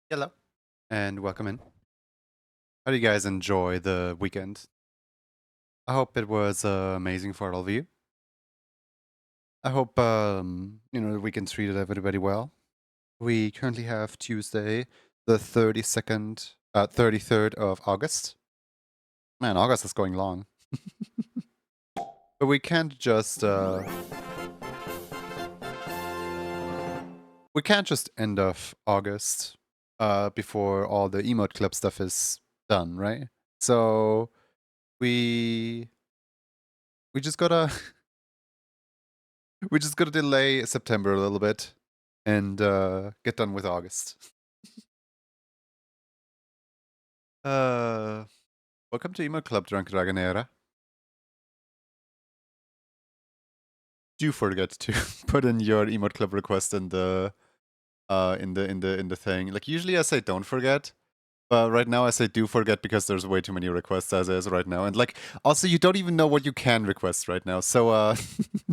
Hello, and welcome in. How do you guys enjoy the weekend? I hope it was amazing for all of you. I hope the weekend treated everybody well. We currently have Tuesday, the 33rd of August. Man, August is going long. But we can't just end off August before all the emote club stuff is done, right? So we we just gotta we just gotta delay September a little bit and get done with August. Uh, welcome to Emo Club, Drunk Dragonera. Do forget to put in your emote club request in the thing. Like usually I say don't forget, but right now I say do forget because there's way too many requests as is right now. And like also you don't even know what you can request right now. So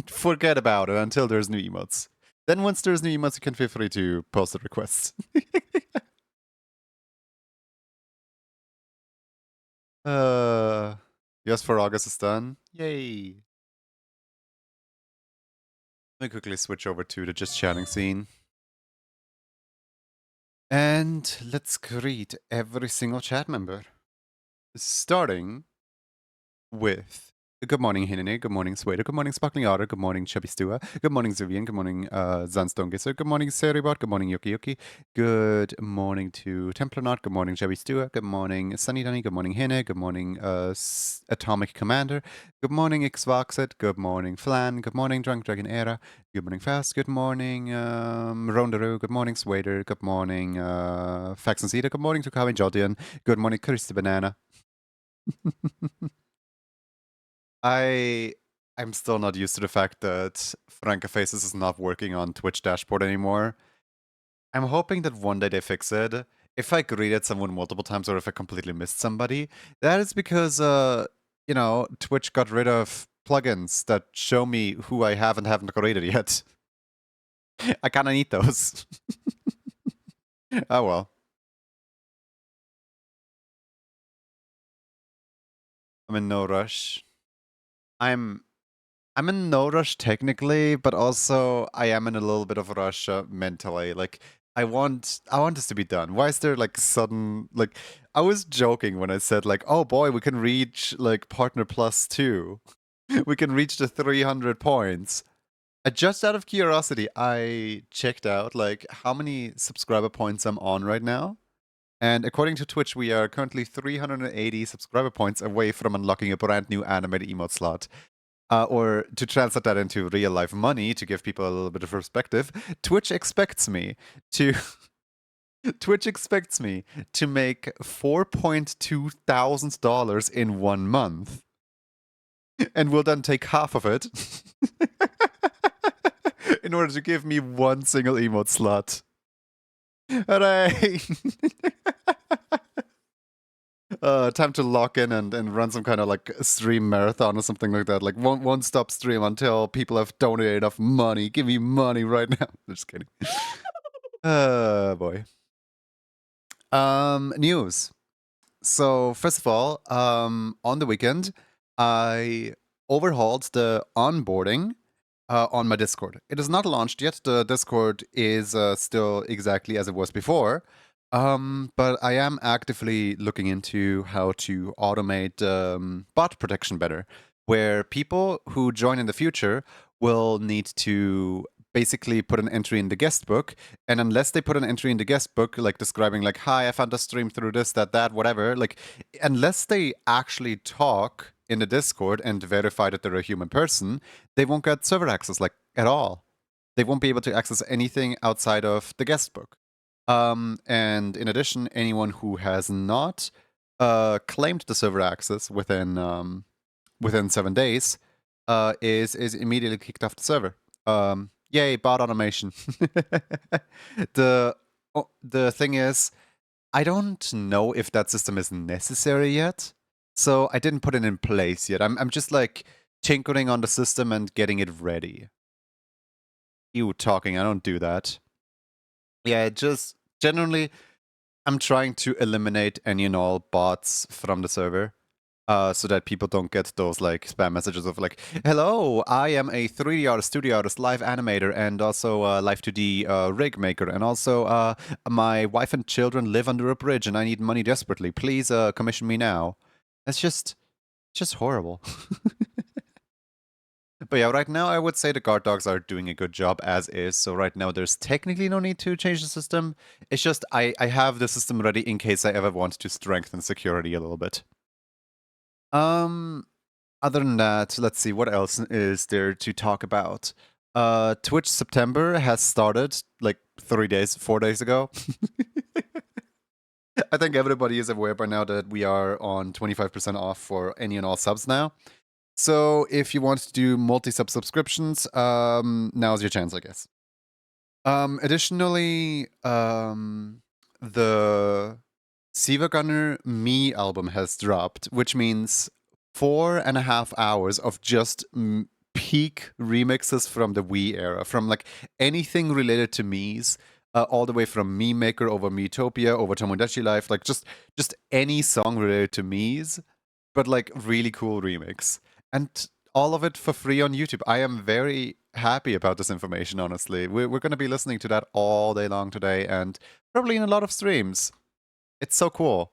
forget about it until there's new emotes. Then once there's new emotes, you can feel free to post the requests. uh yes, for August is done. Yay. Let me quickly switch over to the just chatting scene. And let's greet every single chat member. Starting with good morning, Hinene. Good morning, Swader. Good morning, Sparkling Otter. Good morning, Chubby Stua. Good morning, Zuvian. Good morning, Zanstonegisser. Good morning, Seribot. Good morning, Yuki Yuki. Good morning to Templanaut. Good morning, Chubby Stua. Good morning, Sunny Dunny. Good morning, Hine. Good morning, Atomic Commander. Good morning, Xvoxit. Good morning, Flan. Good morning, Drunk Dragon Era. Good morning, Fast. Good morning, Rondaru. Good morning, Swader. Good morning, Faxon Cedar. Good morning to Kami Jodian. Good morning, Christy Banana. I'm still not used to the fact that Franca Faces is not working on Twitch dashboard anymore. I'm hoping that one day they fix it. If I greeted someone multiple times or if I completely missed somebody, that is because Twitch got rid of plugins that show me who I have and haven't greeted yet. I kinda need those. Oh well. I'm in no rush. I'm in no rush technically, but also I am in a little bit of a rush mentally. Like I want this to be done. Why is there like sudden like I was joking when I said like, oh boy, we can reach like partner plus 2. We can reach the 300 points. Just out of curiosity, I checked out like how many subscriber points I'm on right now. And according to Twitch, we are currently 380 subscriber points away from unlocking a brand new animated emote slot. Or to translate that into real life money, to give people a little bit of perspective, Twitch expects me to Twitch expects me to make $4,200 in 1 month, and will then take half of it in order to give me one single emote slot. Hooray! Time to lock in and run some kind of like stream marathon or something like that. Like one stop stream until people have donated enough money. Give me money right now. Just kidding. Boy. News. So first of all, on the weekend, I overhauled the onboarding on my Discord. It is not launched yet. The Discord is still exactly as it was before. But I am actively looking into how to automate bot protection better, where people who join in the future will need to basically put an entry in the guest book, and unless they put an entry in the guest book, like describing like, hi, I found the stream through this, that, whatever, like, unless they actually talk in the Discord and verify that they're a human person, they won't get server access, like, at all. They won't be able to access anything outside of the guest book. And in addition, anyone who has not claimed the server access within 7 days is immediately kicked off the server. Yay, bot automation. The thing is, I don't know if that system is necessary yet, so I didn't put it in place yet. I'm just like tinkering on the system and getting it ready. You talking, I don't do that. Yeah, it just generally I'm trying to eliminate any and all bots from the server. So that people don't get those like spam messages of like, "Hello, I am a 3D artist, studio artist, live animator, and also live 2D rig maker, and also my wife and children live under a bridge, and I need money desperately. Please commission me now." It's just horrible. But yeah, right now I would say the guard dogs are doing a good job as is. So right now there's technically no need to change the system. It's just I have the system ready in case I ever want to strengthen security a little bit. Um, Other than that, let's see what else is there to talk about. Twitch September has started like 4 days ago. I think everybody is aware by now that we are on 25% off for any and all subs now. So if you want to do multi-sub subscriptions, now's your chance, I guess. Additionally, the Siva Gunner Me album has dropped, which means 4.5 hours of just peak remixes from the Wii era, from like anything related to Mii's, all the way from Mii Maker over Miitopia over Tomodachi Life, like just any song related to Mii's, but like really cool remix. And all of it for free on YouTube. I am very happy about this information, honestly. We're going to be listening to that all day long today and probably in a lot of streams. It's so cool.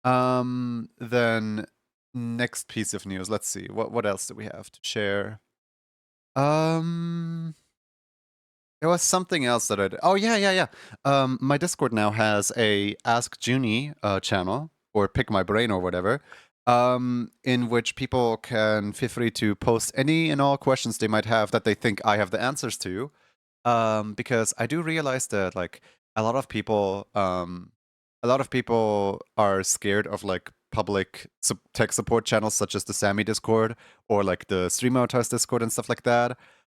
Then next piece of news. Let's see. What else do we have to share? Um There was something else that I did. Oh yeah. My Discord now has a Ask Junie channel or Pick My Brain or whatever, in which people can feel free to post any and all questions they might have that they think I have the answers to. Because I do realize that like a lot of people, are scared of like public tech support channels such as the Sammy Discord or like the Stream Avatars Discord and stuff like that.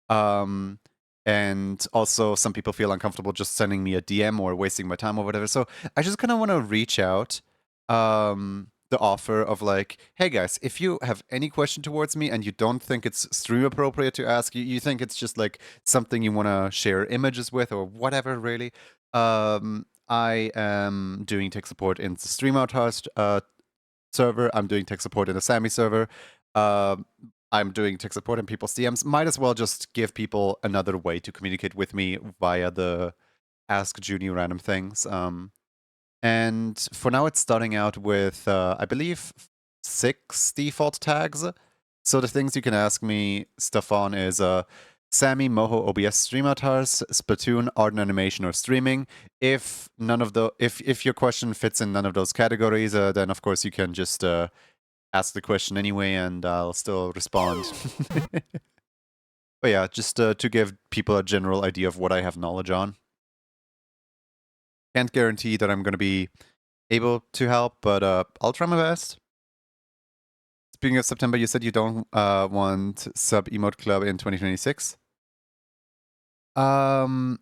Um, and also some people feel uncomfortable just sending me a DM or wasting my time or whatever. So I just kind of want to reach out, the offer of like, hey guys, if you have any question towards me and you don't think it's stream appropriate to ask, you think it's just like something you want to share images with or whatever, really. I am doing tech support in the Stream Outhouse server. I'm doing tech support in the Sammy server. Um, I'm doing tech support in people's DMs. Might as well just give people another way to communicate with me via the Ask Junie random things. And for now, it's starting out with, I believe, 6 default tags. So the things you can ask me stuff on is Sammy, Moho, OBS stream avatars, Splatoon, art and animation, or streaming. If none of the if your question fits in none of those categories, then of course you can just ask the question anyway, and I'll still respond. But yeah, just to give people a general idea of what I have knowledge on. Can't guarantee that I'm going to be able to help, but I'll try my best. Speaking of September, you said you don't want sub emote club in 2026. No.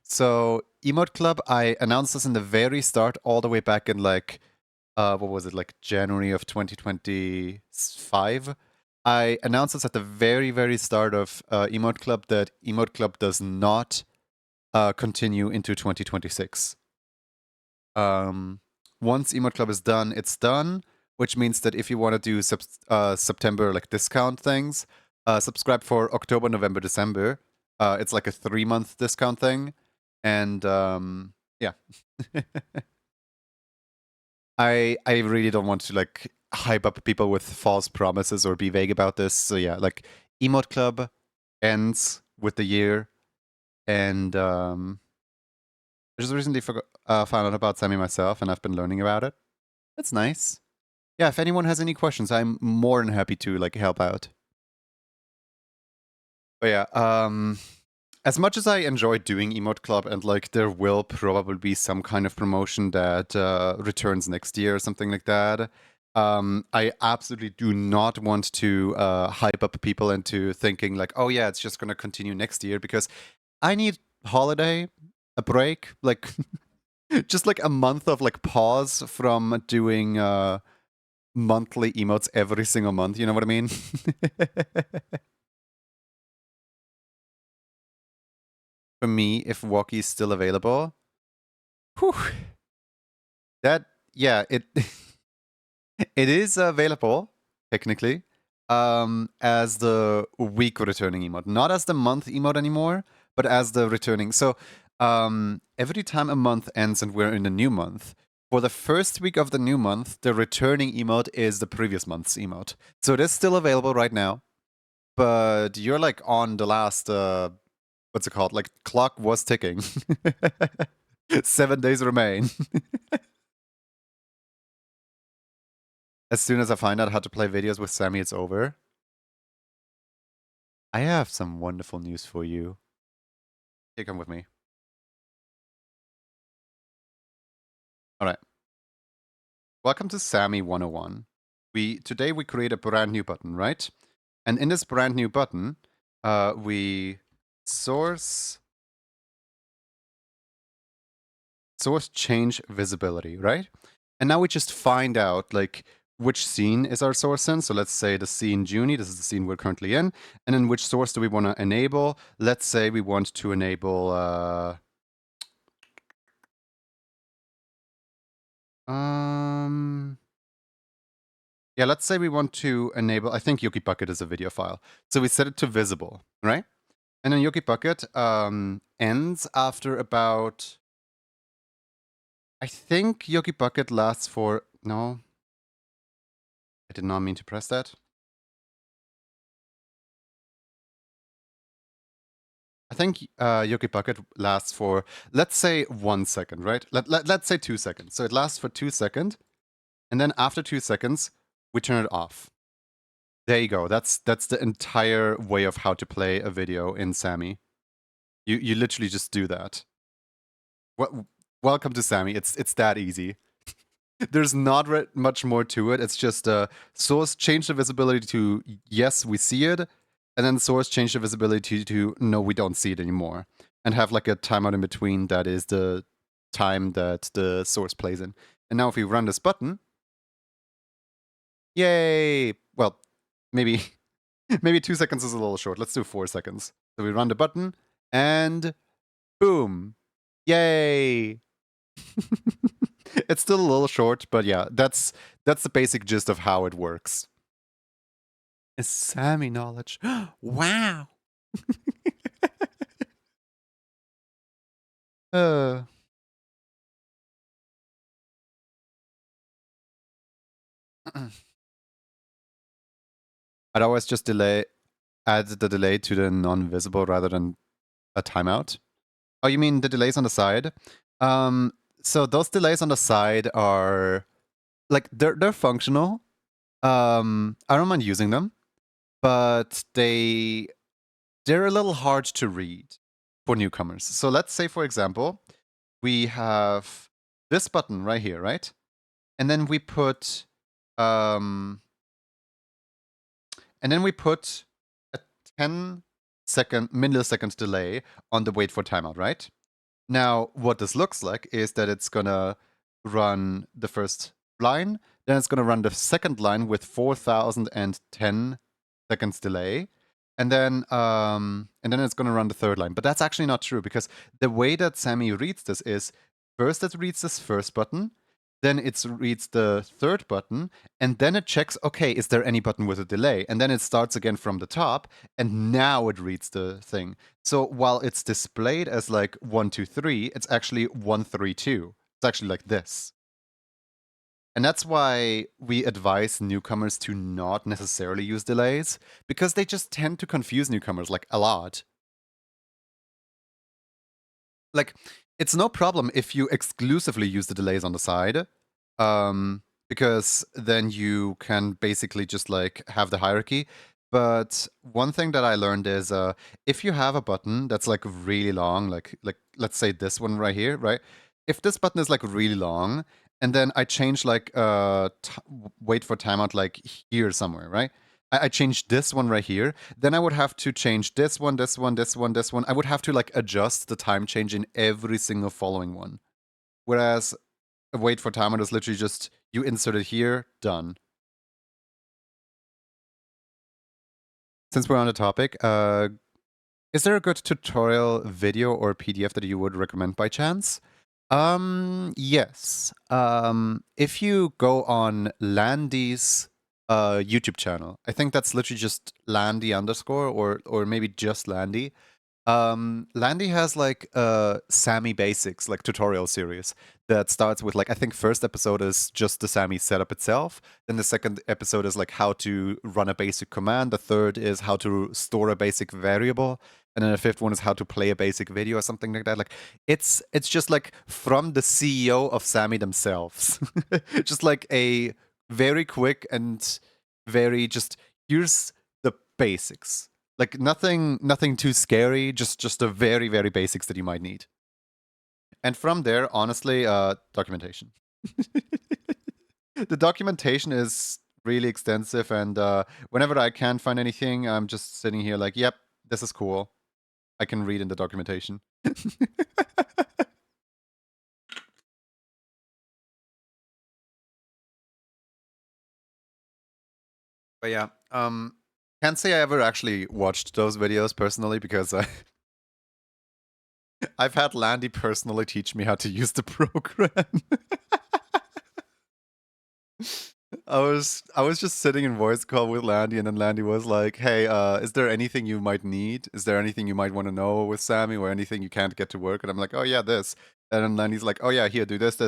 So emote club, I announced this in the very start, all the way back in like, what was it, like January of 2025. I announced this at the very, very start of emote club that emote club does not continue into 2026. Once emote club is done, it's done, which means that if you want to do September like discount things, subscribe for October, November, December. It's like a 3-month discount thing, and yeah. I really don't want to like hype up people with false promises or be vague about this. So yeah, like emote club ends with the year, and I just recently found out about Sammy myself, and I've been learning about it. That's nice. Yeah, if anyone has any questions, I'm more than happy to like help out. But yeah, as much as I enjoy doing Emote Club and like there will probably be some kind of promotion that returns next year or something like that, I absolutely do not want to hype up people into thinking like, oh yeah, it's just gonna continue next year, because I need holiday, a break, like just like a month of like pause from doing monthly emotes every single month. You know what I mean? For me, if Walkie's still available, Whew. That, yeah, it it is available technically as the week returning emote, not as the month emote anymore, but as the returning. So every time a month ends and we're in a new month, for the first week of the new month, the returning emote is the previous month's emote. So it is still available right now, but you're like on the last what's it called? Like clock was ticking. 7 days remain. As soon as I find out how to play videos with Sammy, it's over. I have some wonderful news for you. Here, come with me. All right. Welcome to Sammy 101. Today we create a brand new button, right? And in this brand new button, we source change visibility, right? And now we just find out like which scene is our source in. So let's say the scene Junie, this is the scene we're currently in. And then which source do we want to enable? Let's say we want to enable yeah, let's say we want to enable, I think Yuki Bucket is a video file. So we set it to visible, right? And then Yuki Bucket ends after about, I think Yuki Bucket lasts for, no, I did not mean to press that. I think Yuki Bucket lasts for, let's say 1 second, right? Let's say 2 seconds. So it lasts for 2 seconds. And then after 2 seconds, we turn it off. There you go. That's the entire way of how to play a video in Sammy. You literally just do that. Welcome to Sammy. It's that easy. There's not much more to it. It's just source change the visibility to yes, we see it, and then source change the visibility to no, we don't see it anymore, and have like a timeout in between that is the time that the source plays in. And now if we run this button, yay! Well, maybe maybe 2 seconds is a little short. Let's do 4 seconds. So we run the button, and boom, yay! It's still a little short, but yeah, that's the basic gist of how it works. Is Sammy knowledge? Wow. uh, I'd always just add the delay to the non-visible rather than a timeout. Oh, you mean the delays on the side? So those delays on the side are like they're functional. I don't mind using them, but they're a little hard to read for newcomers. So let's say, for example, we have this button right here, right? And then we put a 10 millisecond delay on the wait for timeout, right? Now, what this looks like is that it's gonna run the first line, then it's gonna run the second line with 4010 seconds delay, and then it's gonna run the third line. But that's actually not true because the way that Sammy reads this is first it reads this first button, then it reads the third button, and then it checks, okay, is there any button with a delay? And then it starts again from the top, and now it reads the thing. So while it's displayed as like 1, 2, 3, it's actually 1, 3, 2. It's actually like this. And that's why we advise newcomers to not necessarily use delays, because they just tend to confuse newcomers like a lot. Like, it's no problem if you exclusively use the delays on the side, because then you can basically just like have the hierarchy. But one thing that I learned is if you have a button that's like really long, like let's say this one right here, right? If this button is like really long, and then I change like wait for timeout like here somewhere, right? I changed this one right here, then I would have to change this one, this one, this one, this one. I would have to like adjust the time change in every single following one. Whereas a wait for timer is literally just you insert it here, done. Since we're on the topic, is there a good tutorial video or PDF that you would recommend by chance? Yes. If you go on Landy's YouTube channel, I think that's literally just Landy underscore or maybe just Landy. Landy has like a Sammy Basics like tutorial series that starts with like I think first episode is just the Sammy setup itself. Then the second episode is like how to run a basic command. The third is how to store a basic variable. And then the fifth one is how to play a basic video or something like that. Like it's just like from the CEO of Sammy themselves. Just like a very quick and very just here's the basics, like nothing too scary, just the very basics that you might need. And from there, honestly, documentation. The documentation is really extensive, and whenever I can't find anything, I'm just sitting here like, yep, this is cool. I can read in the documentation. But yeah, can't say I ever actually watched those videos personally because I've had Landy personally teach me how to use the program. I was just sitting in voice call with Landy, and then Landy was like, "Hey, is there anything you might need? Is there anything you might want to know with Sammy, or anything you can't get to work?" And I'm like, "Oh yeah, this." And then Landy's like, "Oh yeah, here, do this,"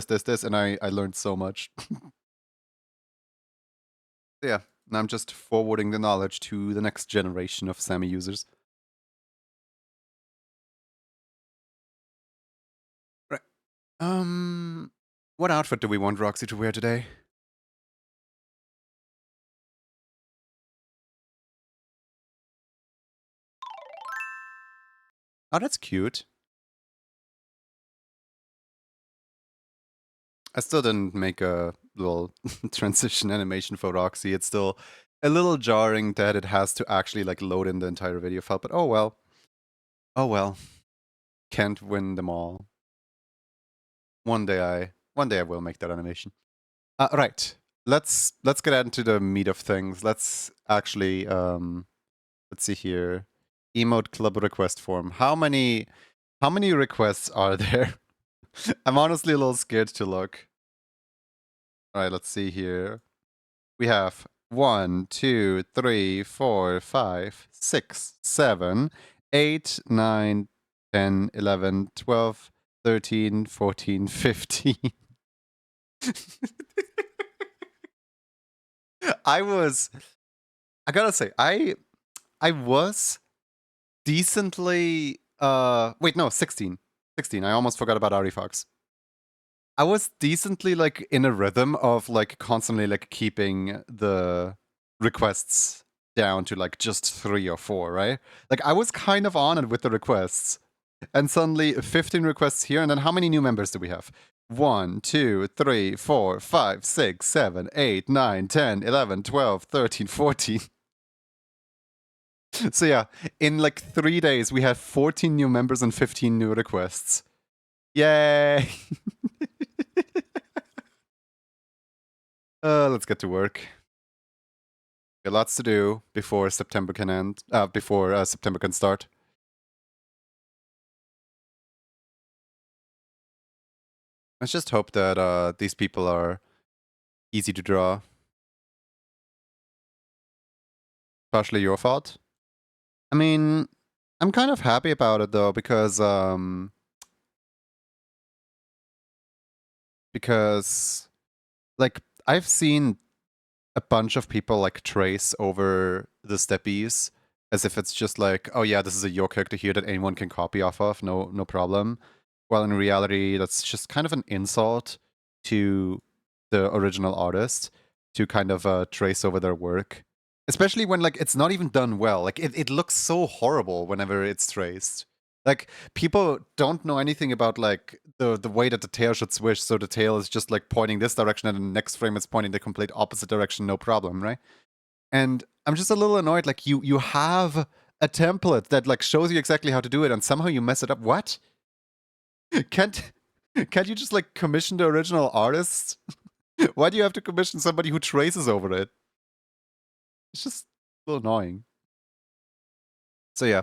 and I learned so much. Yeah, and I'm just forwarding the knowledge to the next generation of Sammy users. Right. What outfit do we want Roxy to wear today? Oh, that's cute. I still didn't make a little transition animation for Roxy. It's still a little jarring that it has to actually like load in the entire video file, but oh well. Oh well. Can't win them all. One day I will make that animation. Right. Let's get into the meat of things. Let's actually let's see here. Emote club request form. How many requests are there? I'm honestly a little scared to look. All right, let's see here. We have 1, 2, 3, 4, 5, 6, 7, 8, 9, 10, 11, 12, 13, 14, 15. I gotta say, I was decently, wait, no, 16. 16. I almost forgot about Ari Fox. I was decently like in a rhythm of like constantly like keeping the requests down to like just 3 or 4, right? Like I was kind of on it with the requests. And suddenly 15 requests here, and then how many new members do we have? 1, 2, 3, 4, 5, 6, 7, 8, 9, 10, 11, 12, 13, 14. So yeah, in like 3 days we have 14 new members and 15 new requests. Yay! Let's get to work. Got lots to do before September can end. Before September can start. Let's just hope that these people are easy to draw. Partially your fault. I mean, I'm kind of happy about it though because like I've seen a bunch of people like trace over the steppies as if it's just like, oh yeah, this is a your character here that anyone can copy off of, no problem. While in reality, that's just kind of an insult to the original artist to kind of trace over their work. Especially when like it's not even done well. Like it looks so horrible whenever it's traced. Like people don't know anything about like the way that the tail should swish, so the tail is just like pointing this direction and the next frame it's pointing the complete opposite direction, no problem, right? And I'm just a little annoyed, like you have a template that like shows you exactly how to do it and somehow you mess it up. What? Can't can't you just like commission the original artist? Why do you have to commission somebody who traces over it? It's just a little annoying. So yeah,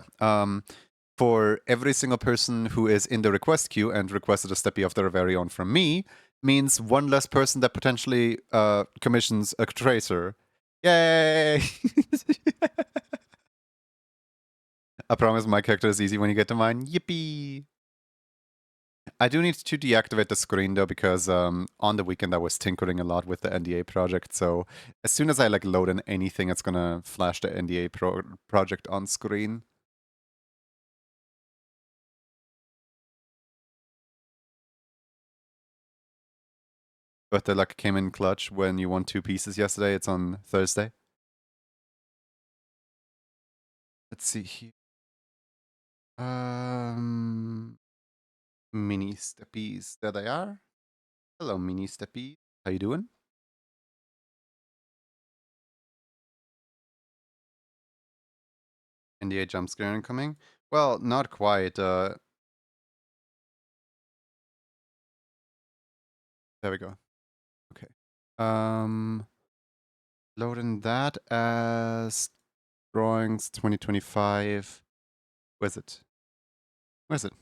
for every single person who is in the request queue and requested a steppy of their very own from me means one less person that potentially commissions a tracer. Yay! I promise my character is easy when you get to mine. Yippee! I do need to deactivate the screen though because on the weekend I was tinkering a lot with the NDA project. So as soon as I like load in anything, it's gonna flash the NDA project on screen. But the luck came in clutch when you won 2 pieces yesterday. It's on Thursday. Let's see here. Mini steppies. There they are. Hello, mini steppies. How you doing? NDA jump scare incoming. Well, not quite. There we go. Okay. Loading that as drawings 2025. Where's it? Where's it?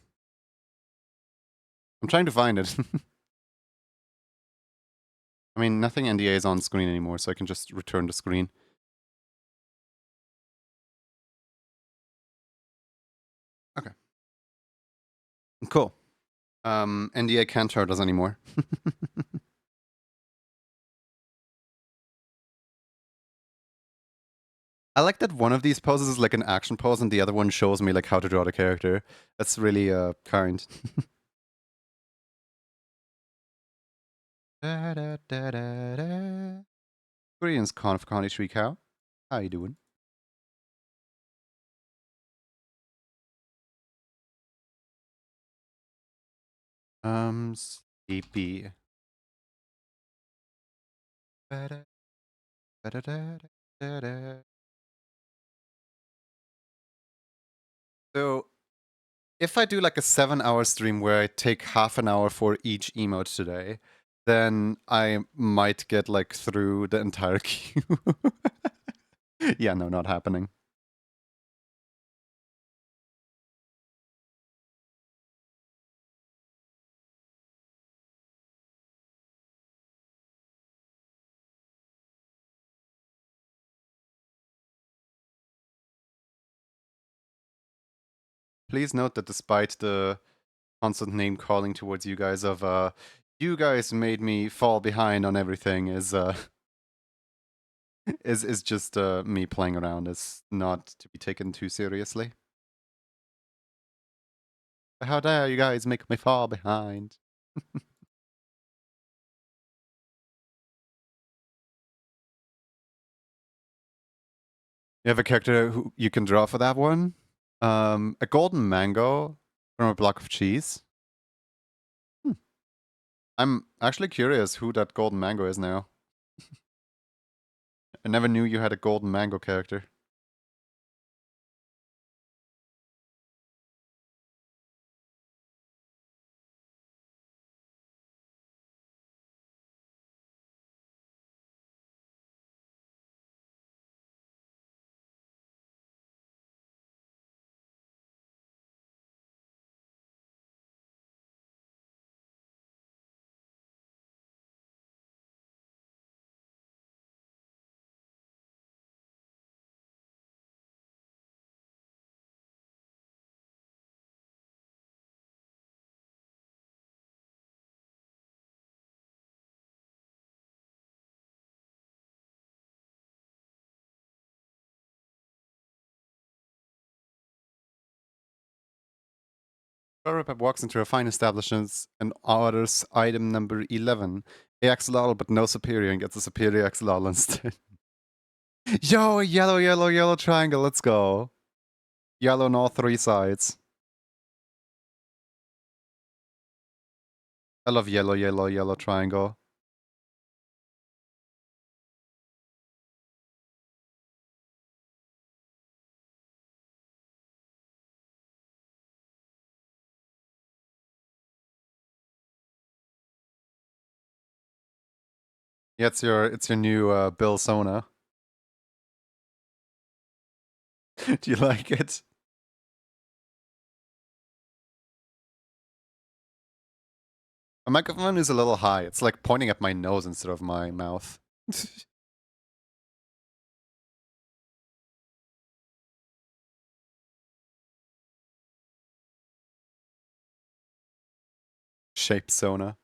I'm trying to find it. I mean, nothing NDA is on screen anymore, so I can just return the screen. Okay. Cool. NDA can't hurt us anymore. I like that one of these poses is like an action pose and the other one shows me like how to draw the character. That's really kind. Greetings, Conf Connie Shriek How you doing? Sleepy. So, if I do like a 7-hour stream where I take half an hour for each emote today, then I might get like through the entire queue. Yeah, no, not happening. Please note that despite the constant name calling towards you guys of you guys made me fall behind on everything is is just me playing around. It's not to be taken too seriously. How dare you guys make me fall behind? You have a character who you can draw for that one? A golden mango from a block of cheese. Hmm. I'm actually curious who that golden mango is now. I never knew you had a golden mango character. Robot walks into a fine establishment and orders item number 11. Axolotl, but no superior, and gets a superior axolotl instead. Yo, yellow, yellow, yellow triangle, let's go. Yellow on all 3 sides. I love yellow, yellow, yellow triangle. Yeah, it's your new Bill Sona. Do you like it? My microphone is a little high. It's like pointing at my nose instead of my mouth. Shape Sona.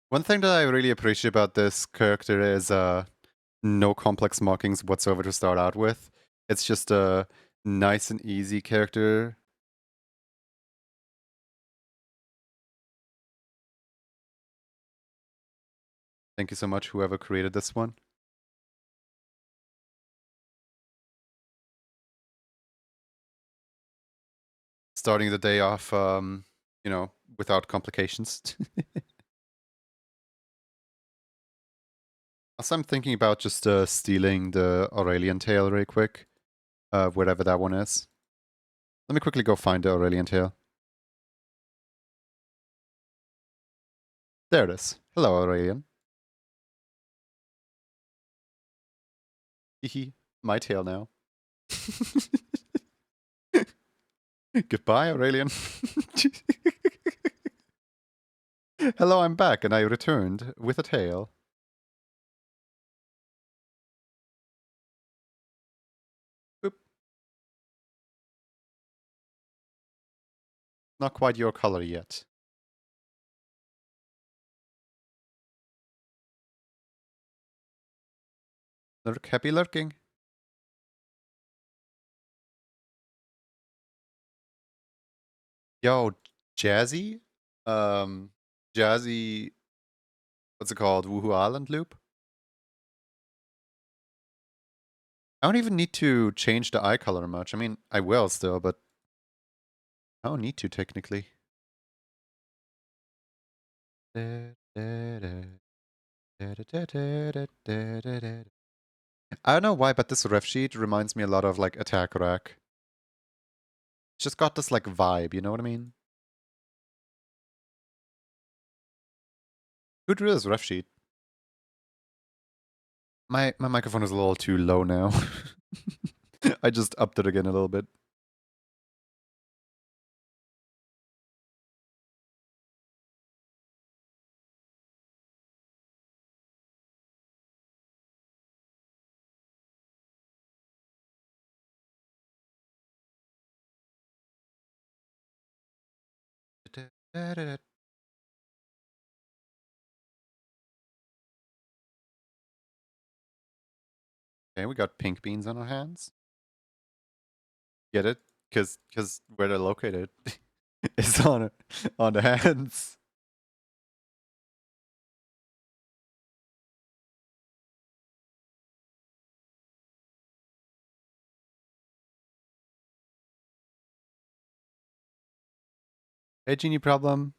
One thing that I really appreciate about this character is no complex markings whatsoever to start out with. It's just a nice and easy character. Thank you so much, whoever created this one. Starting the day off, you know, without complications. Also, I'm thinking about just stealing the Aurelian tail really quick, wherever that one is. Let me quickly go find the Aurelian tail. There it is. Hello, Aurelian. Hehe, my tail now. Goodbye, Aurelian. Hello, I'm back, and I returned with a tail. Boop. Not quite your color yet. Lurk, happy lurking. Yo, Jazzy? Jazzy, what's it called? Woohoo Island loop? I don't even need to change the eye color much. I mean, I will still, but I don't need to technically. I don't know why, but this ref sheet reminds me a lot of like Attack Rack. It's just got this like vibe, you know what I mean? Who drew this ref sheet? My microphone is a little too low now. I just upped it again a little bit. Okay, we got pink beans on our hands. Get it? Cause where they're located is on the hands. Hey, genie problem.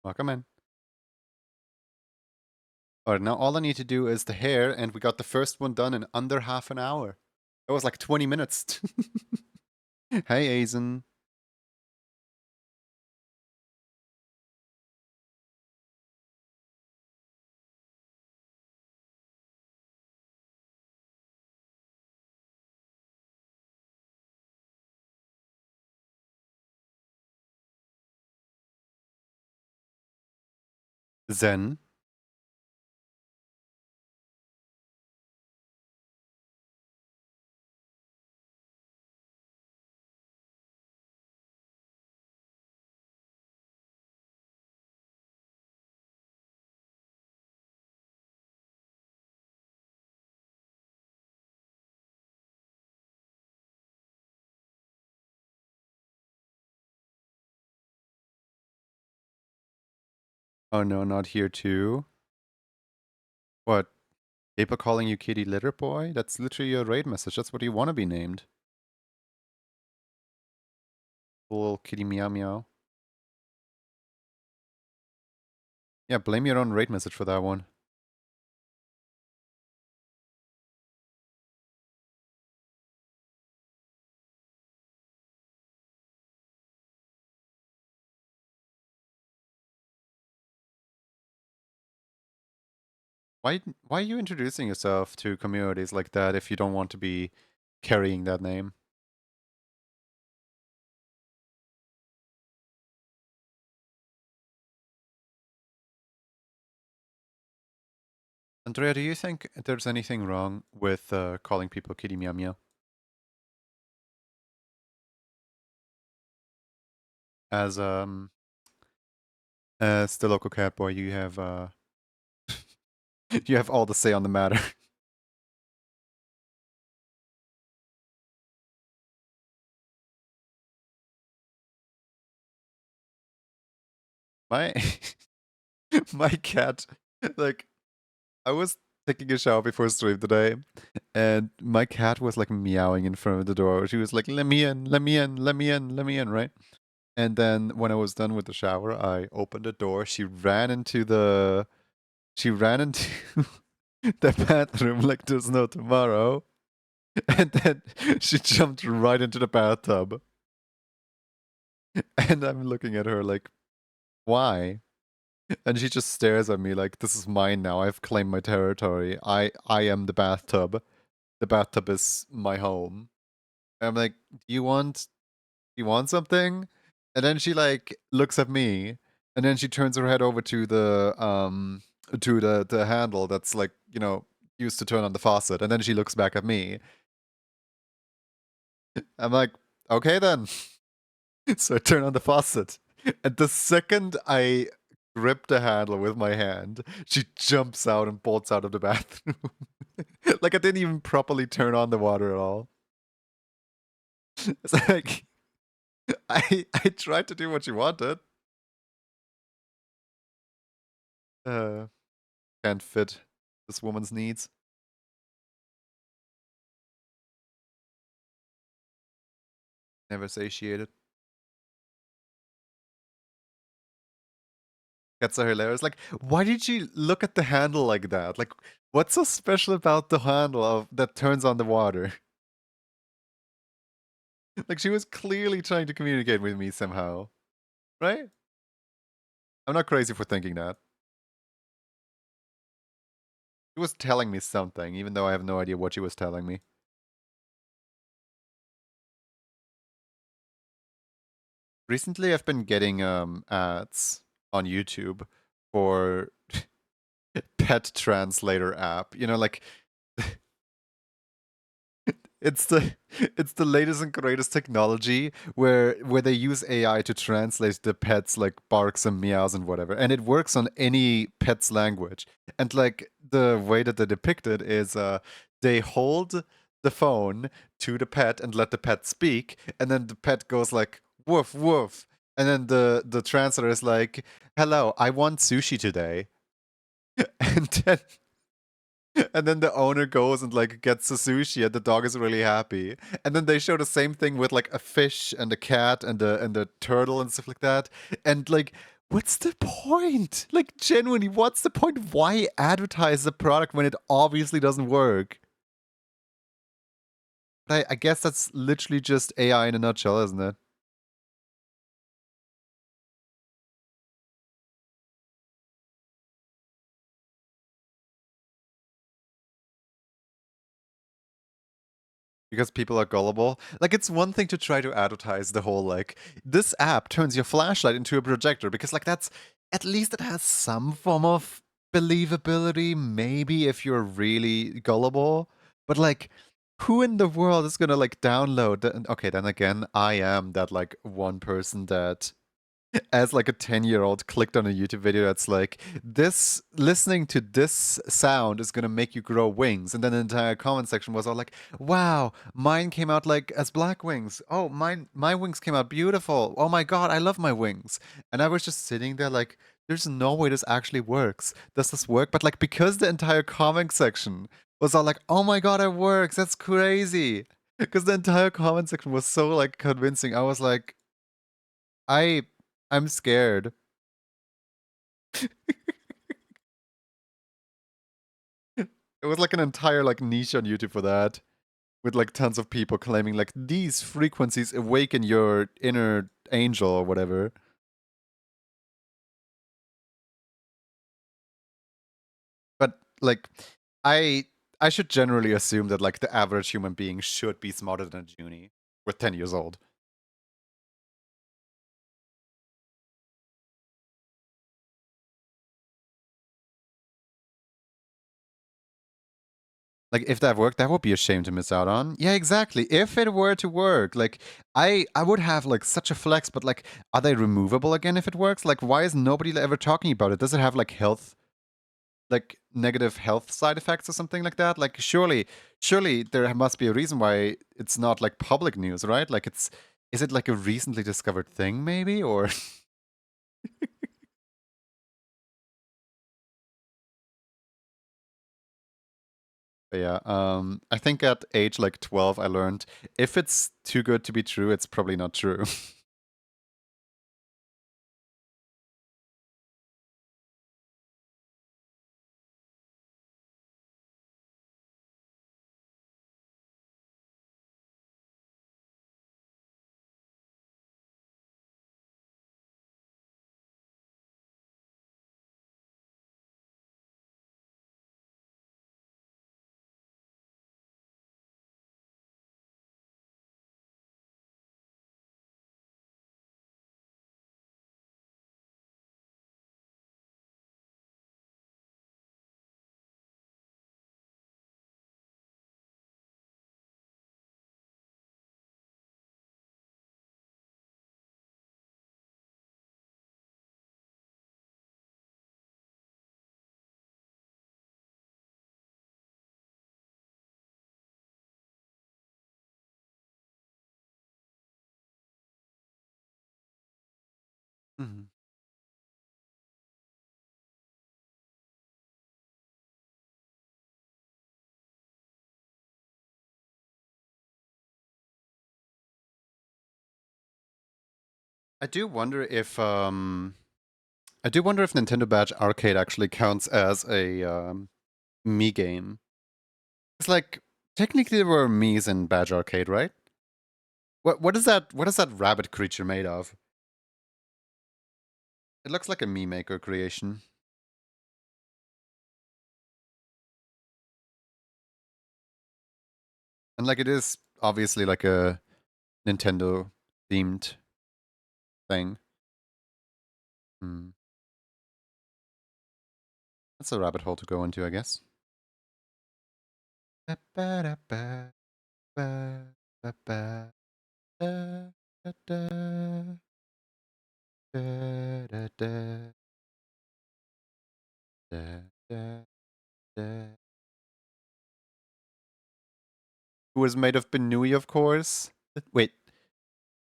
Welcome in. Alright, now all I need to do is the hair, and we got the first one done in under half an hour. That was like 20 minutes. Hey, Aizen. Zen. Oh no, not here too. What? People calling you kitty litter boy? That's literally your raid message. That's what you want to be named. Little kitty meow meow. Yeah, blame your own raid message for that one. Why are you introducing yourself to communities like that if you don't want to be carrying that name? Andrea, do you think there's anything wrong with calling people kitty meow meow? As as the local cat boy, you have you have all the say on the matter. My my cat, like I was taking a shower before stream today, and my cat was like meowing in front of the door. She was like, "Let me in, let me in, let me in, let me in," right? And then when I was done with the shower, I opened the door. She ran into the bathroom like there's no tomorrow. And then she jumped right into the bathtub. And I'm looking at her like, why? And she just stares at me like, this is mine now. I've claimed my territory. I am the bathtub. The bathtub is my home. And I'm like, do you want something? And then she like looks at me, and then she turns her head over to the handle that's like, used to turn on the faucet, and then she looks back at me. I'm like, okay then. So I turn on the faucet. And the second I grip the handle with my hand, she jumps out and bolts out of the bathroom. Like I didn't even properly turn on the water at all. It's like I tried to do what she wanted. Uh can't fit this woman's needs. Never satiated. Cats are hilarious. Like, why did you look at the handle like that? Like, what's so special about the handle that turns on the water? Like, she was clearly trying to communicate with me somehow, right? I'm not crazy for thinking that. She was telling me something, even though I have no idea what she was telling me. Recently, I've been getting ads on YouTube for pet translator app. Like it's the it's the latest and greatest technology where they use AI to translate the pets like barks and meows and whatever, and it works on any pet's language. And like the way that they depict it is they hold the phone to the pet and let the pet speak, and then the pet goes like woof woof, and then the translator is like, "Hello, I want sushi today," and then and then the owner goes and like gets the sushi and the dog is really happy. And then they show the same thing with like a fish and a cat and a turtle and stuff like that. And like, what's the point? Like genuinely, what's the point? Why advertise the product when it obviously doesn't work? But I guess that's literally just AI in a nutshell, isn't it? Because people are gullible. Like, it's one thing to try to advertise the whole, like, this app turns your flashlight into a projector, because, like, that's at least it has some form of believability, maybe if you're really gullible. But, like, who in the world is gonna, like, download that? Okay, then again, I am that, like, one person that as like a 10-year-old clicked on a YouTube video that's like, this listening to this sound is gonna make you grow wings. And then the entire comment section was all like, wow, mine came out like as black wings. Oh, my wings came out beautiful. Oh my god, I love my wings. And I was just sitting there like, there's no way this actually works. Does this work? But like because the entire comment section was all like, oh my god, it works. That's crazy. Because the entire comment section was so like convincing. I was like, I I'm scared. It was like an entire like niche on YouTube for that, with like tons of people claiming like these frequencies awaken your inner angel or whatever. But like, I I should generally assume that like the average human being should be smarter than a Junie with 10 years old. Like if that worked, that would be a shame to miss out on. Yeah, exactly. If it were to work, like I would have like such a flex, but like are they removable again if it works? Like why is nobody ever talking about it? Does it have like health like negative health side effects or something like that? Like surely there must be a reason why it's not like public news, right? Like it's is it like a recently discovered thing maybe or yeah, I think at age like 12 I learned if it's too good to be true, it's probably not true. Mhm. I do wonder if I do wonder if Nintendo Badge Arcade actually counts as a me game. It's like technically there were Mii's in Badge Arcade, right? What is that rabbit creature made of? It looks like a Mii Maker creation. And like it is obviously like a Nintendo themed thing. Hmm. That's a rabbit hole to go into, I guess. Who was made of Benui, of course. Wait,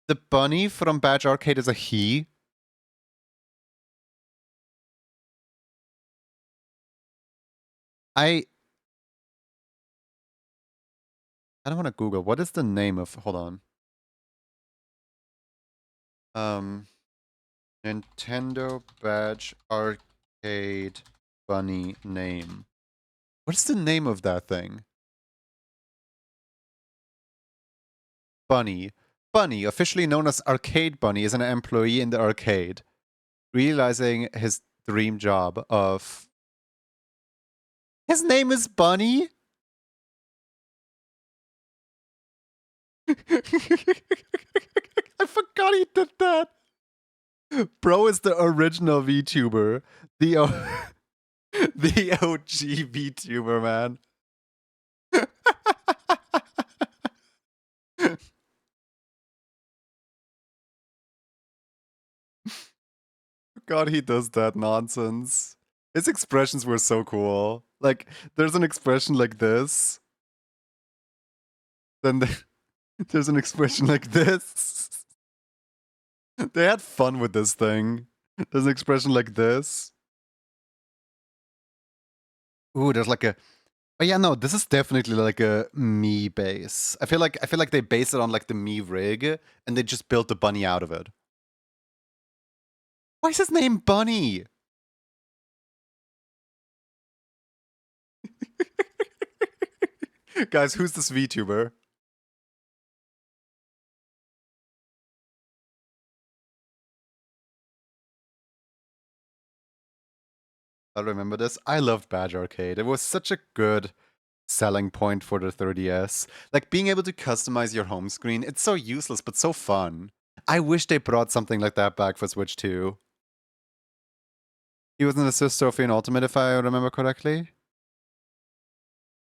the bunny from Badge Arcade is a he? I I don't want to Google. What is the name of? Hold on. Um, Nintendo Badge Arcade bunny name. What is the name of that thing? Bunny. Bunny, officially known as Arcade Bunny, is an employee in the arcade, realizing his dream job of. His name is Bunny? I forgot he did that. Bro is the original VTuber. The the OG VTuber, man. God, he does that nonsense. His expressions were so cool. Like, there's an expression like this, then there's an expression like this. They had fun with this thing. There's an expression like this. Ooh, there's like a. Oh yeah, no, this is definitely like a me base. I feel like they base it on like the me rig, and they just built the bunny out of it. Why is his name Bunny? Guys, who's this VTuber? I remember this. I loved Badge Arcade. It was such a good selling point for the 3DS. Like being able to customize your home screen, it's so useless but so fun. I wish they brought something like that back for Switch 2. He was an assist trophy in Ultimate, if I remember correctly.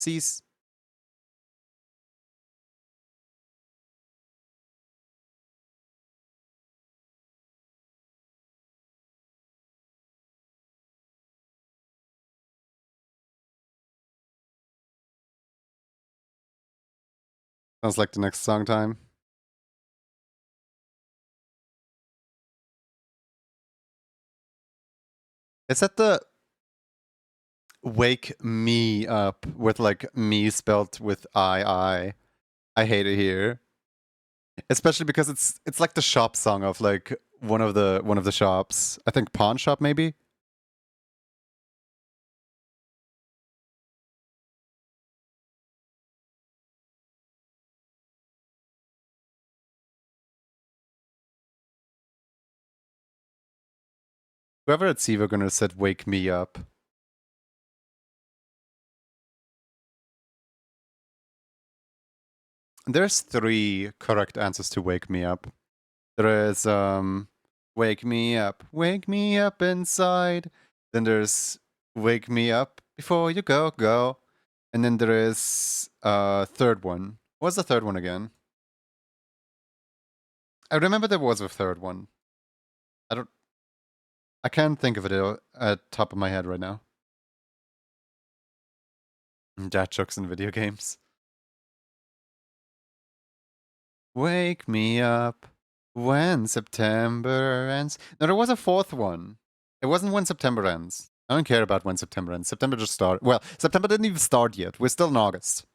Cease. Sounds like the next song time. Is that the Wake Me Up with like me spelled with I? I hate it here. Especially because it's like the shop song of like one of the shops. I think pawn shop maybe? Whoever at Siva gonna said wake me up. There's 3 correct answers to wake me up. There is wake me up inside. Then there's wake me up before you go. And then there is third one. What's the third one again? I remember there was a third one. I can't think of it at top of my head right now. Dad jokes in video games. Wake me up when September ends. No, there was a fourth one. It wasn't when September ends. I don't care about when September ends. September just started. Well, September didn't even start yet. We're still in August.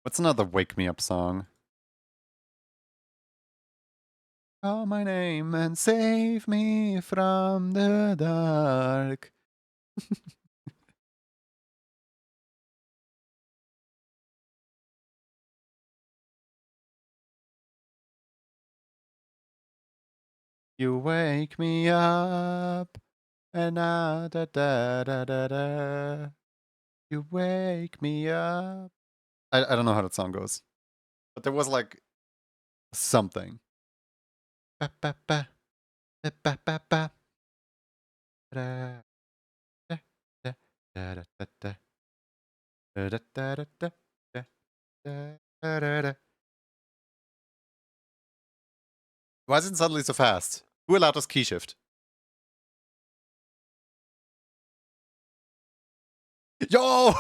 What's another wake me up song? Call my name and save me from the dark. You wake me up and da da da da da. You wake me up. I don't know how that song goes, but there was like something. Ba, ba, ba, ba, ba, ba, ba, da, da, da, da, da, da, da, da, da, da, da, da, da, da, da, da. Why is it suddenly so fast? Who allowed us key shift? Yo!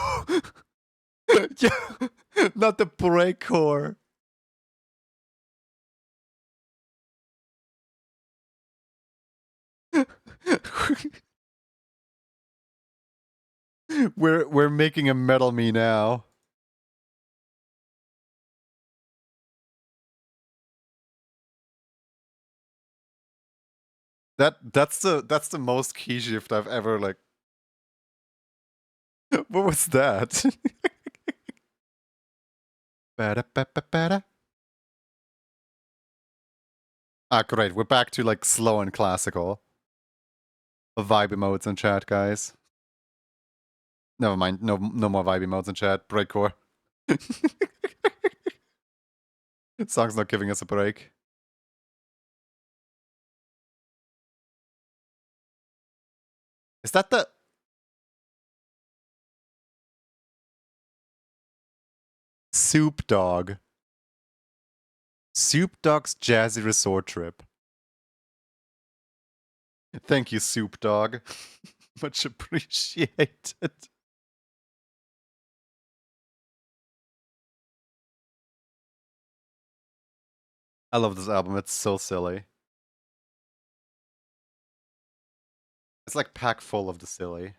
Yeah, not the breakcore. We're making a metal me now. That's the most key shift I've ever like. What was that? Ba-da-ba-ba-ba-da. Ah, great. We're back to like slow and classical. Vibe emotes in chat, guys. Never mind. No more vibe emotes in chat. Breakcore. Song's not giving us a break. Is that the Soup Dog? Soup Dog's Jazzy Resort Trip. Thank you, Soup Dog. Much appreciated. I love this album. It's so silly. It's like packed full of the silly.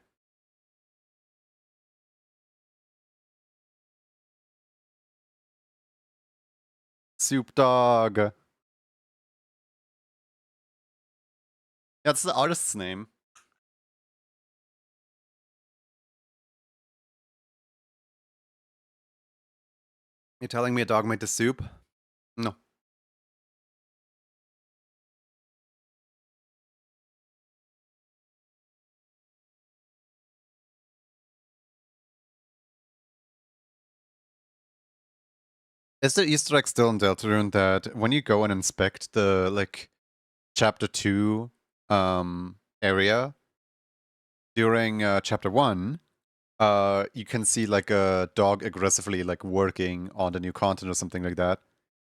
Soup Dog. That's the artist's name. You're telling me a dog made the soup? No. Is there Easter egg still in Deltarune that when you go and inspect the like chapter 2 area, during chapter 1, you can see like a dog aggressively like working on the new content or something like that.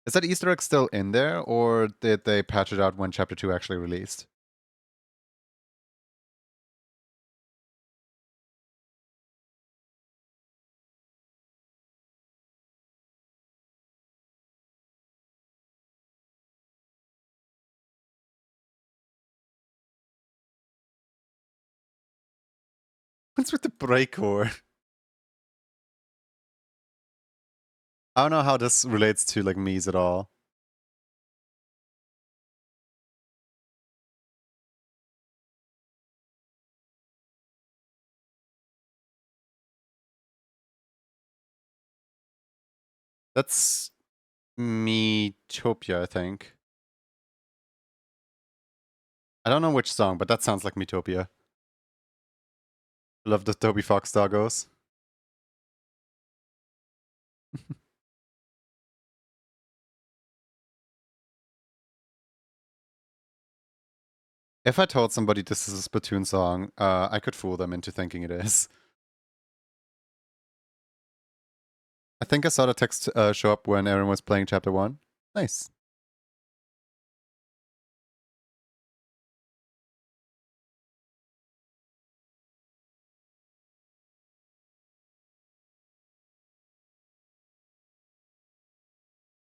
Is that Easter egg still in there, or did they patch it out when chapter 2 actually released? What's with the breakcore? I don't know how this relates to like Mies at all. That's Metopia, I think. I don't know which song, but that sounds like Metopia. I love the Toby Fox doggos. If I told somebody this is a Splatoon song, I could fool them into thinking it is. I think I saw the text show up when Aaron was playing chapter 1. Nice.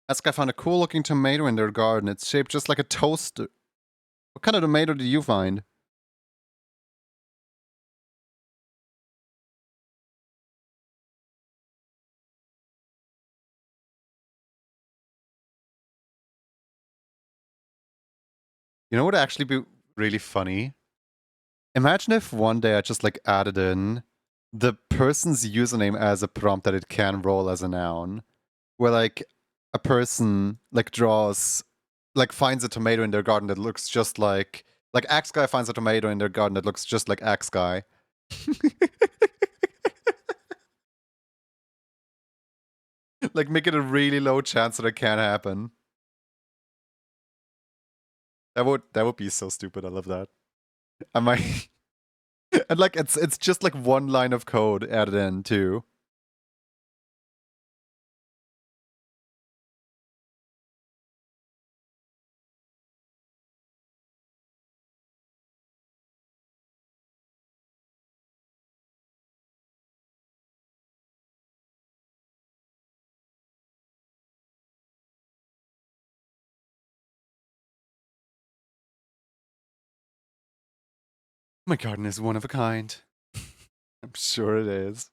Ask, I found a cool looking tomato in their garden. It's shaped just like a toaster. What kind of tomato did you find? You know what would actually be really funny? Imagine if one day I just like added in the person's username as a prompt that it can roll as a noun. Where like a person like draws, like finds a tomato in their garden that looks just like Axe Guy finds a tomato in their garden that looks just like Axe Guy. Like make it a really low chance that it can happen. That would be so stupid. I love that. I might and like it's just like one line of code added in too. My garden is one of a kind. I'm sure it is.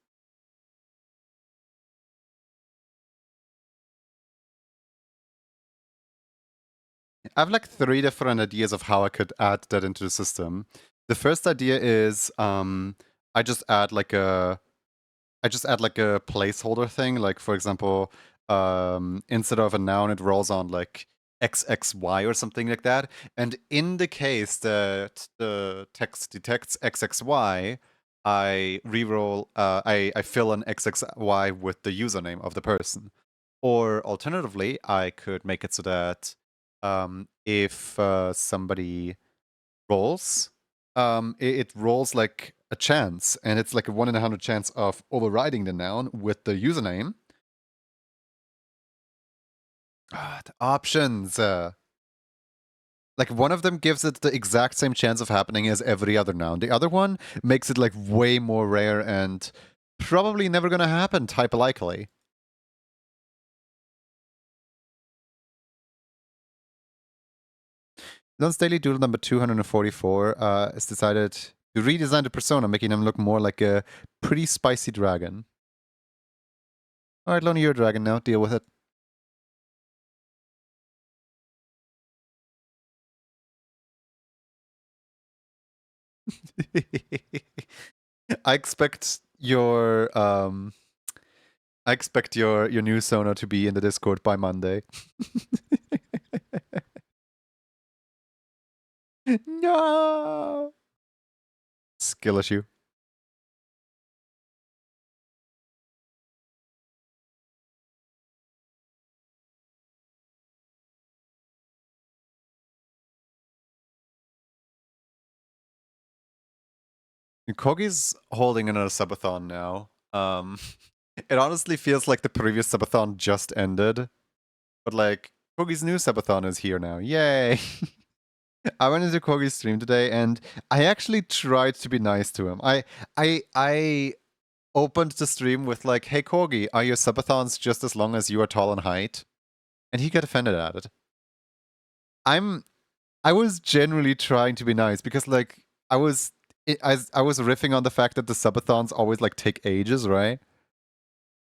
I have like 3 different ideas of how I could add that into the system. The first idea is I just add like a placeholder thing. Like for example, instead of a noun, it rolls on like XXY or something like that. And in the case that the text detects XXY, I reroll. I fill an XXY with the username of the person. Or alternatively, I could make it so that if somebody rolls, it rolls like a chance, and it's like a 1 in 100 chance of overriding the noun with the username. The options. Like one of them gives it the exact same chance of happening as every other noun. The other one makes it like way more rare and probably never gonna happen type likely. Don's Daily Doodle number 244 is decided to redesign the persona, making him look more like a pretty spicy dragon. Alright, Lonely, you're a dragon now. Deal with it. I expect your your new Sona to be in the Discord by Monday. No. Skill issue. Kogi's holding another subathon now. It honestly feels like the previous subathon just ended, but like Kogi's new subathon is here now. Yay! I went into Kogi's stream today, and I actually tried to be nice to him. I opened the stream with like, "Hey Kogi, are your subathons just as long as you are tall in height?" And he got offended at it. I was generally trying to be nice because like I was riffing on the fact that the subathons always like take ages, right?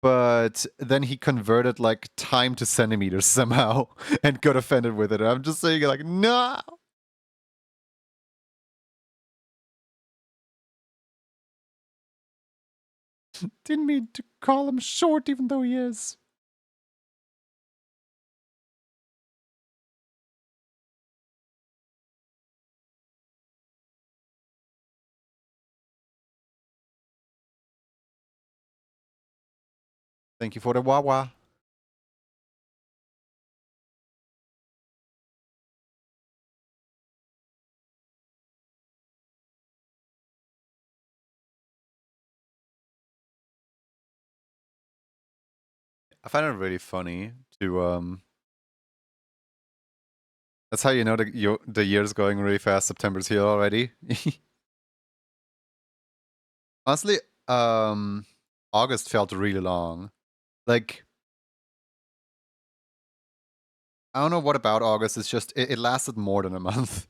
But then he converted like time to centimeters somehow and got offended with it. I'm just saying like, no. Didn't mean to call him short even though he is. Thank you for the wah-wah. I find it really funny to that's how you know the year's going really fast. September's here already. Honestly, August felt really long. Like, I don't know what about August. It's just it lasted more than a month.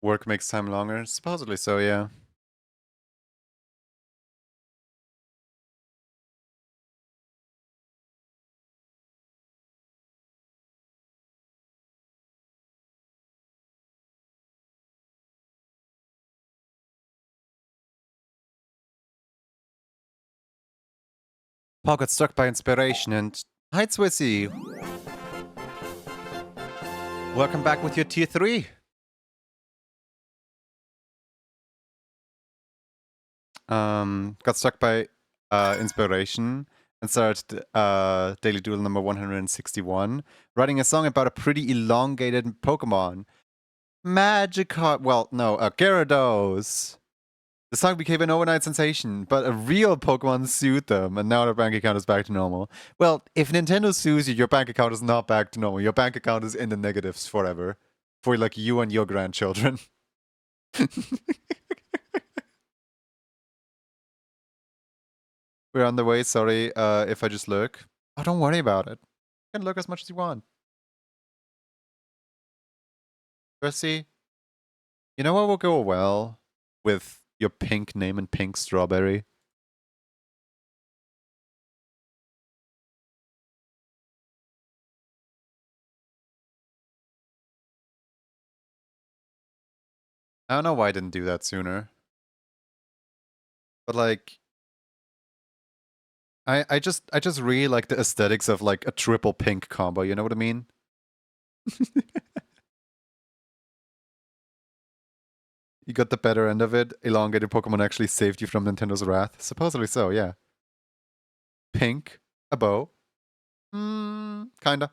Work makes time longer. Supposedly so, yeah. Paul got struck by inspiration and hi Swissy. Welcome back with your tier 3. Got struck by inspiration and started Daily Duel number 161, writing a song about a pretty elongated Pokemon. Magikarp, well, no, Gyarados. The song became an overnight sensation, but a real Pokemon sued them, and now their bank account is back to normal. Well, if Nintendo sues you, your bank account is not back to normal. Your bank account is in the negatives forever. For like you and your grandchildren. We're on the way, sorry if I just look. Oh, don't worry about it. You can look as much as you want. Percy, you know what will go well with your pink name and pink strawberry? I don't know why I didn't do that sooner. But like, I just really like the aesthetics of like a triple pink combo, you know what I mean? You got the better end of it. Elongated Pokemon actually saved you from Nintendo's wrath. Supposedly so, yeah. Pink, a bow. Kinda.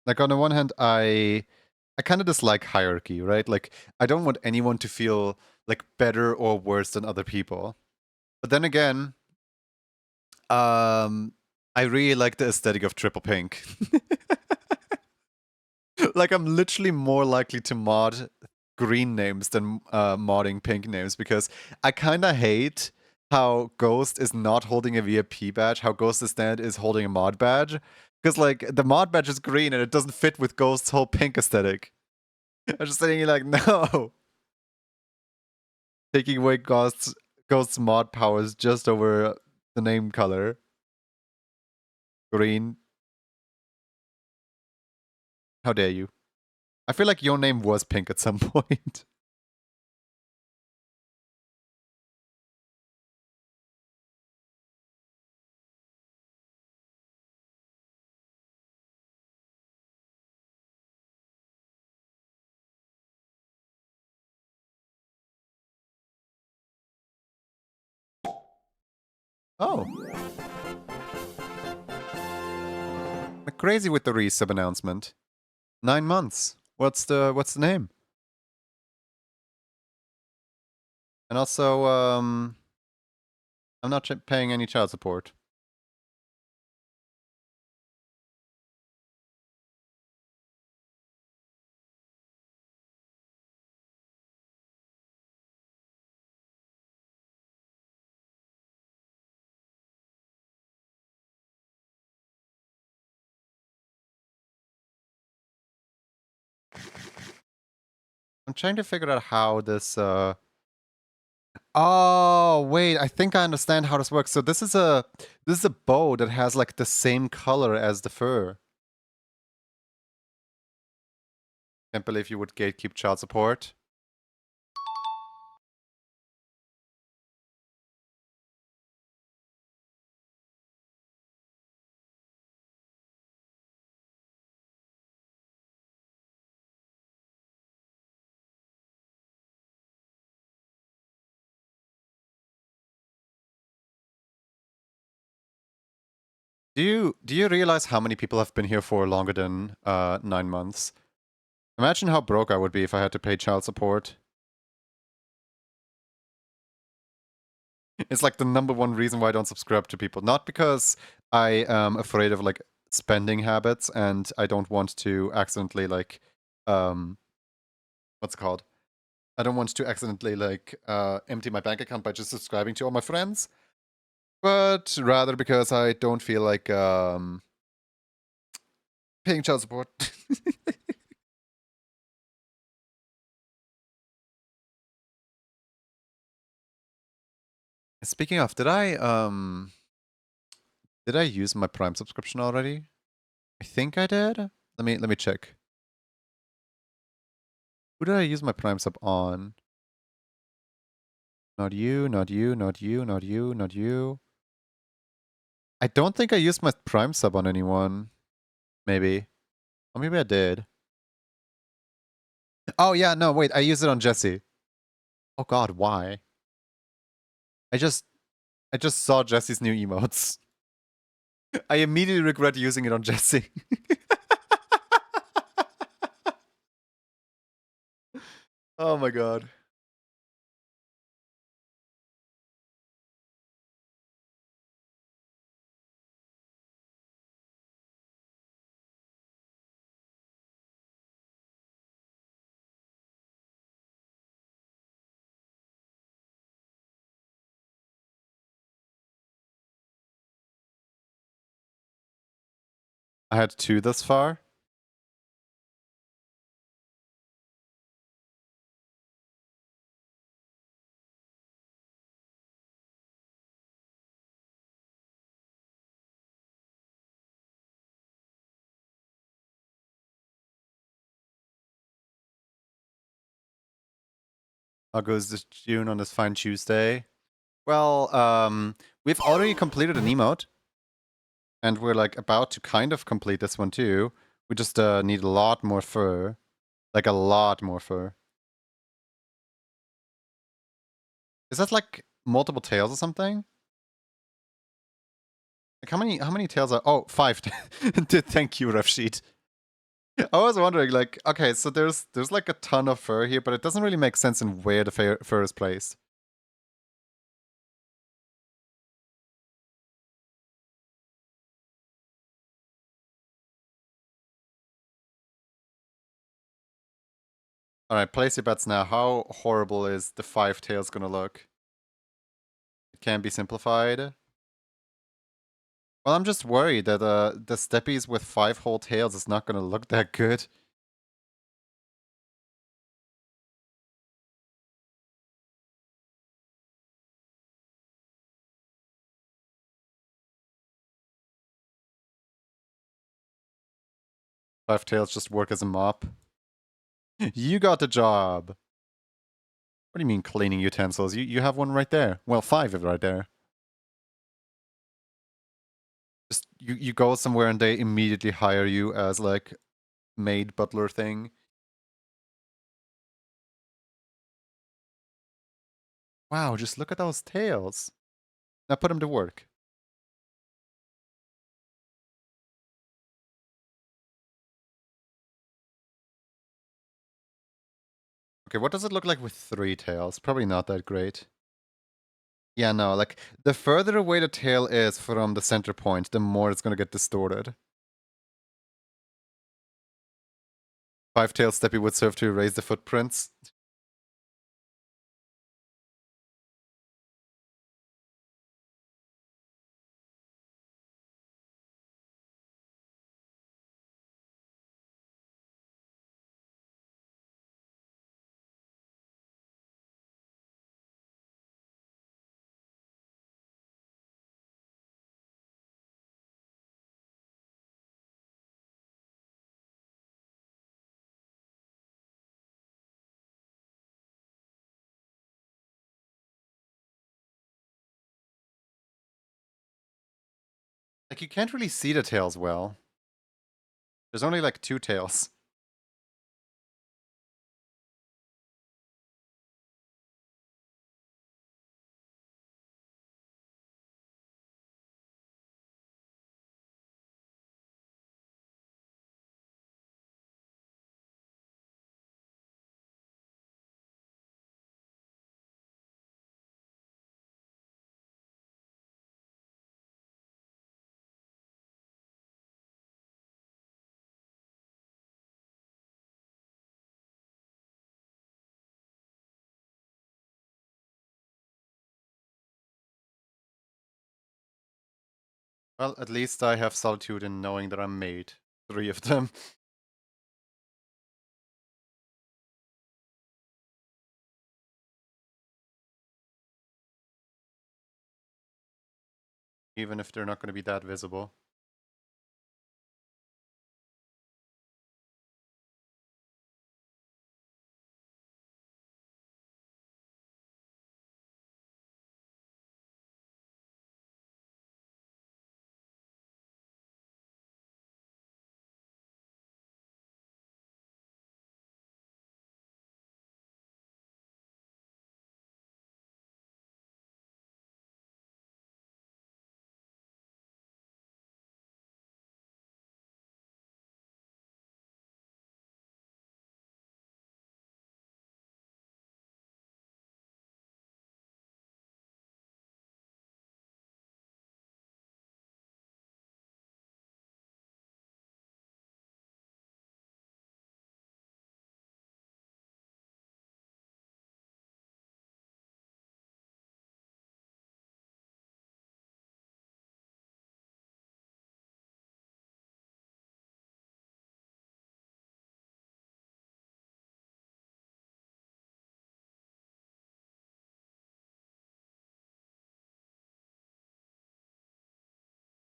Like on the one hand, I kind of dislike hierarchy, right? Like I don't want anyone to feel like better or worse than other people. But then again, I really like the aesthetic of triple pink. Like I'm literally more likely to mod green names than modding pink names because I kind of hate how Ghost is not holding a VIP badge, how Ghost instead is holding a mod badge. Because, like, the mod badge is green and it doesn't fit with Ghost's whole pink aesthetic. I'm just saying, like, no. Taking away Ghost's mod powers just over the name color. Green. How dare you? I feel like your name was pink at some point. Oh. I'm crazy with the resub announcement. 9 months. What's the name? And also, I'm not paying any child support. I'm trying to figure out how this, Oh, wait, I think I understand how this works. So this is a bow that has like the same color as the fur. Can't believe you would gatekeep child support. Do you realize how many people have been here for longer than 9 months? Imagine how broke I would be if I had to pay child support. It's like the #1 reason why I don't subscribe to people. Not because I am afraid of like spending habits and I don't want to accidentally like what's it called? I don't want to accidentally like empty my bank account by just subscribing to all my friends. But rather because I don't feel like paying child support. Speaking of, did I use my Prime subscription already? I think I did. Let me check. Who did I use my Prime sub on? Not you, not you, not you, not you, not you. I don't think I used my Prime sub on anyone. Maybe. Or maybe I did. Oh yeah, no, wait, I used it on Jesse. Oh god, why? I just saw Jesse's new emotes. I immediately regret using it on Jesse. Oh my god. I had 2 thus far. How goes this June on this fine Tuesday? Well, we've already completed an emote. And we're like about to kind of complete this one too. We just need a lot more fur. Like a lot more fur. Is that like multiple tails or something? Like how many tails are? Oh, 5. Thank you, Rafshid. I was wondering, like, okay, so there's like a ton of fur here, but it doesn't really make sense in where the fur is placed. All right, place your bets now. How horrible is the 5 tails gonna look? It can be simplified. Well, I'm just worried that the steppies with 5 whole tails is not gonna look that good. Five tails just work as a mop. You got the job. What do you mean cleaning utensils? You have one right there. Well, 5 of it right there. Just you go somewhere and they immediately hire you as like maid butler thing. Wow, just look at those tails. Now put them to work. Okay, what does it look like with 3 tails? Probably not that great. Yeah, no, like the further away the tail is from the center point, the more it's gonna get distorted. 5-tail steppy would serve to erase the footprints. Like you can't really see the tails well. There's only like 2 tails. Well, at least I have solitude in knowing that I made 3 of them. Even if they're not going to be that visible.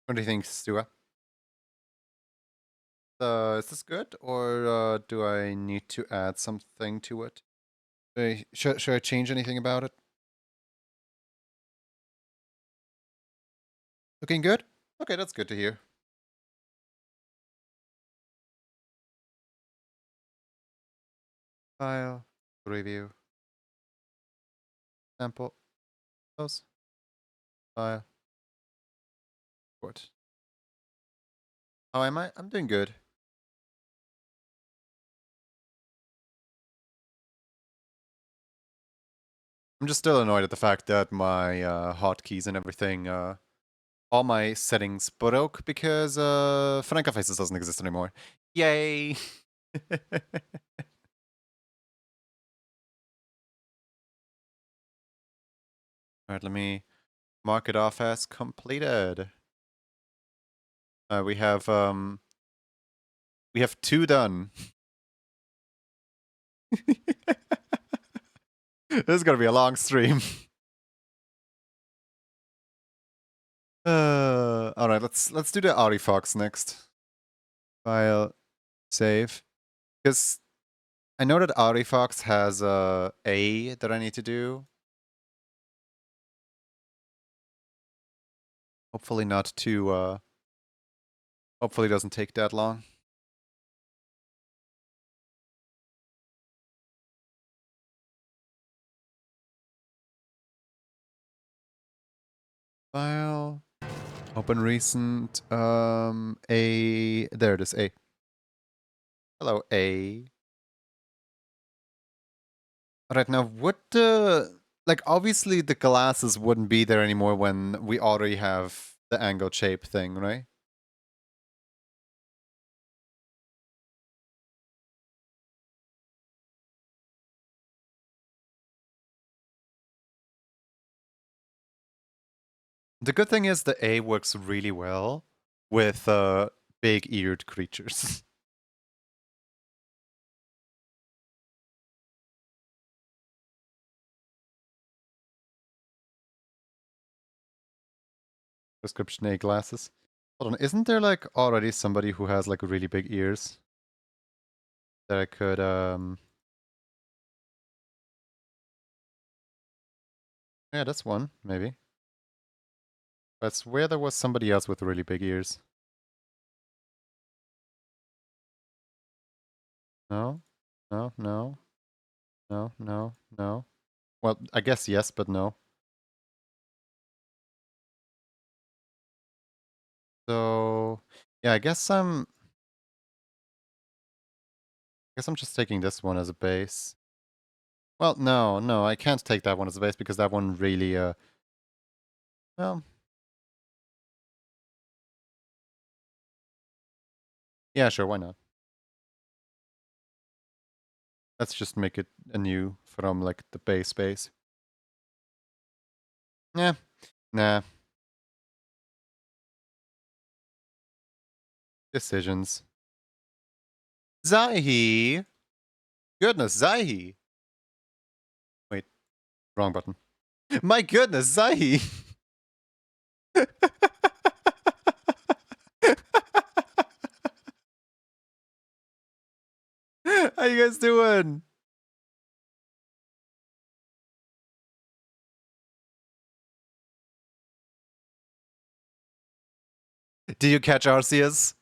What do you think, Stua? Is this good, or do I need to add something to it? Should I change anything about it? Looking good? Okay, that's good to hear. File, review, sample, close, file, report. How am I? I'm doing good. I'm just still annoyed at the fact that my hotkeys and everything, all my settings broke because Franca Faces doesn't exist anymore. Yay! Alright, let me mark it off as completed. We have two done. This is gonna be a long stream. All right, let's do the Audi Fox next. File, save, because I know that Audi Fox has a that I need to do. Hopefully not too. Hopefully it doesn't take that long. File, open recent. A. There it is. A. Hello, A. Alright, now would the like obviously the glasses wouldn't be there anymore when we already have the angled shape thing, right? The good thing is the A works really well with big-eared creatures. Prescription A glasses. Hold on, isn't there like already somebody who has like really big ears that I could yeah, that's one, maybe. I swear there was somebody else with really big ears. No? No, no, no, no, no. Well, I guess yes, but no. So yeah, I guess I'm just taking this one as a base. Well, no, I can't take that one as a base because that one really well, yeah, sure, why not? Let's just make it anew from like the base. Yeah, nah. Decisions. Zaihi! Goodness, Zaihi! Wait, wrong button. My goodness, Zaihi! How you guys doing? Did you catch Arceus?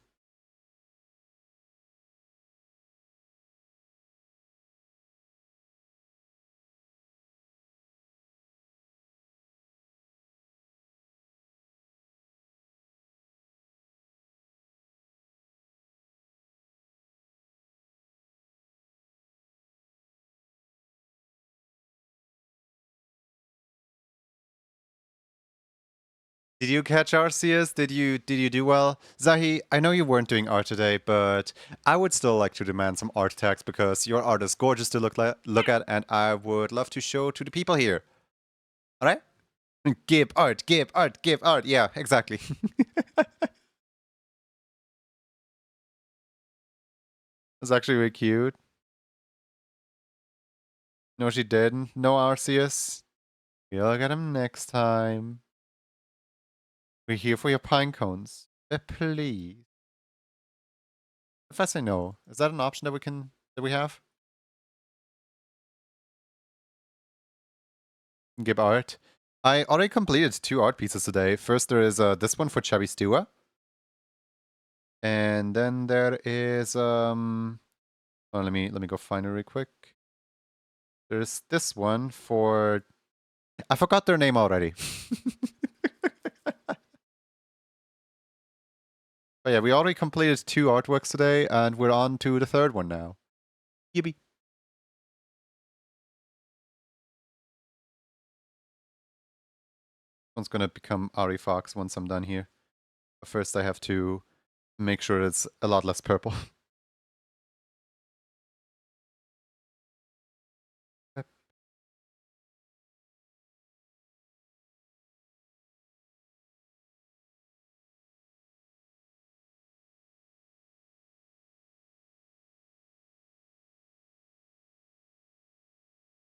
Did you catch Arceus? Did you do well? Zahi, I know you weren't doing art today, but I would still like to demand some art tags because your art is gorgeous to look at, and I would love to show to the people here. Alright? Give art, give art, give art. Yeah, exactly. It's actually really cute. No, she didn't. No Arceus. We'll get him next time. We're here for your pine cones. Please. If I say no, is that an option that we have? Give art. I already completed 2 art pieces today. First, there is this one for Chubby Stewa. And then there is oh, let me go find it real quick. There's this one for I forgot their name already. But yeah, we already completed 2 artworks today, and we're on to the third one now. Yippee. One's gonna become Ari Fox once I'm done here. But first I have to make sure it's a lot less purple.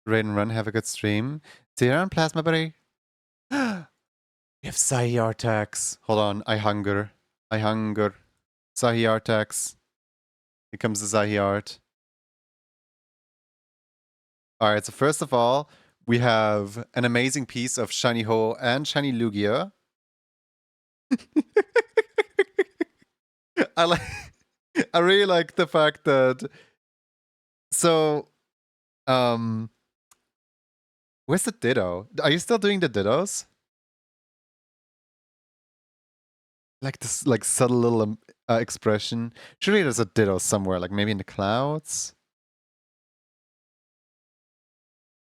Raid and run, have a good stream. Tira and Plasma Berry. We have Sahi Artax. Hold on, I hunger. I hunger. Sahi Artax. Here comes the Sahi Art. Alright, so first of all, we have an amazing piece of Shiny Ho and Shiny Lugia. I really like the fact that where's the Ditto? Are you still doing the Dittos? Like this like subtle little expression. Surely there's a Ditto somewhere, like maybe in the clouds?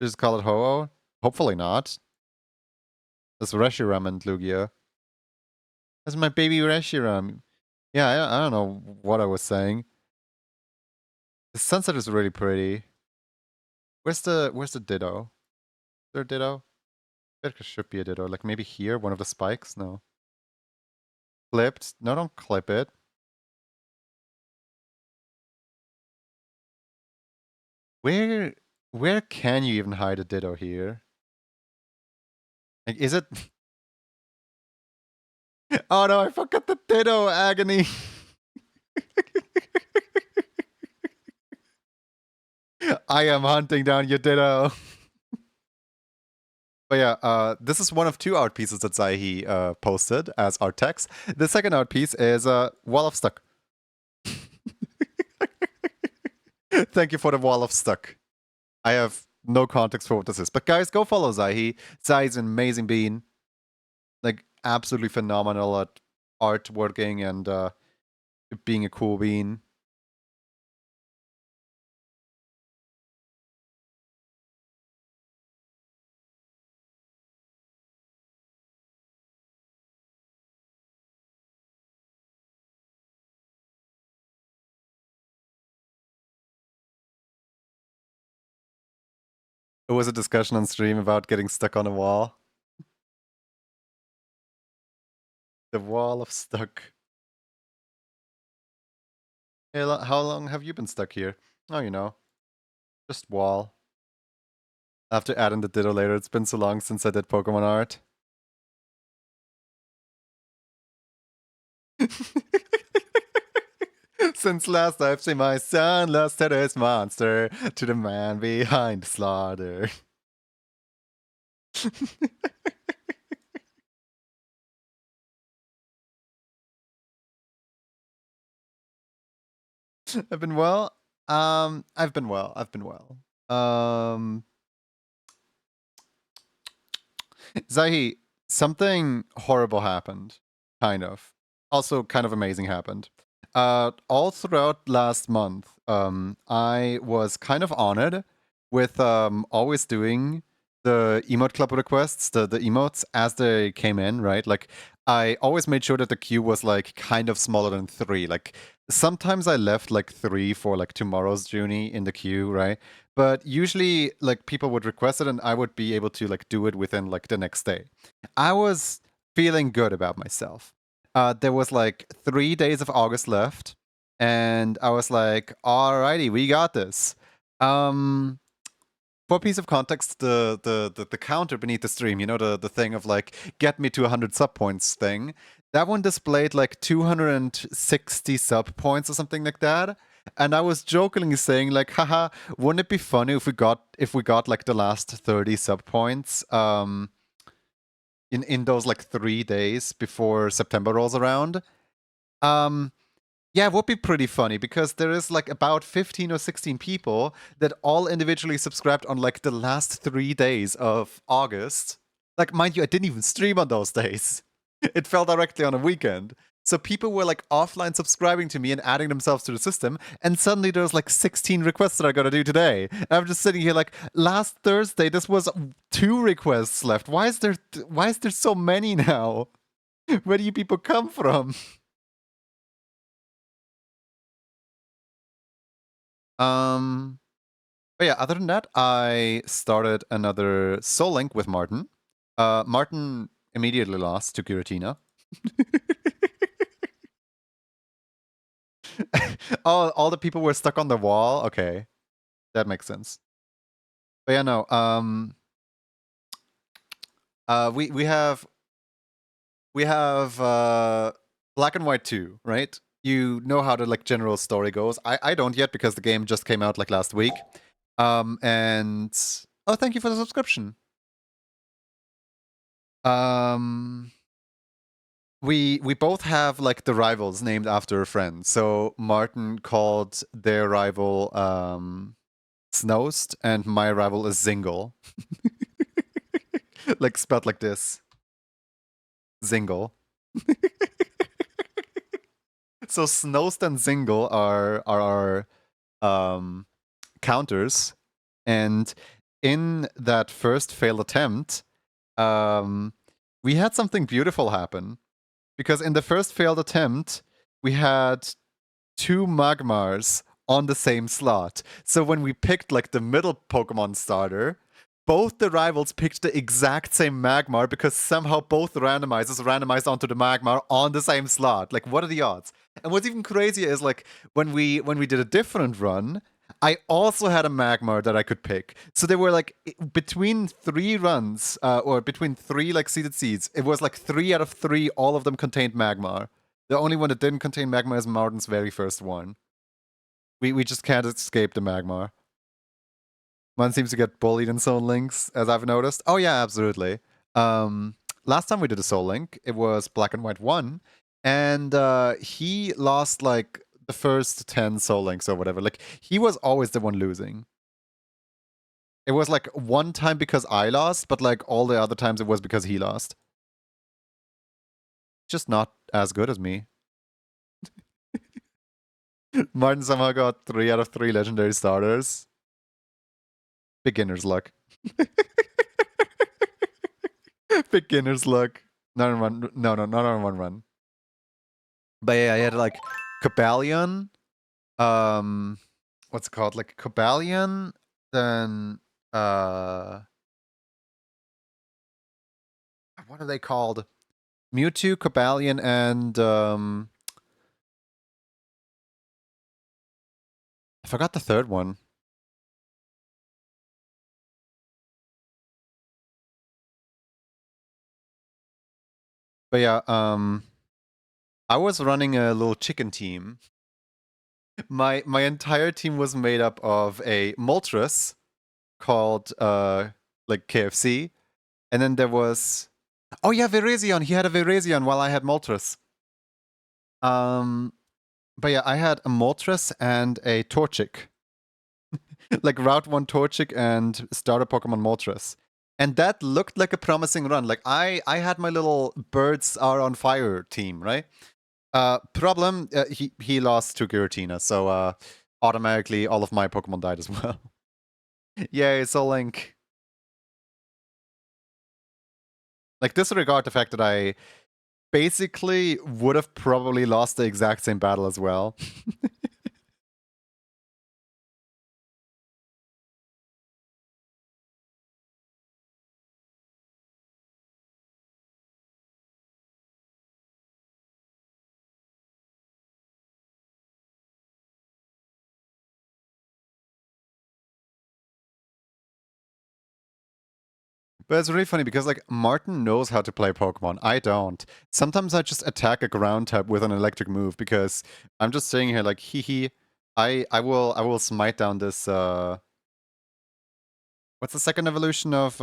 Just call it Ho-Oh? Hopefully not. That's Reshiram and Lugia. That's my baby Reshiram. Yeah, I don't know what I was saying. The sunset is really pretty. Where's the Ditto? Is there a Ditto? There should be a Ditto. Like maybe here, one of the spikes? No. Clipped? No, don't clip it. Where can you even hide a Ditto here? Like, is it? Oh no, I forgot the Ditto agony. I am hunting down your Ditto. But yeah, this is one of two art pieces that Zaihi posted as art text. The second art piece is Wall of Stuck. Thank you for the Wall of Stuck. I have no context for what this is. But guys, go follow Zaihi. Zaihi's an amazing bean. Like, absolutely phenomenal at artworking and being a cool bean. It was a discussion on stream about getting stuck on a wall. The Wall of Stuck. Hey, how long have you been stuck here? Oh, you know. Just wall. I'll have to add in the Ditto later. It's been so long since I did Pokemon art. Since last I've seen my son lost to this monster, to the man behind the slaughter. I've been well. I've been well. Zaihi, something horrible happened. Kind of. Also, kind of amazing happened. All throughout last month, I was kind of honored with always doing the emote club requests, the emotes as they came in, right? Like, I always made sure that the queue was like kind of smaller than 3. Like, sometimes I left like 3 for like tomorrow's journey in the queue, right? But usually, like, people would request it and I would be able to like do it within like the next day. I was feeling good about myself. There was like 3 days of August left, and I was like, "Alrighty, we got this." For a piece of context, the counter beneath the stream, you know, the thing of like get me to 100 sub points thing, that one displayed like 260 sub points or something like that. And I was jokingly saying like, haha, wouldn't it be funny if we got like the last 30 sub points in those like 3 days before September rolls around? Yeah, it would be pretty funny because there is like about 15 or 16 people that all individually subscribed on like the last 3 days of August. Like, mind you, I didn't even stream on those days. It fell directly on a weekend. So people were like offline subscribing to me and adding themselves to the system, and suddenly there's like 16 requests that I gotta do today. And I'm just sitting here like, last Thursday this was 2 requests left. Why is there so many now? Where do you people come from? But yeah, other than that, I started another Soul Link with Martin. Martin immediately lost to Giratina. Oh, all the people were stuck on the wall? Okay. That makes sense. But yeah, no. We have Black and White 2, right? You know how the like general story goes. I don't yet because the game just came out like last week. And oh, thank you for the subscription. Um, we both have like the rivals named after a friend. So Martin called their rival Snost, and my rival is Zingle. Like spelled like this. Zingle. So Snost and Zingle are our counters, and in that first failed attempt, we had something beautiful happen. Because in the first failed attempt, we had two Magmars on the same slot. So when we picked like the middle Pokemon starter, both the rivals picked the exact same Magmar because somehow both randomizers randomized onto the Magmar on the same slot. Like, what are the odds? And what's even crazier is like when we did a different run, I also had a Magmar that I could pick. So they were like between three runs, or between three like seeded seeds, it was like 3 out of 3, all of them contained Magmar. The only one that didn't contain Magmar is Martin's very first one. We just can't escape the Magmar. One seems to get bullied in Soul Links, as I've noticed. Oh yeah, absolutely. Last time we did a Soul Link, it was Black and White 1, and he lost like the first 10 Soul Links or whatever. Like, he was always the one losing. It was like one time because I lost, but like all the other times it was because he lost. Just not as good as me. Martin somehow got 3 out of 3 legendary starters. Beginner's luck. Beginner's luck. Not in one. No, not on one run. But yeah, I had like Cobalion. What's it called? Like Cobalion. Then what are they called? Mewtwo, Cobalion, and I forgot the third one. But yeah, I was running a little chicken team. My entire team was made up of a Moltres called like KFC, and then there was, oh yeah, Virizion. He had a Virizion while I had Moltres. But yeah, I had a Moltres and a Torchic. Like Route 1 Torchic and starter Pokemon Moltres. And that looked like a promising run. Like I had my little birds are on fire team, right? Problem, he lost to Giratina, so automatically all of my Pokemon died as well. Yay, so Link. Like, disregard the fact that I basically would have probably lost the exact same battle as well. But it's really funny because like Martin knows how to play Pokemon. I don't. Sometimes I just attack a ground type with an electric move because I'm just sitting here like hee hee. I will smite down this what's the second evolution of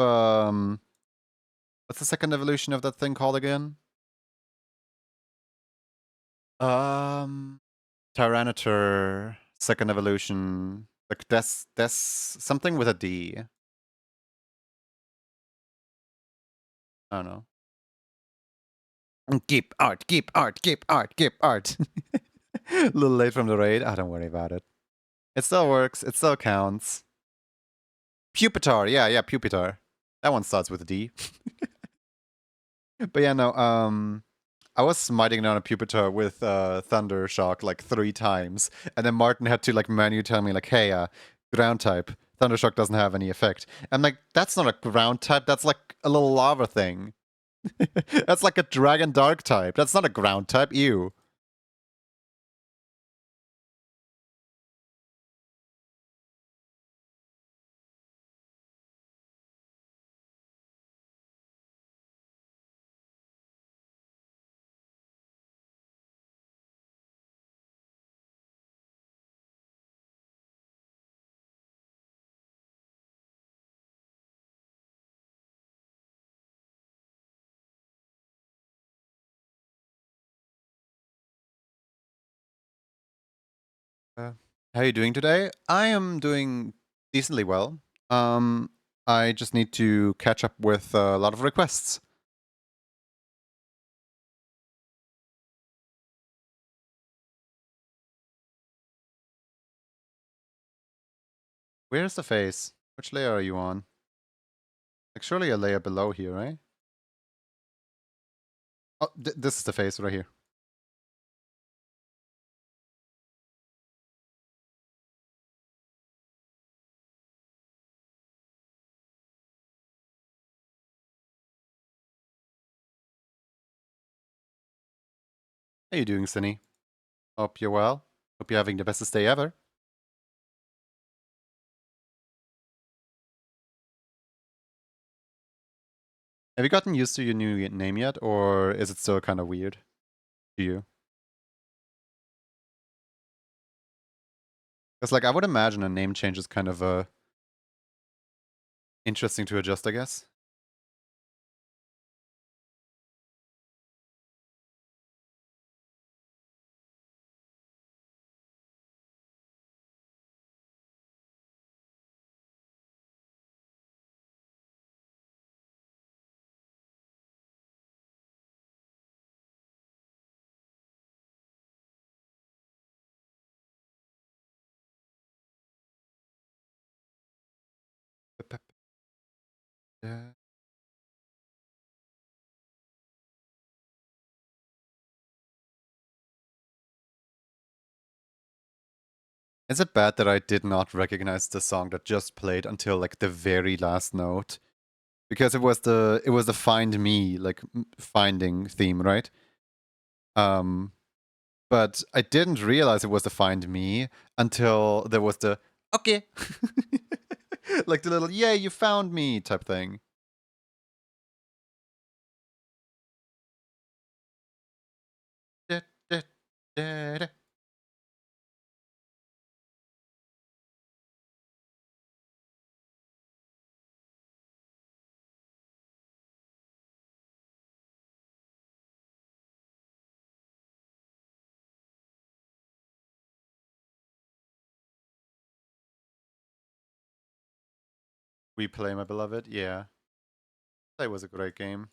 what's the second evolution of that thing called again? Um Tyranitar second evolution. Like Des something with a D. I don't know. Keep art, keep art, keep art, keep art. A little late from the raid. I don't worry about it. It still works. It still counts. Pupitar. Yeah, Pupitar. That one starts with a D. But yeah, no, I was smiting down a Pupitar with Thunder Shock like 3 times, and then Martin had to like manually tell me like, hey, ground type. Thunder Shock doesn't have any effect. I'm like, that's not a ground type, that's like a little lava thing. That's like a Dragon Dark type. That's not a ground type, ew. Uh, how are you doing today? I am doing decently well. Um, I just need to catch up with a lot of requests. Where's the face? Which layer are you on? Like, surely a layer below here, right? Oh, this is the face right here. How you doing, Cindy? Hope you're well. Hope you're having the bestest day ever. Have you gotten used to your new name yet, or is it still kind of weird to you? Because, like, I would imagine a name change is kind of interesting to adjust, I guess. Is it bad that I did not recognize the song that just played until like the very last note? Because it was the Find Me, like finding theme, right? Um but I didn't realize it was the Find Me until there was the okay. Like the little yay, you found me type thing. Da, da, da, da. We Play My Beloved, yeah. That was a great game.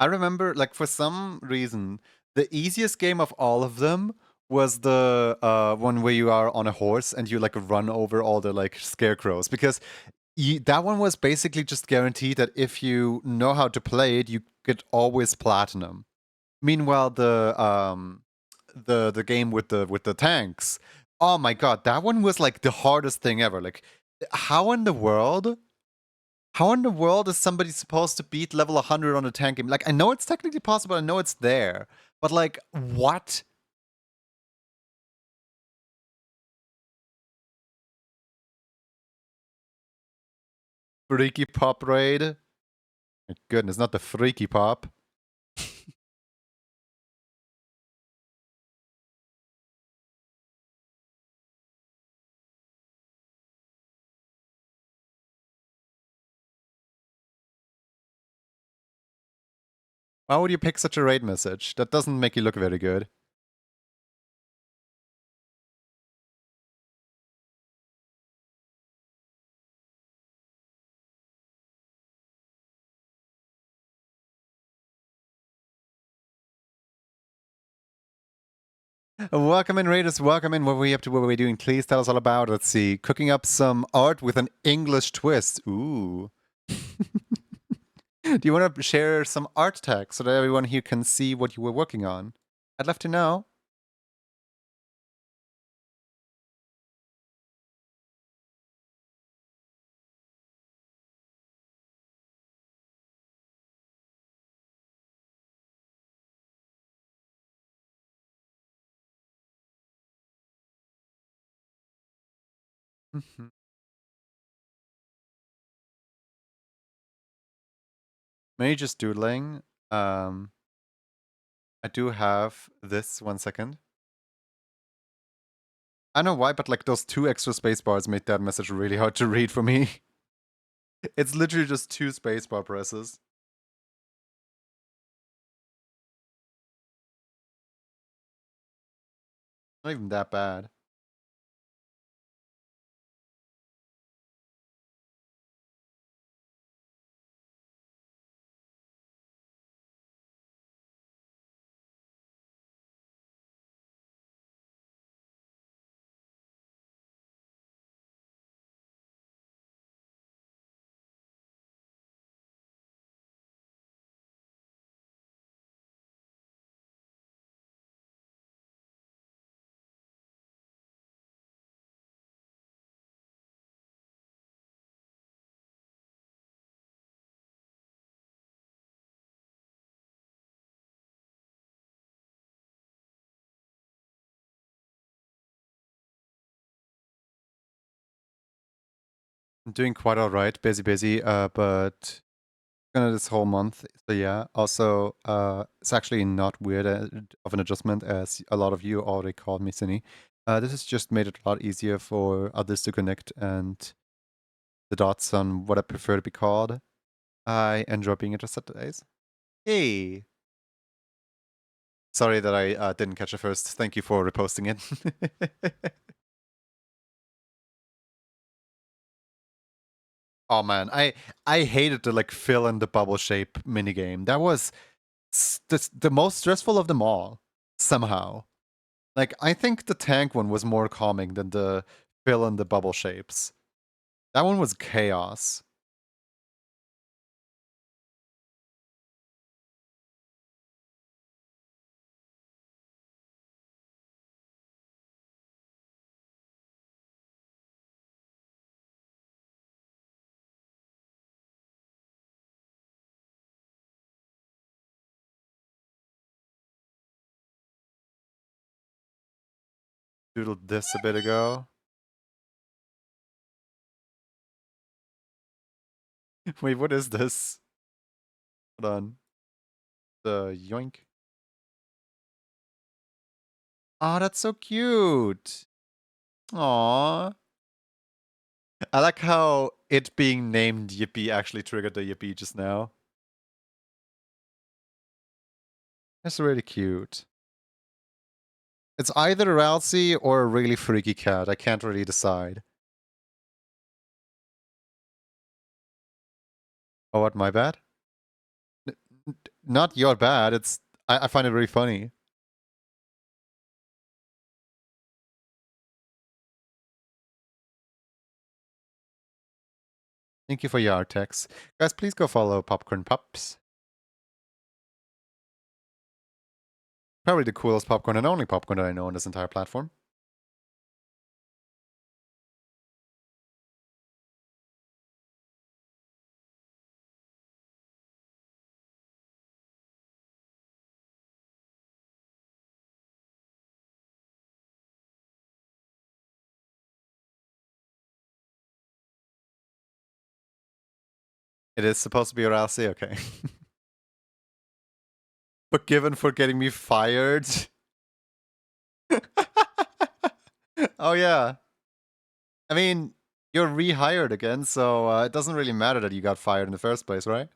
I remember, like, for some reason, the easiest game of all of them was the one where you are on a horse and you like run over all the like scarecrows because that one was basically just guaranteed that if you know how to play it, you get always platinum. Meanwhile, the game with the tanks, oh my god, that one was like the hardest thing ever. Like, how in the world how in the world is somebody supposed to beat level 100 on a tank game? Like, I know it's technically possible, I know it's there, but like, what? Freaky Pop raid? My goodness, not the Freaky Pop. Why would you pick such a raid message? That doesn't make you look very good. Welcome in, Raiders. Welcome in. What are we up to? What are we doing? Please tell us all about. Let's see. Cooking up some art with an English twist. Ooh. Do you want to share some art text so that everyone here can see what you were working on? I'd love to know. Mhm. Maybe just doodling. I do have this 1 second. I don't know why, but like those 2 extra space bars made that message really hard to read for me. It's literally just 2 spacebar presses. Not even that bad. I'm doing quite alright, busy, but gonna this whole month. So yeah. Also, it's actually not weird of an adjustment, as a lot of you already called me Cinny. This has just made it a lot easier for others to connect and the dots on what I prefer to be called. I enjoy being interested today's. Hey, sorry that I didn't catch it first. Thank you for reposting it. Oh man, I hated the like fill in the bubble shape minigame. That was the most stressful of them all. Somehow, like I think the tank one was more calming than the fill in the bubble shapes. That one was chaos. Doodled this a bit ago. Wait, what is this? Hold on. The yoink. Oh, that's so cute. Aww. I like how it being named Yippee actually triggered the Yippee just now. That's really cute. It's either Ralsei or a really freaky cat. I can't really decide. Oh, what? My bad? Not your bad. It's I find it really funny. Thank you for your art text. Guys, please go follow Popcorn Pups. Probably the coolest popcorn and only popcorn that I know on this entire platform. It is supposed to be Ralsei, okay. But given for getting me fired. Oh yeah. I mean, you're rehired again, so it doesn't really matter that you got fired in the first place, right?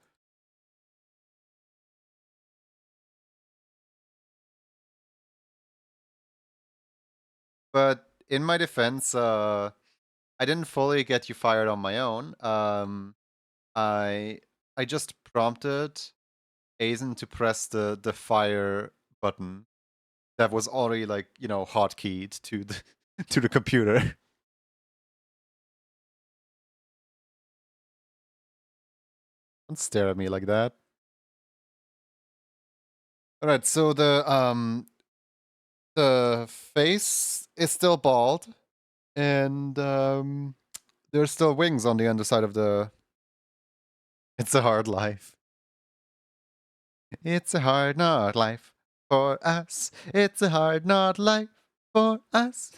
But in my defense, I didn't fully get you fired on my own. I I just prompted Aizen to press the fire button that was already like, you know, hotkeyed to the to the computer. Don't stare at me like that. Alright, so the face is still bald, and there's still wings on the underside of the. It's a hard life. It's a hard not life for us. It's a hard not life for us.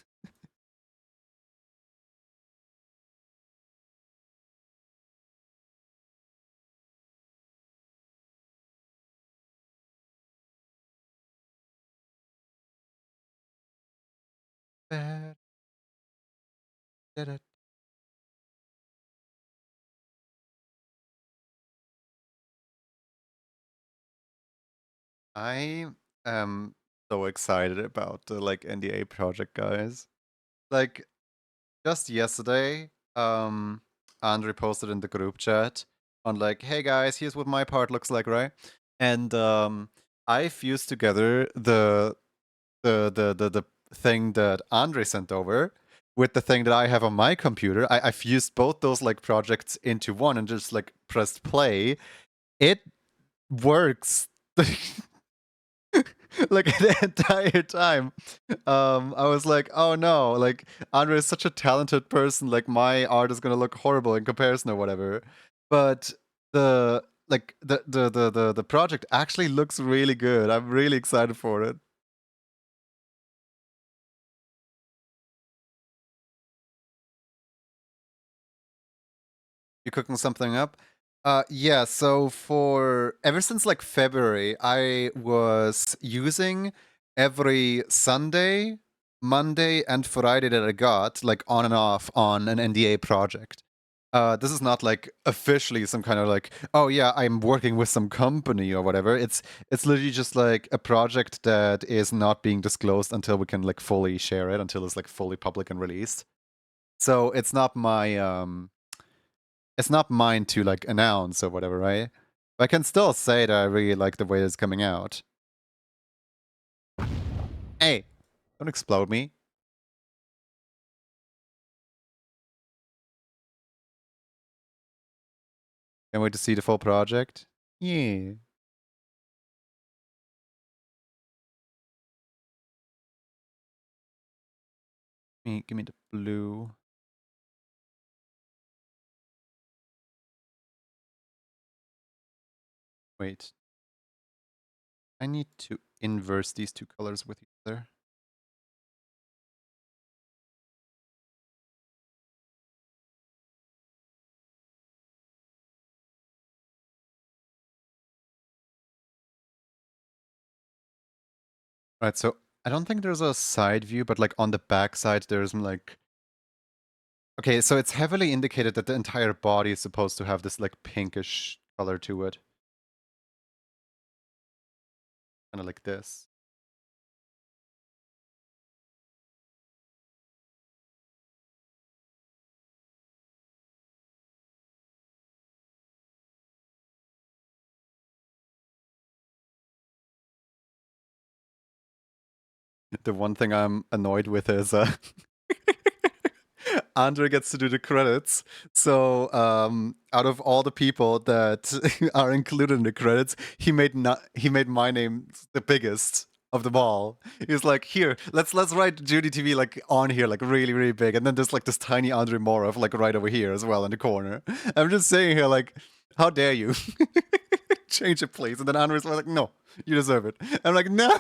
I am So excited about the like NDA project, guys. Like just yesterday, Andre posted in the group chat on like, hey guys, here's what my part looks like, right? And I fused together the thing that Andre sent over with the thing that I have on my computer. I fused both those like projects into one and just like pressed play. It works. Like the entire time. I was like, oh no, like Andre is such a talented person, like my art is gonna look horrible in comparison or whatever. But the project actually looks really good. I'm really excited for it. You cooking something up? Yeah, so for ever since like February, I was using every Sunday, Monday, and Friday that I got, like on and off on an NDA project. This is not like officially some kind of like, oh yeah, I'm working with some company or whatever. It's literally just like a project that is not being disclosed until we can like fully share it, until it's like fully public and released. So it's not mine to like announce or whatever, right? But I can still say that I really like the way it's coming out. Hey, don't explode me. Can't wait to see the full project. Yeah. Give me the blue. Wait. I need to inverse these two colors with each other. Right, so I don't think there's a side view, but like on the back side, there's like... Okay, so it's heavily indicated that the entire body is supposed to have this like pinkish color to it. Kind of like this. The one thing I'm annoyed with is Andre gets to do the credits. So out of all the people that are included in the credits, he made my name the biggest of them all. He was like, here, let's write Judy TV like on here, like really, really big. And then there's like this tiny Andre Morov like right over here as well in the corner. I'm just saying here, like, how dare you? Change it, please. And then Andre's like, no, you deserve it. I'm like, no.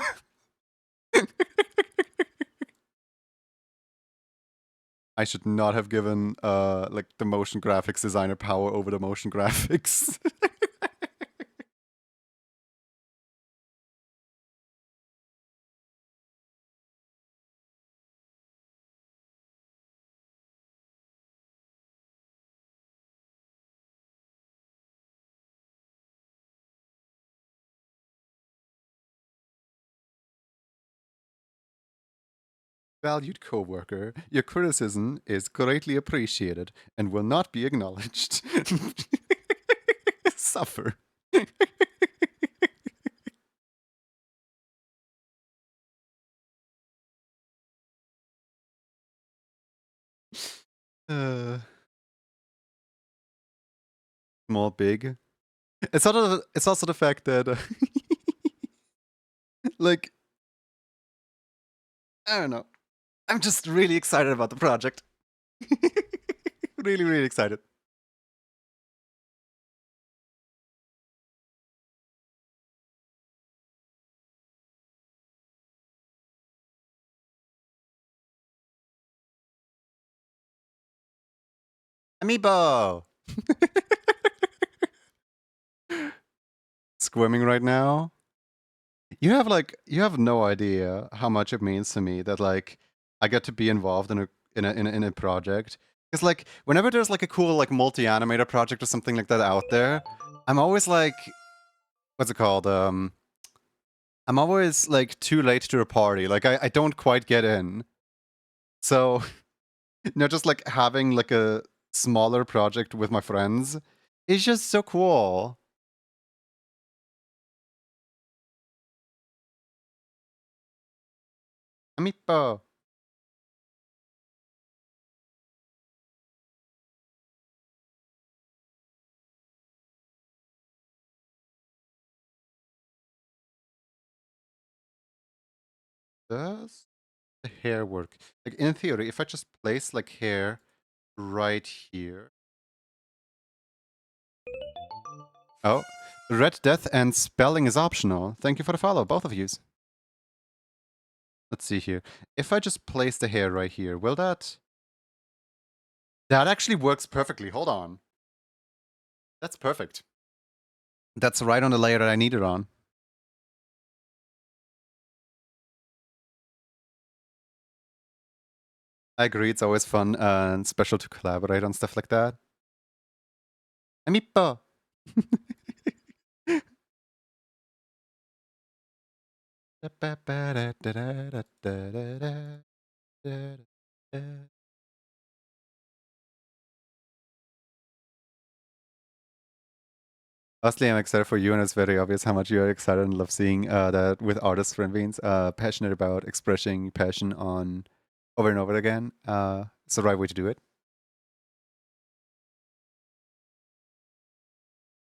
I should not have given like the motion graphics designer power over the motion graphics. Valued coworker, your criticism is greatly appreciated and will not be acknowledged. Suffer. uh, Small, big. It's also the fact that like I don't know. I'm just really excited about the project. Really, really excited. Amiibo! Squimming right now. You have no idea how much it means to me that like I get to be involved in a project. Because like whenever there's like a cool like multi-animator project or something like that out there, I'm always like, what's it called? I'm always like too late to a party. Like I don't quite get in. So, just like having like a smaller project with my friends is just so cool. Amiibo. Does the hair work? Like in theory, if I just place like hair right here. Oh, Red Death and spelling is optional. Thank you for the follow, both of yous. Let's see here. If I just place the hair right here, will that... That actually works perfectly. Hold on. That's perfect. That's right on the layer that I need it on. I agree, it's always fun and special to collaborate on stuff like that. Amiibo! Honestly, I'm excited for you, and it's very obvious how much you are excited and love seeing that with artists friend beans, passionate about expressing passion on over and over again. It's the right way to do it.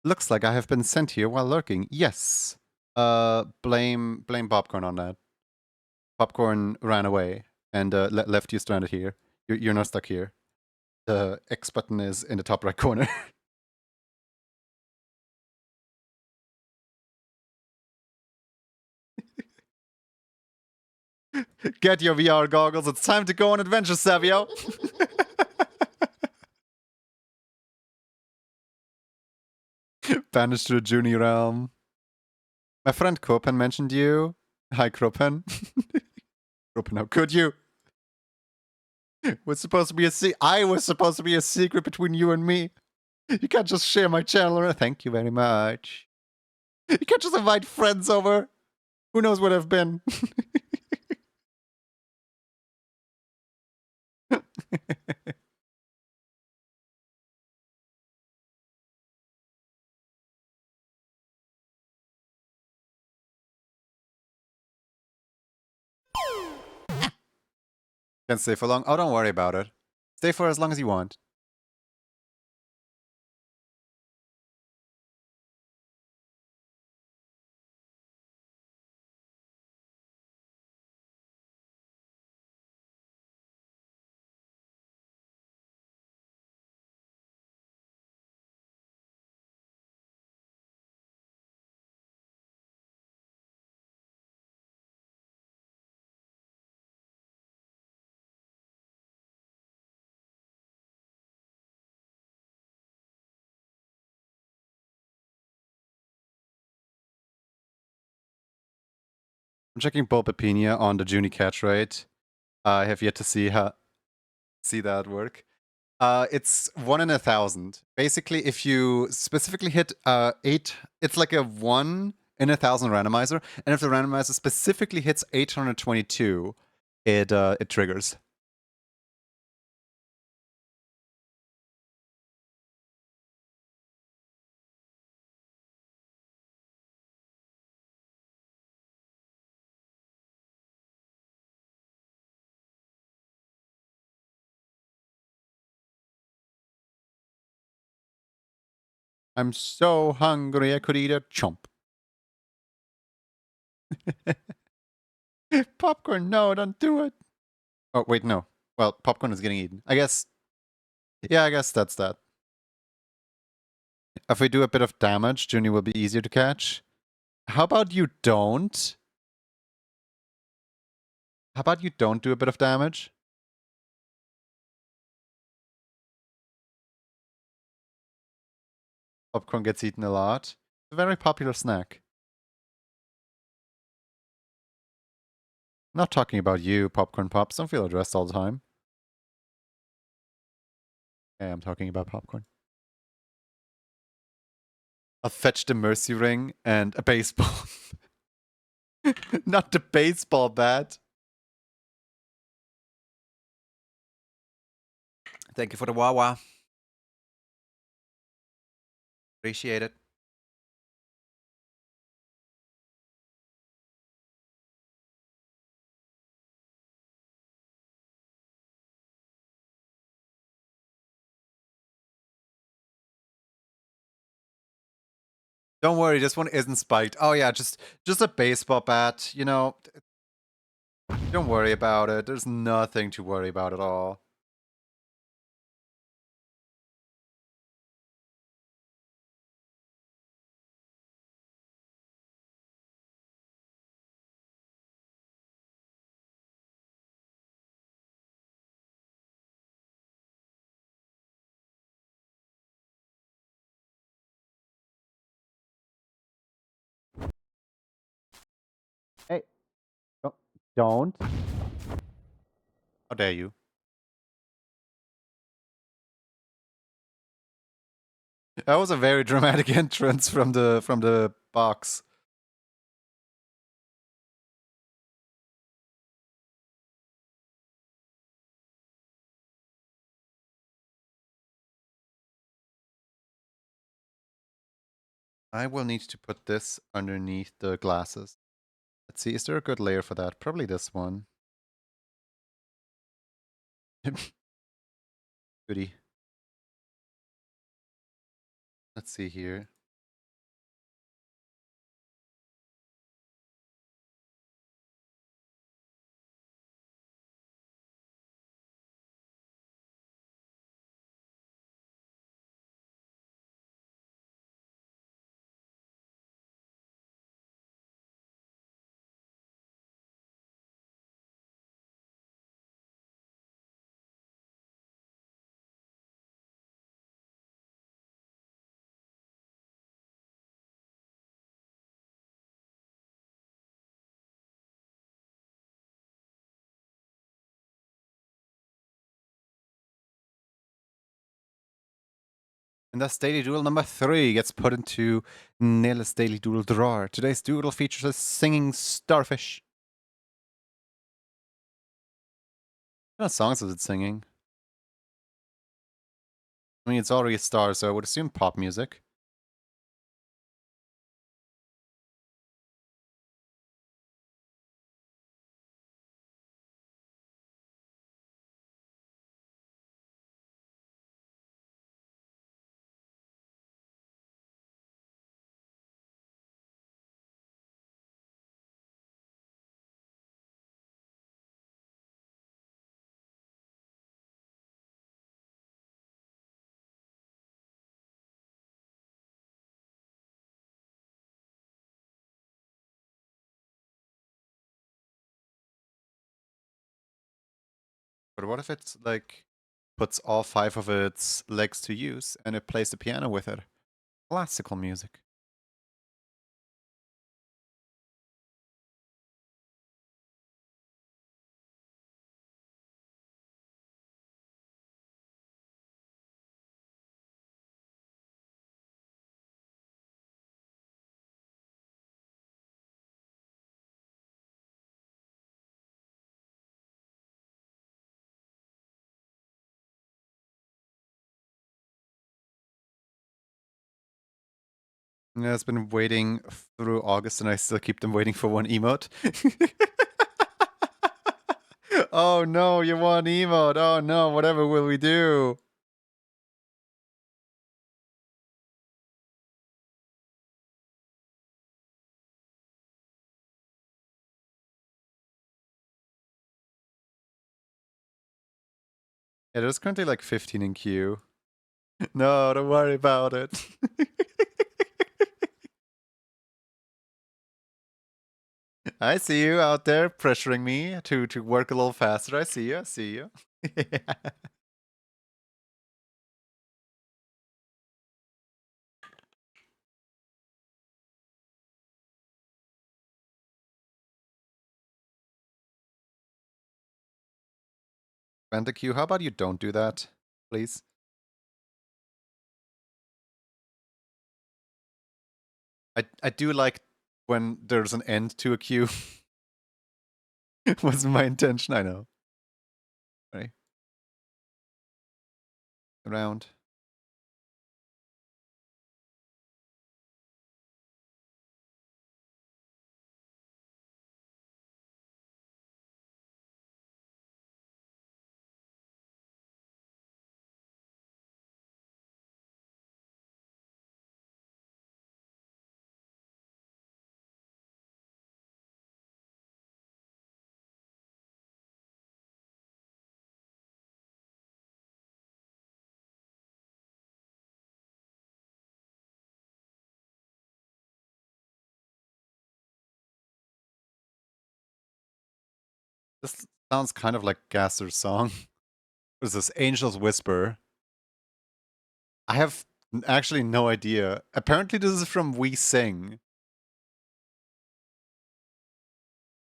Looks like I have been sent here while lurking. Yes. Blame Popcorn on that. Popcorn ran away and left you stranded here. You're not stuck here. The X button is in the top right corner. Get your VR goggles. It's time to go on adventure, Savio. Banished to the Junie realm. My friend Kopen mentioned you. Hi, Kopen. Kopen, how could you? Was supposed to be I was supposed to be a secret between you and me. You can't just share my channel. Thank you very much. You can't just invite friends over. Who knows what I've been? Can't stay for long. Oh, don't worry about it. Stay for as long as you want. I'm checking Bulbapedia on the Junie catch rate. I have yet to see that work. It's 1 in 1,000. Basically, if you specifically hit 8, it's like a 1 in 1,000 randomizer, and if the randomizer specifically hits 822, it triggers. I'm so hungry I could eat a chomp. Popcorn, no, don't do it. Oh, wait, no. Well, popcorn is getting eaten. I guess. Yeah, I guess that's that. If we do a bit of damage, Junie will be easier to catch. How about you don't? How about you don't do a bit of damage? Popcorn gets eaten a lot. It's a very popular snack. Not talking about you, Popcorn Pops. Don't feel addressed all the time. Yeah, I'm talking about popcorn. I'll fetch the mercy ring and a baseball. Not the baseball bat. Thank you for the Wawa. Appreciate it. Don't worry, this one isn't spiked. Oh yeah, just a baseball bat. You know, don't worry about it. There's nothing to worry about at all. Hey, don't. How dare you? That was a very dramatic entrance from the box. I will need to put this underneath the glasses. Let's see, is there a good layer for that? Probably this one. Goody. Let's see here. And thus Daily Doodle number 3 gets put into Nela's Daily Doodle drawer. Today's doodle features a singing starfish. What kind of songs is it singing? I mean, it's already a star, so I would assume pop music. But what if it's like puts all 5 of its legs to use and it plays the piano with it? Classical music. Yeah, it's been waiting through August and I still keep them waiting for one emote. Oh no, you want emote. Oh no, whatever will we do? Yeah, there's currently like 15 in queue. No, don't worry about it. I see you out there pressuring me to work a little faster. I see you. I see you. Bandicoot, how about you don't do that, please? I do like when there's an end to a queue. Was my intention, I know. Right. Around. This sounds kind of like Gasser's song. What is this? Angel's Whisper. I have actually no idea. Apparently this is from We Sing.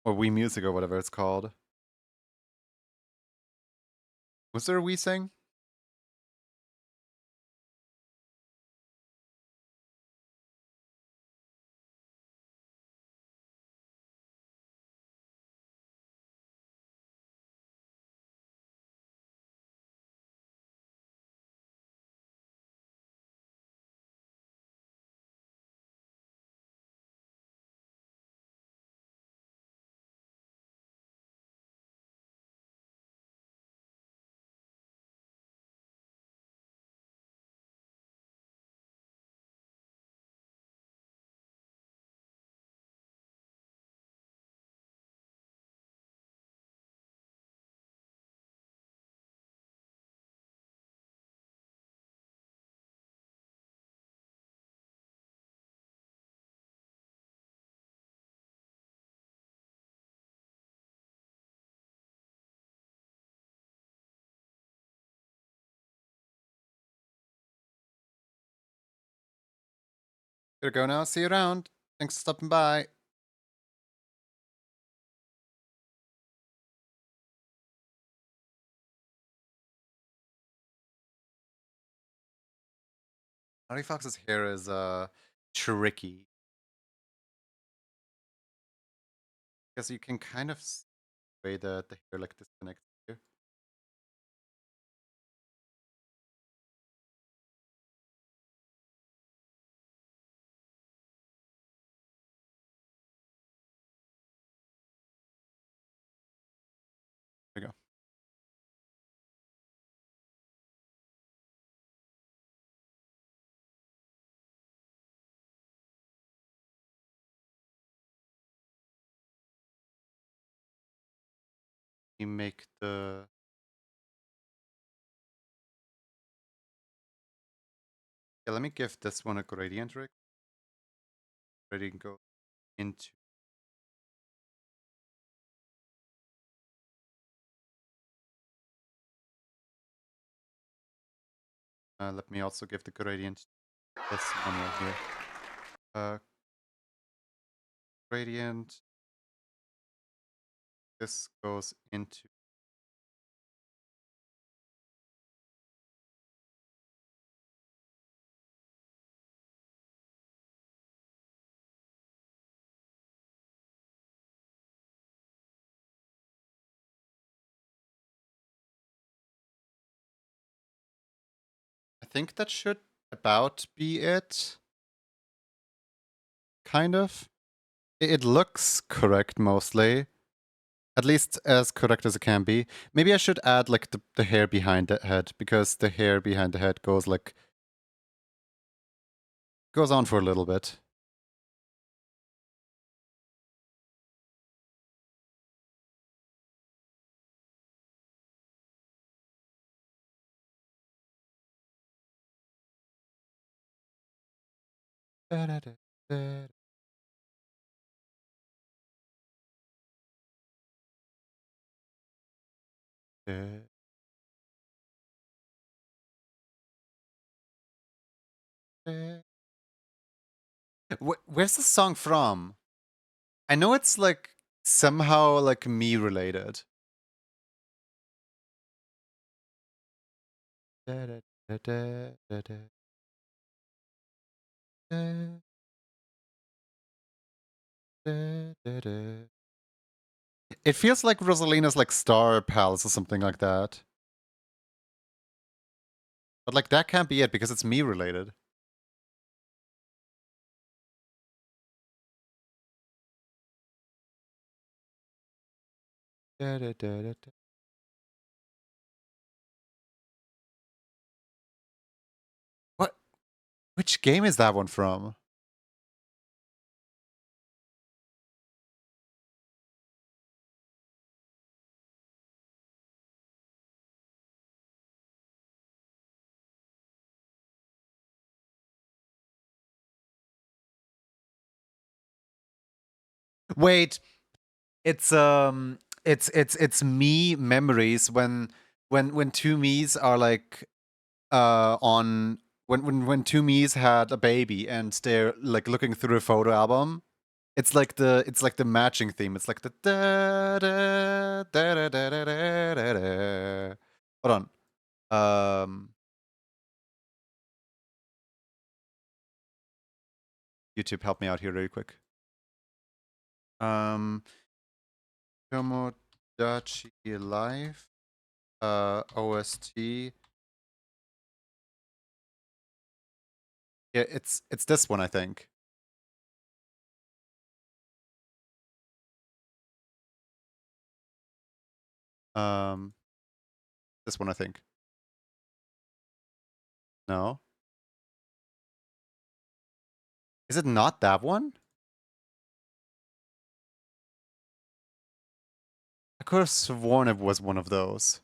Or We Music or whatever it's called. Was there a We Sing? Gotta go now. See you around. Thanks for stopping by. Harry Fox's hair is tricky. Because you can kind of way the hair like disconnects here. There we go. You make the yeah, let me give this one a gradient rig. Ready to go into let me also give the gradient to this one right here. Gradient. This goes into I think that should about be it. Kind of. It looks correct mostly. At least as correct as it can be. Maybe I should add like the hair behind the head, because the hair behind the head goes like goes on for a little bit. Where's the song from? I know it's like somehow like me related. It feels like Rosalina's like Star Palace or something like that. But like that can't be it because it's me related. What? Which game is that one from? Wait, it's me memories when two me's are like on when two me's had a baby and they're like looking through a photo album. It's like the matching theme. It's like the da da da da da da da da da. Hold on. YouTube, help me out here really quick. Tomodachi Life, OST. Yeah, it's this one, I think. Um, this one, I think. No, is it not that one? I could have sworn it was one of those.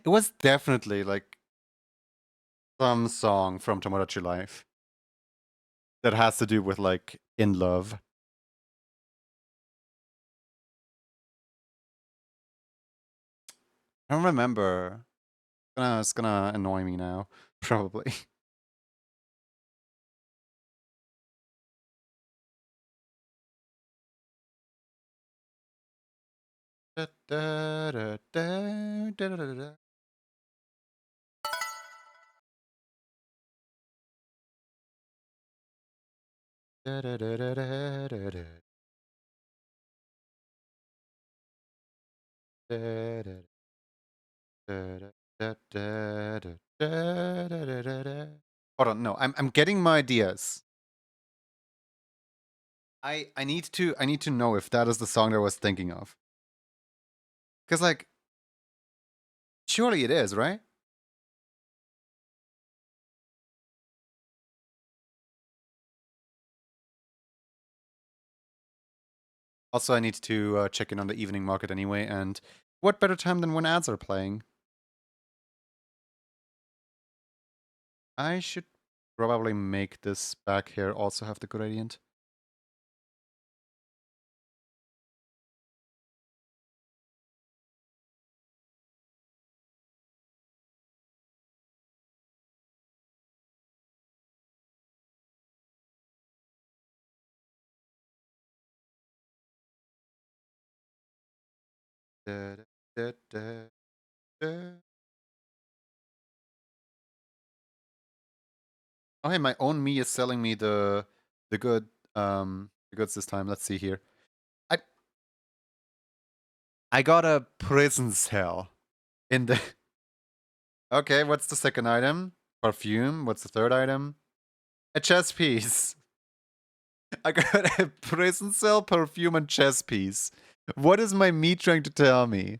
It was definitely like some song from Tomodachi Life that has to do with like in love. I don't remember. It's gonna annoy me now, probably. Da, da, da, da, da, da, da. Da, da, da, da, da, da, da. Da, da, da, da, da, da, da, da, da, da, da. Hold on, no, I'm getting my ideas. I need to know if that is the song that I was thinking of. Cause like surely it is, right? Also, I need to check in on the evening market anyway, and what better time than when ads are playing? I should probably make this back here also have the gradient. Da, da, da, da. Oh hey, my own me is selling me the good the goods this time. Let's see here. I I got a prison cell in the Okay, what's the second item? Perfume. What's the third item? A chess piece. I got a prison cell, perfume, and chess piece. What is my me trying to tell me?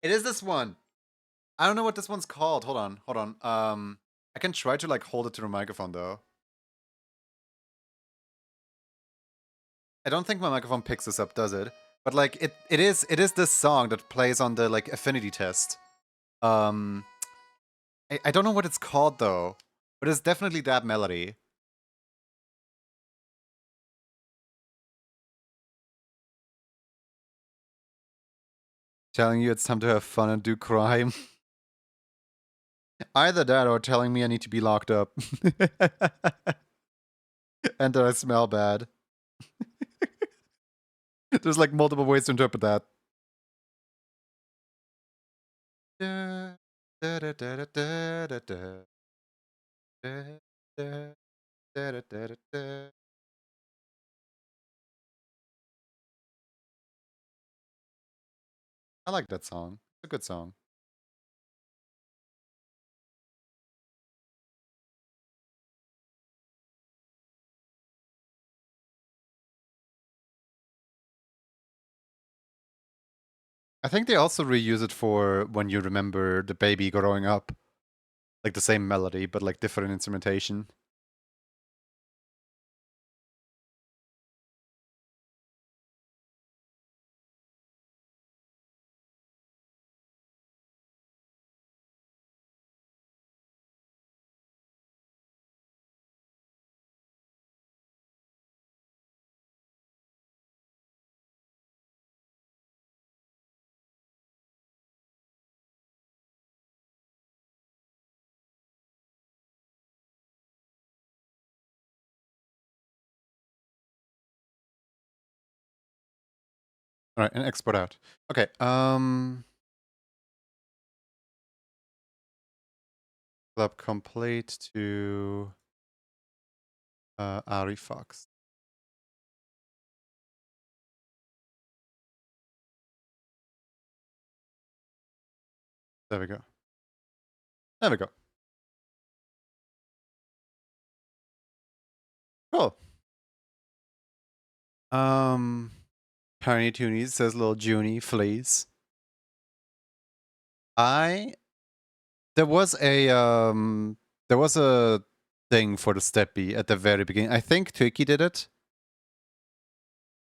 It is this one. I don't know what this one's called. Hold on, hold on. I can try to like hold it to the microphone though. I don't think my microphone picks this up, does it? But like it is this song that plays on the like affinity test. Um, I don't know what it's called though, but it's definitely that melody. Telling you it's time to have fun and do crime. Either that or telling me I need to be locked up. And that I smell bad. There's like multiple ways to interpret that. Da, da, da, da, da, da, da, da, da, da, da, da, da. I like that song. It's a good song. I think they also reuse it for when you remember the baby growing up. Like the same melody, but like different instrumentation. All right, and export out. Okay. Club complete to Ari Fox. There we go. There we go. Cool. Tiny Toonies says little Junie fleas. There was a thing for the Steppy at the very beginning. I think Twiki did it.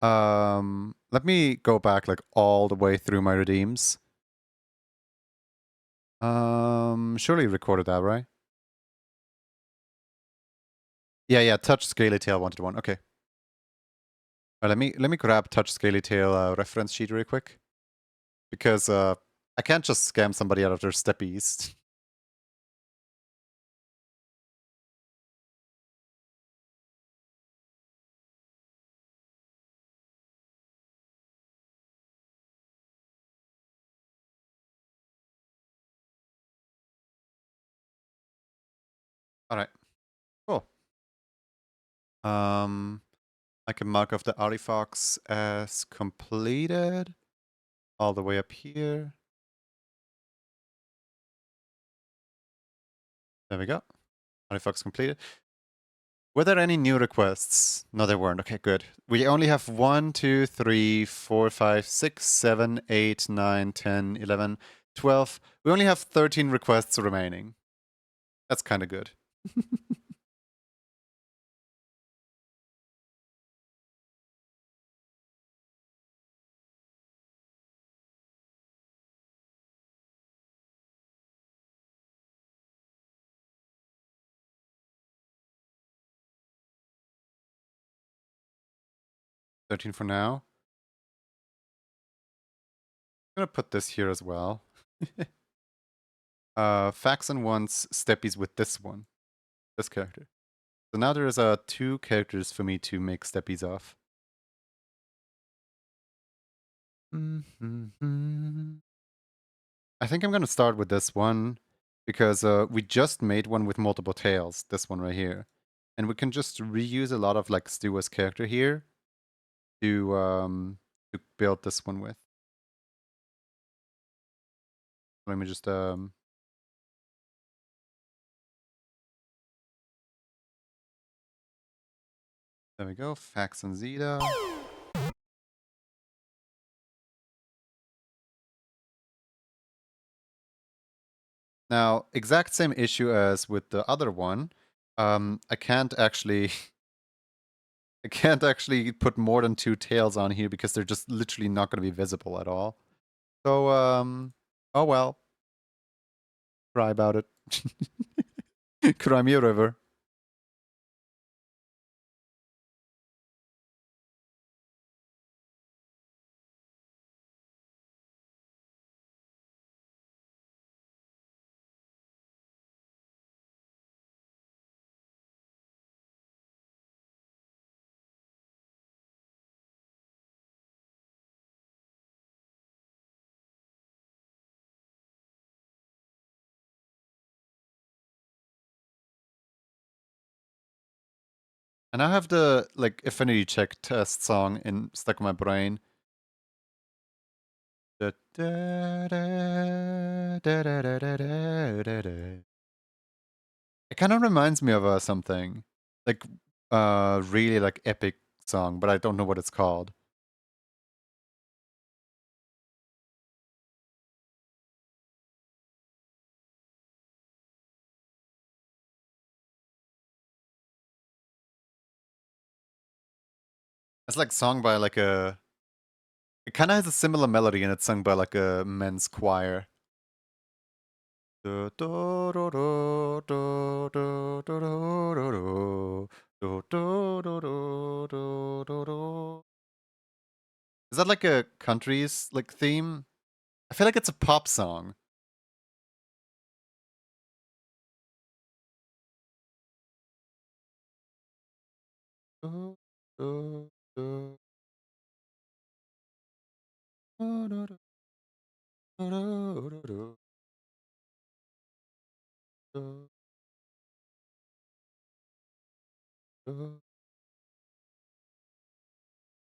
Let me go back like all the way through my redeems. Surely you recorded that, right? Yeah, Touch Scaly Tail wanted one. Okay. Let me grab Touch Scaly Tail reference sheet real quick. Because I can't just scam somebody out of their steppies. Alright. Cool. I can mark off the Arifox as completed. All the way up here. There we go. Arifox completed. Were there any new requests? No, there weren't. Okay, good. We only have 1, 2, 3, 4, 5, 6, 7, 8, 9, 10, 11, 12. We only have 13 requests remaining. That's kind of good. 13 for now. I'm gonna put this here as well. Faxon wants steppies with this one. This character. So now there's 2 characters for me to make steppies of. I think I'm gonna start with this one because we just made one with multiple tails, this one right here. And we can just reuse a lot of like Stua's character here to build this one with. Let me just there we go, Fax and Zeta. Now, exact same issue as with the other one. I can't actually I can't actually put more than 2 tails on here because they're just literally not going to be visible at all. So, oh well. Cry about it. Cry me a river. And I have the like affinity check test song in stuck in my brain. Da, da, da, da, da, da, da, da, da. It kind of reminds me of something like really like epic song, but I don't know what it's called. It's like sung by like a. It kind of has a similar melody, and it's sung by like a men's choir. Is that like a country's like theme? I feel like it's a pop song. No,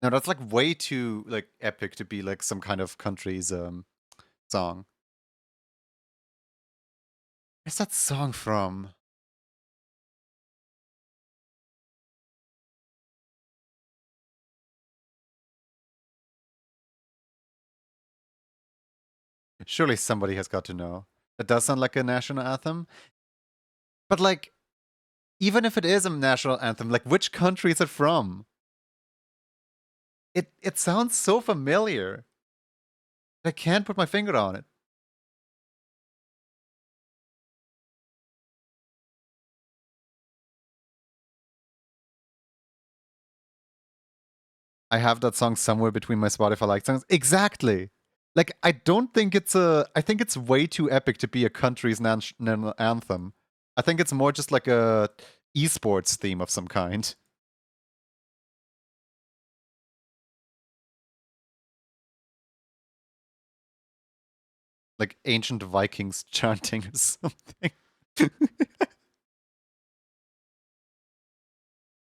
that's like way too like epic to be like some kind of country's song. Where's that song from? Surely somebody has got to know. It does sound like a national anthem, but like even if it is a national anthem, like which country is it from? It sounds so familiar. I can't put my finger on it. I have that song somewhere between my Spotify like songs. Exactly. Like I don't think it's a. I think it's way too epic to be a country's national anthem. I think it's more just like a esports theme of some kind, like ancient Vikings chanting or something.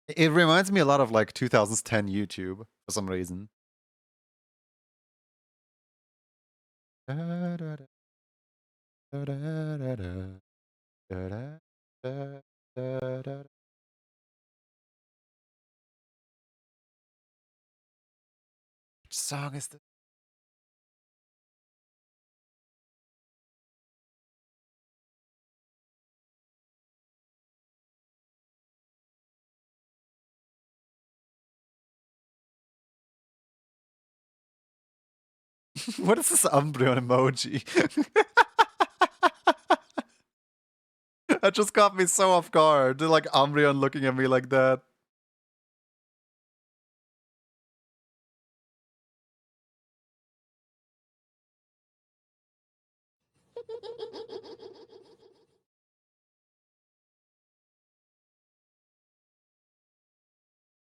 It reminds me a lot of like 2010 YouTube for some reason. Which song is this? What is this Umbreon emoji? That just caught me so off guard. Like Umbreon looking at me like that.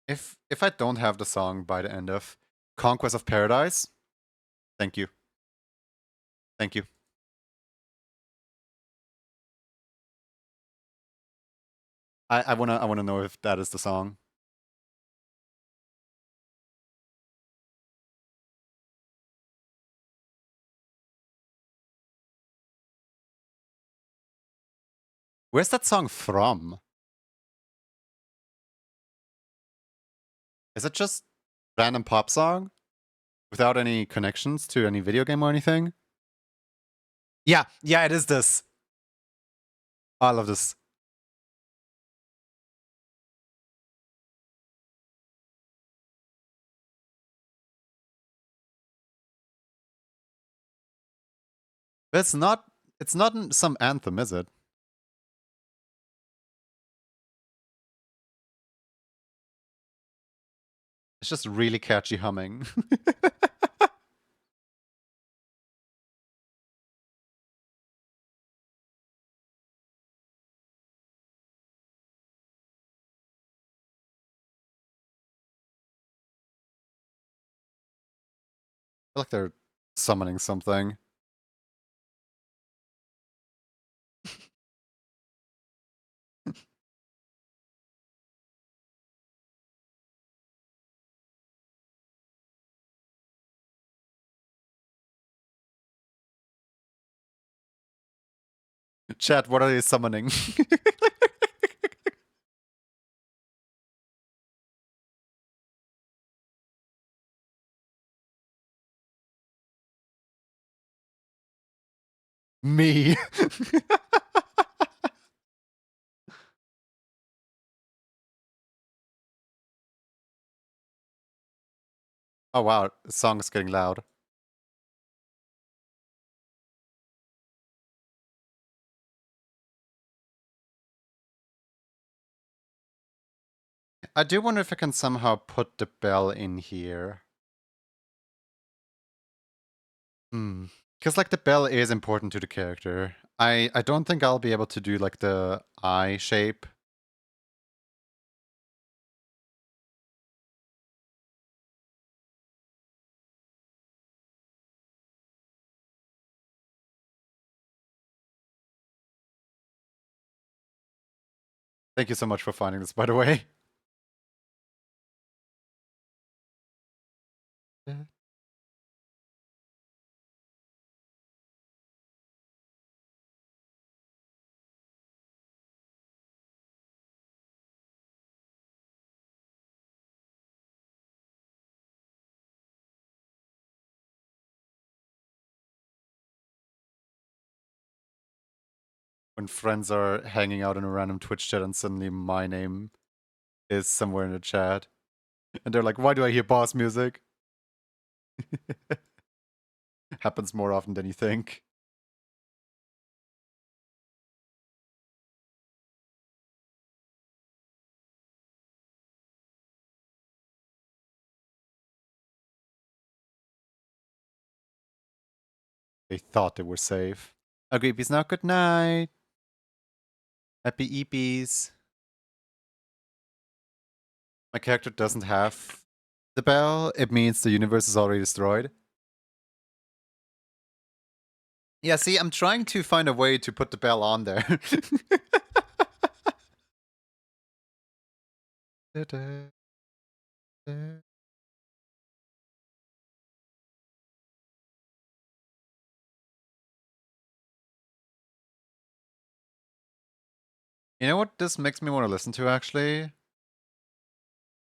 If I don't have the song by the end of Conquest of Paradise, thank you. Thank you. I wanna know if that is the song. Where's that song from? Is it just random pop song without any connections to any video game or anything? Yeah, yeah, it is this. Oh, I love this. But it's not some anthem, is it? It's just really catchy humming. I feel like they're summoning something. Chat, what are you summoning? Me. Oh wow, the song is getting loud. I do wonder if I can somehow put the bell in here. Hmm. Because like the bell is important to the character. I don't think I'll be able to do like the eye shape. Thank you so much for finding this, by the way. When friends are hanging out in a random Twitch chat and suddenly my name is somewhere in the chat. And they're like, why do I hear boss music? Happens more often than you think. They thought they were safe. Okay, peace now. Good night. Happy EPs. My character doesn't have the bell. It means the universe is already destroyed. Yeah, see, I'm trying to find a way to put the bell on there. You know what this makes me want to listen to, actually?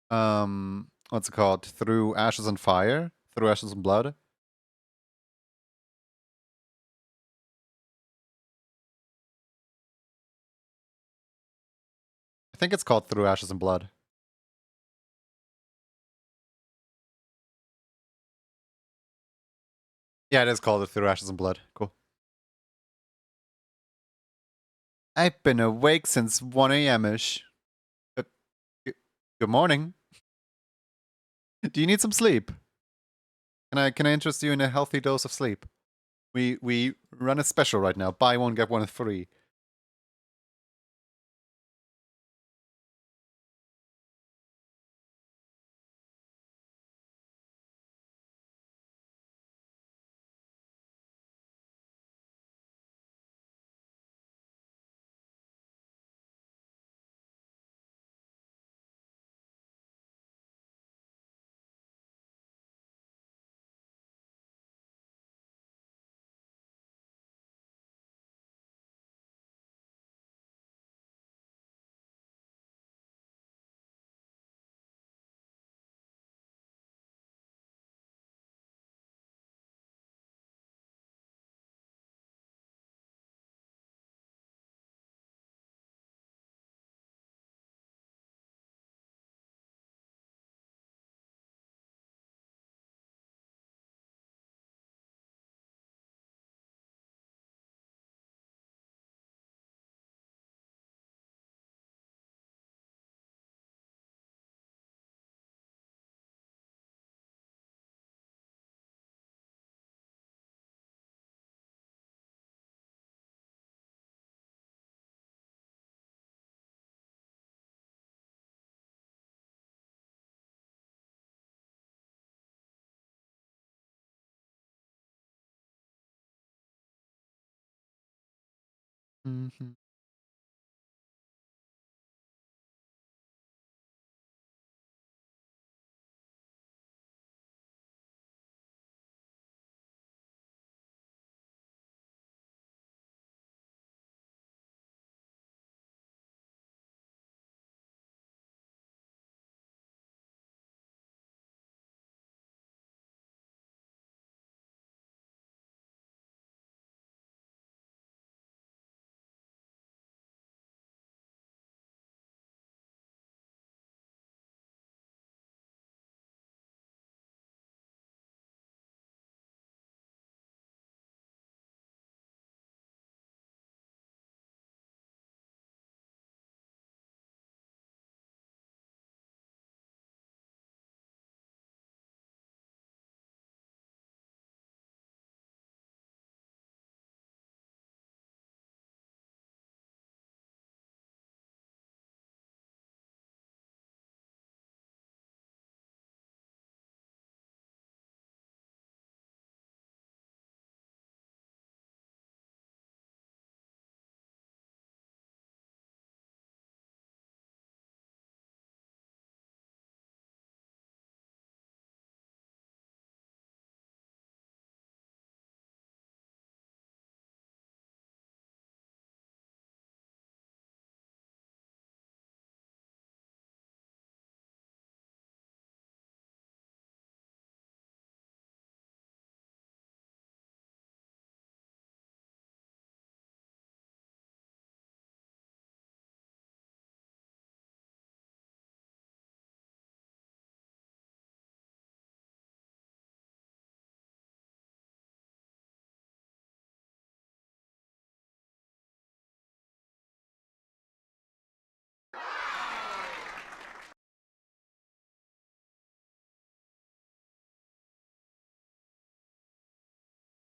What's it called? Through Ashes and Fire? Through Ashes and Blood? I think it's called Through Ashes and Blood. Yeah, it is called Through Ashes and Blood. Cool. I've been awake since 1 a.m.ish. Good morning. Do you need some sleep? Can I interest you in a healthy dose of sleep? We run a special right now. Buy one, get one free. Mm-hmm.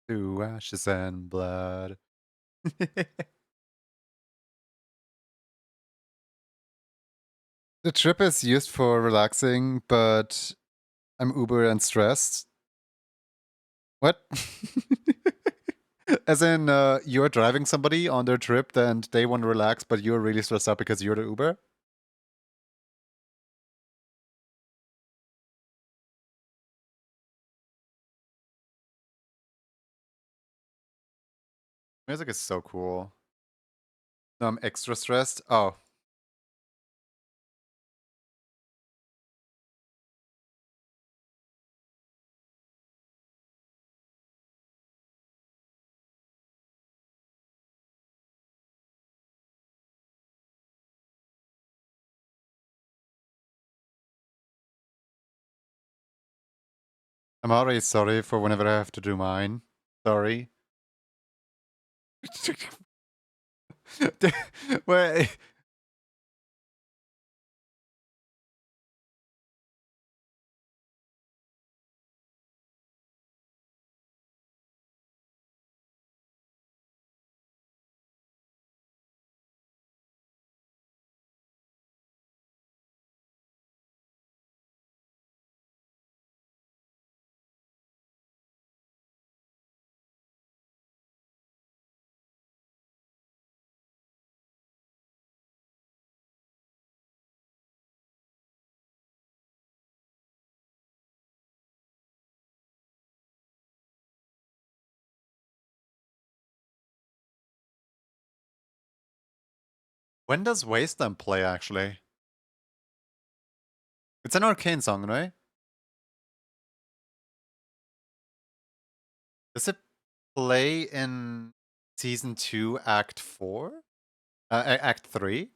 To ashes and blood. The trip is used for relaxing, but I'm uber and stressed. What? As in, you're driving somebody on their trip and they want to relax, but you're really stressed out because you're the Uber? Music is so cool. No, I'm extra stressed. Oh, I'm already sorry for whenever I have to do mine. Sorry. Wait. When does Wasteland play, actually? It's an Arcane song, right? Does it play in Season 2, Act 4? Act 3?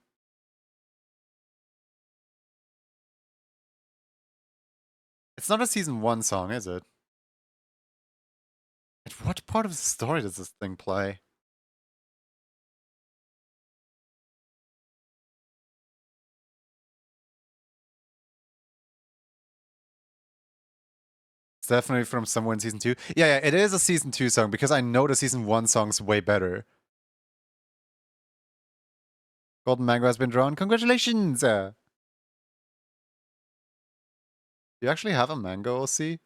It's not a Season 1 song, is it? At what part of the story does this thing play? It's definitely from somewhere in Season 2. Yeah, yeah, it is a Season 2 song because I know the Season 1 song's way better. Golden Mango has been drawn. Congratulations! You actually have a mango, see?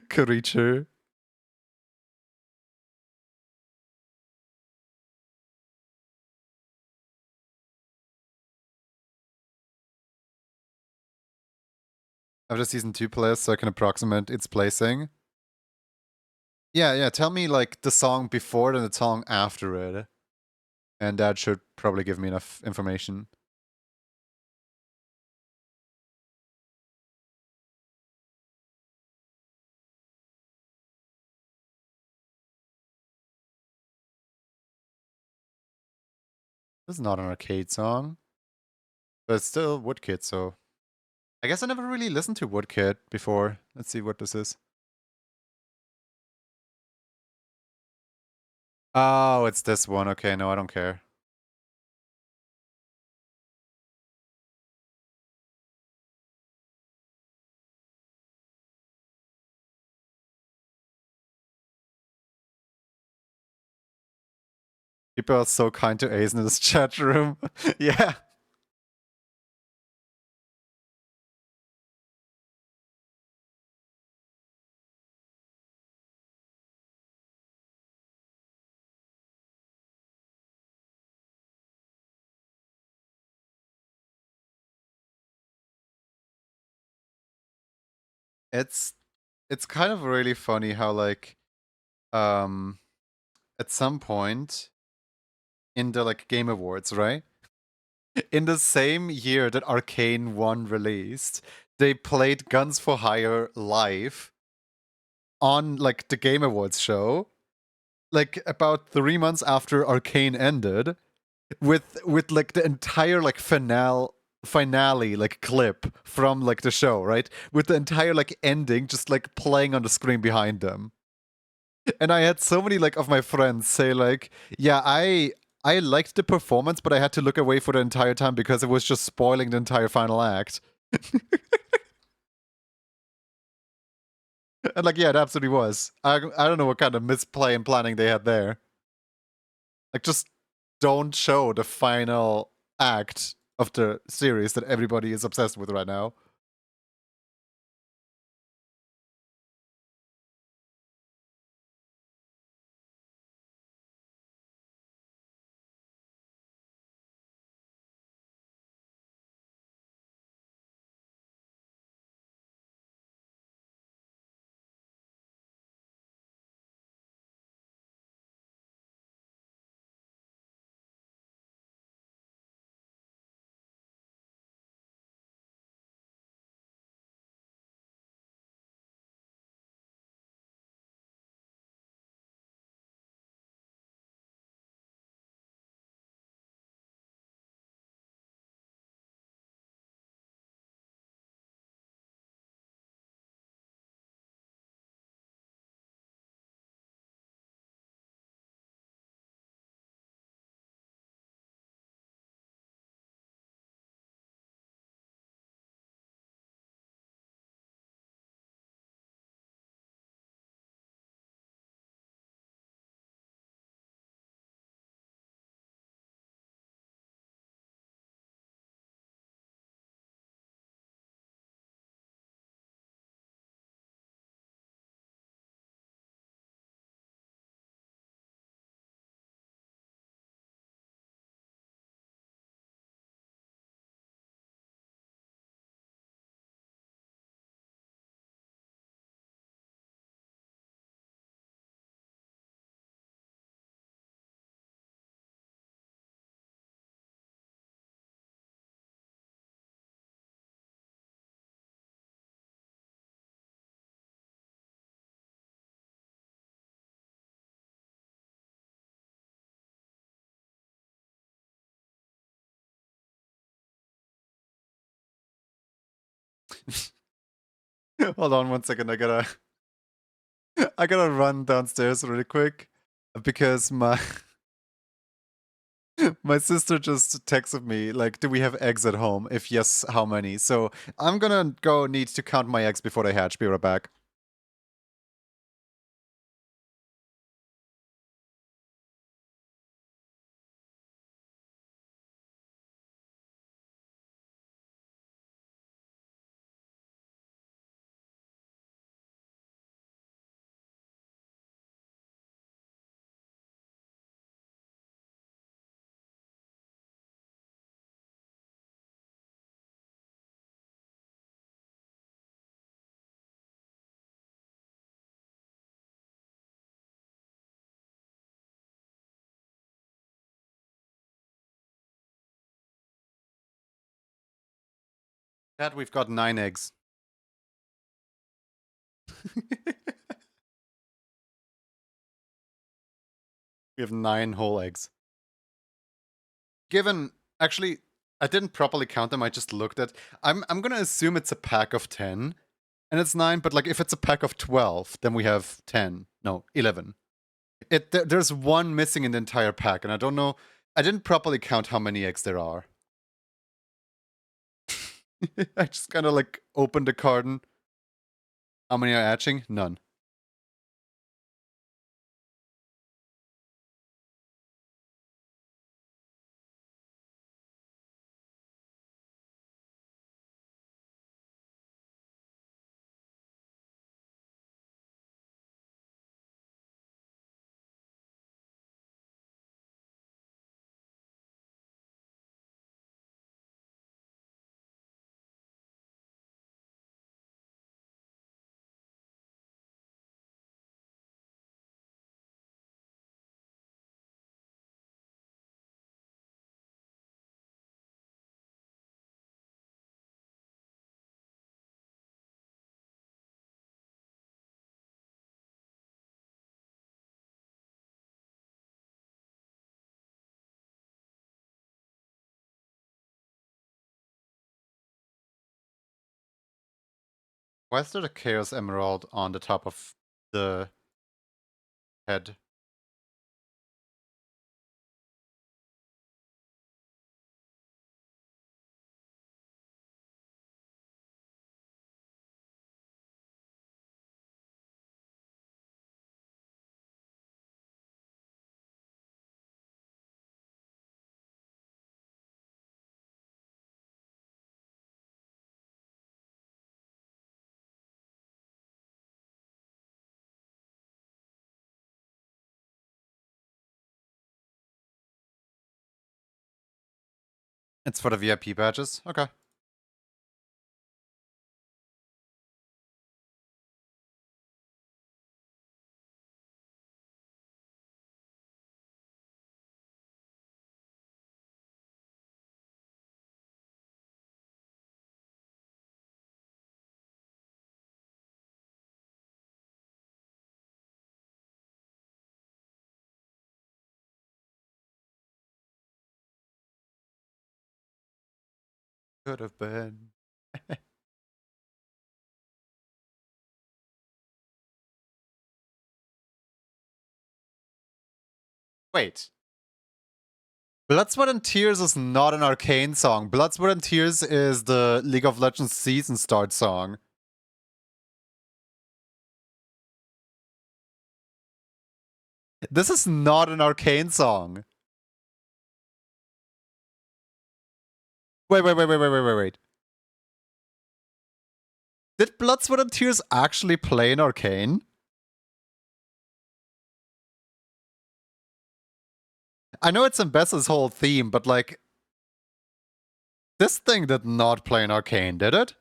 Creature. I have the Season 2 playlist so I can approximate its placing. Yeah, yeah, tell me, like, the song before and the song after it. And that should probably give me enough information. This is not an arcade song, but it's still Woodkid, so... I guess I never really listened to Woodkid before. Let's see what this is. Oh, it's this one. Okay, no, I don't care. People are so kind to Ace in this chat room. Yeah. It's it's kind of really funny how like um at some point in the like Game Awards, right? In the same year that Arcane 1 released, they played Guns for Hire live on like the Game Awards show, like about 3 months after Arcane ended, with like the entire like finale like clip from like the show, right? With the entire like ending just like playing on the screen behind them. And I had so many like of my friends say like, yeah, I liked the performance, but I had to look away for the entire time because it was just spoiling the entire final act. And like, yeah, it absolutely was. I don't know what kind of misplay and planning they had there. Like, just don't show the final act of the series that everybody is obsessed with right now. Hold on 1 second. I gotta run downstairs really quick because my my sister just texted me like, "Do we have eggs at home? If yes, how many?" So I'm gonna go need to count my eggs before they hatch. Be right back. Dad, we've got 9 eggs. We have 9 whole eggs. Given, actually, I didn't properly count them. I just looked at. I'm gonna assume it's a pack of 10, and it's 9. But like, if it's a pack of 12, then we have 10. No, 11. There's one missing in the entire pack, and I don't know. I didn't properly count how many eggs there are. I just kind of like opened the carton. How many are hatching? None. Why is there a Chaos Emerald on the top of the head? It's for the VIP badges? Okay. Could have been. Wait. Blood, Sweat, and Tears is not an Arcane song. Blood, Sweat, and Tears is the League of Legends season start song. This is not an Arcane song. Wait. Did Blood, Sweat, and Tears actually play in Arcane? I know it's Embessa's whole theme, but like, this thing did not play in Arcane, did it?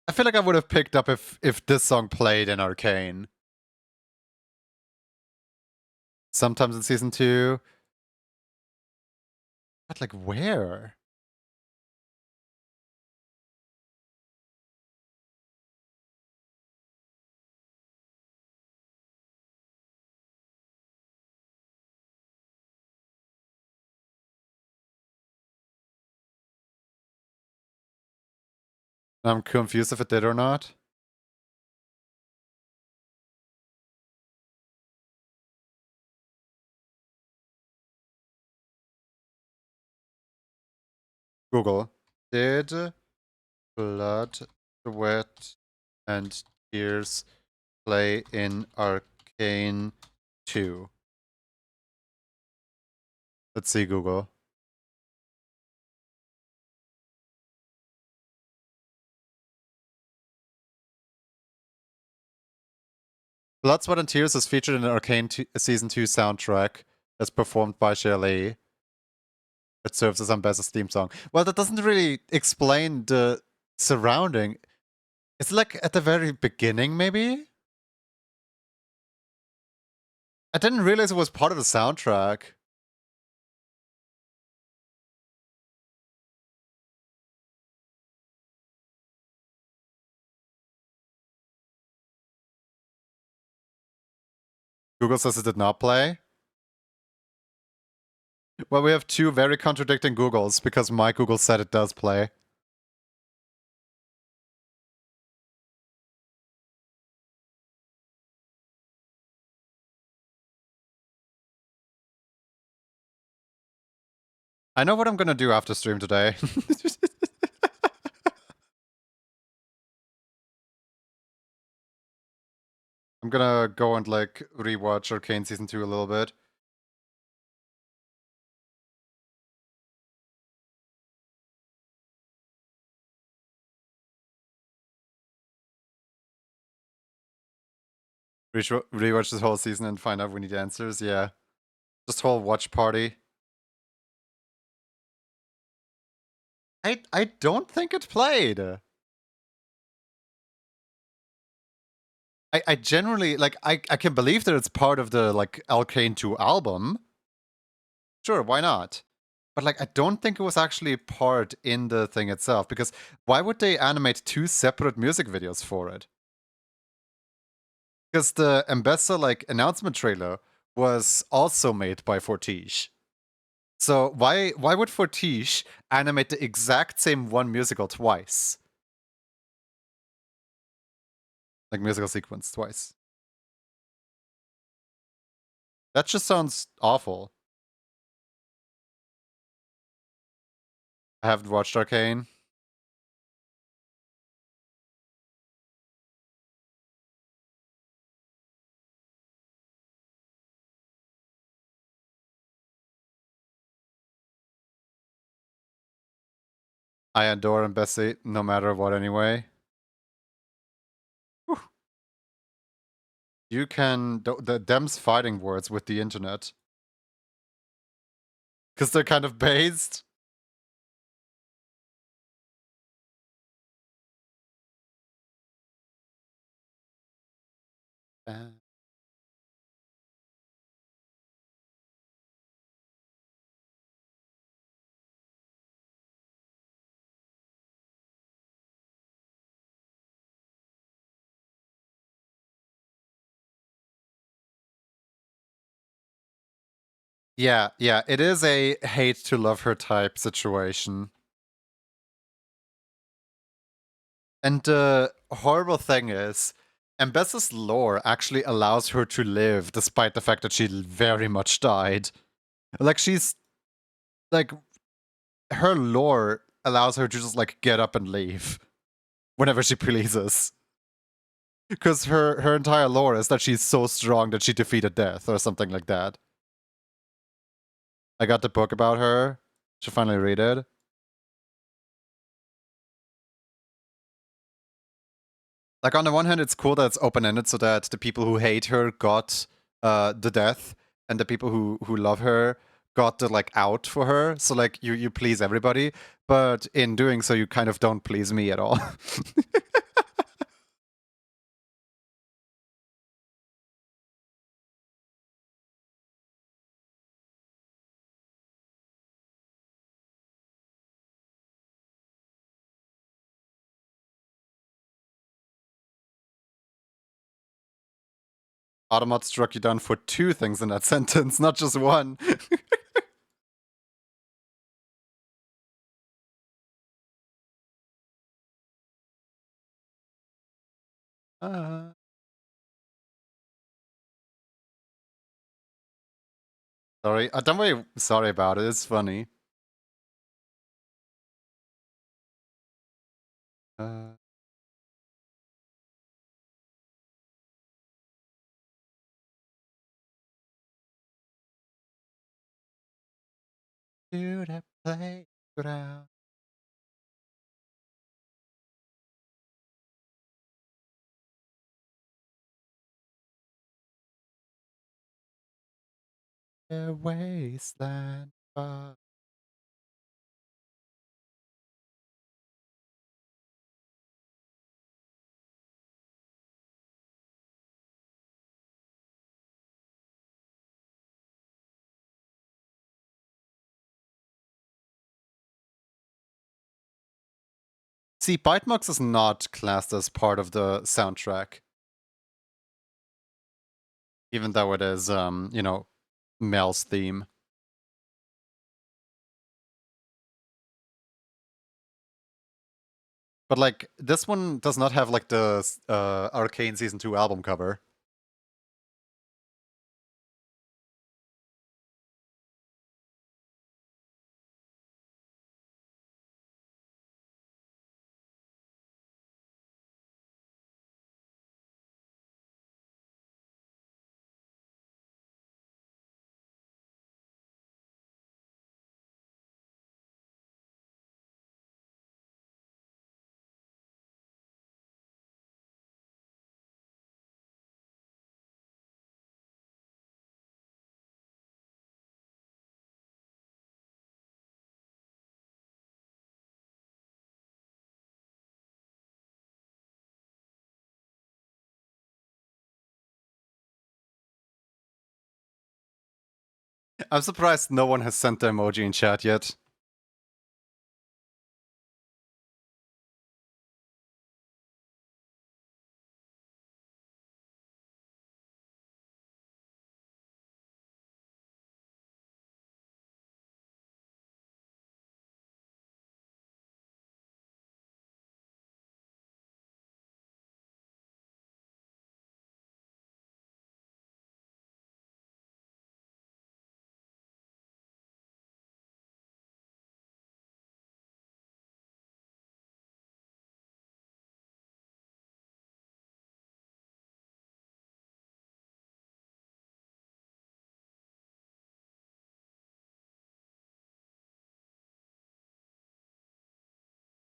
I feel like I would have picked up if this song played in Arcane. Sometimes in season 2. But like, where? I'm confused if it did or not. Google. Did Blood, Sweat, and Tears play in Arcane 2? Let's see, Google. Blood, Sweat, and Tears is featured in the Arcane Season 2 soundtrack that's performed by Shirley. It serves as Ambassador's theme song. Well, that doesn't really explain the surrounding. It's like at the very beginning, maybe? I didn't realize it was part of the soundtrack. Google says it did not play. Well, we have two very contradicting Googles because my Google said it does play. I know what I'm gonna do after stream today. I'm gonna go and like rewatch Arcane Season 2 a little bit. Rewatch this whole season and find out we need answers, yeah. Just whole watch party. I don't think it played. I generally like I can believe that it's part of the like Arcane 2 album. Sure, why not? But like I don't think it was actually part in the thing itself, because why would they animate two separate music videos for it? Because the Mbessa like announcement trailer was also made by Fortiche. So why would Fortiche animate the exact same one musical twice? Like musical sequence twice. That just sounds awful. I haven't watched Arcane. I adore and Bessie, no matter what anyway. Whew. You can... them's fighting words with the internet. Because they're kind of based. Yeah, yeah, it is a hate to love her type situation. And the horrible thing is, Embessa's lore actually allows her to live despite the fact that she very much died. Like, she's, like, her lore allows her to just, like, get up and leave whenever she pleases. Because her entire lore is that she's so strong that she defeated death or something like that. I got the book about her. Should finally read it. Like, on the one hand, it's cool that it's open-ended so that the people who hate her got the death, and the people who love her got the, like, out for her. So, like, you please everybody, but in doing so, you kind of don't please me at all. Automat struck you down for 2 things in that sentence, not just one. uh, sorry. Don't worry sorry about it, it's funny. Uh, to the playground. The wasteland. See, Bytemox is not classed as part of the soundtrack, even though it is, you know, Mel's theme. But, like, this one does not have, like, the Arcane Season 2 album cover. I'm surprised no one has sent the emoji in chat yet.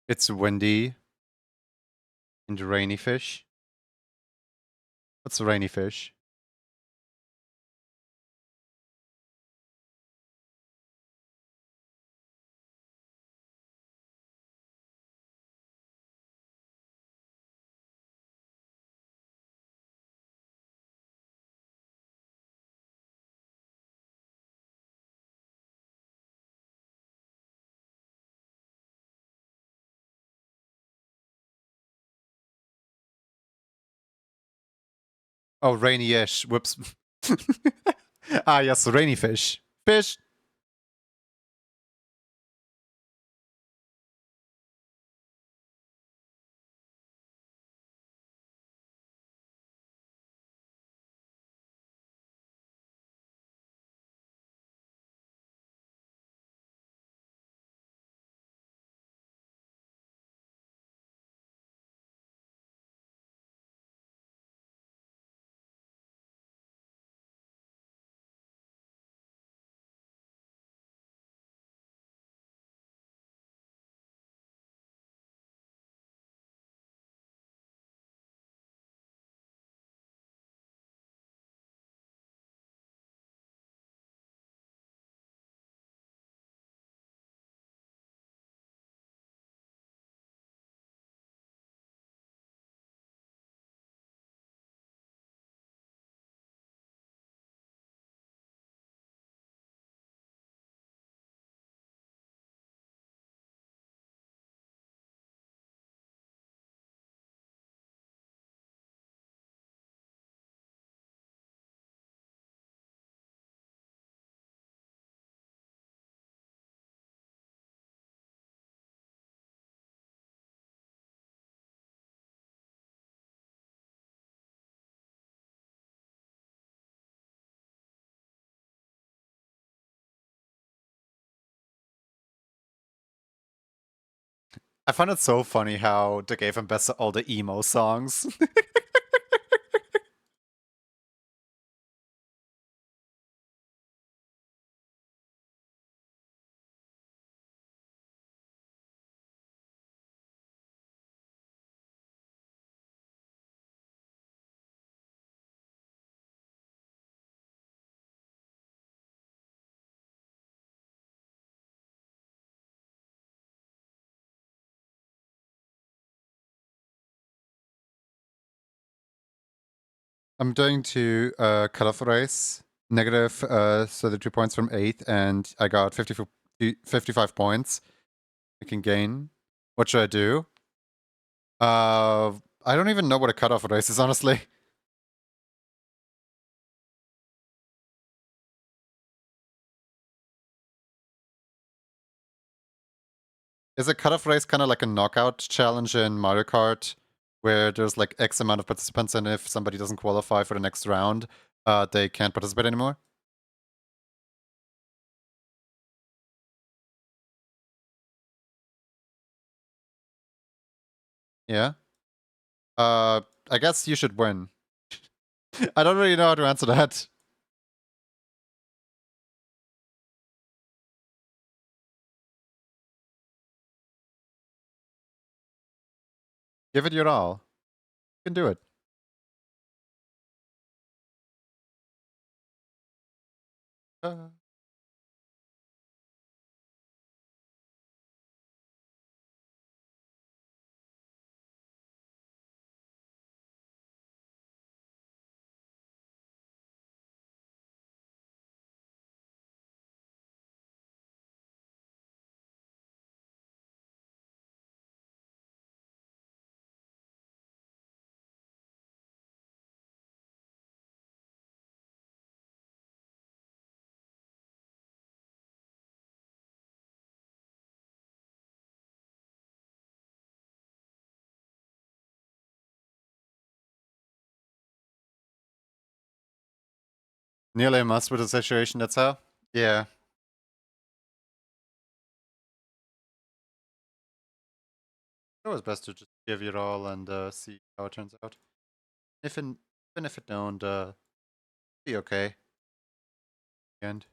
It's windy and rainy fish. What's a rainy fish? Oh, rainy-ish. Whoops. Ah, yes, rainy fish. Fish. I find it so funny how they gave him best all the emo songs. I'm doing to cut off race. Negative 32 points from 8th, and I got 55 points. I can gain. What should I do? I don't even know what a cutoff race is, honestly. Is a cutoff race kind of like a knockout challenge in Mario Kart, where there's like X amount of participants, and if somebody doesn't qualify for the next round, they can't participate anymore? Yeah? I guess you should win. I don't really know how to answer that. Give it your all. You can do it. Uh, Nearly a must with the situation, that's how? Yeah. It was best to just give it all and see how it turns out. Even if it don't, be okay. And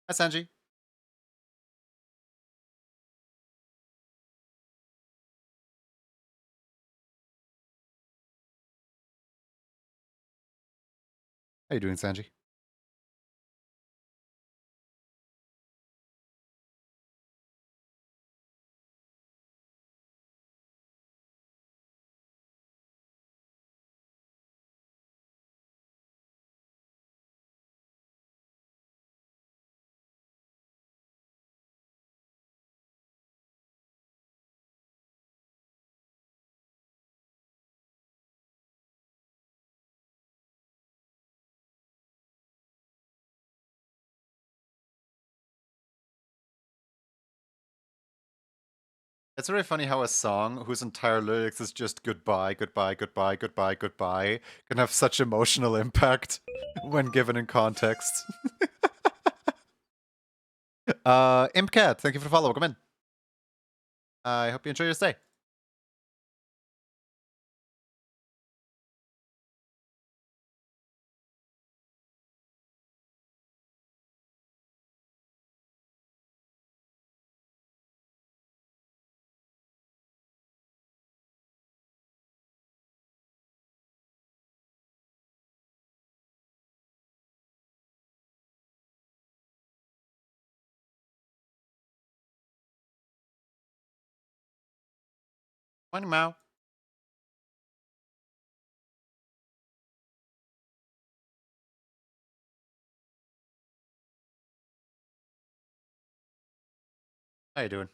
Hi, Sanji. How you doing, Sanji? It's very funny how a song whose entire lyrics is just goodbye, goodbye, goodbye, goodbye, goodbye can have such emotional impact when given in context. Impcat, thank you for the follow. Welcome in. I hope you enjoy your stay. Morning, Mao. How you doing?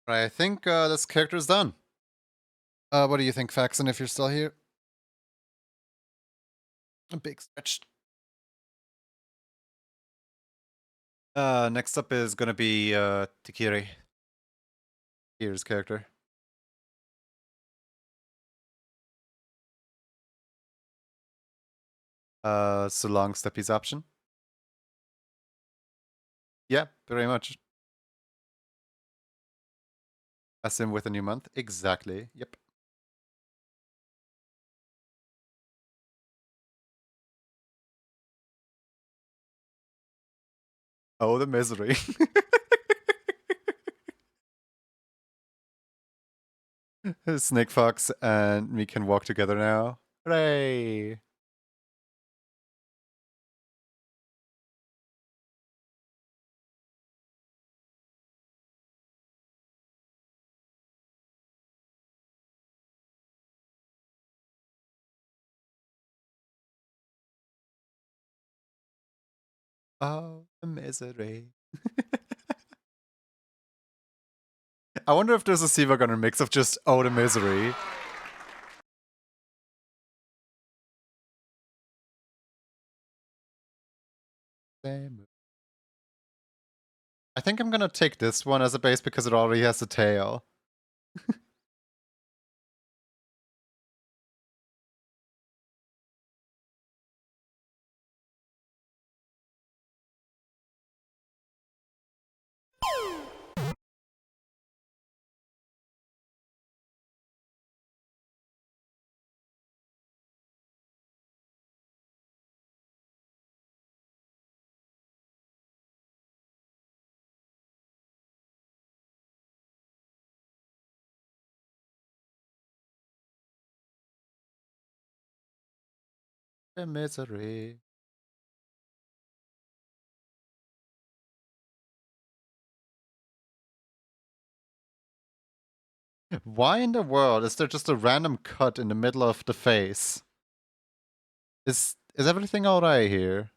I think this character is done. What do you think, Faxon, if you're still here? A big stretch. Next up is gonna be Takiri. Here's character. So long Steppy's option. Yeah, very much. As in with a new month. Exactly. Yep. Oh, the misery. Snake Fox and me can walk together now. Hooray! Oh, the misery. I wonder if there's a Siva Gunner mix of just oh, the misery. Same. I think I'm gonna take this one as a base because it already has a tail. The misery. Why in the world is there just a random cut in the middle of the face? Is everything alright here?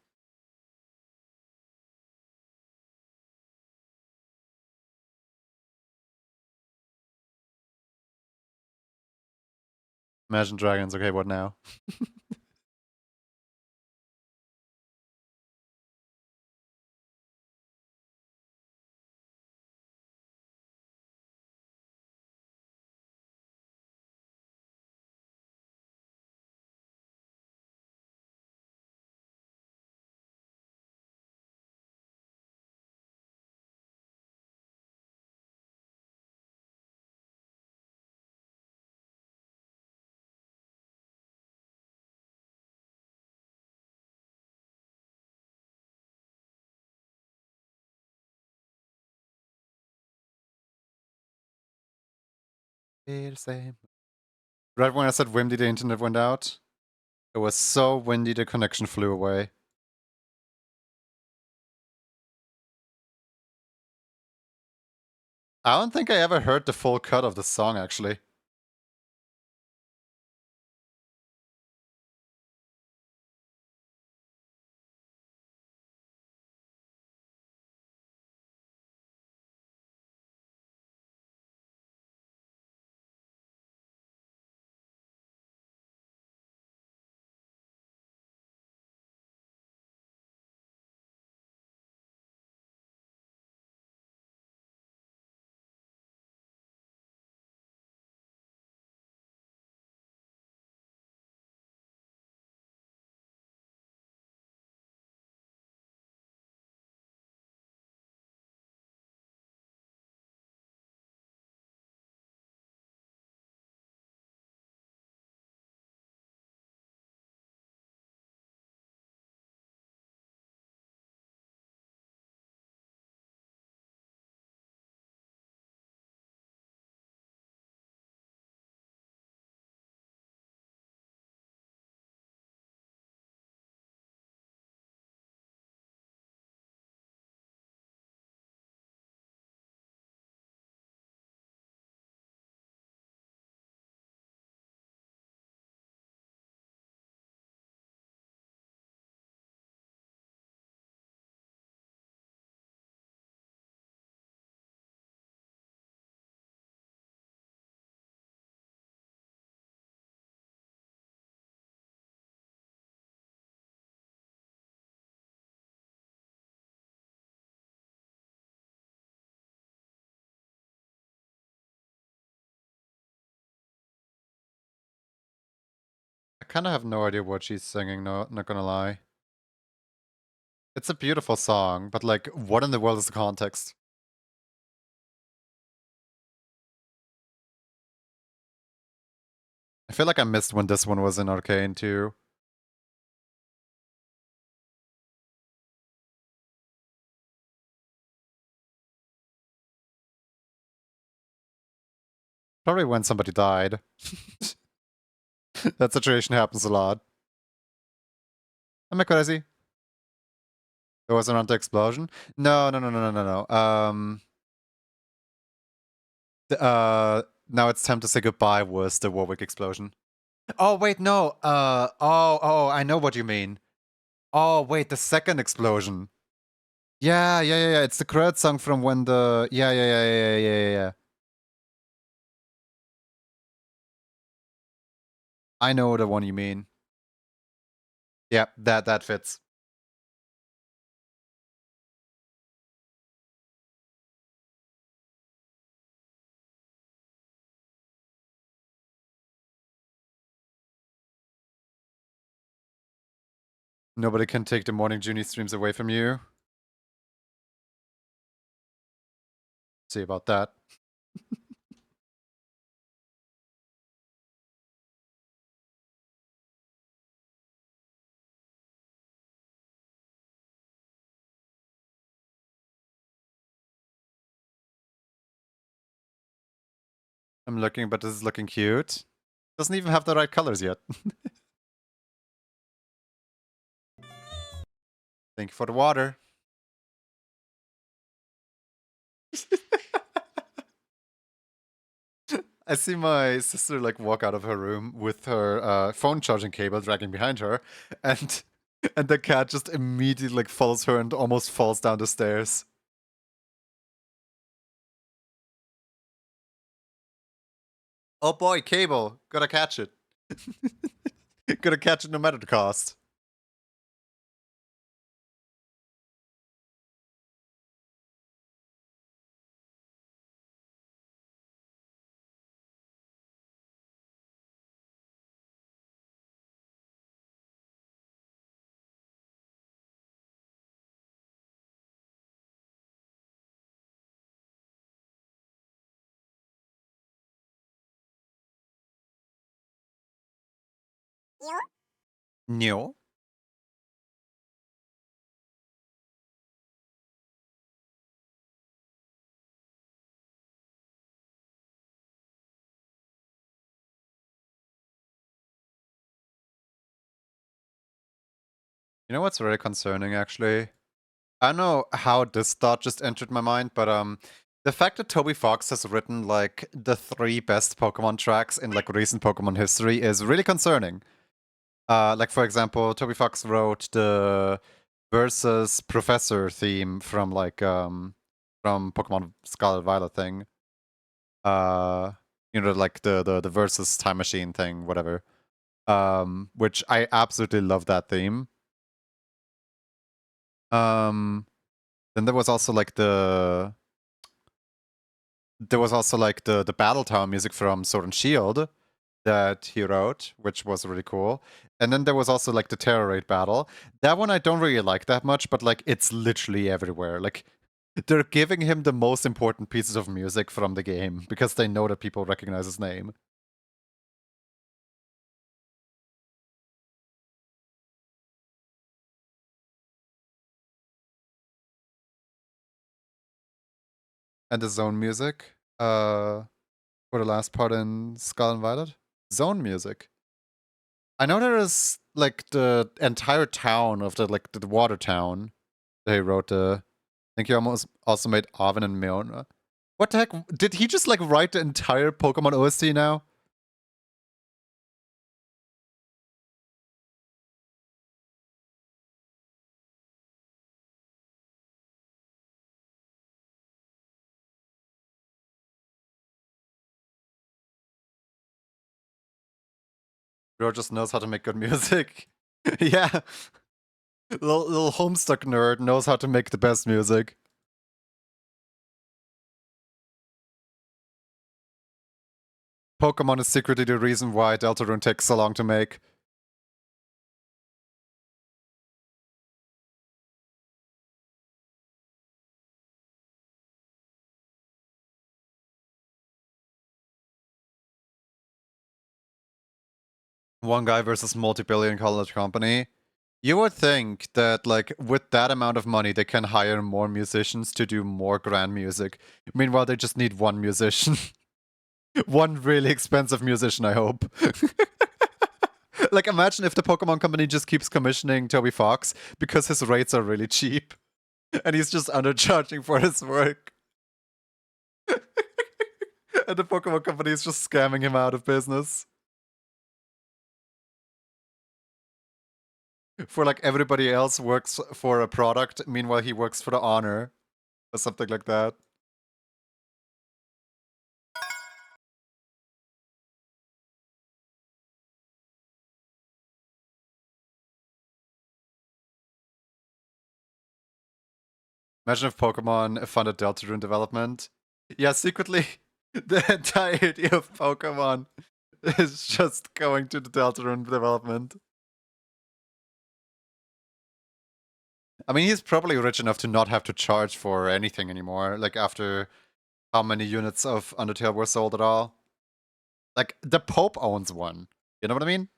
Imagine Dragons, okay, what now? Right when I said windy, the internet went out. It was so windy, the connection flew away. I don't think I ever heard the full cut of the song, actually. I kind of have no idea what she's singing, no, not gonna lie. It's a beautiful song, but like, what in the world is the context? I feel like I missed when this one was in Arcane too. Probably when somebody died. That situation happens a lot. Am I crazy? It wasn't around the explosion? No, no, no, no, no, no, no. Now it's time to say goodbye was the Warwick explosion. Oh, wait, no. I know what you mean. Oh, wait, the second explosion. Yeah, yeah, yeah, yeah. It's the credit song from when the. Yeah, yeah, yeah, yeah, yeah, yeah, yeah. I know the one you mean. Yeah, that fits. Nobody can take the morning Junie streams away from you. See about that. I'm looking, but this is looking cute. Doesn't even have the right colors yet. Thank you for the water. I see my sister like walk out of her room with her phone charging cable dragging behind her, and and the cat just immediately like follows her and almost falls down the stairs. Oh boy, cable! Gotta catch it. Gotta catch it no matter the cost. No. You know what's really concerning, actually? I don't know how this thought just entered my mind, but the fact that Toby Fox has written like the 3 best Pokemon tracks in like recent Pokemon history is really concerning. Like for example, Toby Fox wrote the versus Professor theme from like from Pokemon Scarlet Violet thing. Uh, you know, like the versus time machine thing, whatever. Which I absolutely love that theme. Um, then there was also like the Battle Tower music from Sword and Shield that he wrote, which was really cool. And then there was also like the Terror Raid battle. That one I don't really like that much, but like it's literally everywhere. Like they're giving him the most important pieces of music from the game because they know that people recognize his name. And the zone music, for the last part in Scarlet and Violet. Zone music. I know there is like the entire town of the water town. They wrote I think he almost also made Arven and Meona. What the heck? Did he just like write the entire Pokemon OST now? Bro just knows how to make good music. Yeah. Little Homestuck nerd knows how to make the best music. Pokemon is secretly the reason why Deltarune takes so long to make. One guy versus multi-billion college company. You would think that, like, with that amount of money, they can hire more musicians to do more grand music. Meanwhile, they just need one musician. One really expensive musician, I hope. Like, imagine if the Pokemon Company just keeps commissioning Toby Fox because his rates are really cheap and he's just undercharging for his work. And the Pokemon Company is just scamming him out of business. For like everybody else works for a product, meanwhile he works for the honor or something like that. Imagine if Pokemon funded Deltarune development. Yeah, secretly, the entirety of Pokemon is just going to the Deltarune development. I mean, he's probably rich enough to not have to charge for anything anymore, like after how many units of Undertale were sold at all. Like, the Pope owns one. You know what I mean?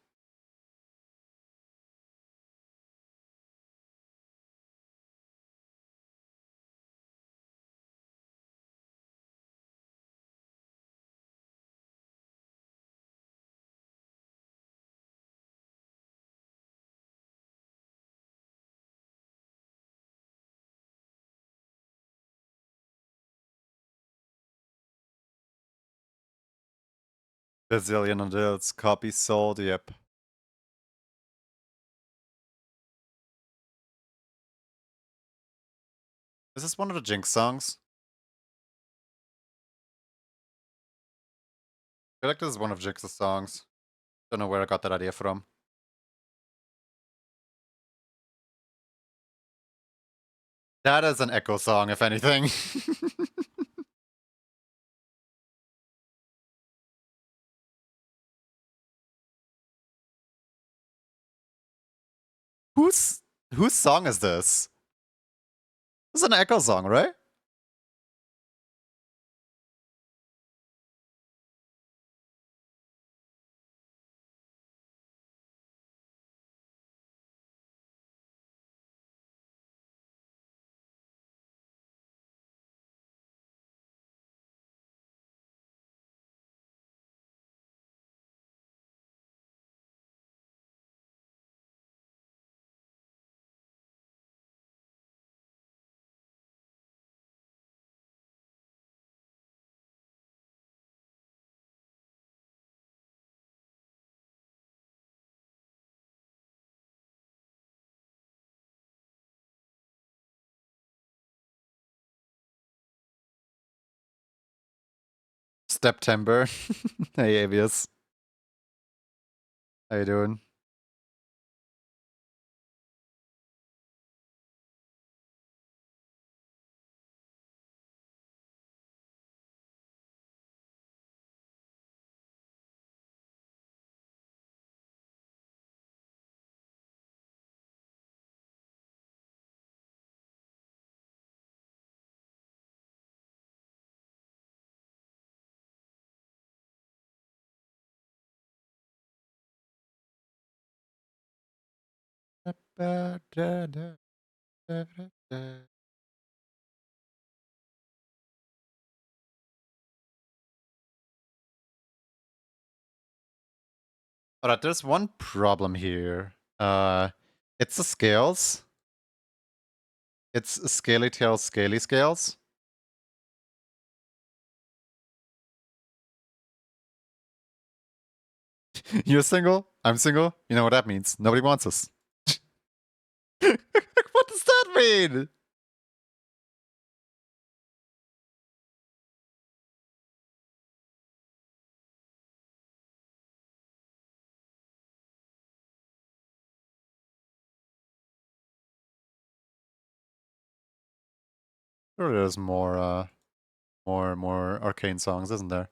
Bazillion adults, copies sold, yep. Is this one of the Jinx songs? I feel like this is one of Jinx's songs. Don't know where I got that idea from. That is an Echo song, if anything. whose whose song is this? This is an Echo song, right? September. Hey, Avius. How you doing? Alright, there's one problem here. It's the scales. It's scaly tail, scaly scales. You're single? I'm single? You know what that means. Nobody wants us. What does that mean? Sure, there's more arcane songs, isn't there?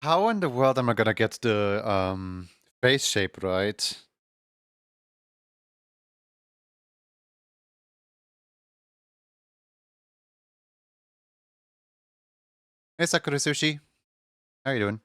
How in the world am I gonna get the face shape right? Hey Sakura Sushi. How you doing?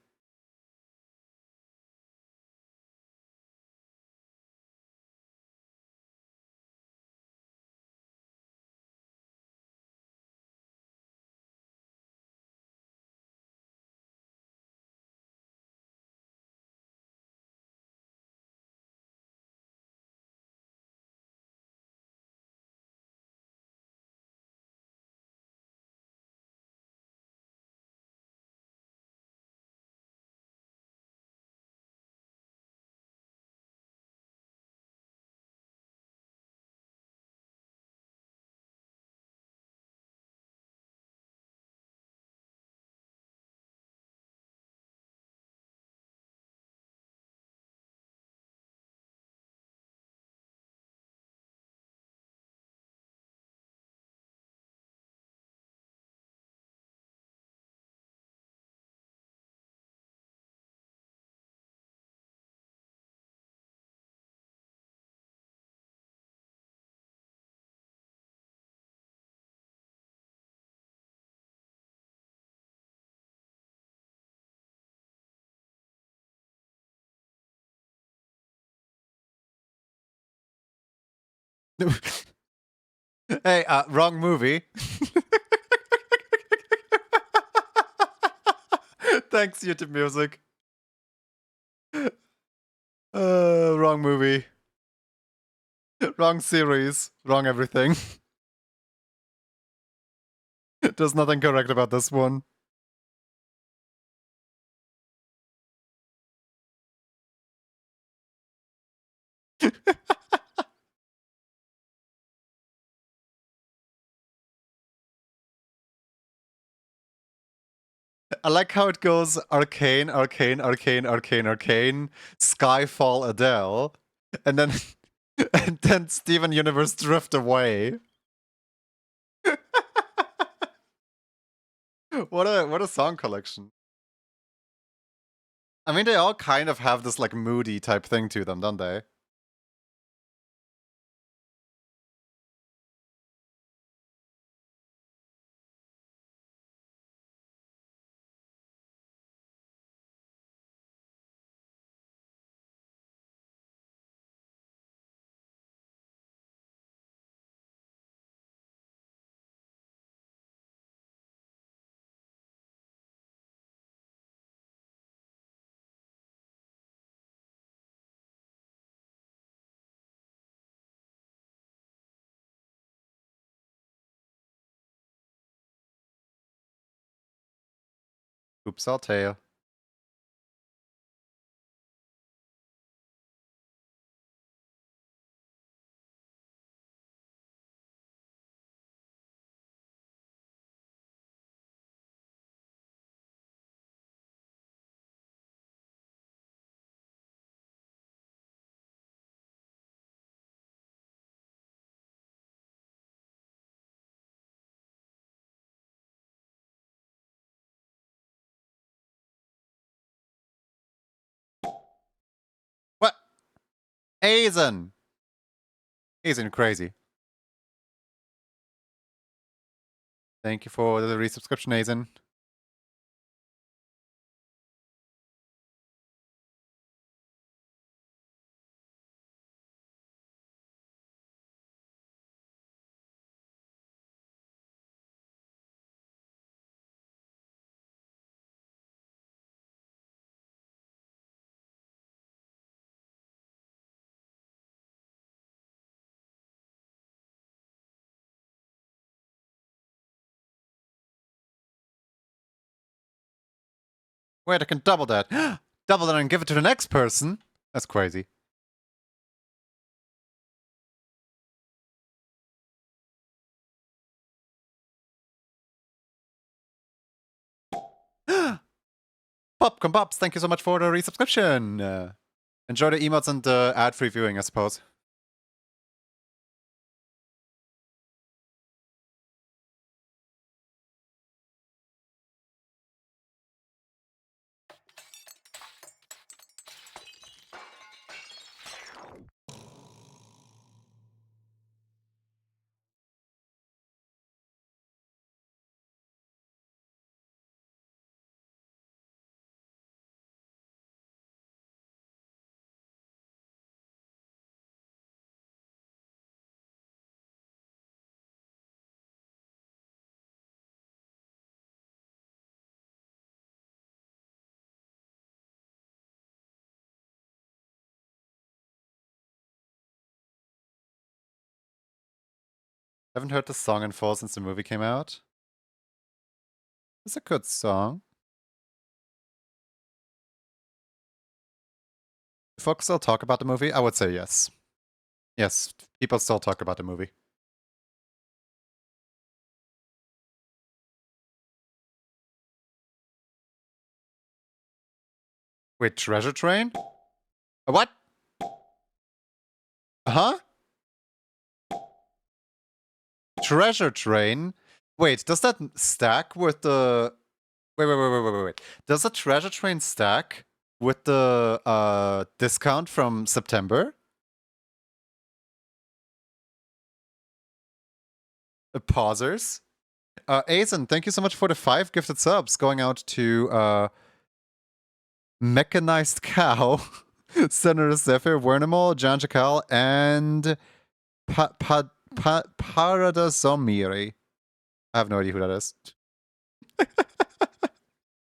Hey, wrong movie. Thanks, YouTube Music. Wrong movie. Wrong series. Wrong everything. There's nothing correct about this one. I like how it goes arcane, arcane, arcane, arcane, arcane, Skyfall Adele, and then and then Steven Universe drift away. What a song collection. I mean, they all kind of have this like moody type thing to them, don't they? Oops, I'll tail. What? Aizen! Aizen crazy. Thank you for the resubscription, Aizen. Wait, I can double that. Double that and give it to the next person? That's crazy. Popcorn Pops, thank you so much for the resubscription. Enjoy the emotes and ad-free viewing, I suppose. Haven't heard this song in full since the movie came out. It's a good song. Do folks still talk about the movie? I would say yes. Yes, people still talk about the movie. Wait, Treasure Train? What? Huh? Treasure Train? Wait, does that stack with the... Wait. Does the Treasure Train stack with the discount from September? Pausers? Aizen, thank you so much for the 5 gifted subs going out to Mechanized Cow, Senator Zephyr, Wernimal, Jan Jakal, and Parada Zomiri. I have no idea who that is.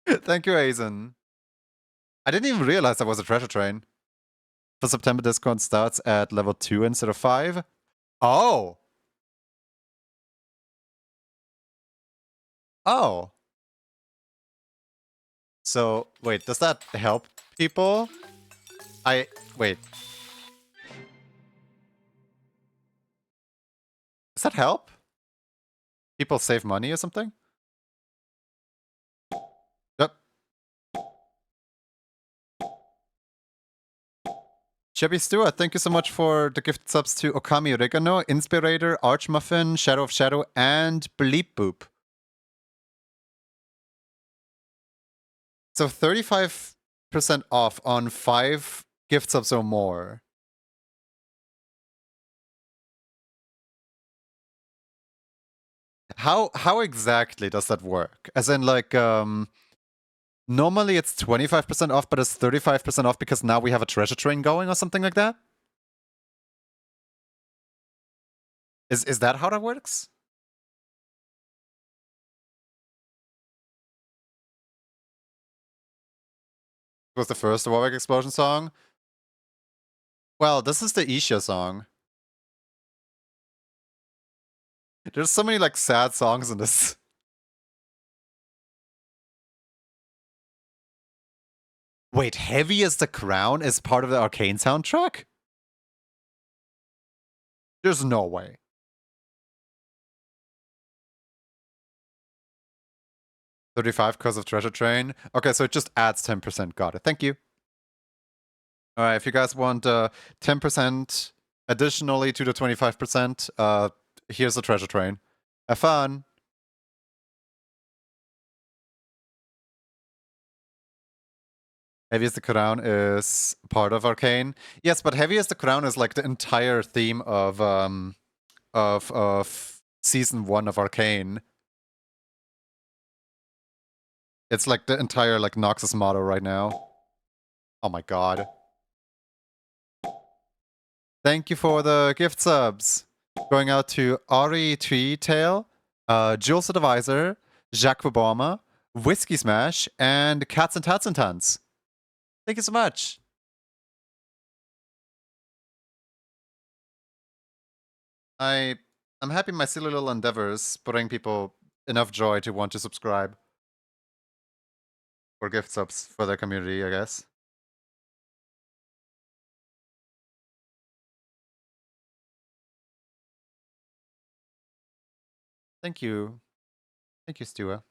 Thank you, Aizen. I didn't even realize that was a treasure train. The September discount starts at level 2 instead of 5. Oh! Oh. So, wait, does that help people? Wait. Does that help? People save money or something? Yep. Chevy Stewart, thank you so much for the gift subs to Okami Oregano, Inspirator, Archmuffin, Shadow of Shadow, and Bleep Boop. So 35% off on 5 gift subs or more. How exactly does that work? As in, like, normally it's 25% off, but it's 35% off because now we have a treasure train going or something like that? Is that how that works? It was the first Warwick Explosion song? Well, this is the Isha song. There's so many, like, sad songs in this. Wait, Heavy as the Crown is part of the Arcane soundtrack? There's no way. 35 because of Treasure Train. Okay, so it just adds 10%. Got it. Thank you. All right, if you guys want 10% additionally to the 25%, here's the Treasure Train. Have fun. Heavy as the Crown is part of Arcane. Yes, but Heavy as the Crown is like the entire theme of season 1 of Arcane. It's like the entire like Noxus motto right now. Oh my god. Thank you for the gift subs. Going out to Ari Tree Tail, Jules the Divisor, Jacques Obama, Whiskey Smash, and Cats and Tats and Tons. Thank you so much. I'm happy my silly little endeavors bring people enough joy to want to subscribe. Or gift subs for their community, I guess. Thank you. Thank you, Stuart.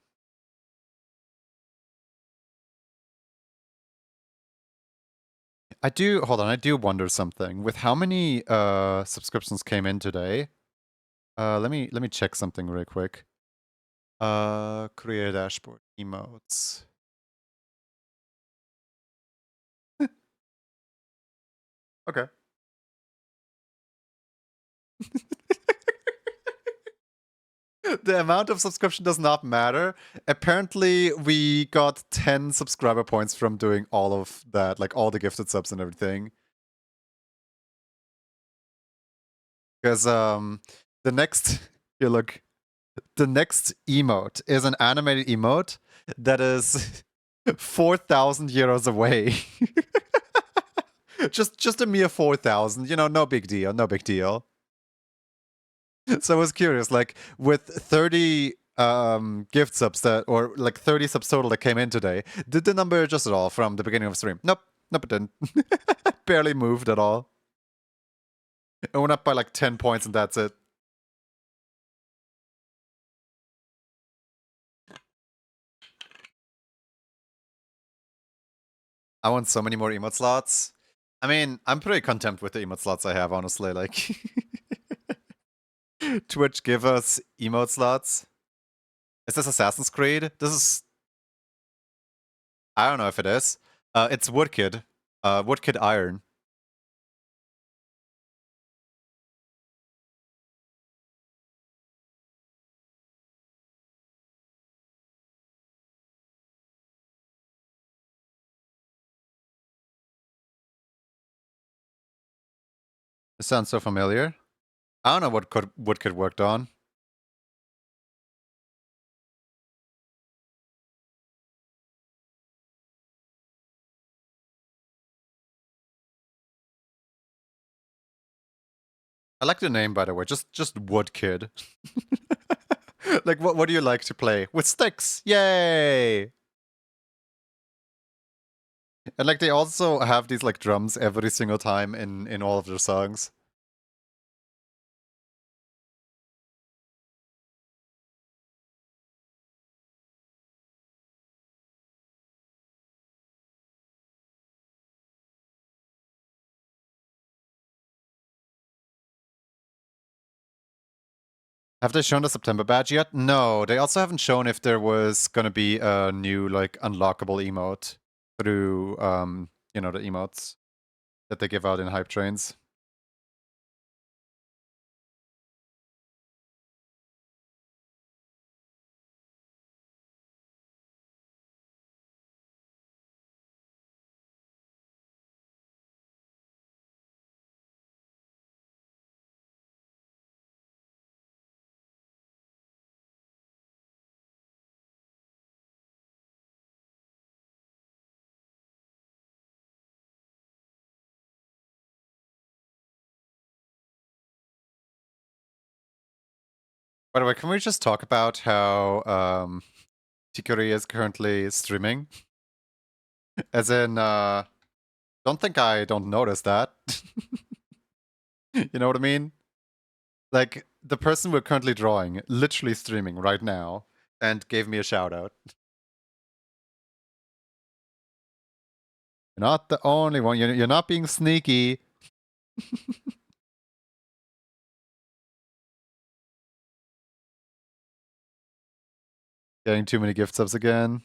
I do wonder something. With how many subscriptions came in today? Let me check something real quick. Create a dashboard. Emotes. Okay. The amount of subscription does not matter. Apparently, we got 10 subscriber points from doing all of that, like all the gifted subs and everything. Because the next here look, the next emote is an animated emote that is 4,000 euros away. just a mere 4,000, you know, no big deal, no big deal. So I was curious, like with 30 gift subs that, or like 30 subs total that came in today, did the number adjust at all from the beginning of the stream? Nope, it didn't. Barely moved at all. It went up by like 10 points and that's it. I want so many more emote slots. I mean, I'm pretty content with the emote slots I have, honestly. Like, Twitch, give us emote slots. Is this Assassin's Creed? This is... I don't know if it is. It's Woodkid. Woodkid Iron. This sounds so familiar. I don't know what Woodkid worked on. I like the name, by the way. Just Woodkid. Like, what do you like to play? With sticks! Yay! And like, they also have these like drums every single time in all of their songs. Have they shown the September badge yet? No, they also haven't shown if there was gonna be a new like unlockable emote through you know, the emotes that they give out in hype trains. By the way, can we just talk about how Tikuri is currently streaming? As in, don't think I don't notice that. You know what I mean? Like, the person we're currently drawing, literally streaming right now, and gave me a shout out. You're not the only one. You're not being sneaky. Getting too many gift subs again.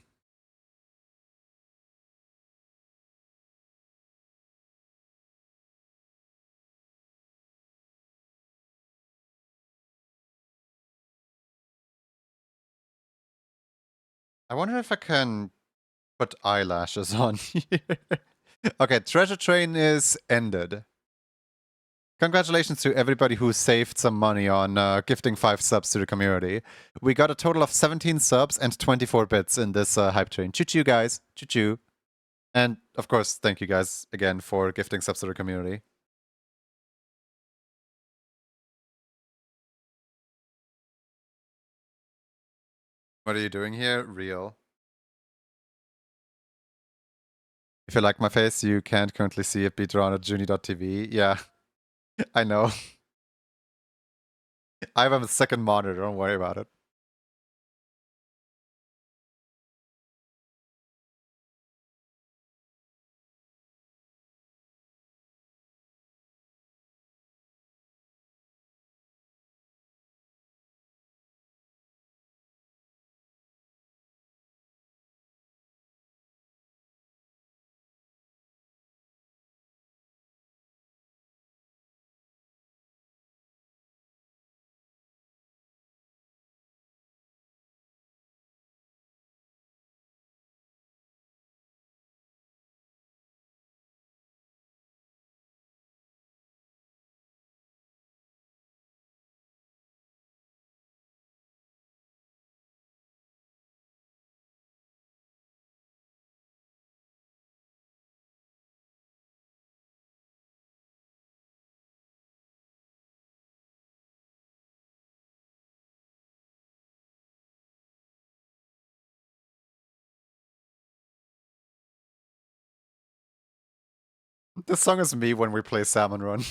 I wonder if I can put eyelashes on here. Okay, Treasure Train is ended. Congratulations to everybody who saved some money on gifting 5 subs to the community. We got a total of 17 subs and 24 bits in this hype train. Choo-choo, guys. Choo-choo. And, of course, thank you guys again for gifting subs to the community. What are you doing here? Real. If you like my face, you can't currently see it be drawn at juni.tv. Yeah, I know. I have a second monitor, don't worry about it. This song is me when we play Salmon Run.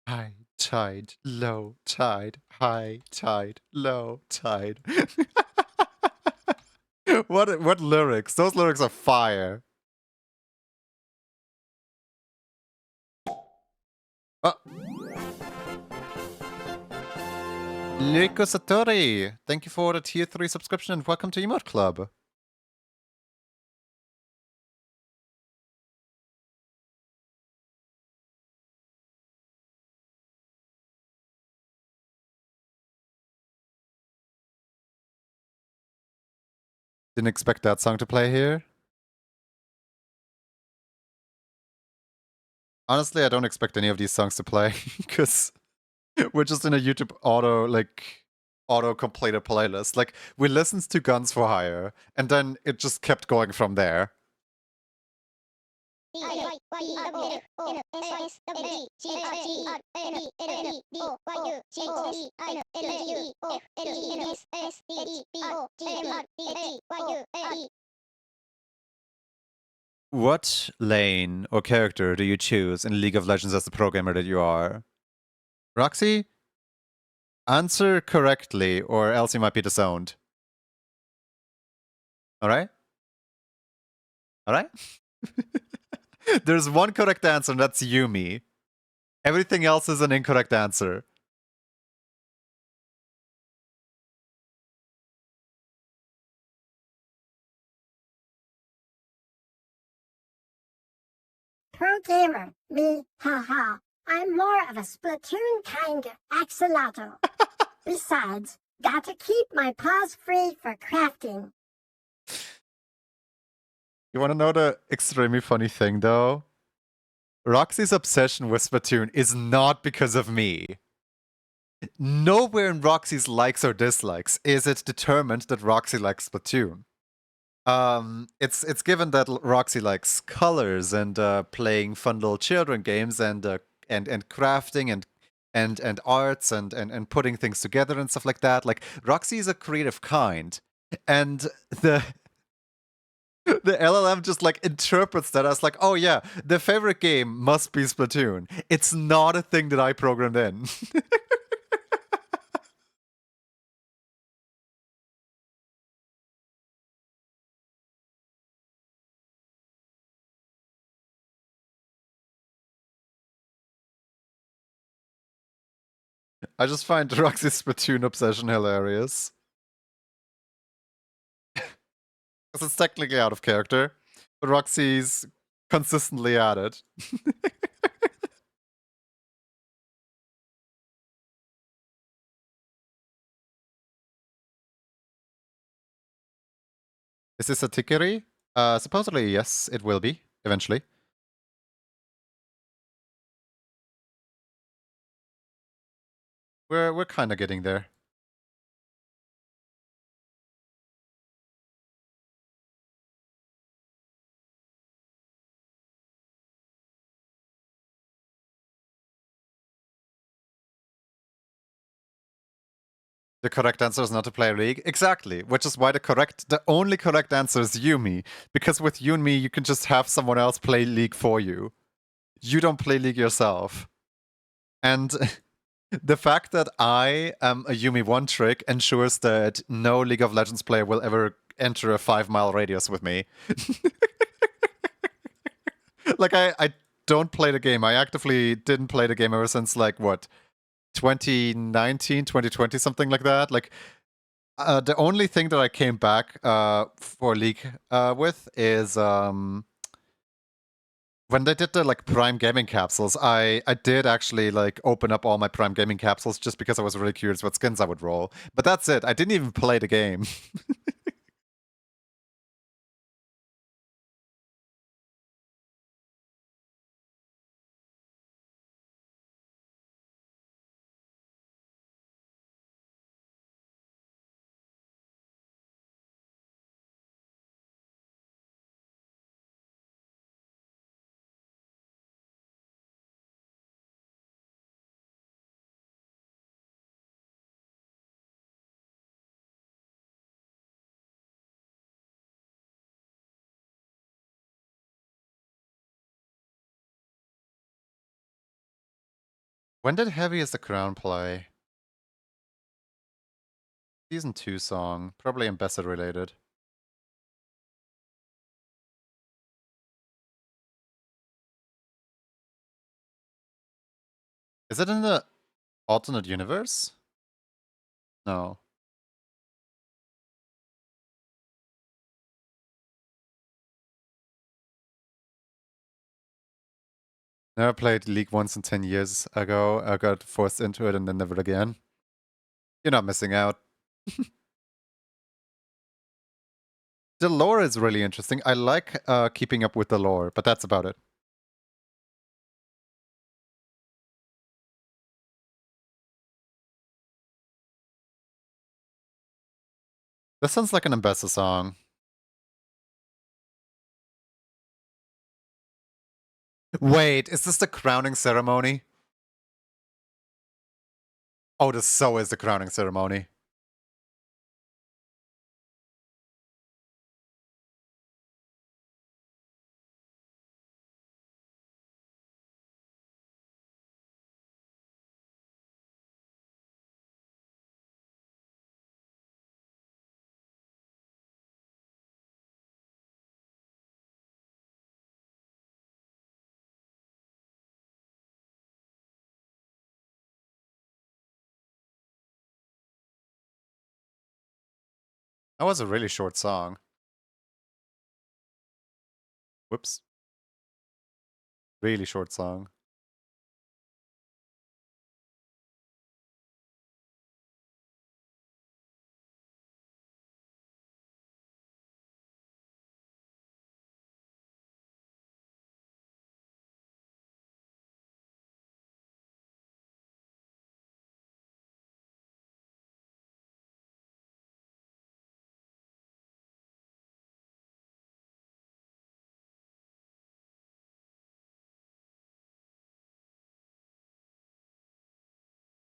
High tide, low tide, high tide, low tide. What lyrics? Those lyrics are fire. Liko Satori, thank you for the tier 3 subscription and welcome to Emote Club. Didn't expect that song to play here. Honestly, I don't expect any of these songs to play because we're just in a YouTube auto completed playlist. Like, we listened to Guns for Hire and then it just kept going from there. What lane or character do you choose in League of Legends as the pro gamer that you are? Roxy? Answer correctly, or else you might be disowned. Alright? Alright? There's one correct answer, and that's Yumi. Everything else is an incorrect answer. Pro gamer, me, haha. I'm more of a Splatoon kind of axolotl. Besides, got to keep my paws free for crafting. You wanna know the extremely funny thing, though? Roxy's obsession with Splatoon is not because of me. Nowhere in Roxy's likes or dislikes is it determined that Roxy likes Splatoon. It's given that Roxy likes colors and playing fun little children games and crafting and and arts and putting things together and stuff like that. Like Roxy is a creative kind, and the the LLM just like interprets that as like, oh yeah, the favorite game must be Splatoon. It's not a thing that I programmed in. I just find Roxy's Splatoon obsession hilarious. Because it's technically out of character, but Roxy's consistently at it. Is this a Tikiri? Supposedly, yes, it will be, eventually. We're kind of getting there. The correct answer is not to play League. Exactly, which is why the only correct answer is Yumi. Because with Yumi, you can just have someone else play League for you. You don't play League yourself. And the fact that I am a Yumi one trick ensures that no League of Legends player will ever enter a 5-mile radius with me. Like, I don't play the game. I actively didn't play the game ever since, like, what, 2019, 2020, something like that. Like, the only thing that I came back for League with is when they did the like Prime Gaming capsules. I did actually like open up all my Prime Gaming capsules just because I was really curious what skins I would roll. But that's it. I didn't even play the game. When did Heavy as the Crown play? Season 2 song, probably Ambassador related. Is it in the alternate universe? No. Never played League once in 10 years ago. I got forced into it and then never again. You're not missing out. The lore is really interesting. I like keeping up with the lore, but that's about it. This sounds like an Ambessa song. Wait, is this the crowning ceremony? Oh, this so is the crowning ceremony. That was a really short song. Whoops. Really short song.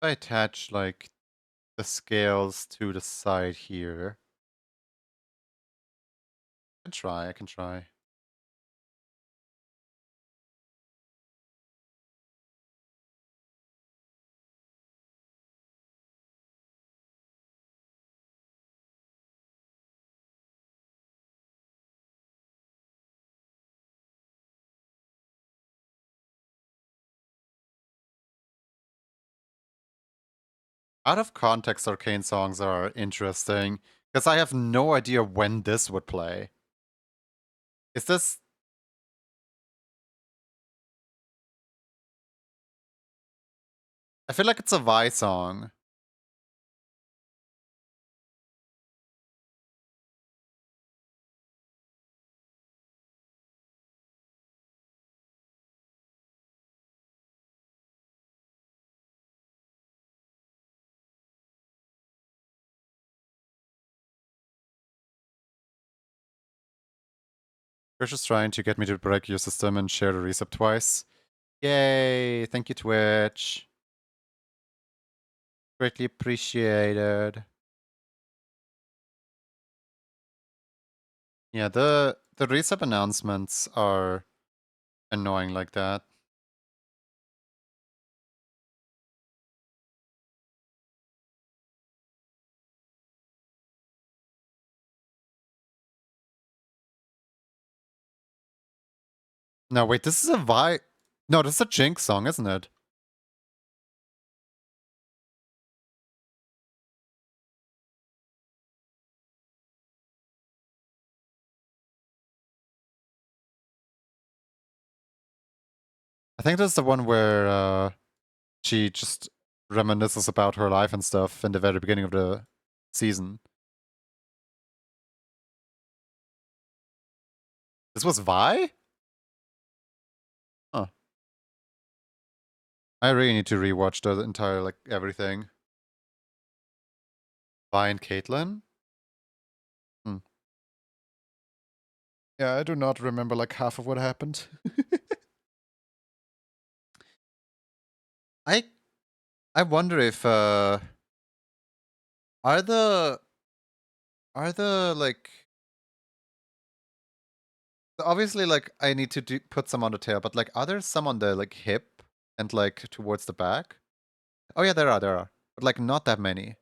I attach like the scales to the side here. I can try. Out of context arcane songs are interesting, because I have no idea when this would play. Is this... I feel like it's a Vi song. We're just trying to get me to break your system and share the reset twice. Yay! Thank you, Twitch. Greatly appreciated. Yeah, the reset announcements are annoying like that. No, wait, this is a Vi... No, this is a Jinx song, isn't it? I think this is the one where she just reminisces about her life and stuff in the very beginning of the season. This was Vi? Huh. I really need to rewatch the entire, like, everything. Vi and Caitlyn? Hmm. Yeah, I do not remember, like, half of what happened. I I wonder if are the like, obviously, like, I need to put some on the tail, but like, are there some on the like hip and like towards the back? Oh yeah, there are, but like not that many.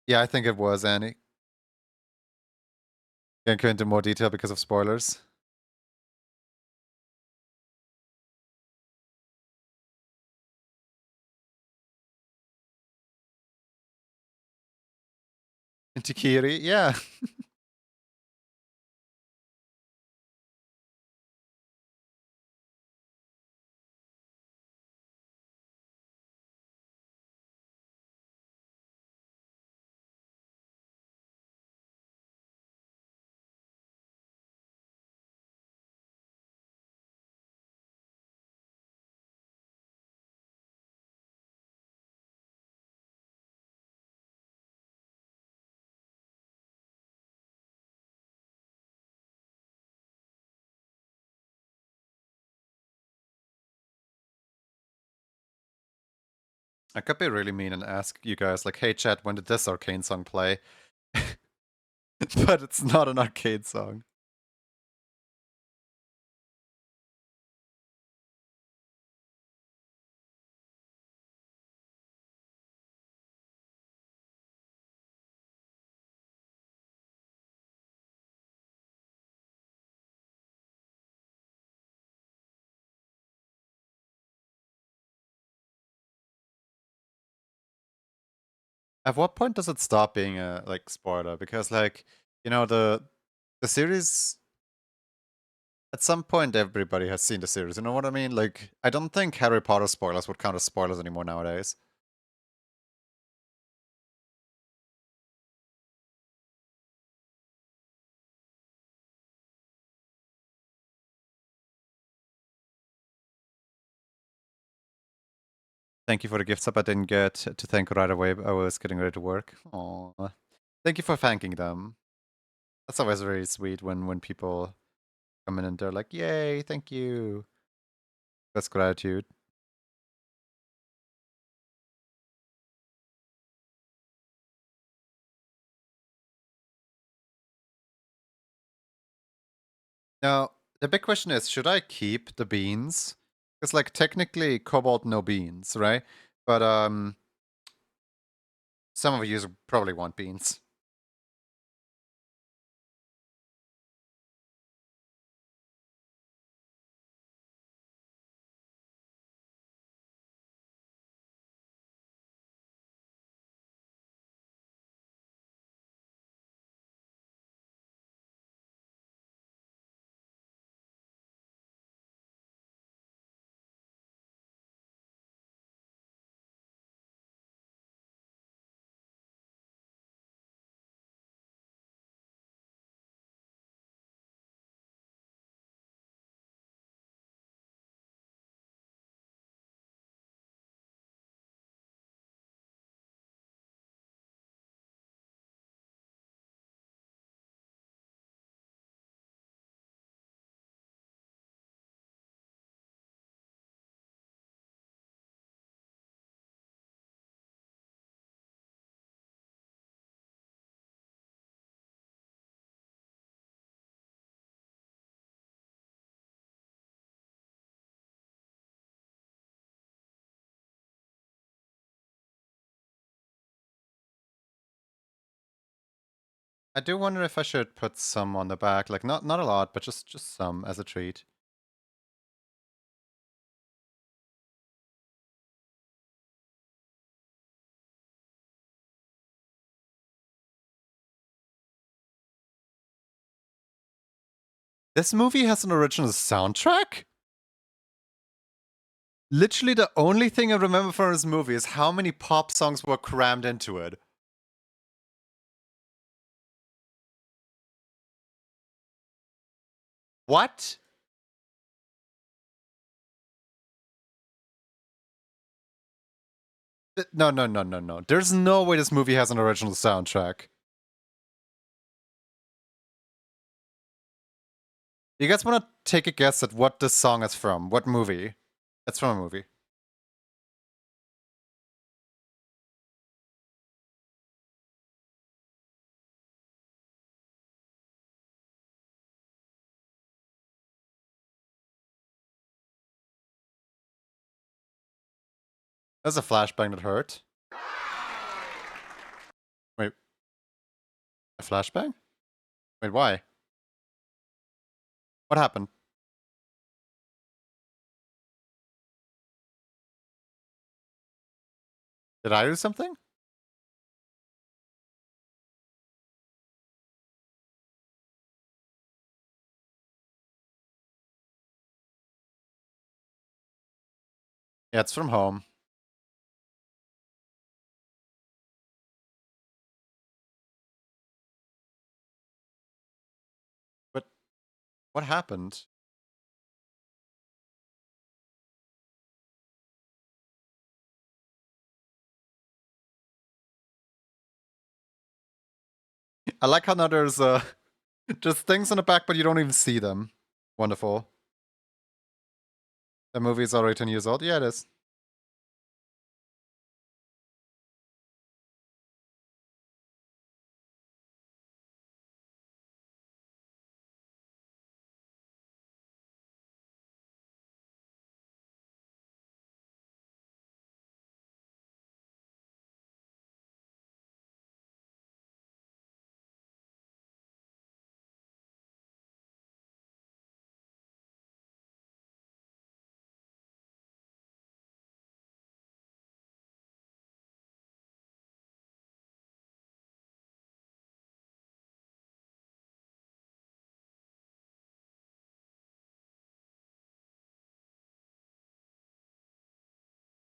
Yeah, I think it was Annie. Can't go into more detail because of spoilers. Into Kiri, yeah. I could be really mean and ask you guys, like, hey chat, when did this arcane song play? But it's not an arcade song. At what point does it stop being a like spoiler? Because like, you know, the series, at some point everybody has seen the series, you know what I mean? Like, I don't think Harry Potter spoilers would count as spoilers anymore nowadays. Thank you for the gift sub. I didn't get to thank right away. I was getting ready to work. Aww. Thank you for thanking them. That's always very sweet when people come in and they're like, yay, thank you. That's gratitude. Now, the big question is, should I keep the beans? Because, like, technically, cobalt, no beans, right? But, some of you probably want beans. I do wonder if I should put some on the back, like not a lot, but just some as a treat. This movie has an original soundtrack? Literally the only thing I remember from this movie is how many pop songs were crammed into it. What? No, no, no, no, no. There's no way this movie has an original soundtrack. You guys want to take a guess at what this song is from? What movie? It's from a movie. That's a flashbang that hurt. Wait, a flashbang? Wait, why? What happened? Did I do something? Yeah, it's from home. But what happened? I like how now there's just things on the back, but you don't even see them. Wonderful. The movie is already 10 years old. Yeah, it is.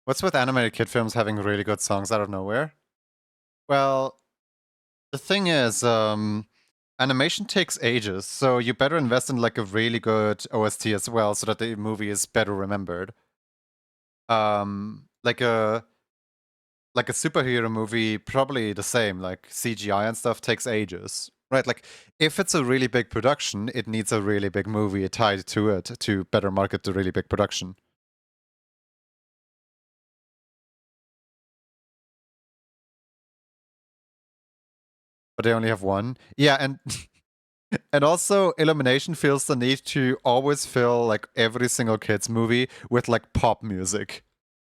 What's with animated kid films having really good songs out of nowhere? Well, the thing is, animation takes ages, so you better invest in like a really good OST as well, so that the movie is better remembered. Like a superhero movie, probably the same. Like CGI and stuff takes ages, right? Like if it's a really big production, it needs a really big movie tied to it to better market the really big production. But they only have one. Yeah, and And also, Illumination feels the need to always fill like every single kids movie with like pop music.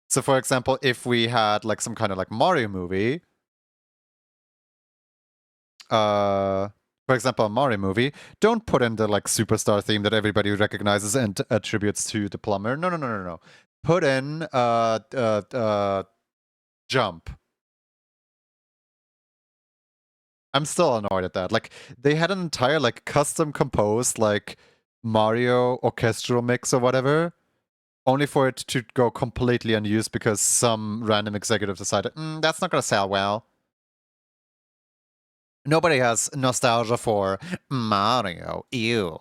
So, for example, if we had like some kind of like Mario movie, uh, for example, a Mario movie, don't put in the like superstar theme that everybody recognizes and attributes to the plumber. No, no, no, no, no. Put in Jump. I'm still annoyed at that. Like they had an entire like custom composed like Mario orchestral mix or whatever, only for it to go completely unused because some random executive decided that's not gonna sell well. Nobody has nostalgia for Mario. Ew.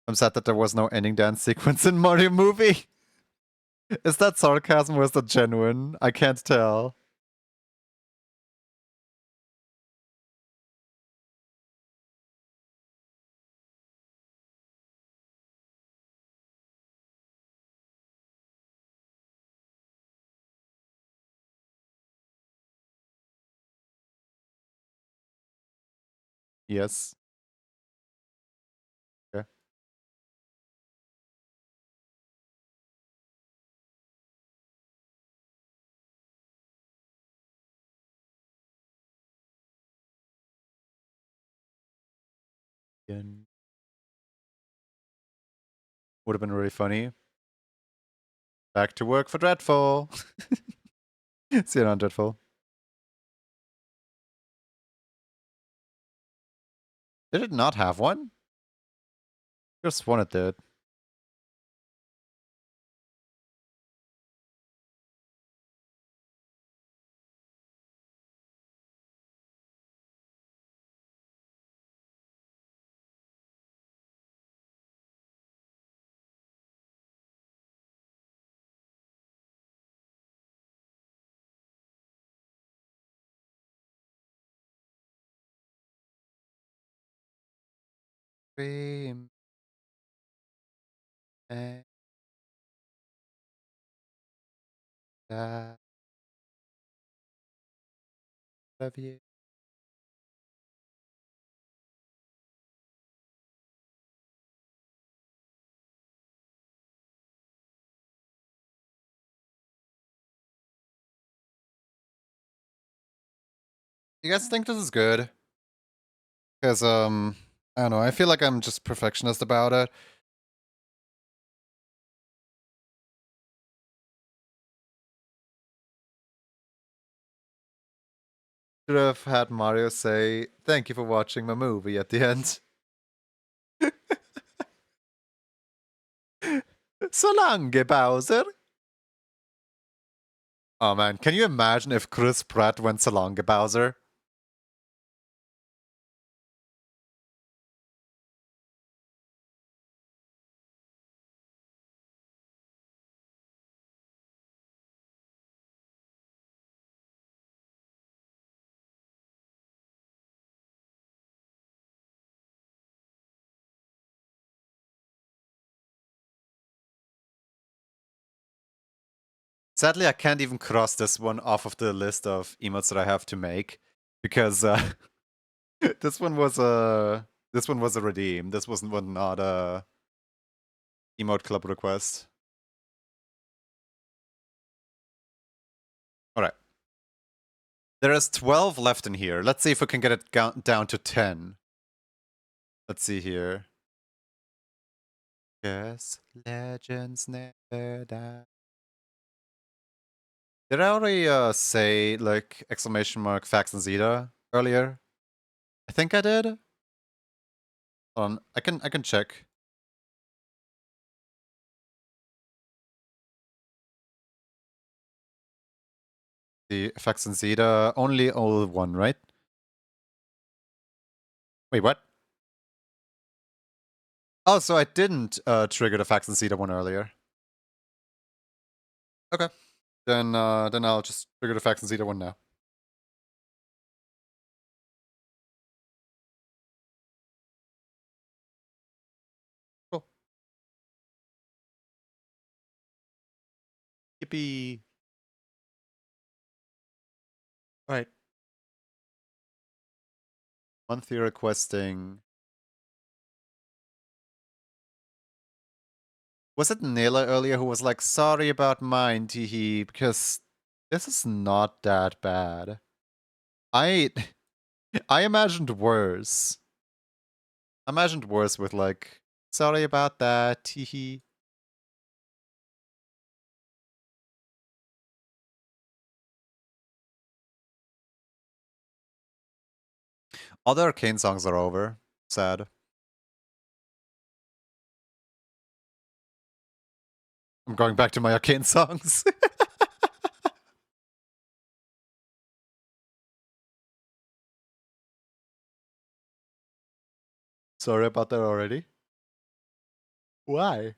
I'm sad that there was no ending dance sequence in Mario movie. Is that sarcasm or is that genuine? I can't tell. Yes. Okay. Would have been really funny. Back to work for Dreadful. See you on Dreadful. Did it not have one? Just one it did. Dream and I love you. You guys think this is good? Because I don't know. I feel like I'm just perfectionist about it. Should have had Mario say, "Thank you for watching my movie" at the end. So lange, Bowser. Oh man, can you imagine if Chris Pratt went so lange, Bowser? Sadly, I can't even cross this one off of the list of emotes that I have to make because this one was a redeem. This wasn't one not a emote club request. All right. There is 12 left in here. Let's see if we can get it down to 10. Let's see here. Yes, legends never die. Did I already say like exclamation mark Fax and Zeta earlier? I think I did. Hold on, I can check. The Fax and Zeta only all one, right? Wait, what? Oh, so I didn't trigger the Fax and Zeta one earlier. Okay. Then I'll just trigger the Fax and Zeta one now. Cool. Yippee. Right. Monthly requesting. Was it Nela earlier who was like, sorry about mine, teehee, because this is not that bad. I I imagined worse. I imagined worse with like, sorry about that, teehee. All the Arcane songs are over. Sad. I'm going back to my Arcane songs. Sorry about that already. Why?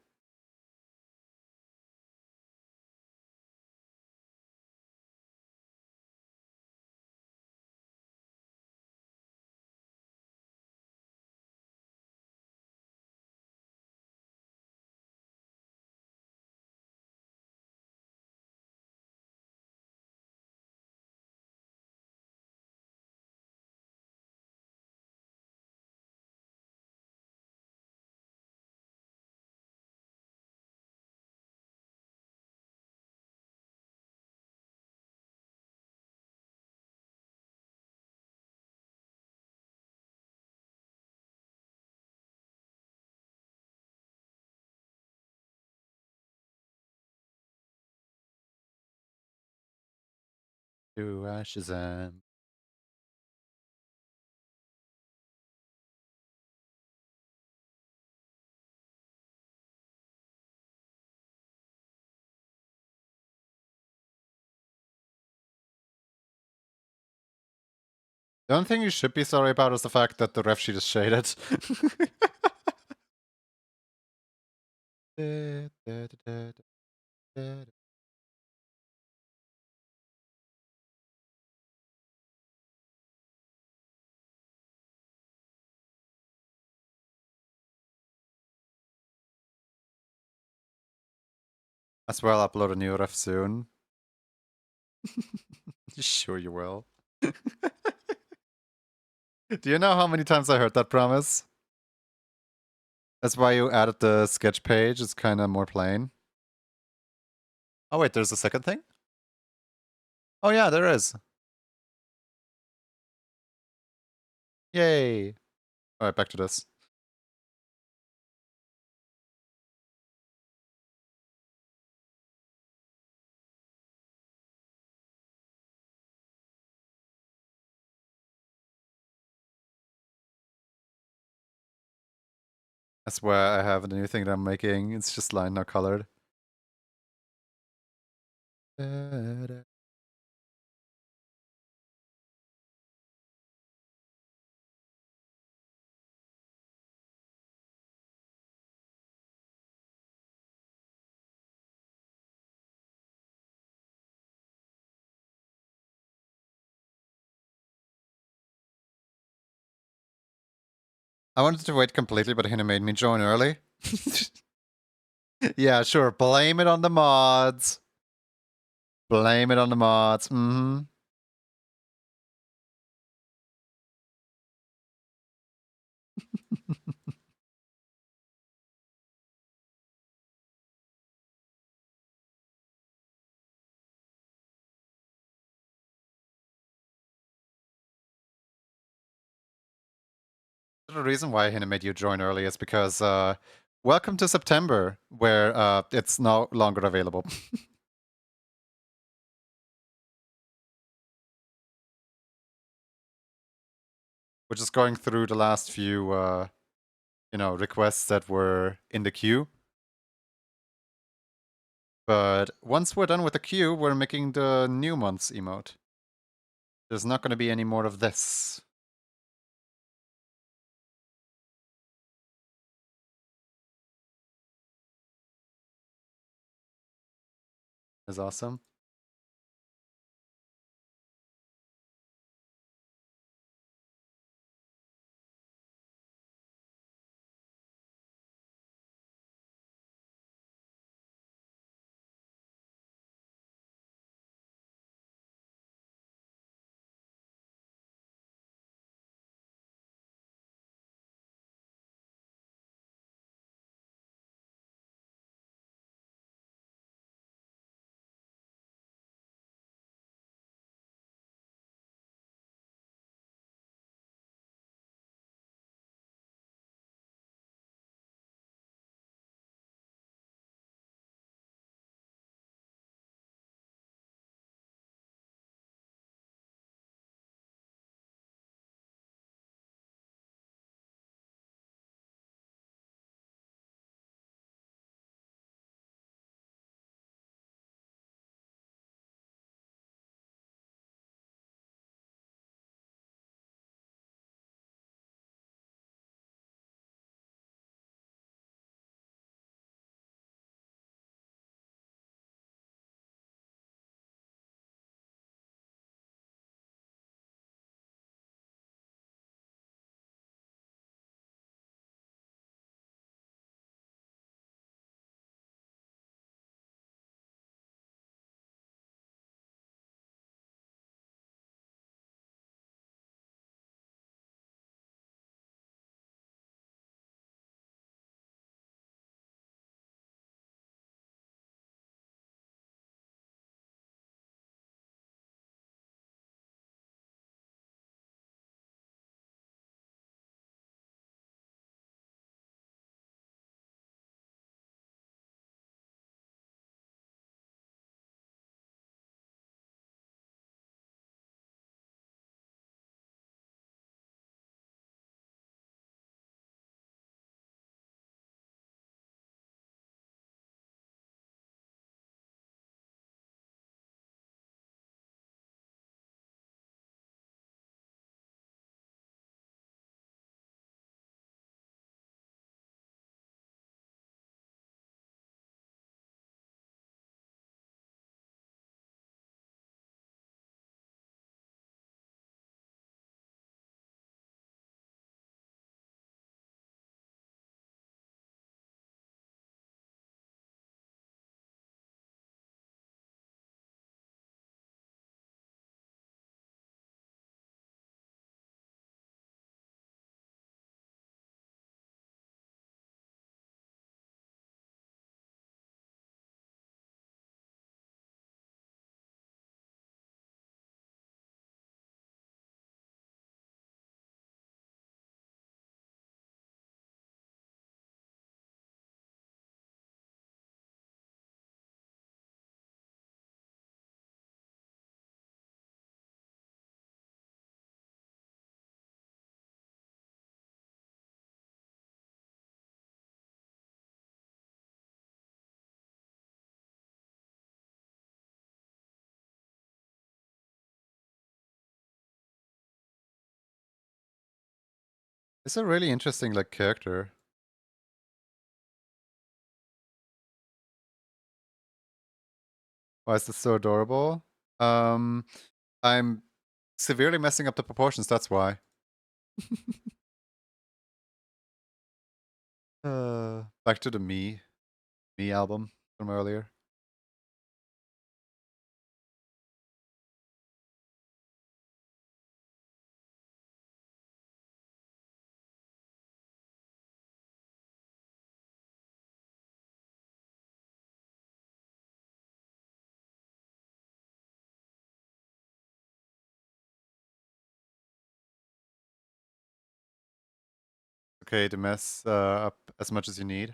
To Shazam. The only thing you should be sorry about is the fact that the ref sheet is shaded. I swear I'll upload a new ref soon. Sure you will. Do you know how many times I heard that promise? That's why you added the sketch page. It's kind of more plain. Oh wait, there's a second thing? Oh yeah, there is. Yay. Alright, back to this. I swear I have a new thing that I'm making. It's just line, not colored. I wanted to wait completely, but Hina made me join early. Yeah, sure. Blame it on the mods. Blame it on the mods. Mm-hmm. The reason why Hina made you join early is because welcome to September, where it's no longer available. We're just going through the last few requests that were in the queue. But once we're done with the queue, we're making the new month's emote. There's not going to be any more of this. Is awesome. It's a really interesting like character. Why is this so adorable? Um, I'm severely messing up the proportions, that's why. Back to the Me album from earlier. Okay, to mess up as much as you need.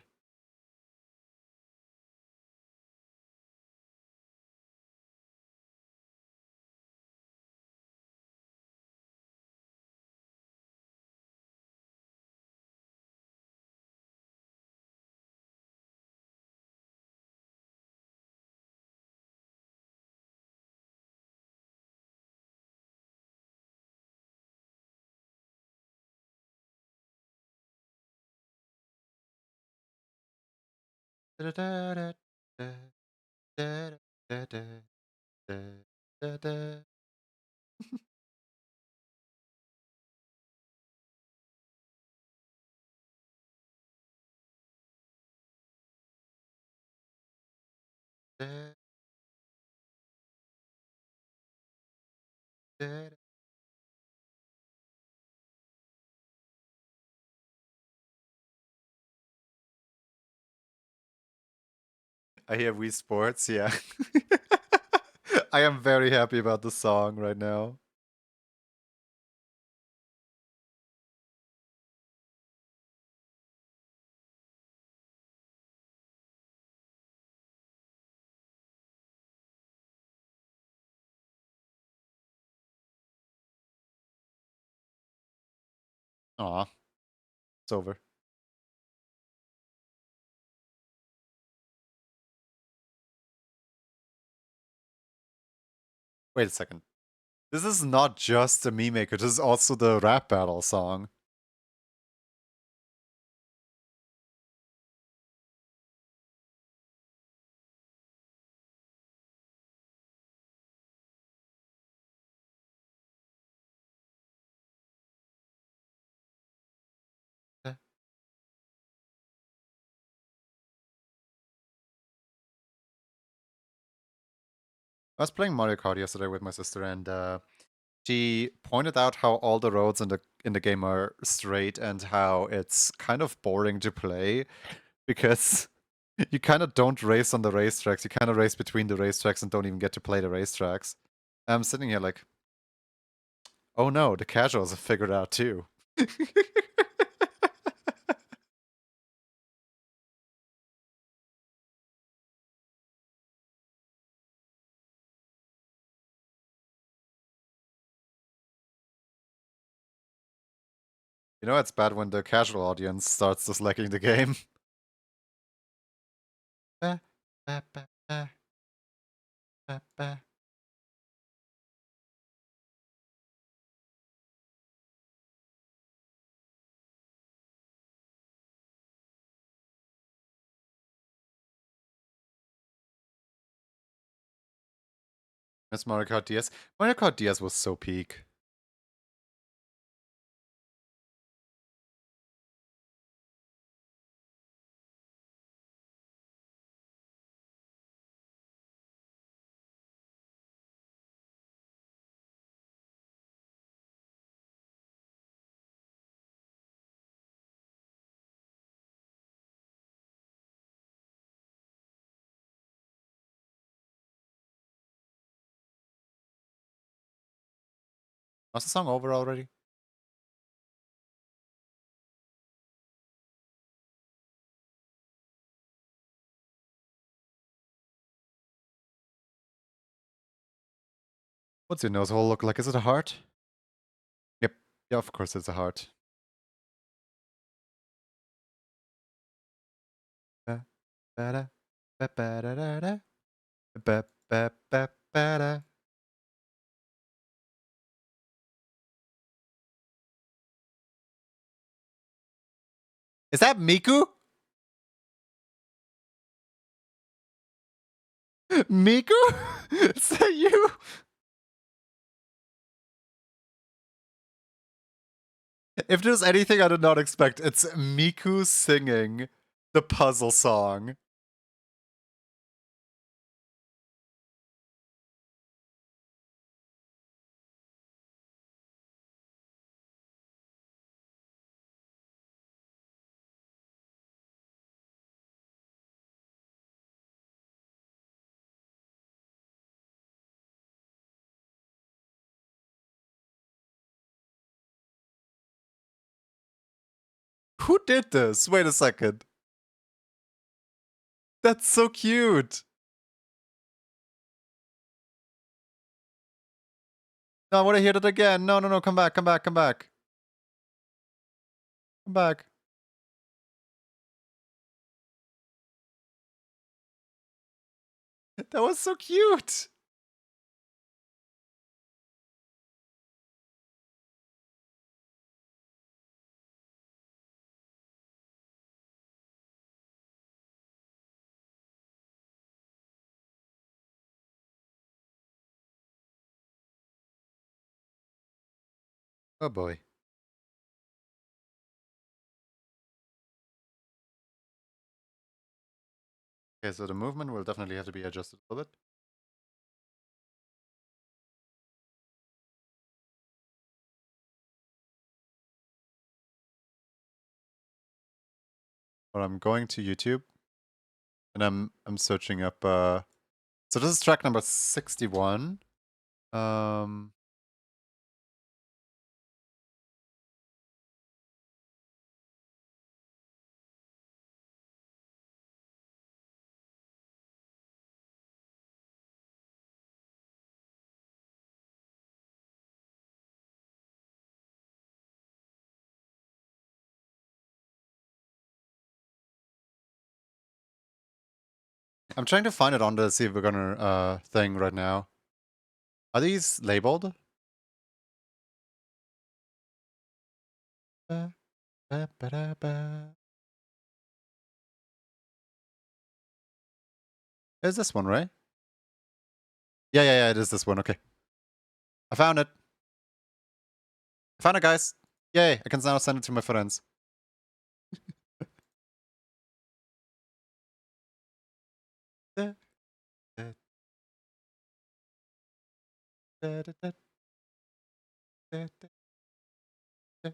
I hear Wii Sports, yeah. I am very happy about the song right now. Aw, it's over. Wait a second. This is not just a meme maker, this is also the rap battle song. I was playing Mario Kart yesterday with my sister, and she pointed out how all the roads in the game are straight and how it's kind of boring to play because you kind of don't race on the racetracks. You kind of race between the racetracks and don't even get to play the racetracks. I'm sitting here like, oh no, the casuals have figured out too. You know, it's bad when the casual audience starts disliking the game. Ba, ba, ba, ba, ba, ba. Miss Mario Kart DS. Mario Kart DS was so peak. Was the song over already? What's your nose hole look like? Is it a heart? Yep. Yeah, of course it's a heart. Ba, ba, da, ba, ba, da, da, da. Ba, ba, ba, ba, da. Is that Miku? Miku? Is that you? If there's anything I did not expect, it's Miku singing the puzzle song. Who did this? Wait a second. That's so cute. No, I want to hear that again. No, no, no. Come back, come back, come back. Come back. That was so cute. Oh boy. Okay, so the movement will definitely have to be adjusted a little bit. But I'm going to YouTube and I'm searching up so this is track number 61. Um I'm trying to find it on the see if we're gonna thing right now. Are these labeled? Ba, ba, ba, da, ba. It's this one, right? Yeah, it is this one. Okay. I found it. I found it, guys. Yay, I can now send it to my friends. Da, da, da, da, da, da, da,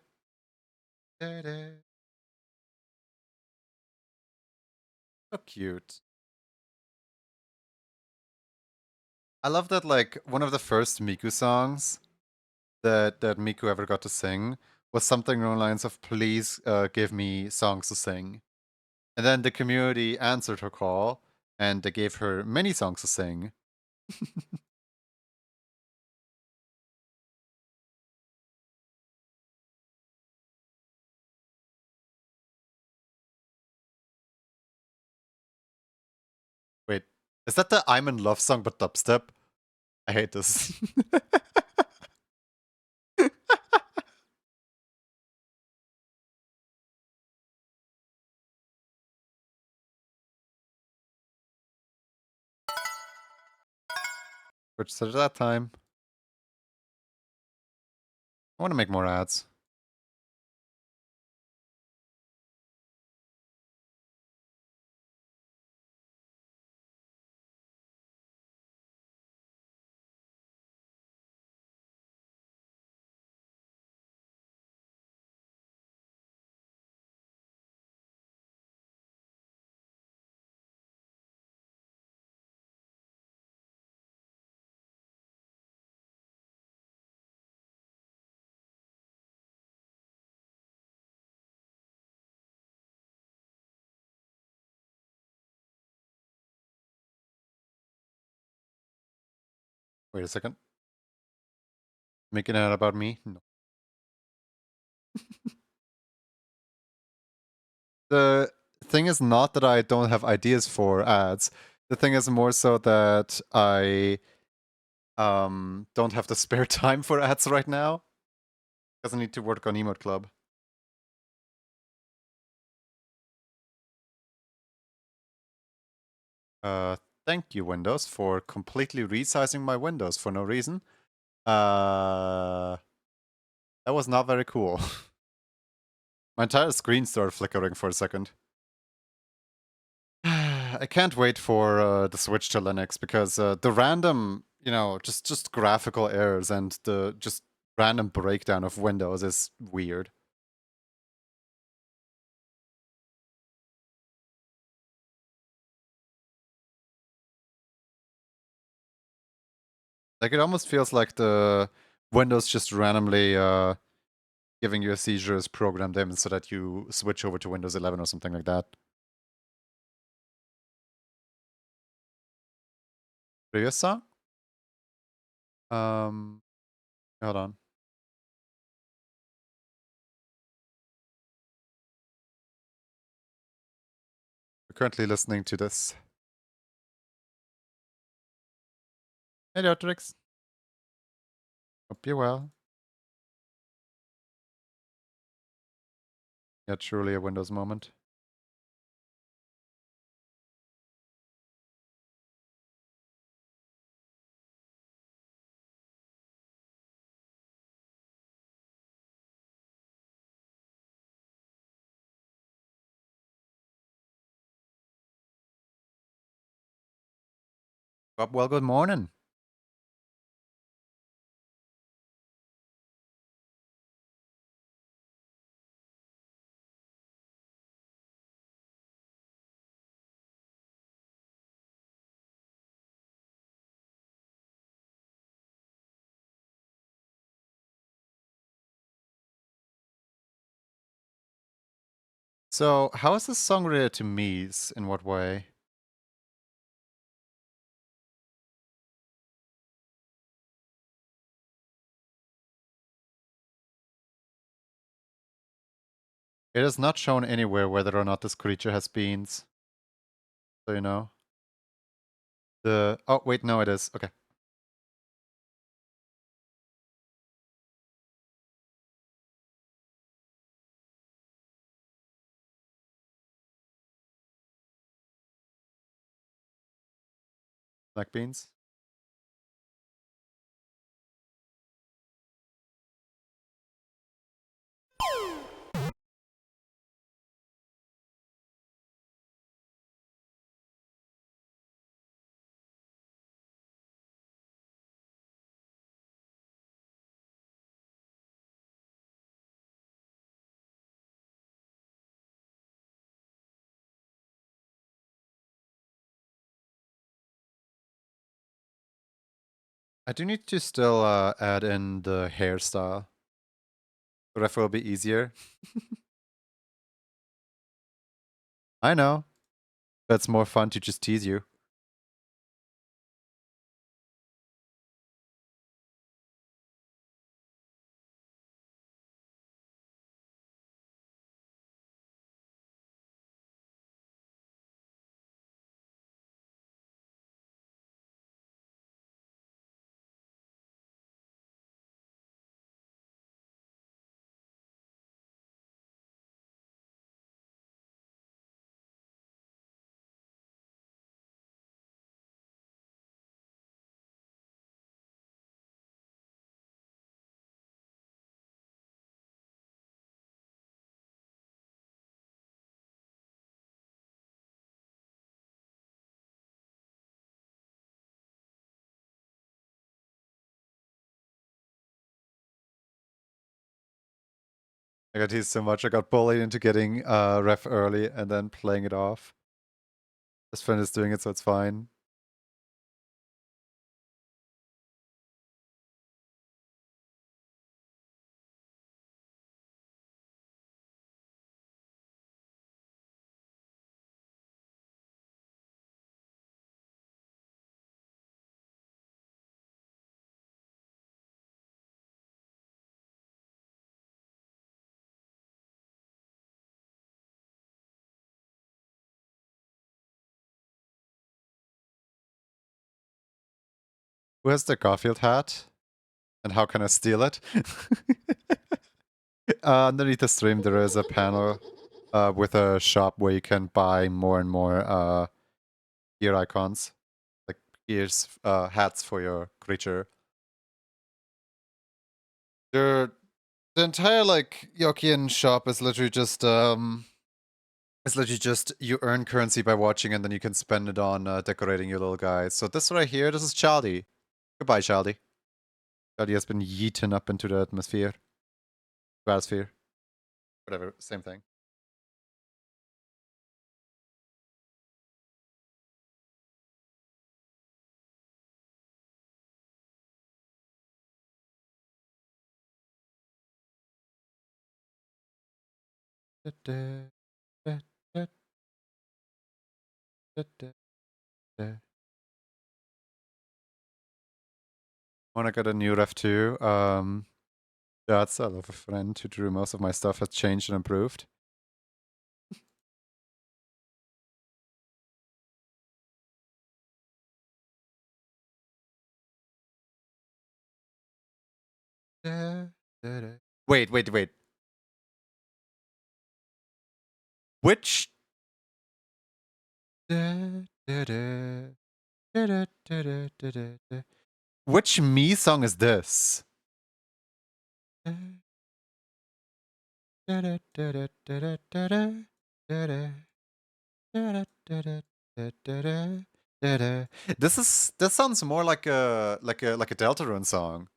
da, da. So cute. I love that, like, one of the first Miku songs that Miku ever got to sing was something along the lines of, please give me songs to sing. And then the community answered her call, and they gave her many songs to sing. Wait, is that the I'm in Love song but dubstep? I hate this. Which said at that time, I want to make more ads. Wait a second. Making it about me? No. The thing is not that I don't have ideas for ads. The thing is more so that I don't have the spare time for ads right now. Because I need to work on Emote Club. Uh, Thank you, Windows, for completely resizing my windows for no reason. That was not very cool. My entire screen started flickering for a second. I can't wait for the switch to Linux because the random, just graphical errors and the just random breakdown of Windows is weird. Like it almost feels like the Windows just randomly giving you a seizure is programmed in so that you switch over to Windows 11 or something like that. Previous song? Um, Hold on. We're currently listening to this. Hey, Dotrix. Hope you're well. Yeah, truly a Windows moment. Well, good morning. So, how is this song related to Mies? In what way? It is not shown anywhere whether or not this creature has beans. So, you know. Oh, wait, no, it is. Okay. Black beans. I do need to still add in the hairstyle. But I feel it'll be easier. I know. That's more fun to just tease you. I got teased so much. I got bullied into getting ref early and then playing it off. This friend is doing it, so it's fine. Who has the Garfield hat? And how can I steal it? Underneath the stream, there is a panel with a shop where you can buy more and more ear icons, like ears, hats for your creature. The entire like Yokian shop is literally just it's literally just you earn currency by watching and then you can spend it on decorating your little guys. So this right here, this is Chaldy. Goodbye, Chaldy. Chaldy has been yeeted up into the atmosphere. Stratosphere. Whatever, same thing. When I got a new ref too, that's I love a friend who drew most of my stuff has changed and improved. Wait, wait, wait. Which which me song is this? This sounds more like a Deltarune song.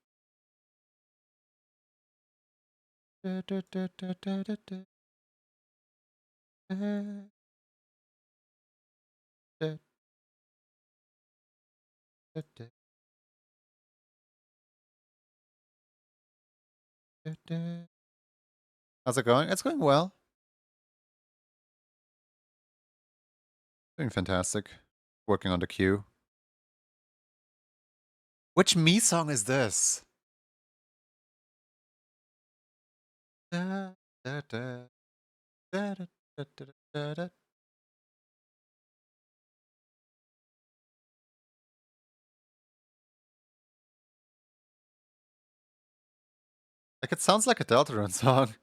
How's it going? It's going well. Doing fantastic. Working on the queue. Which me song is this? Like it sounds like a Deltarune song.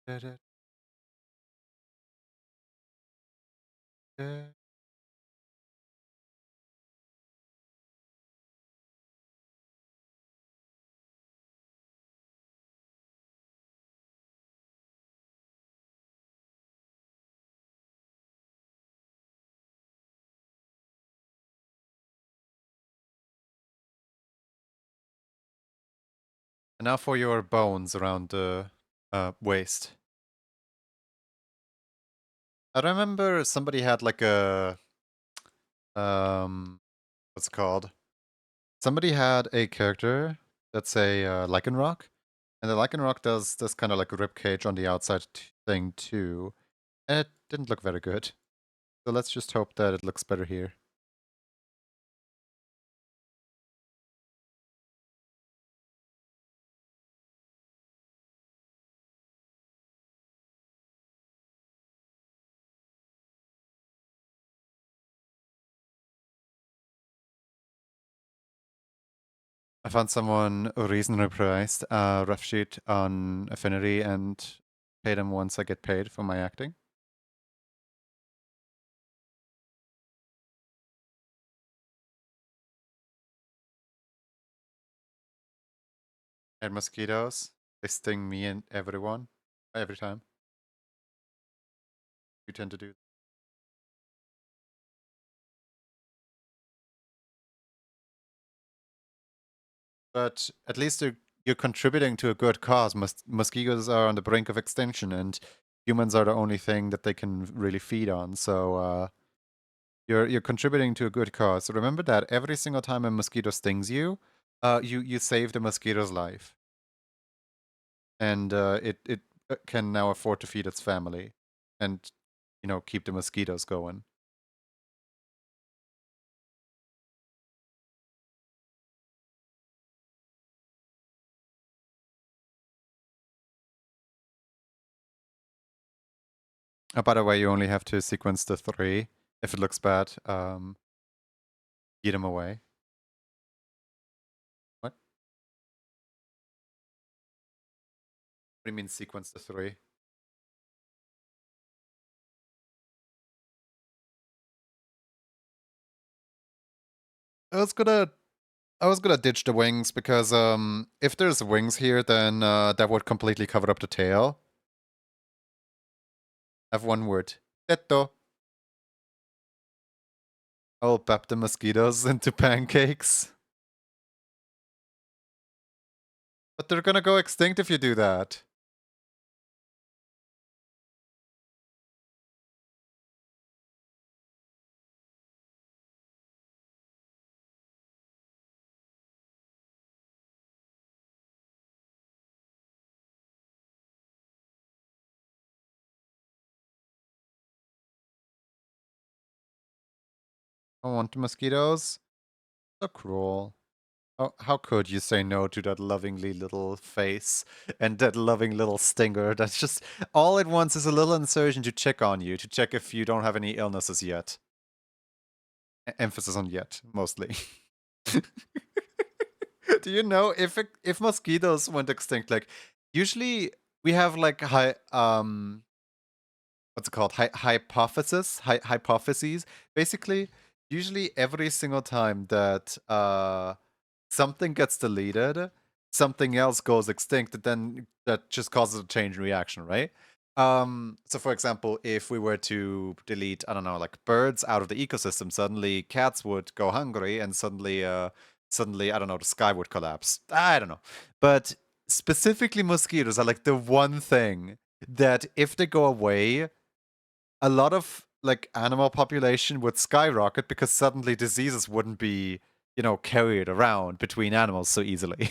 And now for your bones around the waist. I remember somebody had like a what's it called? Somebody had a character that's a Lycanroc, and the Lycanroc does this kind of like a ribcage on the outside thing too. And it didn't look very good. So let's just hope that it looks better here. I found someone reasonably priced ref sheet on Affinity and pay them once I get paid for my acting. And mosquitoes, they sting me and everyone every time. You tend to do. But at least you're contributing to a good cause. Mosquitoes are on the brink of extinction, and humans are the only thing that they can really feed on. So you're contributing to a good cause. So remember that every single time a mosquito stings you, you save the mosquito's life. and it can now afford to feed its family, and keep the mosquitoes going. Oh, by the way, you only have to sequence the 3. If it looks bad, eat them away. What? What do you mean sequence the 3? I was gonna I was gonna ditch the wings because if there's wings here, then that would completely cover up the tail. I have one word. Tetto. I'll bap the mosquitoes into pancakes. But they're gonna go extinct if you do that. I want the mosquitoes. So cruel. Oh, how could you say no to that lovingly little face and that loving little stinger? That's just all it wants is a little insertion to check on you, to check if you don't have any illnesses yet. Emphasis on yet, mostly. Do you know if mosquitoes went extinct, like usually we have like what's it called? Hypotheses. Basically, usually every single time that something gets deleted, something else goes extinct, and then that just causes a change in reaction, right? So for example, if we were to delete, I don't know, like birds out of the ecosystem, suddenly cats would go hungry, and suddenly, I don't know, the sky would collapse. I don't know. But specifically mosquitoes are like the one thing that if they go away, a lot of like animal population would skyrocket because suddenly diseases wouldn't be, carried around between animals so easily.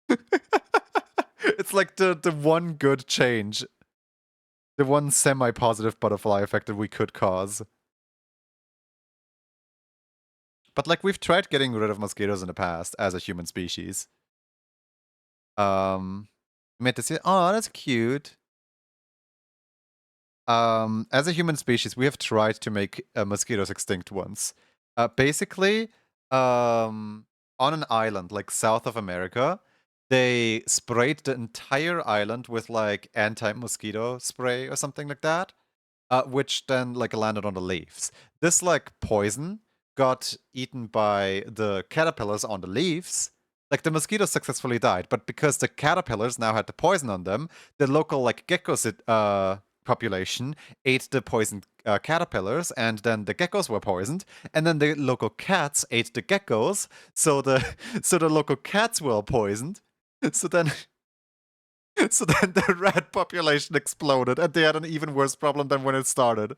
It's like the one good change, the one semi-positive butterfly effect that we could cause. But like we've tried getting rid of mosquitoes in the past as a human species. Meant to say, oh, that's cute. As a human species, we have tried to make mosquitoes extinct once. Basically, on an island like south of America, they sprayed the entire island with like anti-mosquito spray or something like that, which then like landed on the leaves. This like poison got eaten by the caterpillars on the leaves. Like the mosquitoes successfully died, but because the caterpillars now had the poison on them, the local like geckos population ate the poisoned caterpillars, and then the geckos were poisoned, and then the local cats ate the geckos, so the so the local cats were all poisoned. So then so then the rat population exploded, and they had an even worse problem than when it started.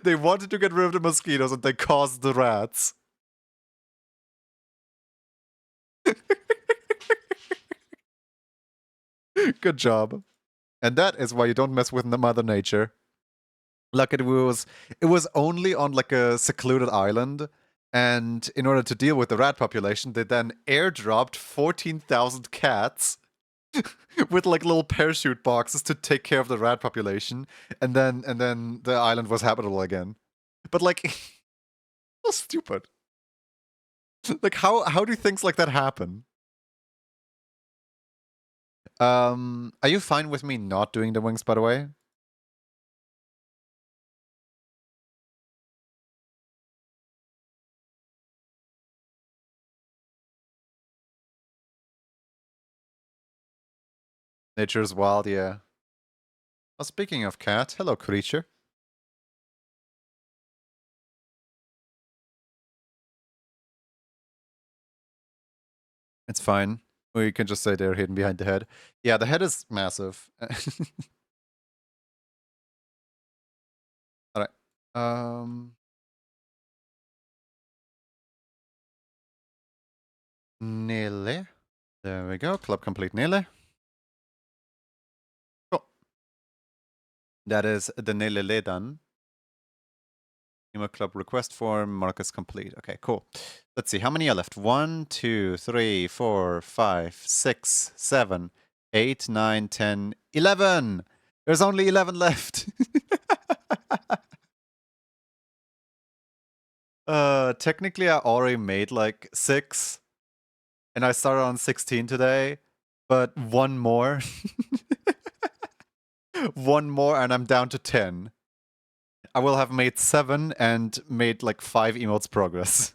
They wanted to get rid of the mosquitoes, and they caused the rats. Good job. And that is why you don't mess with Mother Nature. Like it was only on like a secluded island, and in order to deal with the rat population, they then airdropped 14,000 cats with like little parachute boxes to take care of the rat population, and then the island was habitable again. But like, so stupid. Like how do things like that happen? Are you fine with me not doing the wings, by the way? Nature's wild, yeah. Well, speaking of cat, hello creature. It's fine. Or you can just say they're hidden behind the head. Yeah, the head is massive. Alright. Nele. There we go. Club complete nearly. Cool. That is the nearly done. Emo club request form, Marcus complete. Okay, cool. Let's see, how many are left? 1, 2, 3, 4, 5, 6, 7, 8, 9, 10, 11! There's only 11 left. Technically I already made like 6. And I started on 16 today. But one more. One more and I'm down to 10. I will have made 7 and made like 5 emotes progress.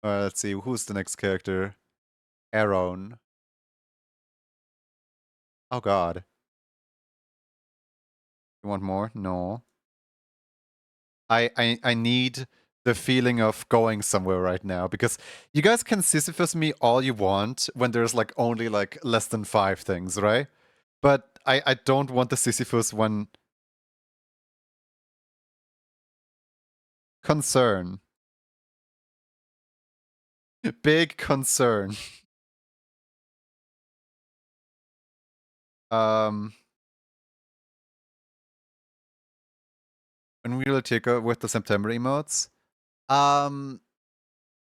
Let's see, who's the next character? Aaron. Oh god. You want more? No. I need the feeling of going somewhere right now, because you guys can Sisyphus me all you want when there's like only like less than 5 things, right? But I don't want the Sisyphus when... Concern. Big concern. When we will take with the September emotes, I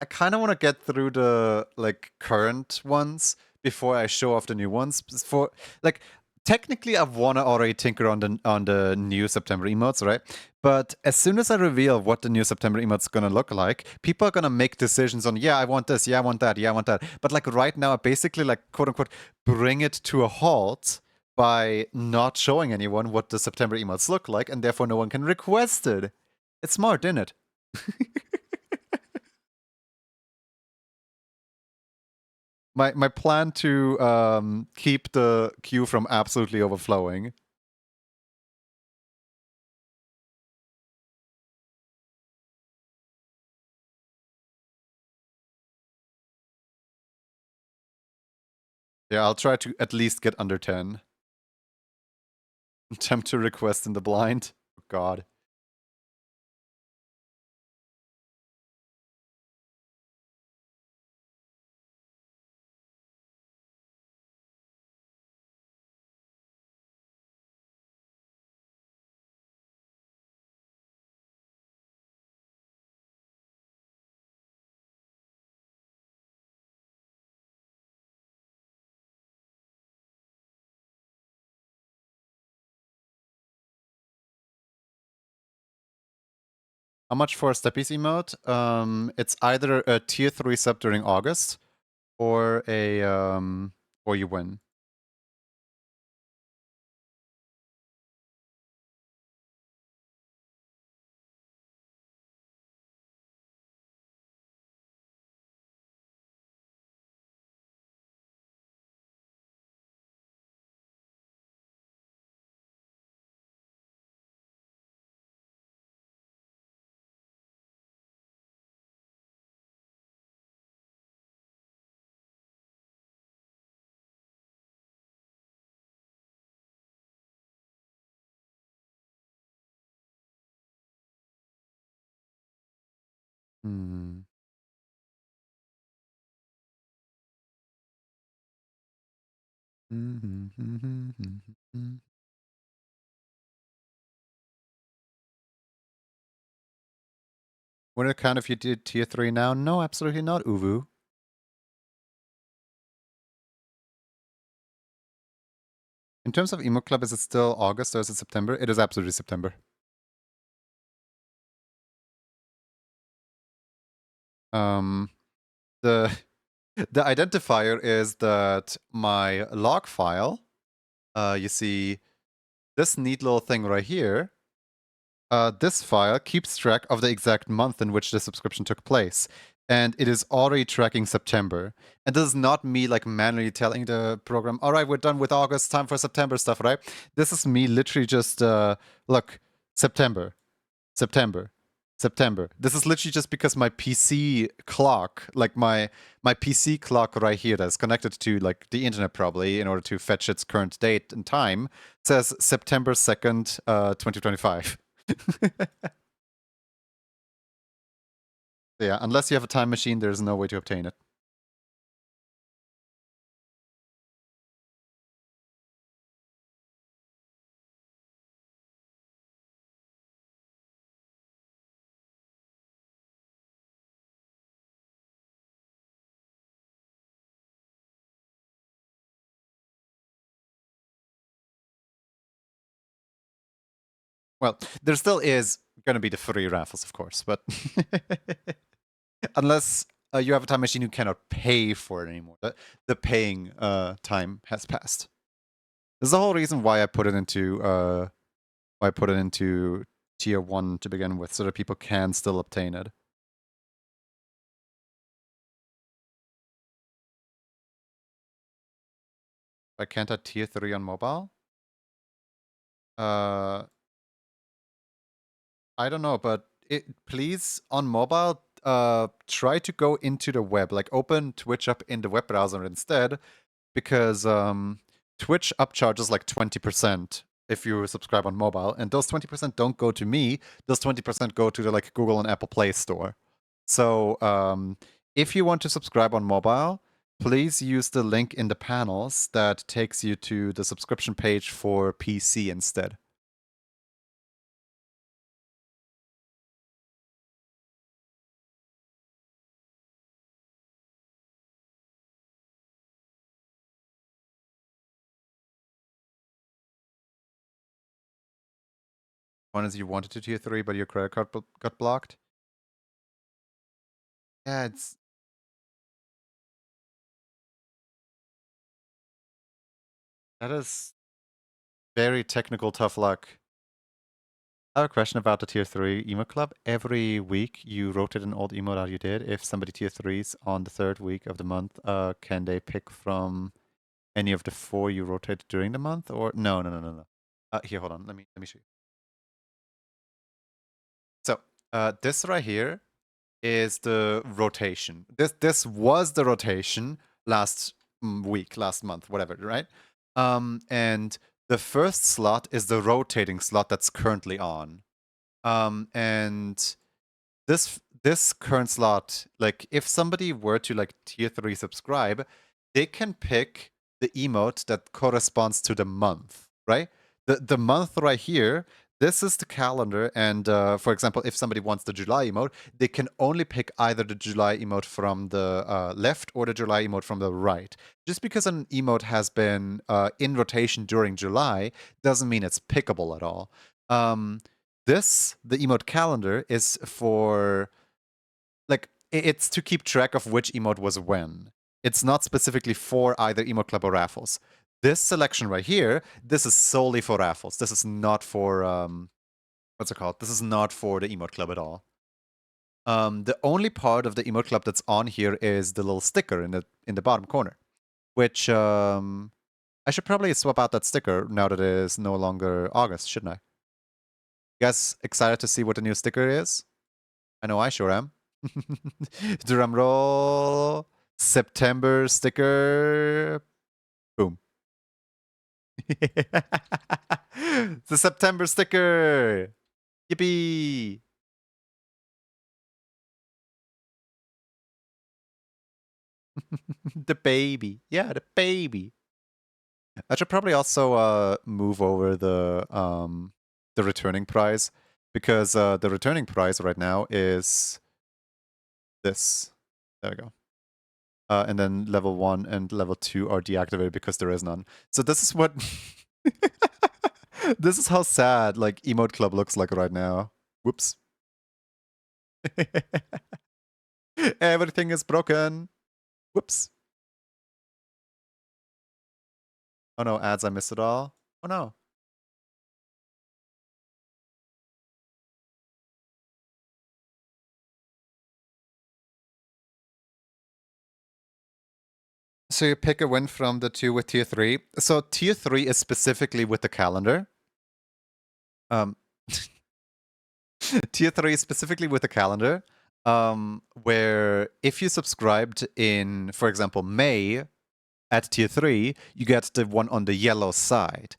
kind of want to get through the like current ones before I show off the new ones. For like, technically, I want to already tinker on the new September emotes, right? But as soon as I reveal what the new September emotes gonna look like, people are gonna make decisions on, yeah, I want this, yeah, I want that, yeah, I want that. But like right now, I basically like quote unquote bring it to a halt by not showing anyone what the September emotes look like, and therefore no one can request it. It's smart, isn't it? My plan to keep the queue from absolutely overflowing. Yeah, I'll try to at least get under 10. Attempt to request in the blind. Oh, God. How much for a Steppies emote? It's either a tier 3 sub during August or a or you win. Hmm. Would it count if you did tier 3 now? No, absolutely not, Uvu. In terms of Emo Club, is it still August or is it September? It is absolutely September. The the identifier is that my log file, you see this neat little thing right here, this file keeps track of the exact month in which the subscription took place. And it is already tracking September. And this is not me like manually telling the program, all right, we're done with August, time for September stuff, right? This is me literally just, look, September, September, September. This is literally just because my PC clock, like my PC clock right here that's connected to like the internet probably in order to fetch its current date and time, says September 2nd, 2025. Yeah, unless you have a time machine, there's no way to obtain it. Well, there still is going to be the free raffles, of course, but unless you have a time machine, you cannot pay for it anymore. The paying time has passed. This is the whole reason why I put it into tier 1 to begin with, so that people can still obtain it. Why can't I tier 3 on mobile? I don't know, but please on mobile, try to go into the web, like open Twitch up in the web browser instead, because Twitch upcharges like 20% if you subscribe on mobile, and those 20% don't go to me. Those 20% go to the like Google and Apple Play Store. So if you want to subscribe on mobile, please use the link in the panels that takes you to the subscription page for PC instead. One is you wanted to tier 3, but your credit card got blocked. Yeah, that is very technical tough luck. I have a question about the tier 3 emo club. Every week you rotate an old emo that you did. If somebody tier 3s on the 3rd week of the month, can they pick from any of the 4 you rotated during the month? Or no. Here, hold on. Let me show you. So this right here is the rotation. This was the rotation last week, last month, whatever, right? And the first slot is the rotating slot that's currently on. And this current slot, like if somebody were to like tier 3 subscribe, they can pick the emote that corresponds to the month, right? The month right here, this is the calendar, and for example, if somebody wants the July emote, they can only pick either the July emote from the left or the July emote from the right. Just because an emote has been in rotation during July doesn't mean it's pickable at all. The emote calendar, is for like it's to keep track of which emote was when. It's not specifically for either emote club or raffles. This selection right here, this is solely for raffles. This is not for what's it called? This is not for the emote club at all. The only part of the emote club that's on here is the little sticker in the bottom corner, which I should probably swap out that sticker now that it is no longer August, shouldn't I? You guys excited to see what the new sticker is? I know I sure am. Drum roll. September sticker. Boom. The September sticker. Yippee. The baby. Yeah, the baby. I should probably also move over the returning prize, because the returning prize right now is this. There we go. And then level 1 and level 2 are deactivated because there is none. So this is what this is how sad like Emote Club looks like right now. Whoops. Everything is broken. Whoops. Oh no, ads, I missed it all. Oh no. So you pick a win from the 2 with tier 3. So tier 3 is specifically with the calendar. Tier 3 is specifically with the calendar, where if you subscribed in, for example, May at tier 3, you get the one on the yellow side.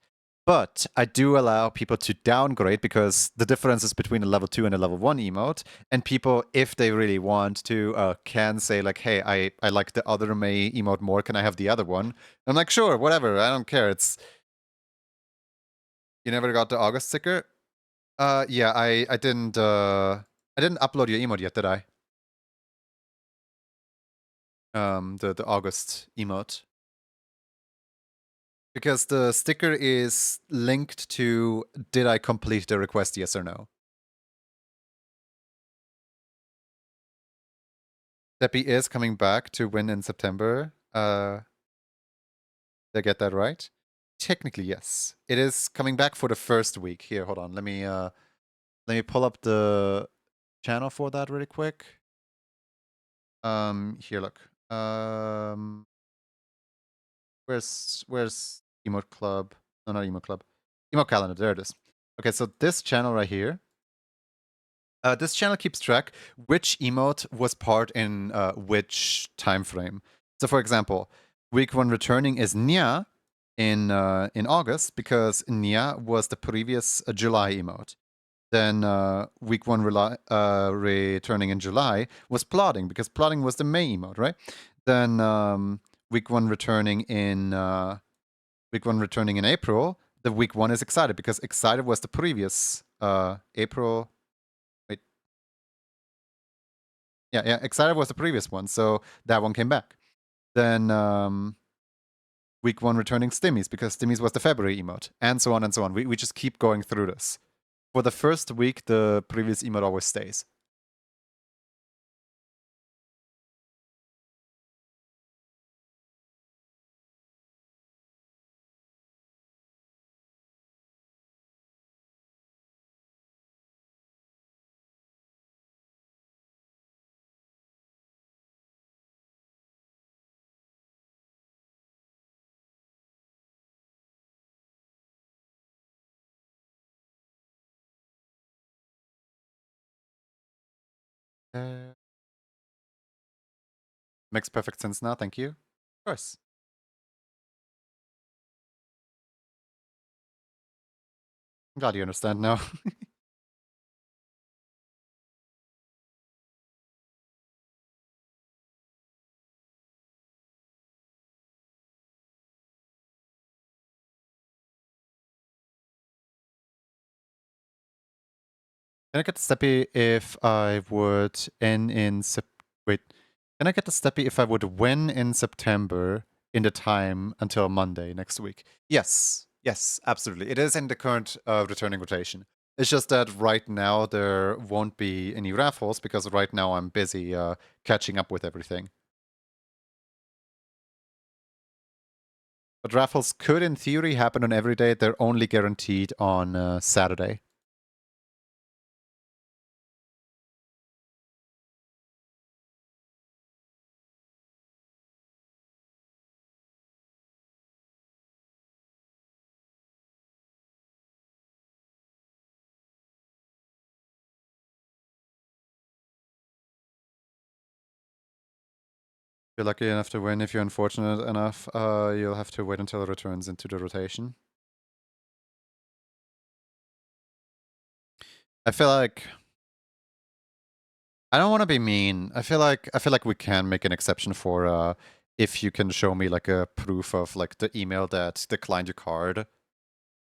But I do allow people to downgrade because the difference is between a level 2 and a level 1 emote. And people, if they really want to, can say like, hey, I like the other May emote more. Can I have the other one? I'm like, sure, whatever. I don't care. It's... You never got the August sticker? Yeah, I didn't upload your emote yet, did I? The August emote. Because the sticker is linked to did I complete the request, yes or no. Deppy is coming back to win in September. Did I get that right? Technically, yes. It is coming back for the first week. Here, hold on. Let me pull up the channel for that really quick. Here, look. Where's Emote Club? No, not Emote Club. Emote Calendar. There it is. Okay, so this channel right here. This channel keeps track which emote was part in which time frame. So, for example, week 1 returning is Nya in August because Nya was the previous July emote. Then week 1 returning in July was Plotting because Plotting was the May emote, right? Then week 1 returning in April. The week 1 is Excited because Excited was the previous April. Yeah, Excited was the previous one, so that one came back. Then week 1 returning Stimmies, because Stimmies was the February emote, and so on and so on. We just keep going through this. For the first week, the previous emote always stays. Makes perfect sense now, thank you. Of course. I'm glad you understand now. Can I get the steppy if I would end in wait. Can I get the steppy if I would win in September in the time until Monday next week? Yes. Yes, absolutely. It is in the current returning rotation. It's just that right now there won't be any raffles because right now I'm busy catching up with everything. But raffles could, in theory, happen on every day. They're only guaranteed on Saturday. If you're lucky enough to win, if you're unfortunate enough, you'll have to wait until it returns into the rotation. I feel like I don't want to be mean. I feel like we can make an exception for if you can show me like a proof of like the email that declined your card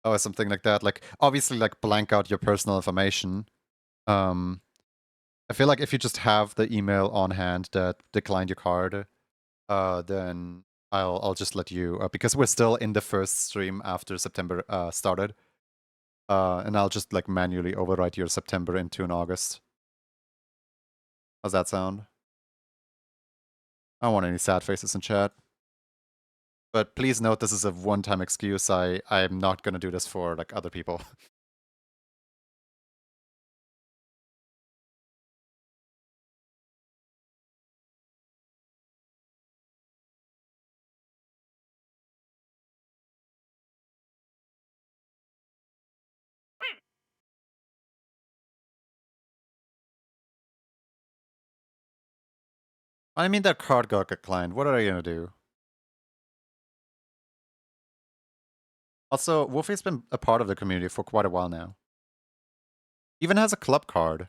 or something like that. Like obviously like blank out your personal information. Um I feel like if you just have the email on hand that declined your card, then I'll just let you because we're still in the first stream after September started. And I'll just like manually overwrite your September into an August. How's that sound? I don't want any sad faces in chat. But please note this is a one-time excuse. I'm not gonna do this for like other people. I mean that card got declined. What are you gonna do? Also, Wolfie's been a part of the community for quite a while now. Even has a club card.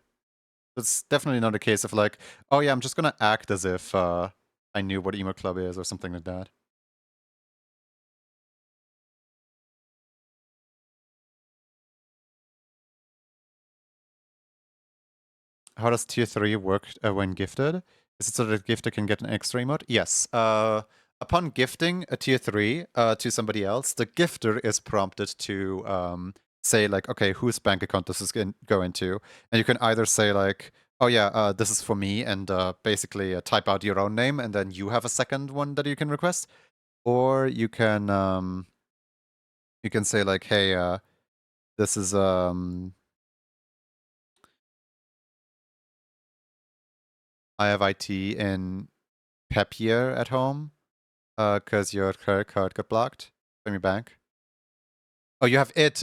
It's definitely not a case of like, oh yeah, I'm just gonna act as if I knew what emo club is or something like that. How does tier 3 work when gifted? Is it so that the gifter can get an extra emote? Yes. Upon gifting a tier 3 to somebody else, the gifter is prompted to say like, okay, whose bank account does this go into? And you can either say like, oh yeah, this is for me, and basically type out your own name, and then you have a second one that you can request. Or you can say like, hey, this is I have IT in Papier at home, because your credit card got blocked from your bank. Oh, you have it.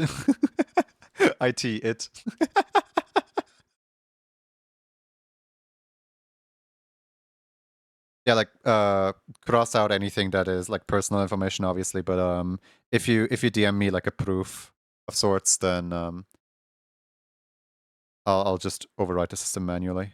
IT, it. Yeah, like cross out anything that is like personal information, obviously. But if you DM me like a proof of sorts, then I'll just overwrite the system manually.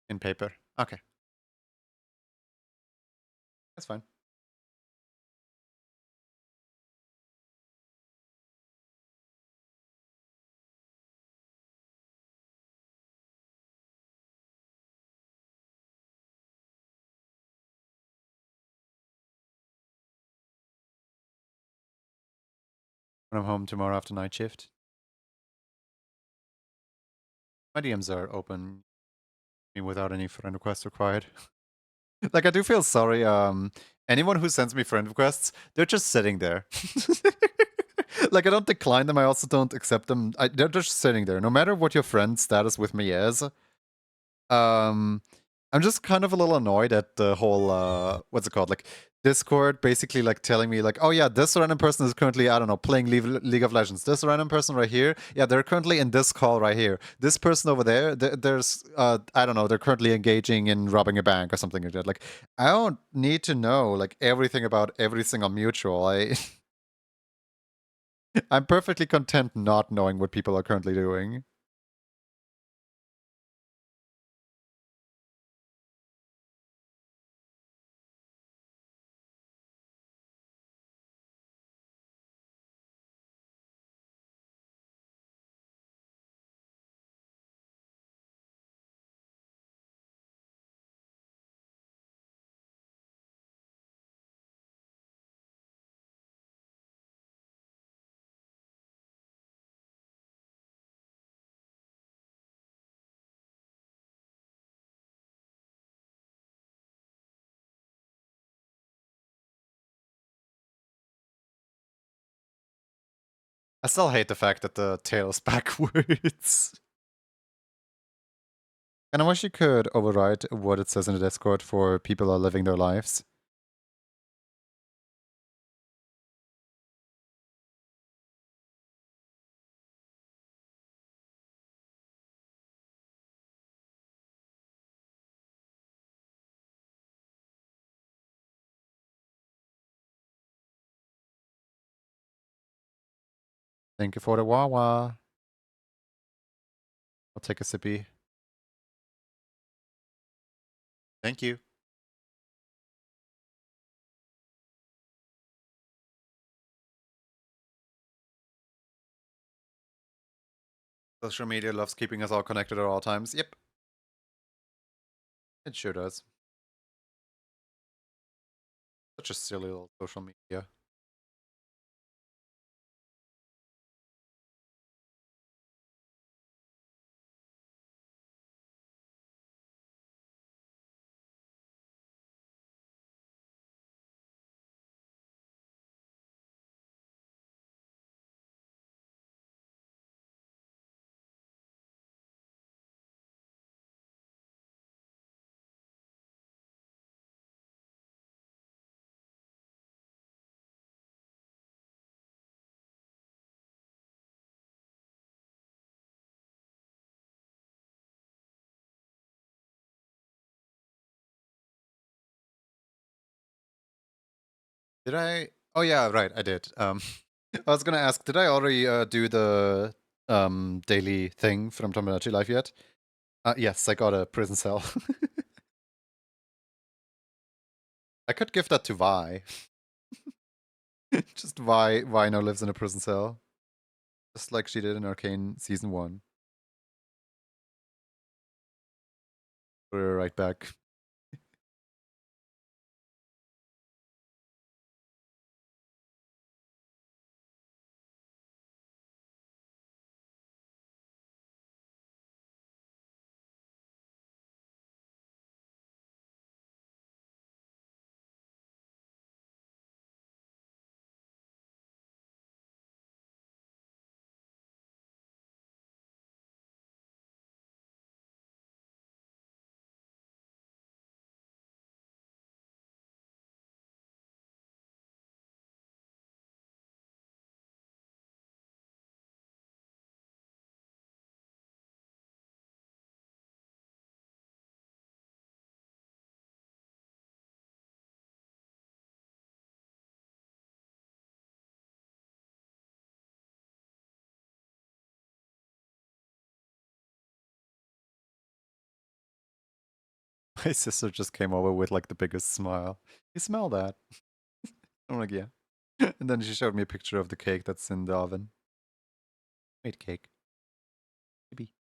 In paper. Okay, that's fine. When I'm home tomorrow after night shift, my DMs are open without any friend requests required. Like, I do feel sorry. Anyone who sends me friend requests, they're just sitting there. Like, I don't decline them. I also don't accept them. They're just sitting there. No matter what your friend status with me is, um, I'm just kind of a little annoyed at the whole what's it called? Like Discord basically like telling me like, oh yeah, this random person is currently, I don't know, playing League of Legends. This random person right here, yeah, they're currently in this call right here. This person over there, there's I don't know, they're currently engaging in robbing a bank or something like that. Like, I don't need to know like everything about every single mutual. I'm perfectly content not knowing what people are currently doing. I still hate the fact that the tail's backwards. And I wish you could override what it says in the Discord for people who are living their lives. Thank you for the Wawa. I'll take a sippy. Thank you. Social media loves keeping us all connected at all times. Yep, it sure does. Such a silly little social media. Did I? Oh yeah, right, I did. I was gonna ask, did I already do the daily thing from Tomodachi Life yet? Yes, I got a prison cell. I could give that to Vi. Just Vi now lives in a prison cell. Just like she did in Arcane Season 1. Put her right back. My sister just came over with like the biggest smile. You smell that? I'm like, yeah. And then she showed me a picture of the cake that's in the oven. Made cake. Maybe.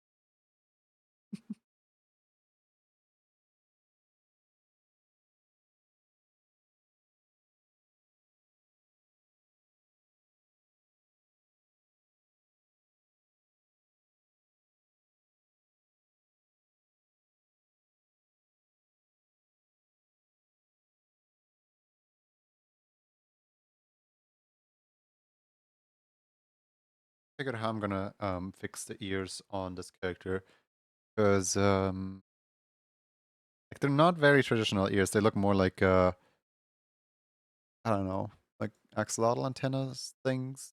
Figured how I'm gonna fix the ears on this character. Because like they're not very traditional ears. They look more like I don't know, like axolotl antennas things.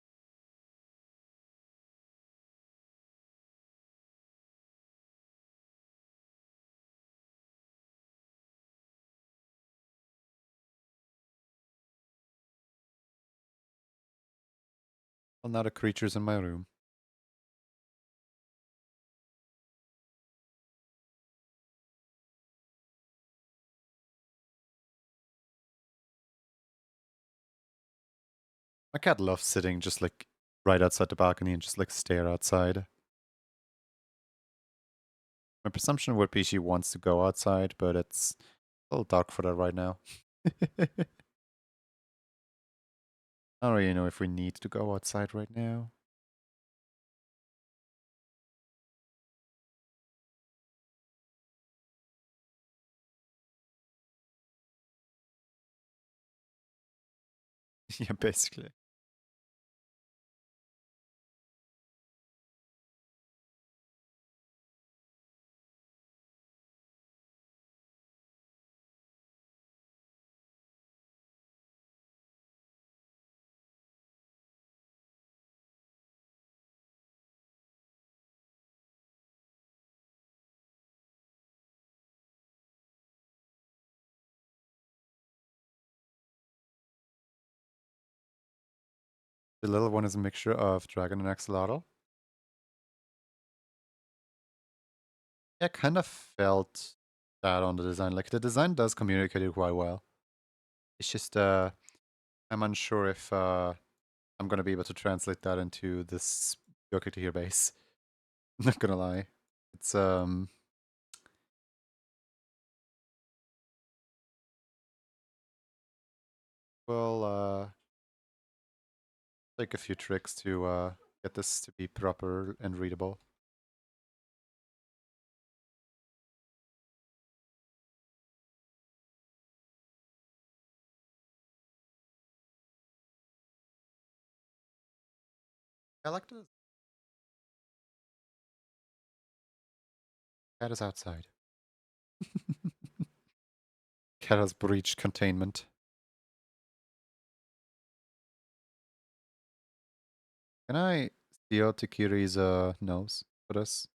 Well, now the creatures in my room. My cat loves sitting just like right outside the balcony and just like stare outside. My presumption would be she wants to go outside, but it's a little dark for that right now. I don't really know if we need to go outside right now. Yeah, basically. The little one is a mixture of dragon and axolotl. I kind of felt that on the design. Like the design does communicate it quite well. It's just I'm unsure if I'm gonna be able to translate that into this Yoke to Hear base. I'm not gonna lie. It's well take a few tricks to get this to be proper and readable. I like the cat is outside. Cat has breached containment. Can I steal Takiri's nose for this?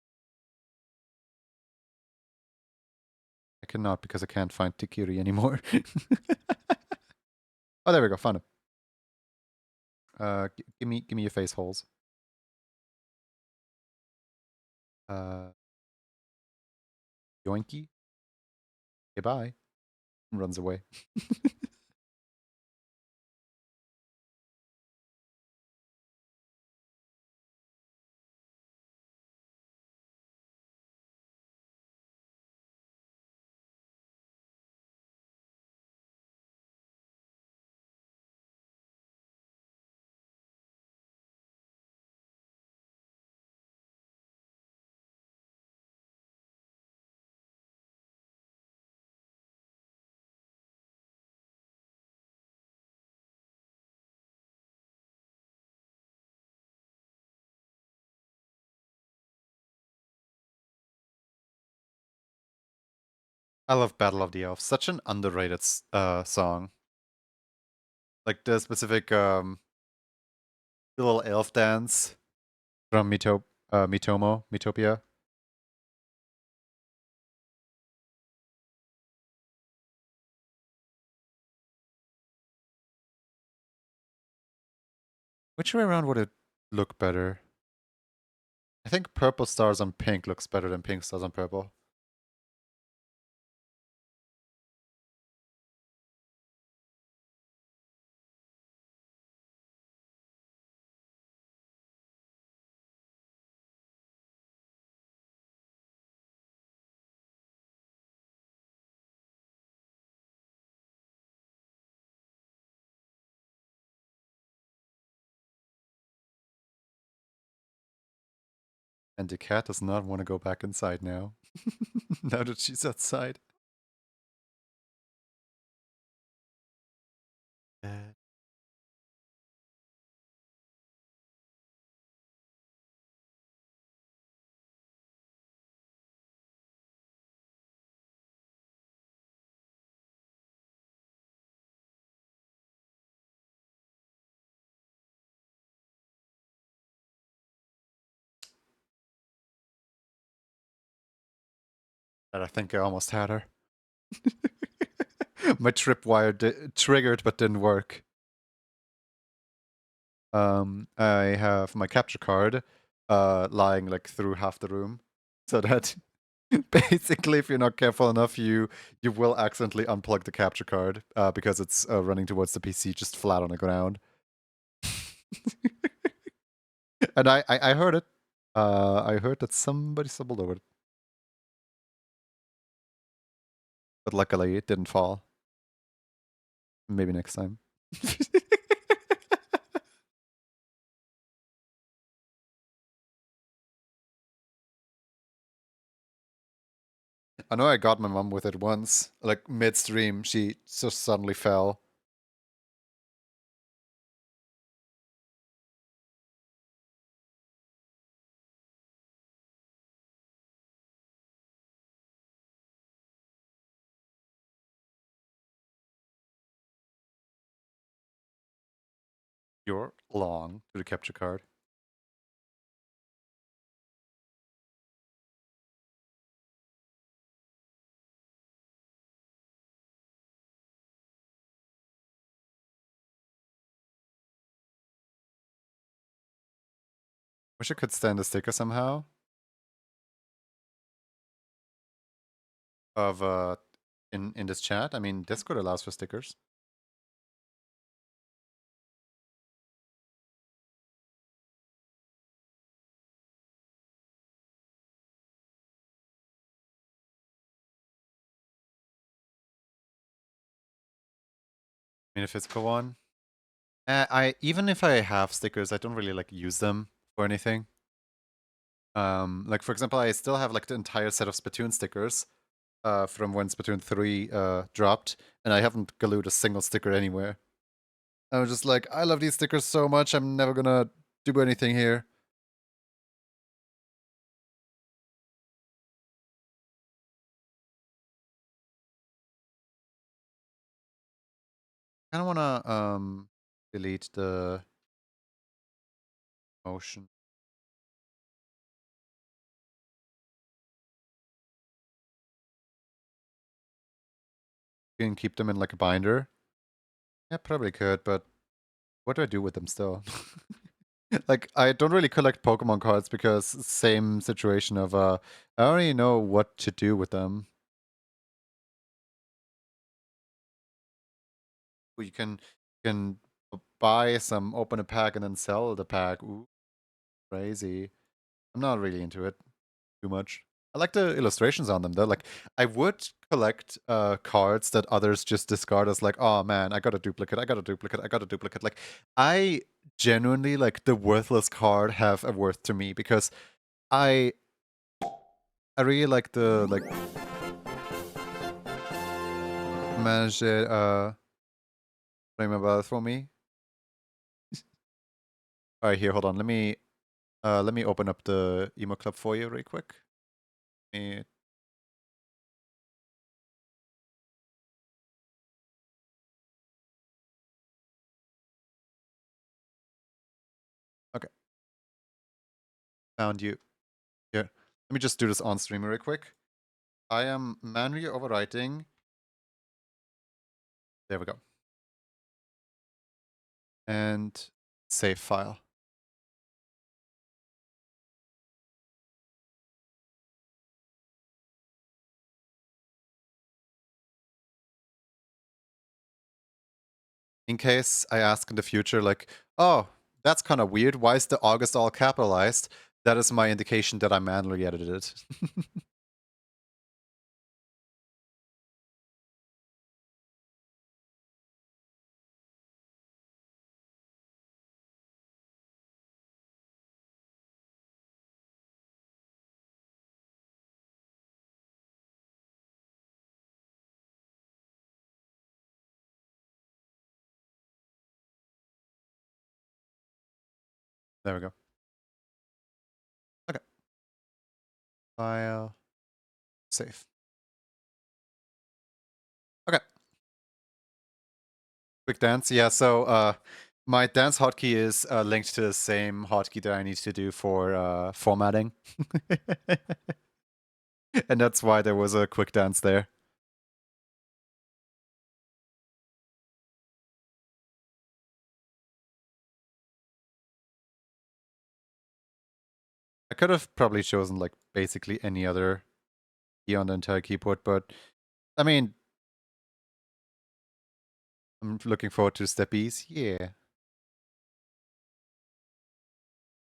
I cannot because I can't find Takiri anymore. Oh, there we go. Found him. Give me your face holes. Yoinky. Goodbye. Runs away. I love Battle of the Elves. Such an underrated song. Like the specific little elf dance from Mitopia. Which way around would it look better? I think purple stars on pink looks better than pink stars on purple. And the cat does not want to go back inside now. Now that she's outside. Uh, and I think I almost had her. My tripwire triggered but didn't work. I have my capture card lying like through half the room, so that basically, if you're not careful enough, you will accidentally unplug the capture card because it's running towards the PC just flat on the ground. And I heard it. I heard that somebody stumbled over it, but luckily it didn't fall. Maybe next time. I know I got my mom with it once, like midstream. She just suddenly fell. You're long to the capture card. Wish I could stand the sticker somehow. Of in this chat. I mean, Discord allows for stickers. I mean, a physical one. I even if I have stickers, I don't really like use them for anything. Like for example, I still have like the entire set of Splatoon stickers from when Splatoon 3 dropped, and I haven't glued a single sticker anywhere. I was just like, I love these stickers so much, I'm never gonna do anything here. I don't wanna delete the motion. You can keep them in like a binder. Yeah, probably could, but what do I do with them still? Like, I don't really collect Pokemon cards because same situation of, I don't really know what to do with them. You can buy some, open a pack, and then sell the pack. Ooh, crazy. I'm not really into it too much. I like the illustrations on them though. Like, I would collect cards that others just discard as like, oh man, I got a duplicate, I got a duplicate, I got a duplicate. Like, I genuinely like the worthless card have a worth to me because I I really like the like manage it frame about it for me. Alright, here, hold on. Let me open up the emo club for you really quick. Me Okay, found you. Here. Let me just do this on stream really quick. I am manually overwriting. There we go. And save file. In case I ask in the future, like, oh, that's kind of weird. Why is the August all capitalized? That is my indication that I manually edited it. There we go. Okay. File. Save. Okay. Quick dance. Yeah, so my dance hotkey is linked to the same hotkey that I need to do for formatting. And that's why there was a quick dance there. I could have probably chosen like basically any other key on the entire keyboard, but I mean, I'm looking forward to steppies. Yeah.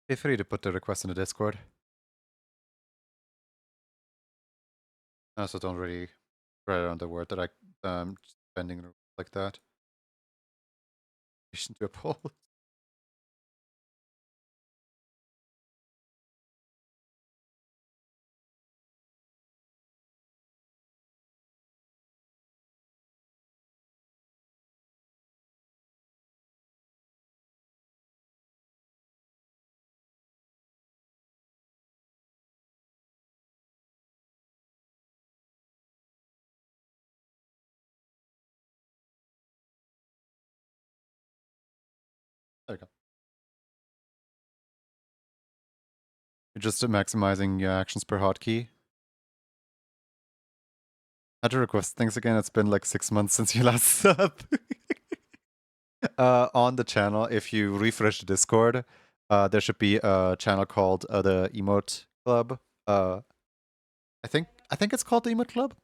Feel free to put the request in the Discord. I also don't really write around the word that spending like that. To a poll. There you go. You're just maximizing your actions per hotkey. How to request things again? It's been like 6 months since you last sub. On the channel, if you refresh the Discord, there should be a channel called the Emote Club. I think it's called the Emote Club.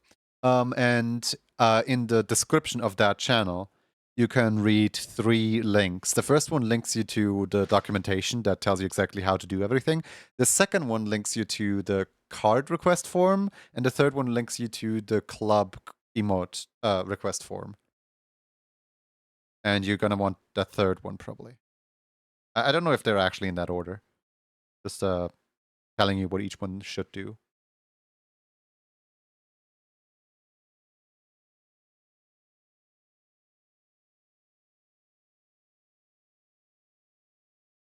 And in the description of that channel, you can read 3 links. The first one links you to the documentation that tells you exactly how to do everything. The second one links you to the card request form, and the third one links you to the club emote request form. And you're gonna want the third one probably. I don't know if they're actually in that order. Just telling you what each one should do.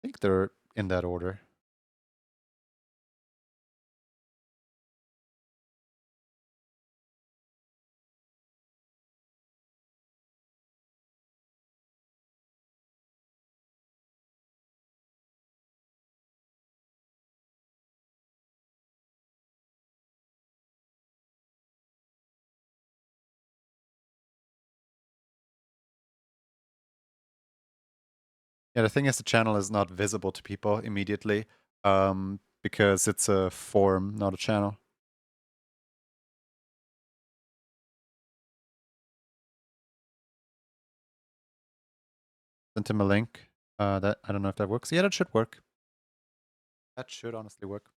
I think they're in that order. Yeah, the thing is, the channel is not visible to people immediately, because it's a forum, not a channel. Sent him a link. That I don't know if that works. Yeah, that should work. That should honestly work.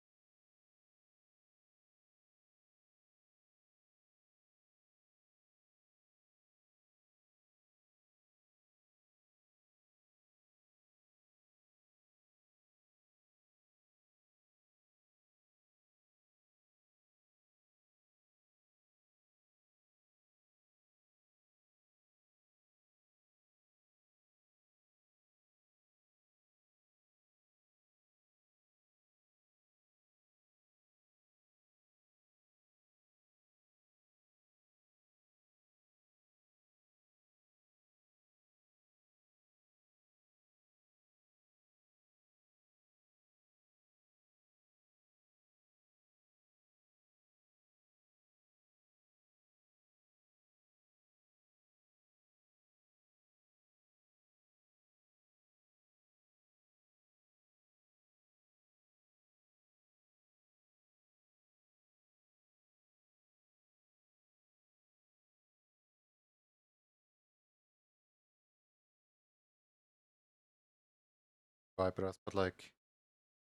But like,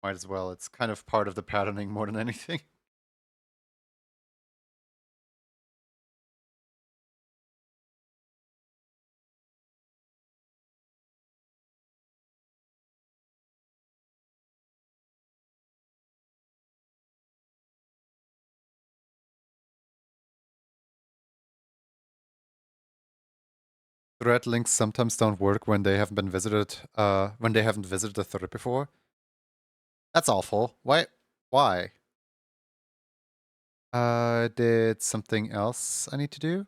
might as well. It's kind of part of the patterning more than anything. Thread links sometimes don't work when they haven't been visited. When they haven't visited the thread before. That's awful. Why? Why? Did something else I need to do?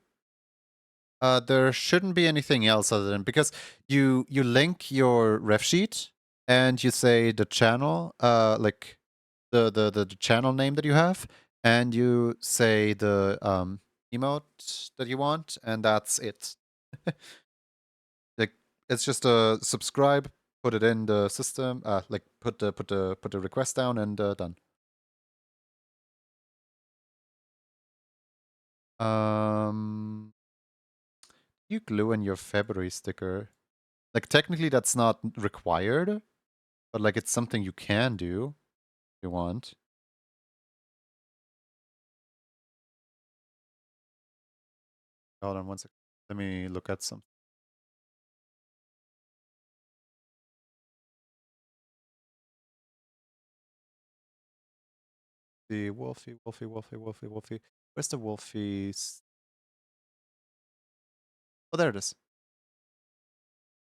There shouldn't be anything else other than because you link your ref sheet and you say the channel, like the channel name that you have, and you say the emote that you want, and that's it. Like it's just a subscribe, put it in the system, like put the request down and done. Um, you glue in your February sticker. Like technically that's not required, but like it's something you can do if you want. Hold on one second. Let me look at some. The Wolfie, Wolfie, Wolfie, Wolfie, Wolfie. Where's the Wolfie's? Oh, there it is.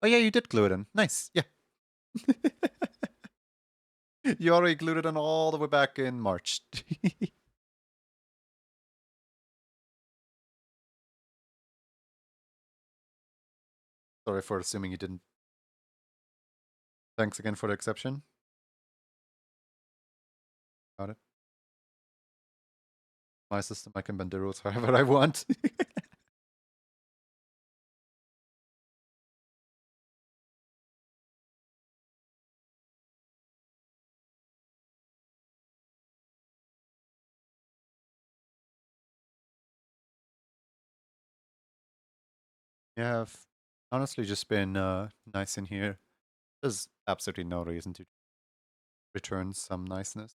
Oh yeah, you did glue it in. Nice. Yeah. You already glued it in all the way back in March. Sorry for assuming you didn't. Thanks again for the exception. Got it. My system, I can bend the rules however I want. Yeah, I've honestly just been nice in here. There's absolutely no reason to return some niceness.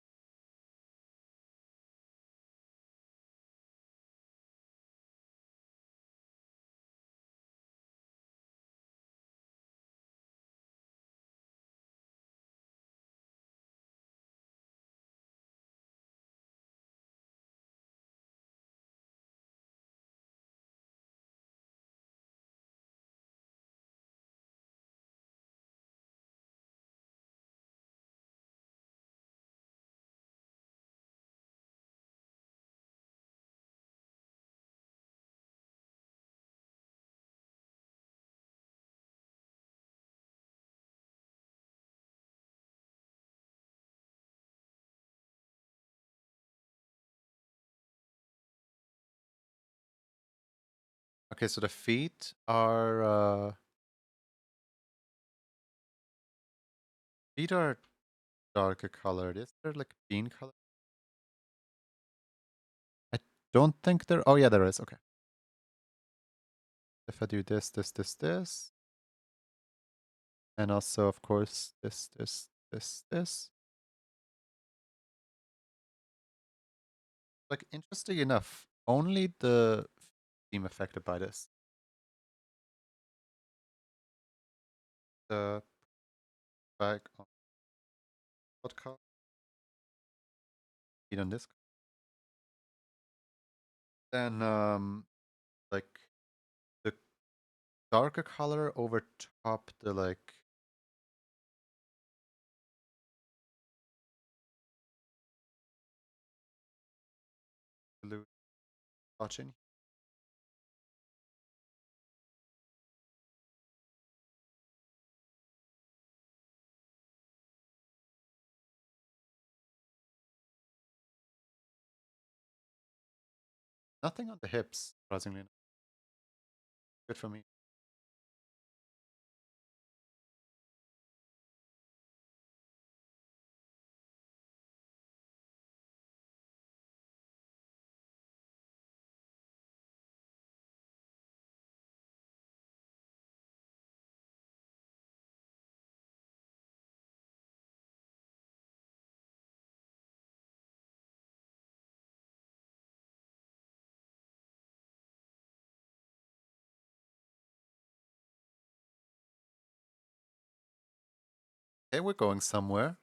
Okay, so the feet are feet are darker colored. Is there like bean color? I don't think there. Oh yeah, there is. Okay. If I do this, and also of course this. Like interesting enough, only the seem affected by this. The back on podcast feed on this. Then like the darker color over top the like blue touching. Nothing on the hips, surprisingly enough. Good for me. Okay, we're going somewhere.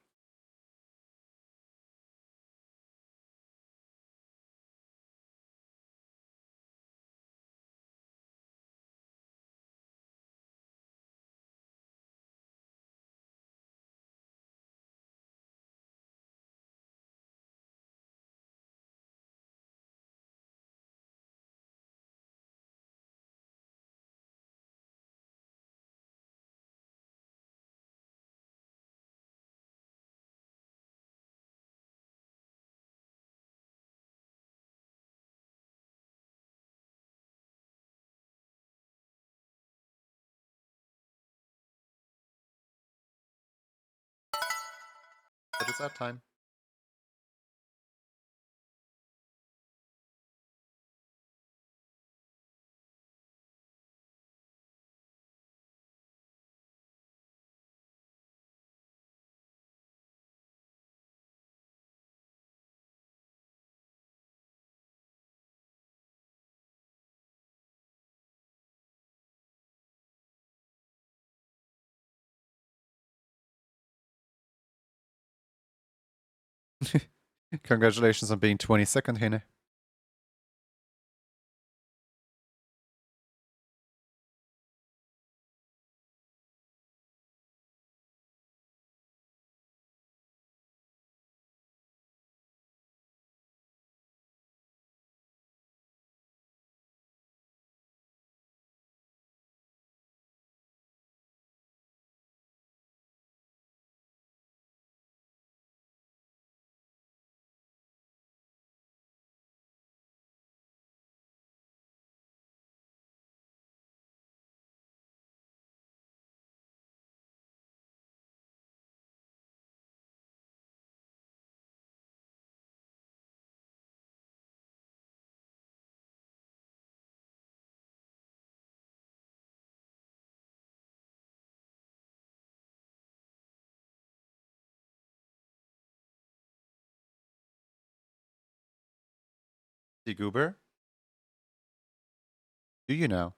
But it's that time. Congratulations on being 22nd, Hene. The goober. Do you know?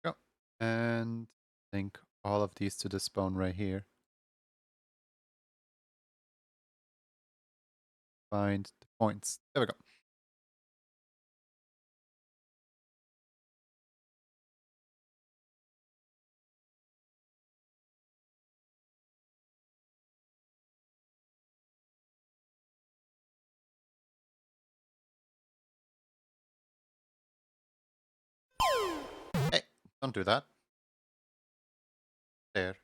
Go. And link all of these to this bone right here. Find the points. There we go. Don't do that. There.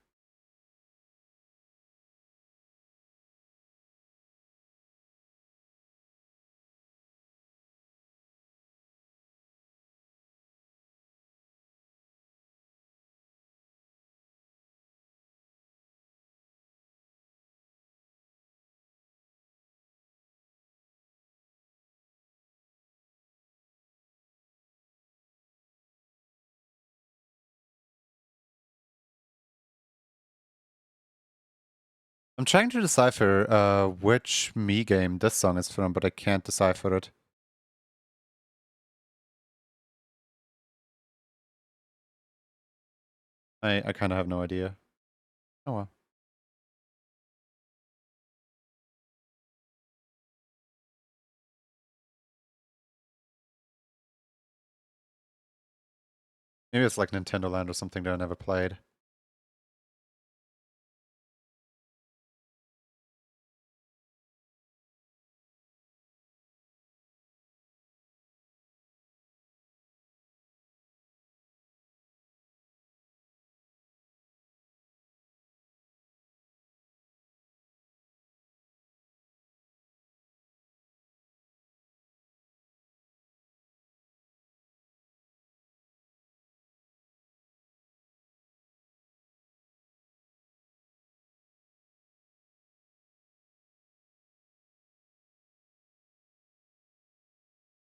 I'm trying to decipher which me game this song is from, but I can't decipher it. I kind of have no idea. Oh well. Maybe it's like Nintendo Land or something that I never played.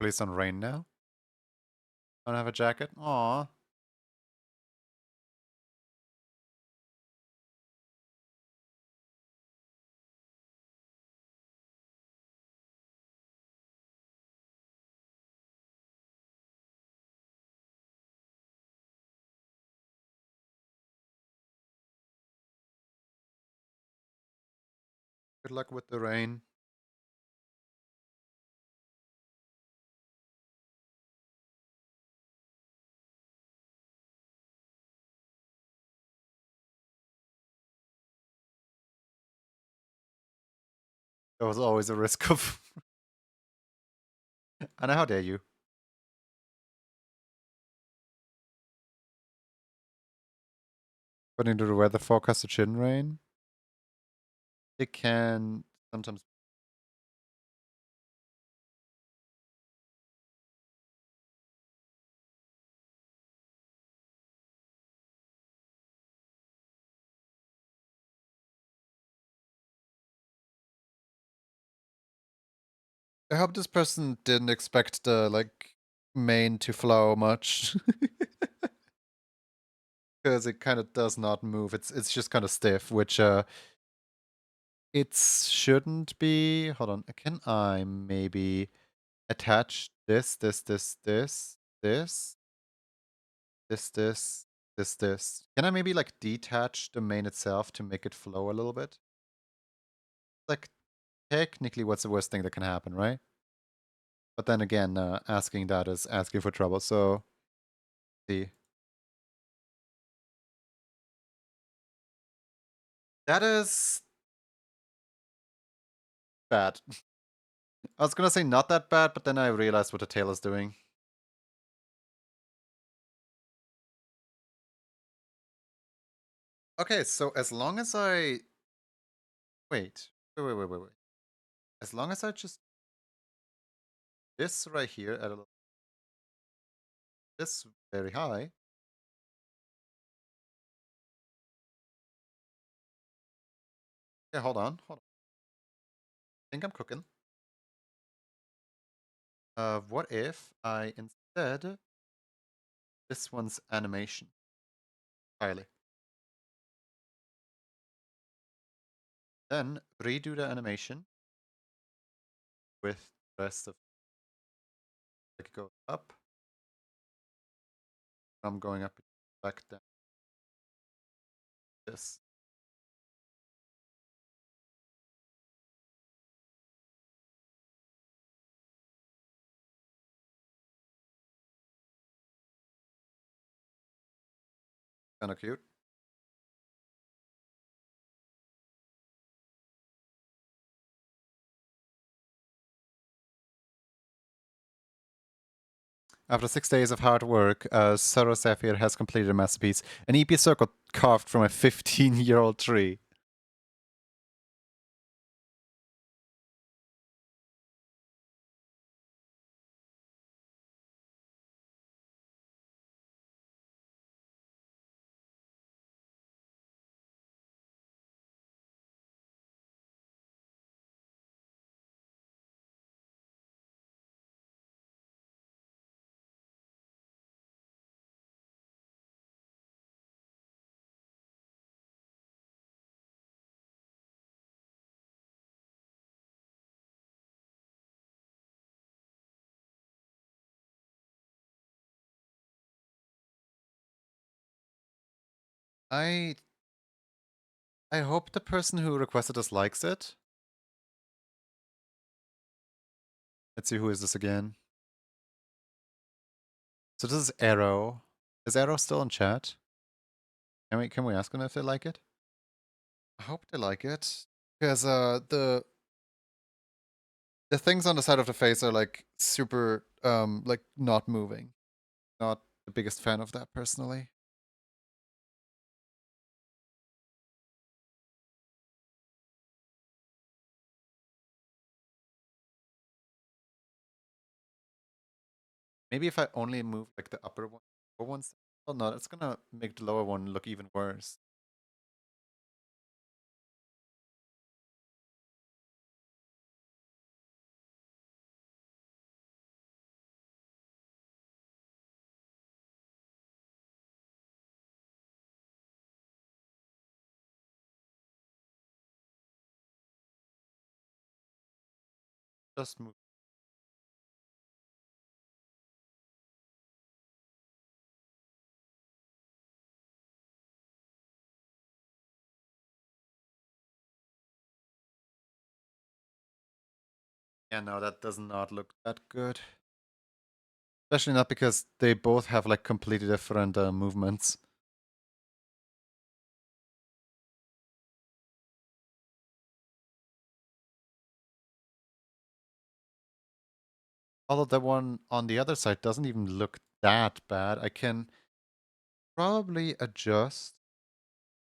Please don't rain now. Don't have a jacket. Aw. Good luck with the rain. There was always a risk of. And how dare you? According to the weather forecast, it shouldn't rain. It can sometimes. I hope this person didn't expect the like main to flow much. Because it kind of does not move. It's just kind of stiff, which it shouldn't be. Hold on. Can I maybe attach this? Can I maybe like detach the main itself to make it flow a little bit? Like technically what's the worst thing that can happen, right? But then again, asking that is asking for trouble. So see. That is bad. I was gonna say not that bad, but then I realized what the tail is doing. Okay, so as long as I wait. As long as I just this right here at a this very high. Yeah, hold on. I think I'm cooking. What if I instead this one's animation entirely? Then redo the animation with the rest of like go up. I'm going up back down. This kind of cute. After 6 days of hard work, Sarah Sapphire has completed a masterpiece, an EP circle carved from a 15-year-old tree. I I hope the person who requested this likes it. Let's see, who is this again? So this is Arrow. Is Arrow still in chat? Can we ask them if they like it? I hope they like it. Because the things on the side of the face are like super like not moving. Not the biggest fan of that personally. Maybe if I only move like the upper one, lower ones. Well, no, it's gonna make the lower one look even worse. Just move. Yeah, no, that does not look that good. Especially not because they both have like completely different movements. Although the one on the other side doesn't even look that bad. I can probably adjust.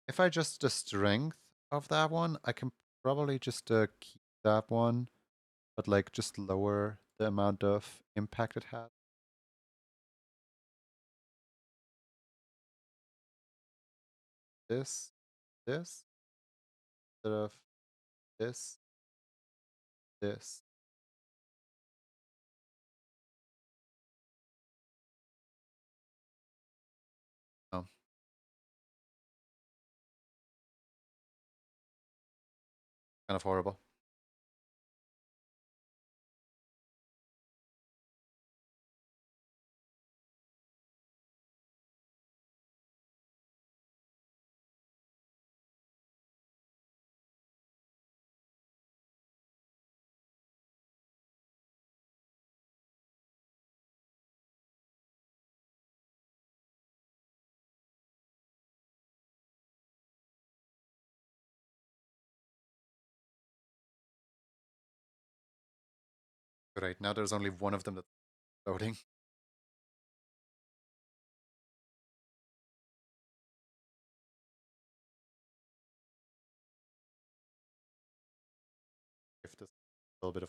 If I adjust the strength of that one, I can probably just keep that one, but like just lower the amount of impact it has. This, instead of this, this. Oh, kind of horrible. Great, now there's only one of them that's loading. If this a little bit of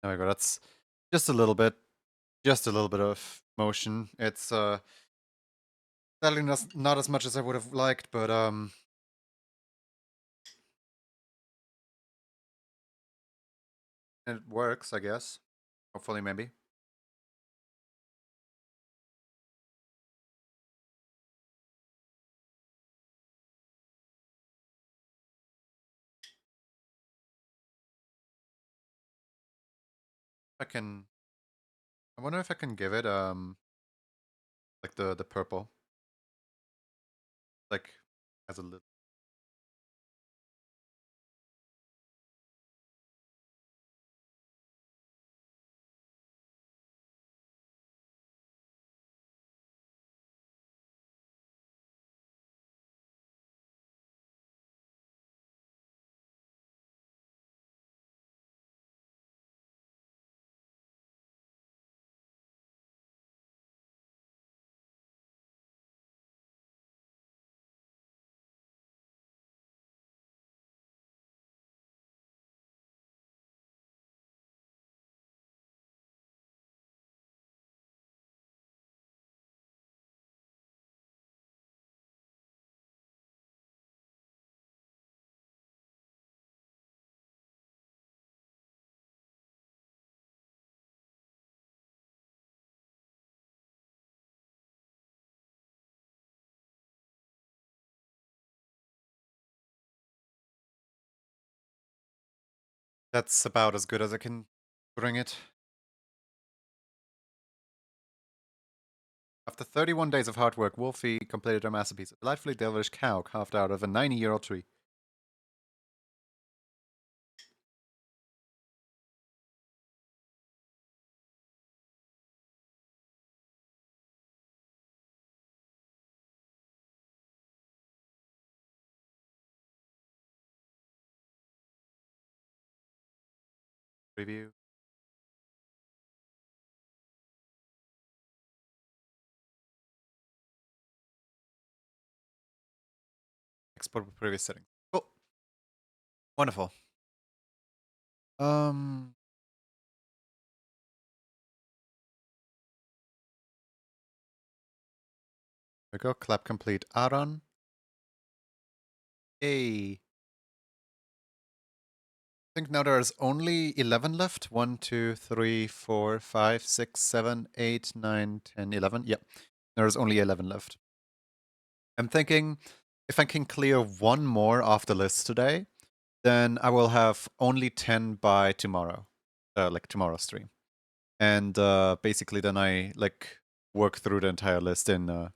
There we go. That's just a little bit, of motion. It's sadly not as much as I would have liked, but it works, I guess. Hopefully, maybe. I can. I wonder if I can give it like the purple, like as a little. That's about as good as I can bring it. After 31 days of hard work, Wolfie completed her masterpiece, a delightfully devilish cow carved out of a 90-year-old tree. Preview. Export with previous settings. Cool. Wonderful. Um, there we go. Clap complete. Aaron. A. I think now there's only 11 left. 1, 2, 3, 4, 5, 6, 7, 8, 9, 10, 11. Yep. There's only 11 left. I'm thinking if I can clear one more off the list today, then I will have only 10 by tomorrow. Like tomorrow's stream. And basically then I like work through the entire list in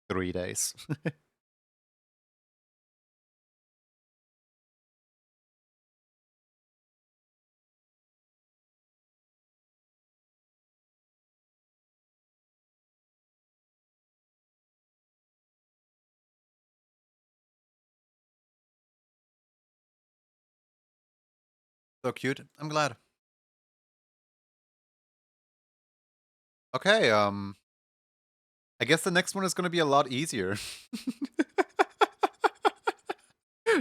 3 days. So cute. I'm glad. Okay, I guess the next one is going to be a lot easier.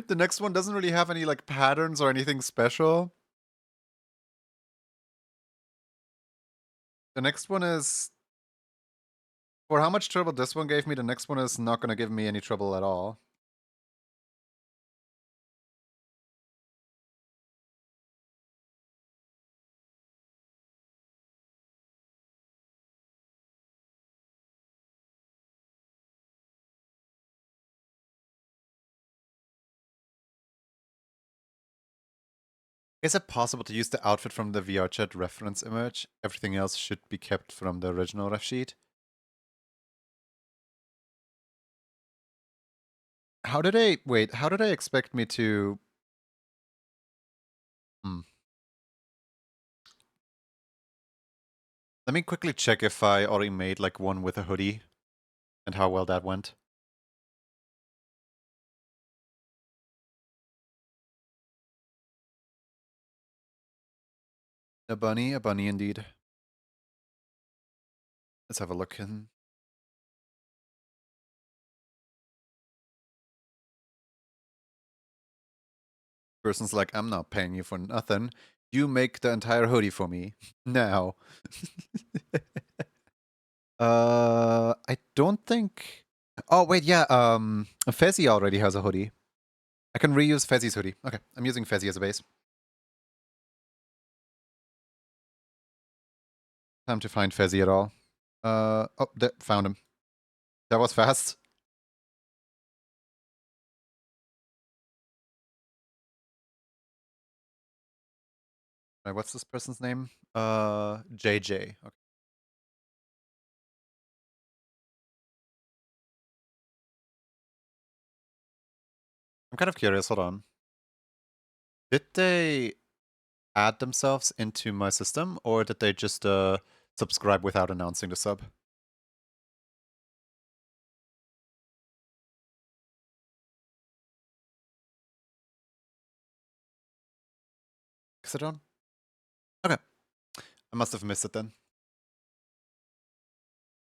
The next one doesn't really have any like patterns or anything special. The next one is for how much trouble this one gave me, the next one is not going to give me any trouble at all. Is it possible to use the outfit from the VR chat reference image? Everything else should be kept from the original ref sheet. How did they wait? How did they expect me to? Hmm. Let me quickly check if I already made like one with a hoodie and how well that went. A bunny indeed. Let's have a look in. Person's like, I'm not paying you for nothing. You make the entire hoodie for me. Now. I don't think... Oh, wait, yeah, Fezzy already has a hoodie. I can reuse Fezzy's hoodie. Okay, I'm using Fezzy as a base. Time to find Fezzy at all. Oh, found him. That was fast. Right, what's this person's name? JJ. Okay. I'm kind of curious, hold on. Did they add themselves into my system, or did they just subscribe without announcing the sub? Is it on? Okay. I must have missed it then.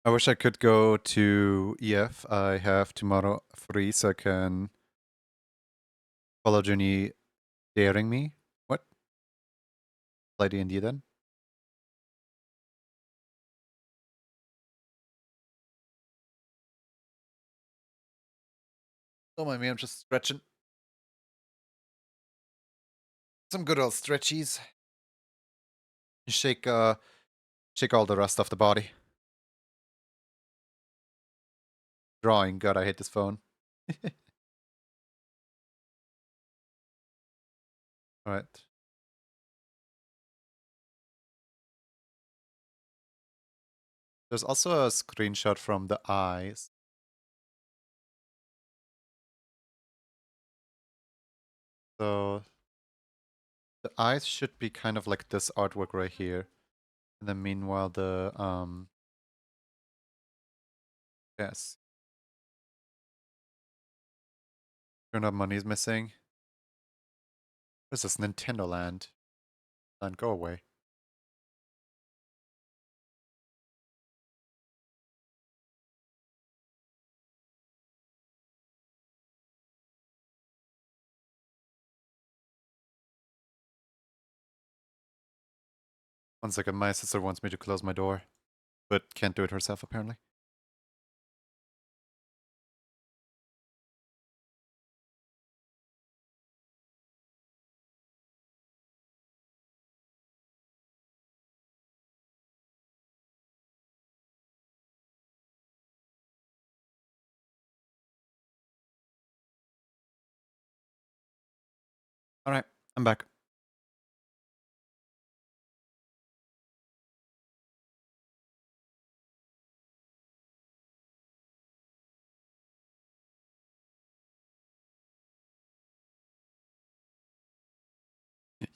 I wish I could go to EF. I have tomorrow free, so I can follow Journey daring me. What? Play D&D then? Don't mind me, I'm just stretching. Some good old stretchies. Shake shake all the rust off the body. Drawing, god, I hate this phone. Alright. There's also a screenshot from the eyes. So the eyes should be kind of like this artwork right here. And then meanwhile the yes. Turned up money's missing. What is this? Nintendo Land. Land, go away. One second, my sister wants me to close my door, but can't do it herself apparently. Alright, I'm back.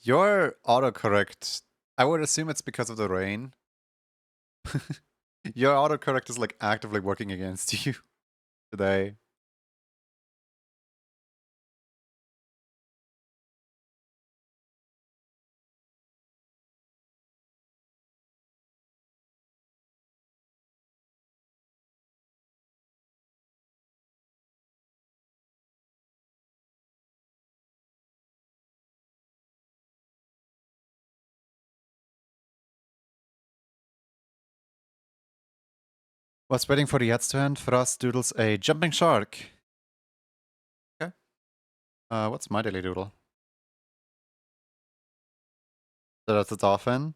Your autocorrect, I would assume it's because of the rain. Your autocorrect is like actively working against you today. Was waiting for the ads to end. Frost doodles a jumping shark. Okay. What's my daily doodle? So that's a dolphin.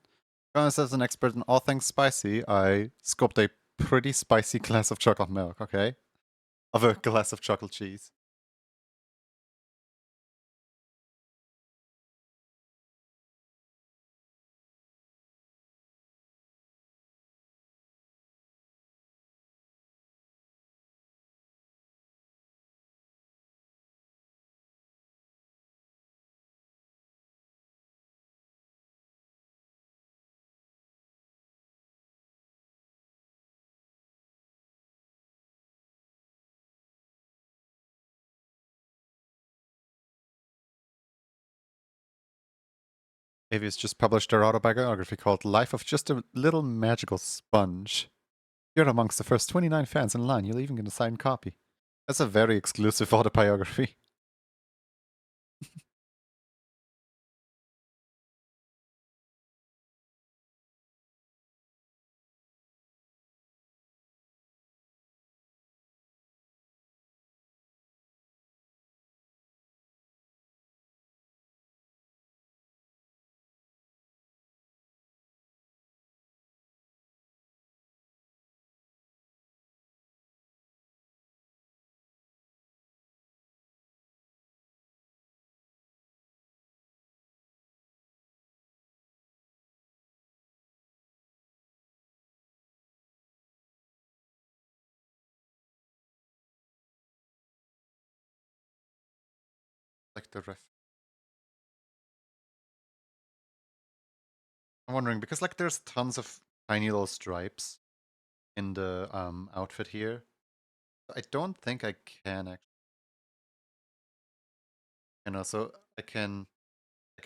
As an expert in all things spicy, I scooped a pretty spicy glass of chocolate milk, okay? Of a glass of chocolate cheese. Avius just published their autobiography called Life of Just a Little Magical Sponge. You're amongst the first 29 fans in line. You'll even get a signed copy. That's a very exclusive autobiography. the ref. I'm wondering because like there's tons of tiny little stripes in the outfit here. I don't think I can actually. And also I can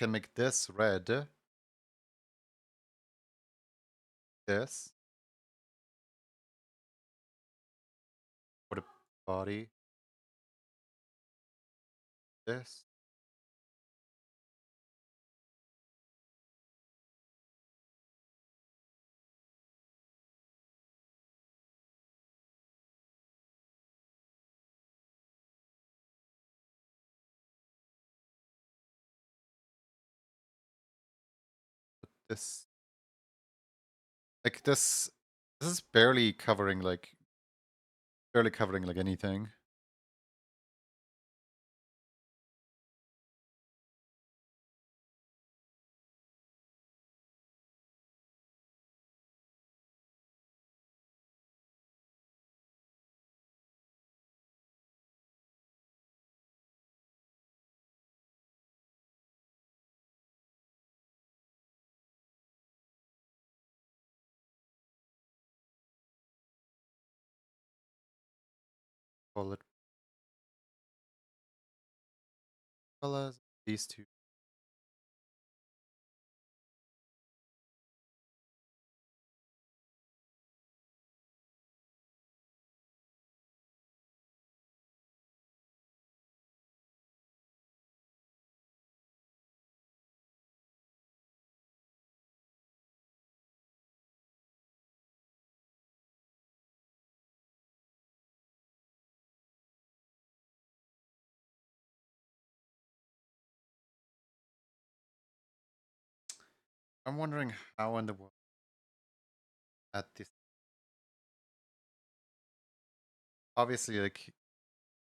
make this red. This for the body. This. This. Like this. This is barely covering like anything. Call it colors. These two. I'm wondering how in the world at this. Obviously, like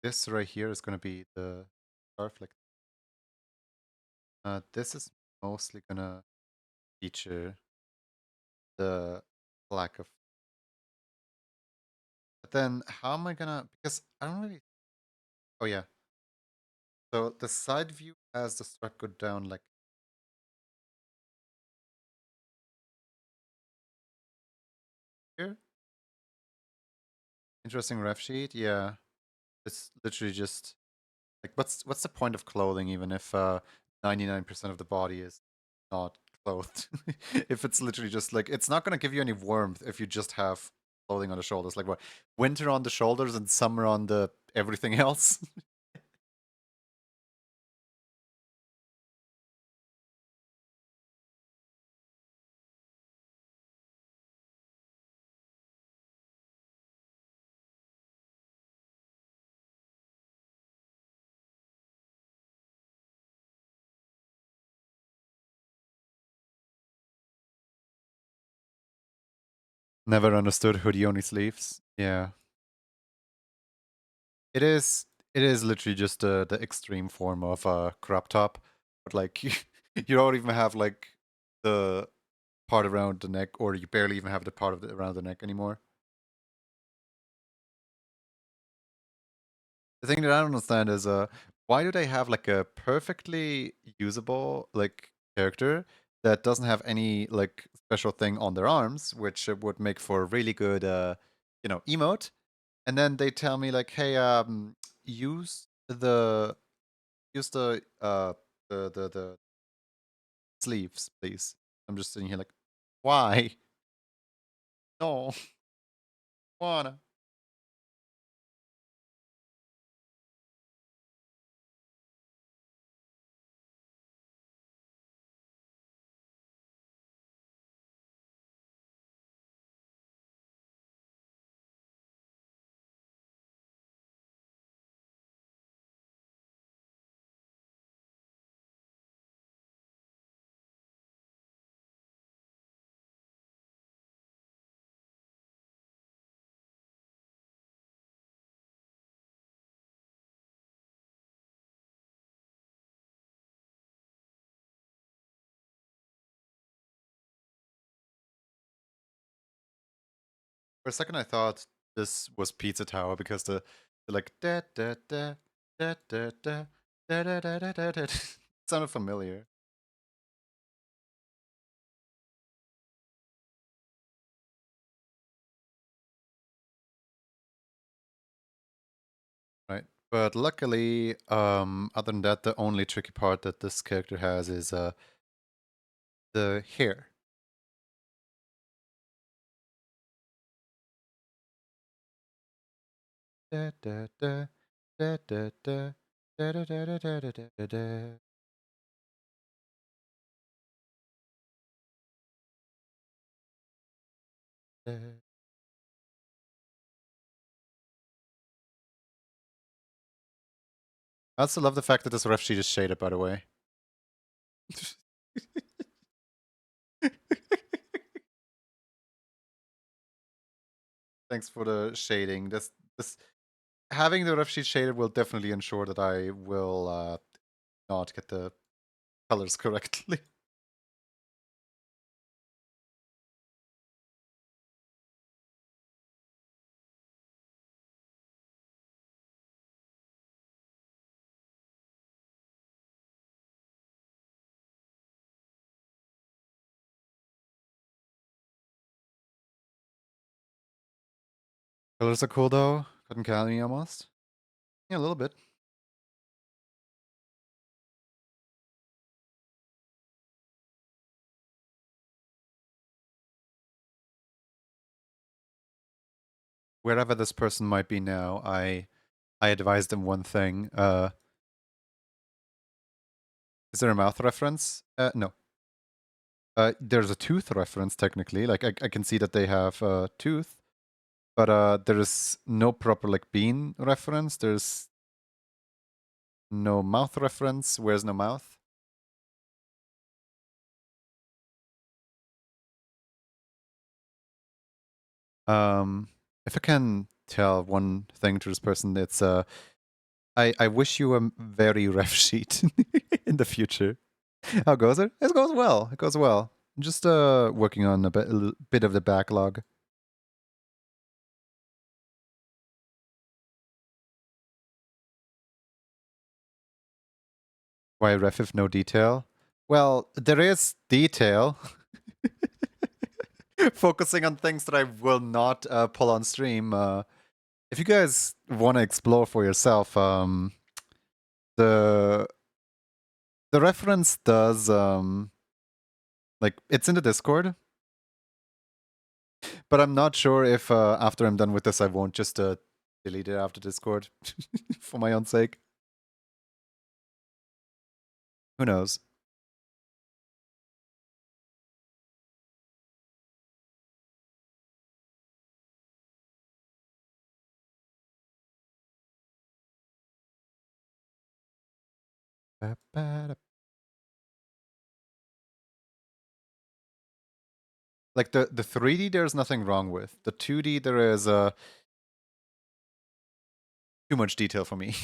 this right here is going to be the scarf. Like this is mostly gonna feature the lack of. But then how am I gonna? Because I don't really. Oh yeah. So the side view has the strap go down like here. Interesting ref sheet. Yeah, it's literally just like what's the point of clothing even if 99% of the body is not clothed? If it's literally just like it's not gonna give you any warmth if you just have clothing on the shoulders. Like what? Winter on the shoulders and summer on the everything else. Never understood hoodie only sleeves. Yeah. It is. It is literally just the extreme form of a crop top, but like you don't even have like the part around the neck, or you barely even have the part of around the neck anymore. The thing that I don't understand is why do they have like a perfectly usable like character that doesn't have any like special thing on their arms, which would make for a really good emote, and then they tell me like, hey, use the use the sleeves, please. I'm just sitting here like, why? No, wanna. For a second, I thought this was Pizza Tower because the like da da da da da da. Sounded familiar. Right. But luckily, other than that, the only tricky part that this character has is the hair. Da, da, da, da, da, da, da, da, da, da, da, da, da, da. I also love the fact that this ref sheet is shaded, by the way. Thanks for the shading. This having the ref sheet shaded will definitely ensure that I will not get the colors correctly. Colors are cool though. Cotton candy almost. Yeah, a little bit. Wherever this person might be now, I advise them one thing. Is there a mouth reference? No. There's a tooth reference technically. Like I can see that they have a tooth, but there is no proper like bean reference. There's no mouth reference. Where's no mouth? If I can tell one thing to this person, it's I wish you a very ref sheet in the future. How goes it? It goes well. It goes well. I'm just working on a bit of the backlog. Why ref if no detail? Well, there is detail. Focusing on things that I will not pull on stream. If you guys want to explore for yourself, the the reference does like it's in the Discord, but I'm not sure if after I'm done with this, I won't just delete it after Discord for my own sake. Who knows? Like the 3D, there's nothing wrong with. The 2D, there is too much detail for me.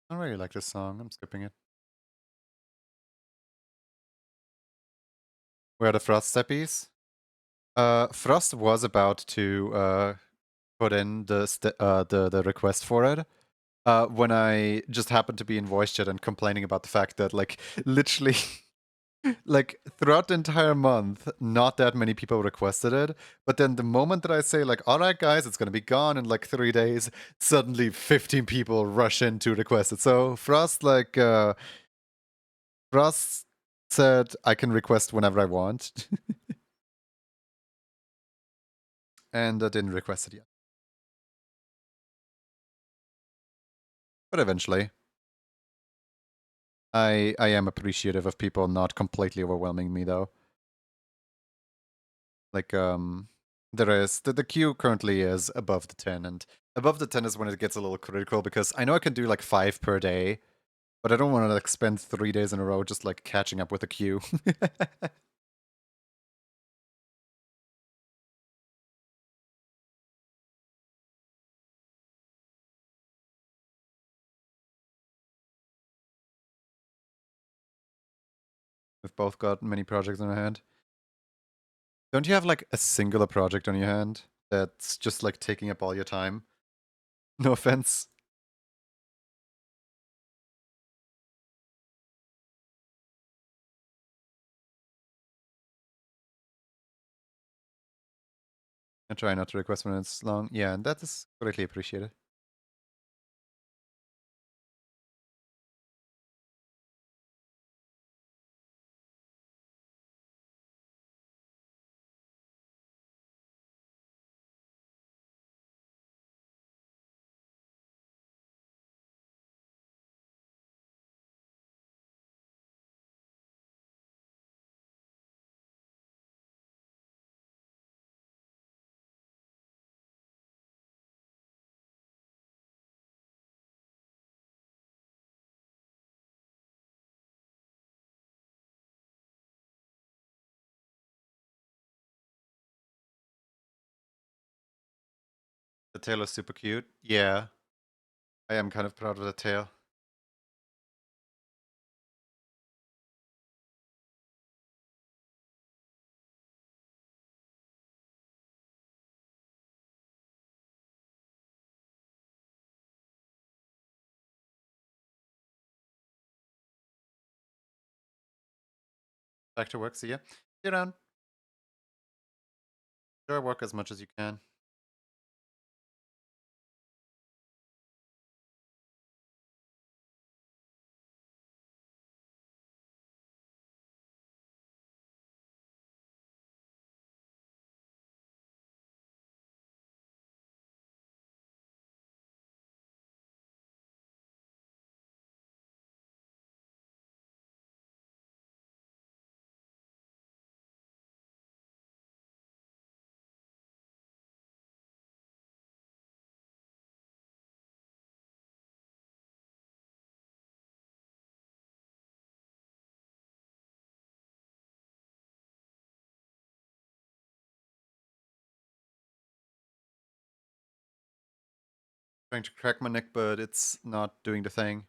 I don't really like this song. I'm skipping it. Where are the Frost steppies? Frost was about to put in the request for it. When I just happened to be in voice chat and complaining about the fact that like literally like throughout the entire month, not that many people requested it. But then the moment that I say like, all right guys, it's gonna be gone in like 3 days, suddenly 15 people rush in to request it. So Frost said I can request whenever I want. And I didn't request it yet. But eventually. I am appreciative of people not completely overwhelming me though. Like there is the queue currently is above the 10, and above the 10 is when it gets a little critical because I know I can do like 5 per day, but I don't want to like spend 3 days in a row just like catching up with a queue. We've both got many projects on our hand. Don't you have like a singular project on your hand that's just like taking up all your time? No offense. I try not to request when it's long. Yeah, and that is greatly appreciated. The tail is super cute. Yeah, I am kind of proud of the tail. Back to work, see ya. See you around. Enjoy work as much as you can. Trying to crack my neck, but it's not doing the thing.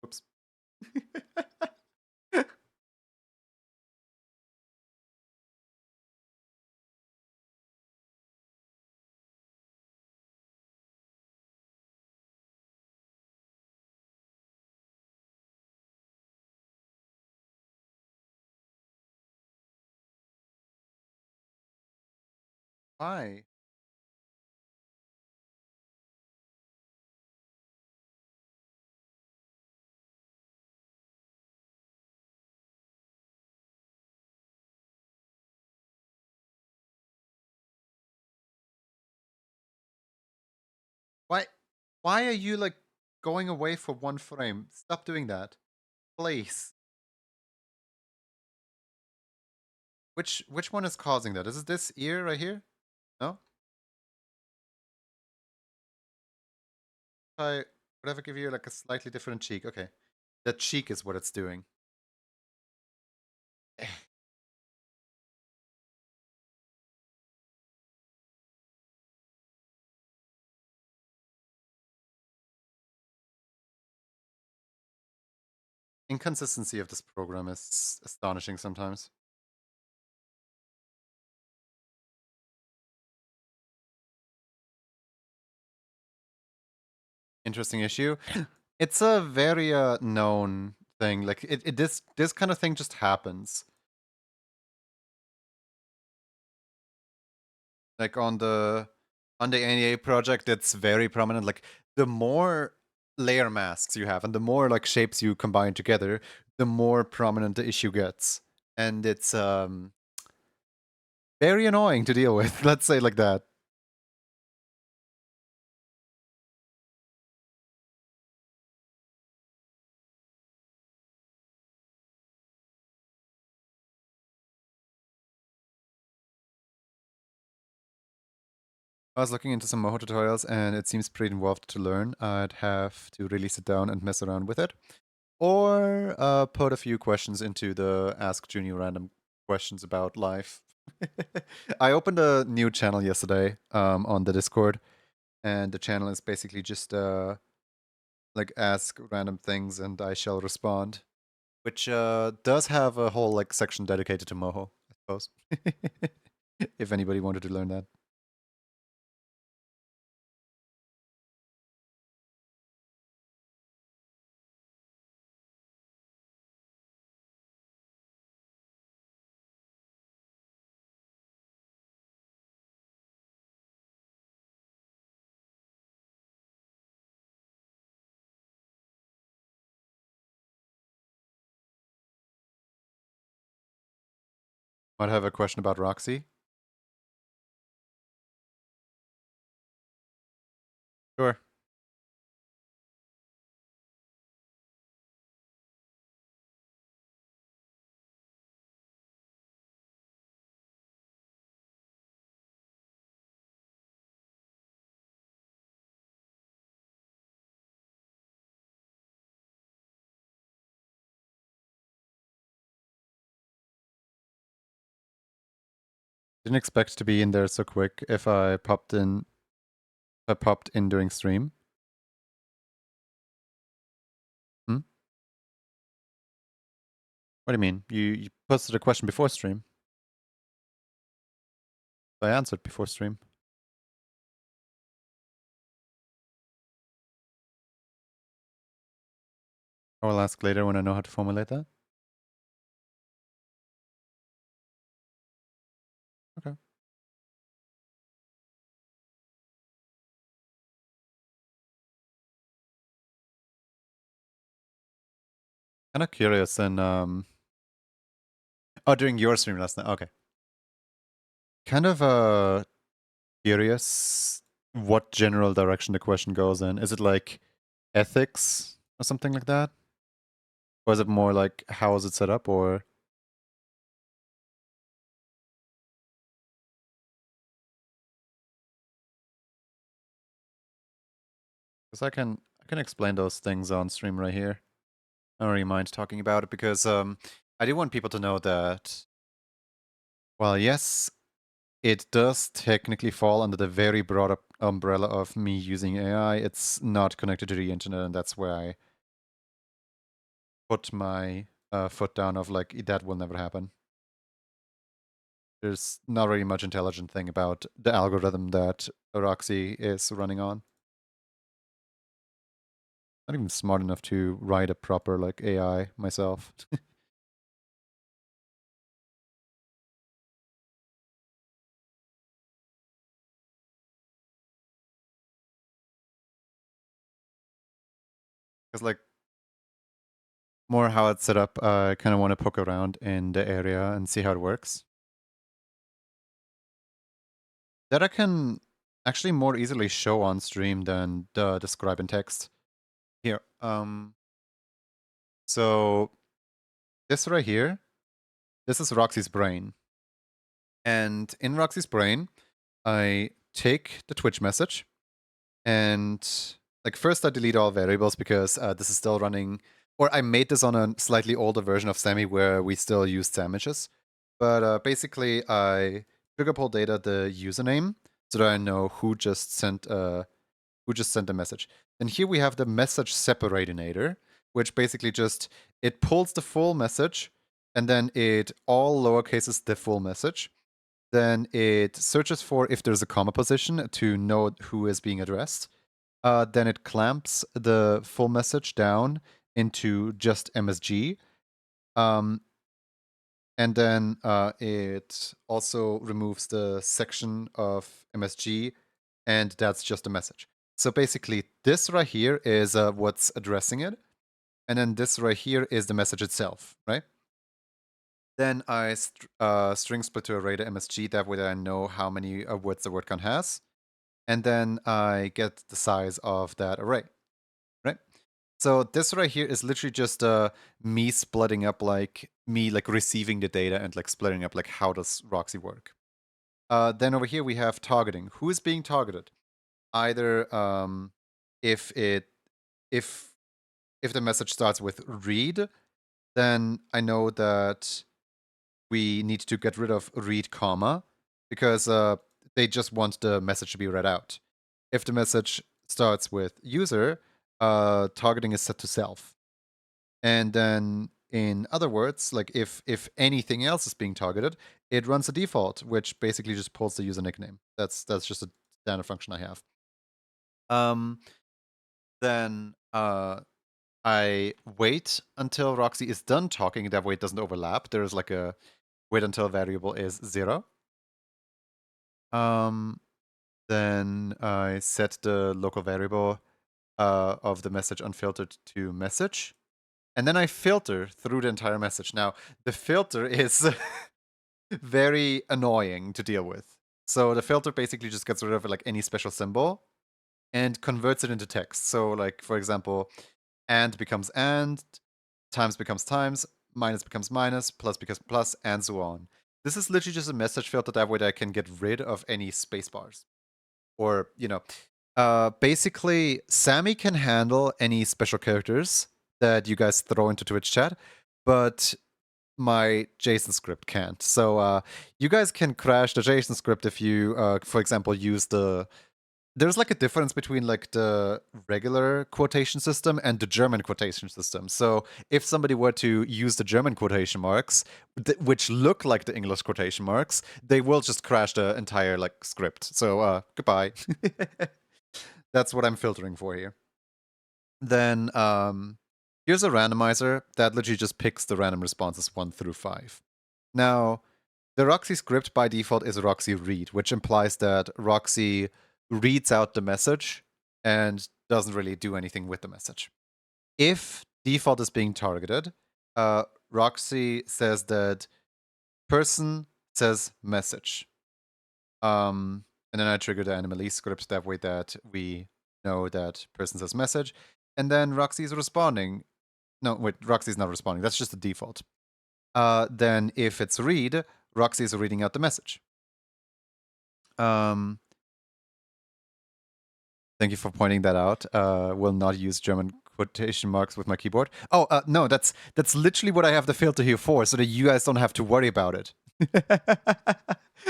Whoops. Why? Why? Why are you like going away for one frame? Stop doing that, please. Which one is causing that? Is it this ear right here? No. I would ever give you like a slightly different cheek. Okay, that cheek is what it's doing. Inconsistency of this program is astonishing sometimes. Interesting issue. It's a very known thing. Like this kind of thing just happens. Like on the NEA project, it's very prominent. Like the more layer masks you have and the more like shapes you combine together, the more prominent the issue gets. And it's very annoying to deal with. Let's say it like that. I was looking into some Moho tutorials and it seems pretty involved to learn. I'd have to really sit down and mess around with it. Or put a few questions into the Ask Junior Random questions about life. I opened a new channel yesterday on the Discord, and the channel is basically just like ask random things and I shall respond, which does have a whole like section dedicated to Moho, I suppose. If anybody wanted to learn that. Might have a question about Roxy. Sure. Didn't expect to be in there so quick if I popped in during stream. Hmm? What do you mean? You posted a question before stream. I answered before stream. I will ask later when I know how to formulate that. Okay. Kind of curious and oh, during your stream last night. Okay. Kind of curious what general direction the question goes in. Is it like ethics or something like that? Or is it more like how is it set up or because I can explain those things on stream right here. I don't really mind talking about it because I do want people to know that well, yes, it does technically fall under the very broad umbrella of me using AI. It's not connected to the internet, and that's where I put my foot down of like, that will never happen. There's not really much intelligent thing about the algorithm that Roxy is running on. Not even smart enough to write a proper like AI myself. Because like more how it's set up, I kind of want to poke around in the area and see how it works. That I can actually more easily show on stream than the describe in text. Here, so this right here, this is Roxy's brain. And in Roxy's brain, I take the Twitch message and like first I delete all variables because this is still running, or I made this on a slightly older version of Sammy where we still use sandwiches. But basically I trigger pull data the username so that I know who just sent the message. And here we have the message separatinator, which basically just it pulls the full message and then it all lowercases the full message. Then it searches for if there's a comma position to know who is being addressed. Then it clamps the full message down into just MSG. And then it also removes the section of MSG, and that's just a message. So basically, this right here is what's addressing it, and then this right here is the message itself, right? Then I string split to array to MSG. That way I know how many words the word count has. And then I get the size of that array, right? So this right here is literally just me splitting up, like me like receiving the data and like splitting up like how does Roxy work. Then over here we have targeting. Who is being targeted? Either if it if the message starts with read, then I know that we need to get rid of read comma because they just want the message to be read out. If the message starts with user, targeting is set to self. And then in other words, like if anything else is being targeted, it runs a default, which basically just pulls the user nickname. That's just a standard function I have. Then I wait until Roxy is done talking. That way it doesn't overlap. There's like a wait until variable is 0. Then I set the local variable of the message unfiltered to message. And then I filter through the entire message. Now, the filter is very annoying to deal with. So the filter basically just gets rid of like any special symbol and converts it into text. So like, for example, and becomes and, times becomes times, minus becomes minus, plus becomes plus, and so on. This is literally just a message filter that way that I can get rid of any spacebars. Or, basically, Sammy can handle any special characters that you guys throw into Twitch chat, but my JSON script can't. So you guys can crash the JSON script if you, for example, use the there's like a difference between like the regular quotation system and the German quotation system. So if somebody were to use the German quotation marks, which look like the English quotation marks, they will just crash the entire like script. So goodbye. That's what I'm filtering for here. Then here's a randomizer that literally just picks the random responses 1 through 5. Now, the Roxy script by default is Roxy read, which implies that Roxy reads out the message and doesn't really do anything with the message. If default is being targeted, Roxy says that person says message. And then I trigger the animal script that way that we know that person says message. And then Roxy is responding. No, wait, Roxy's not responding. That's just the default. Then if it's read, Roxy is reading out the message. Thank you for pointing that out. Will not use German quotation marks with my keyboard. Oh, no, that's literally what I have the filter here for, so that you guys don't have to worry about it.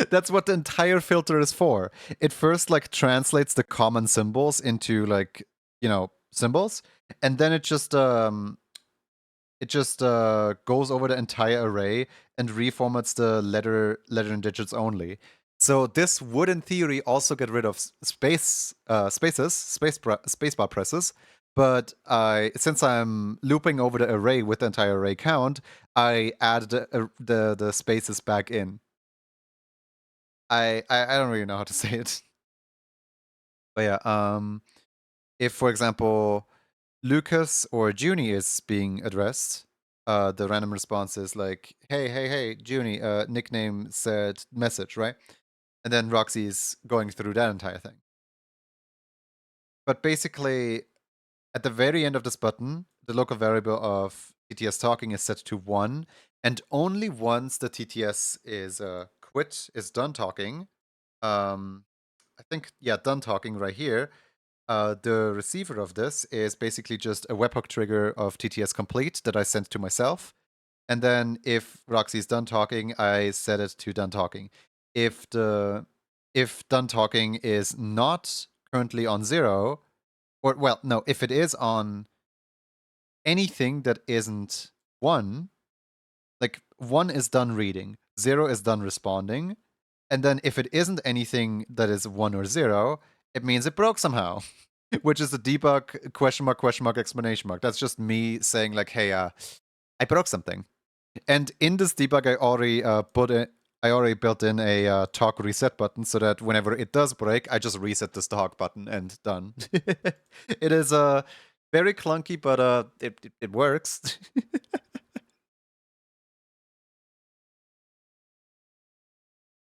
That's what the entire filter is for. It first like translates the common symbols into like, symbols, and then it just goes over the entire array and reformats the letter and digits only. So this would, in theory, also get rid of spacebar presses. But since I'm looping over the array with the entire array count, I added the spaces back in. I don't really know how to say it. But yeah, if, for example, Lucas or Junie is being addressed, the random response is like, hey, Junie, nickname said message, right? And then Roxy's going through that entire thing. But basically, at the very end of this button, the local variable of TTS talking is set to 1, and only once the TTS is done talking, I think, yeah, done talking right here, the receiver of this is basically just a webhook trigger of TTS complete that I sent to myself. And then if Roxy's done talking, I set it to done talking. If done talking is not currently on 0, or well, no, if it is on anything that isn't 1, like 1 is done reading, 0 is done responding, and then if it isn't anything that is 1 or 0, it means it broke somehow. Which is the debug question mark exclamation mark. That's just me saying like, hey, I broke something. And in this debug, I already built in a talk reset button so that whenever it does break, I just reset this talk button and done. It is very clunky, but it works.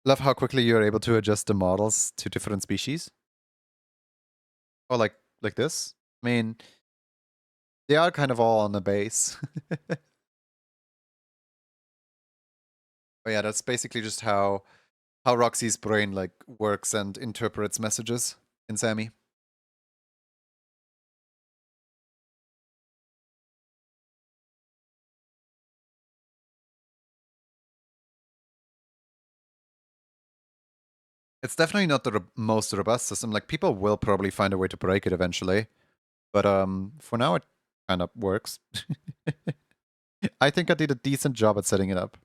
Love how quickly you're able to adjust the models to different species. Oh, like this? I mean, they are kind of all on the base. But yeah, that's basically just how Roxy's brain like works and interprets messages in Sammy. It's definitely not the most robust system. Like people will probably find a way to break it eventually, but for now it kind of works. I think I did a decent job at setting it up.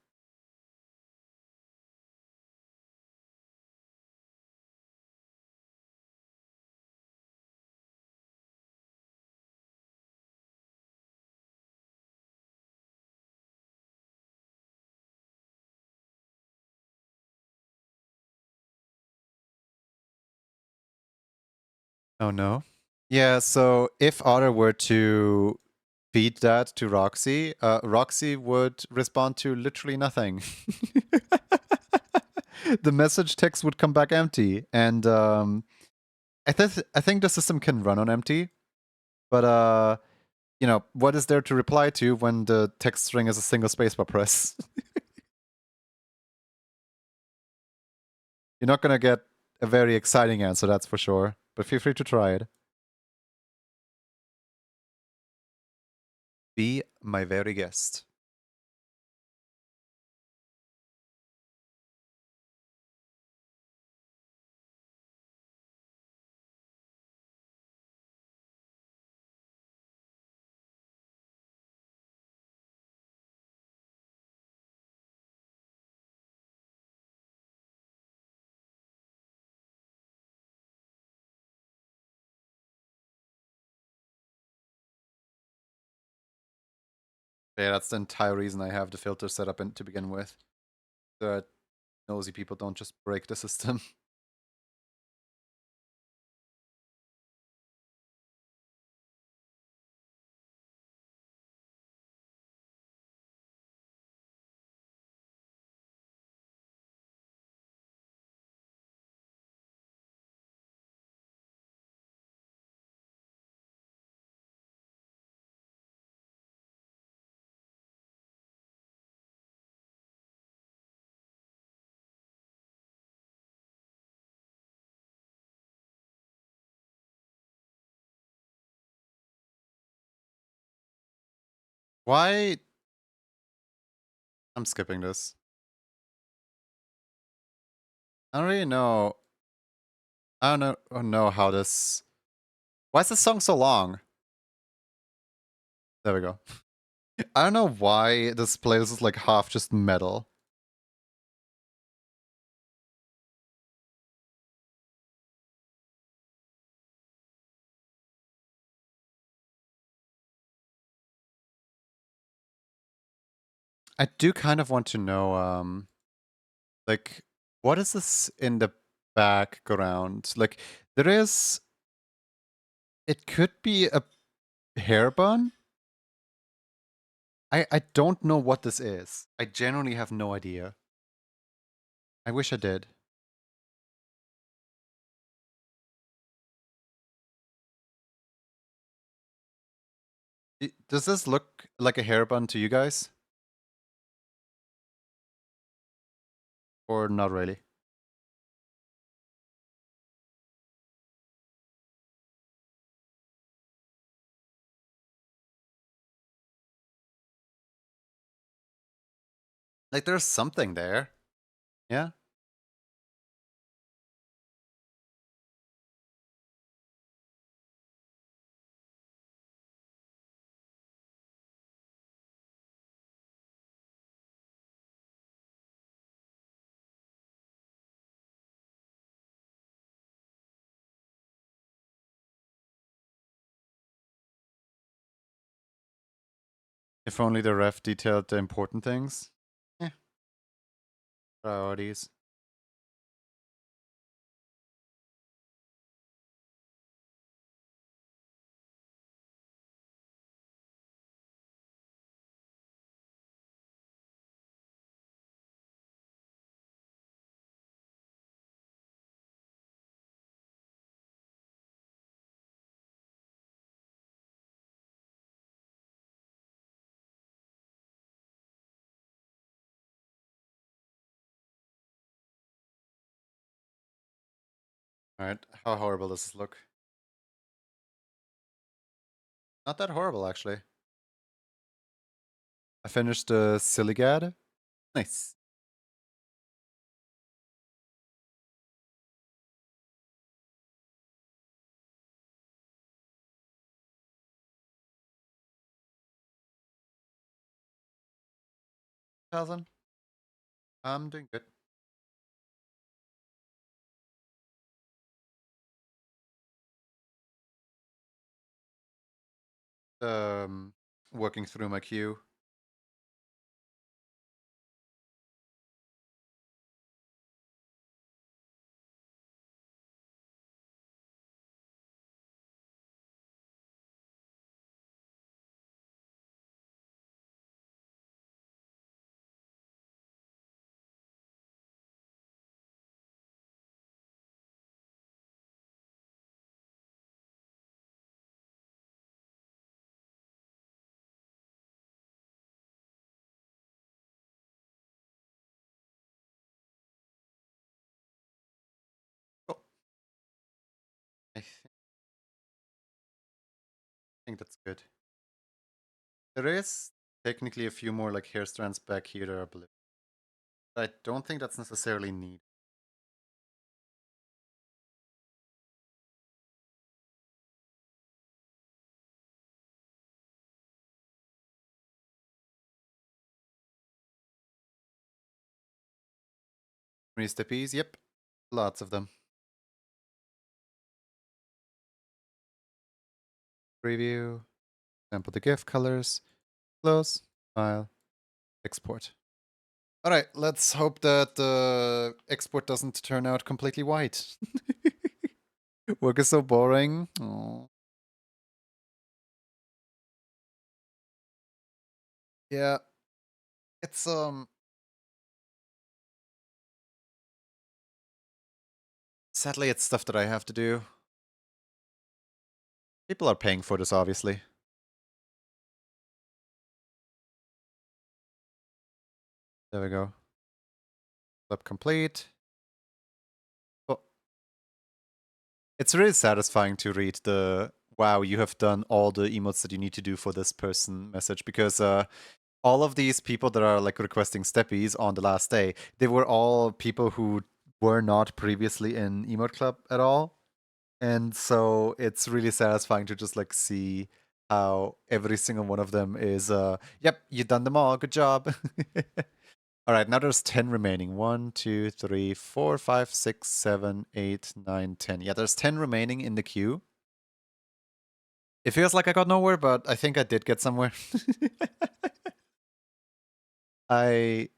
Oh no. Yeah, so if Otter were to feed that to Roxy, Roxy would respond to literally nothing. The message text would come back empty, and I think the system can run on empty, but you know, what is there to reply to when the text string is a single spacebar press? You're not gonna get a very exciting answer, that's for sure. But feel free to try it. Be my very guest. Yeah, that's the entire reason I have the filter set up to begin with. So that nosy people don't just break the system. Why? I'm skipping this. I don't really know. I don't know how this. Why is this song so long? There we go. I don't know why this playlist is like half just metal. I do kind of want to know, like, what is this in the background? Like, there is. It could be a hair bun. I don't know what this is. I genuinely have no idea. I wish I did. Does this look like a hair bun to you guys? Or not really? Like, there's something there. Yeah? If only the ref detailed the important things. Eh, priorities. Alright, how horrible does this look? Not that horrible, actually. I finished the Siligad. Nice. Thousand. I'm doing good. Um, Working through my queue. Oh, I think that's good. There is technically a few more like hair strands back here that are blue. I don't think that's necessarily needed. Three steppies, yep. Lots of them. Preview. Sample the GIF colors. Close. File. Export. Alright, let's hope that the export doesn't turn out completely white. Work is so boring. Aww. Yeah. It's sadly it's stuff that I have to do. People are paying for this, obviously. There we go. Flip complete. Oh. It's really satisfying to read the wow, you have done all the emotes that you need to do for this person message, because all of these people that are like requesting steppies on the last day, they were all people who were not previously in Emote Club at all. And so it's really satisfying to just like see how every single one of them is yep, you done them all, good job. All right, now there's 10 remaining. 1, 2, 3, 4, 5, 6, 7, 8, 9, 10. Yeah, there's 10 remaining in the queue. It feels like I got nowhere, but I think I did get somewhere. I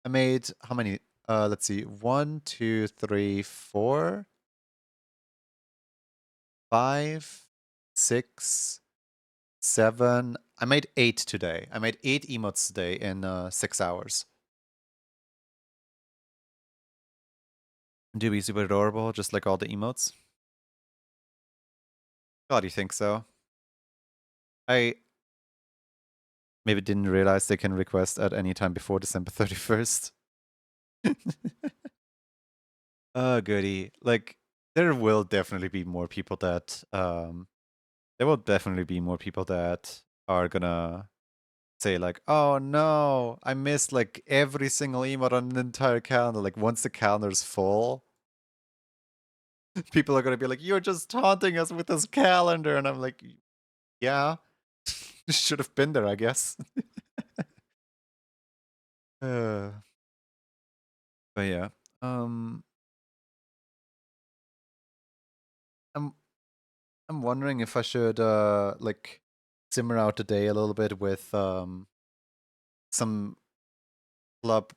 made how many? Let's see. 1, 2, 3, 4, 5, 6, 7. I made 8 today. I made 8 emotes today in 6 hours. Do we super adorable, just like all the emotes? God, you think so? I maybe didn't realize they can request at any time before December 31st. Oh, goody. Like, there will definitely be more people that, there will definitely be more people that are gonna say like, oh no, I missed like every single emote on the entire calendar. Like, once the calendar's full, people are gonna be like, you're just taunting us with this calendar. And I'm like, yeah, should have been there, I guess. uh, but yeah. Um, I'm I'm wondering if I should like simmer out the day a little bit with some club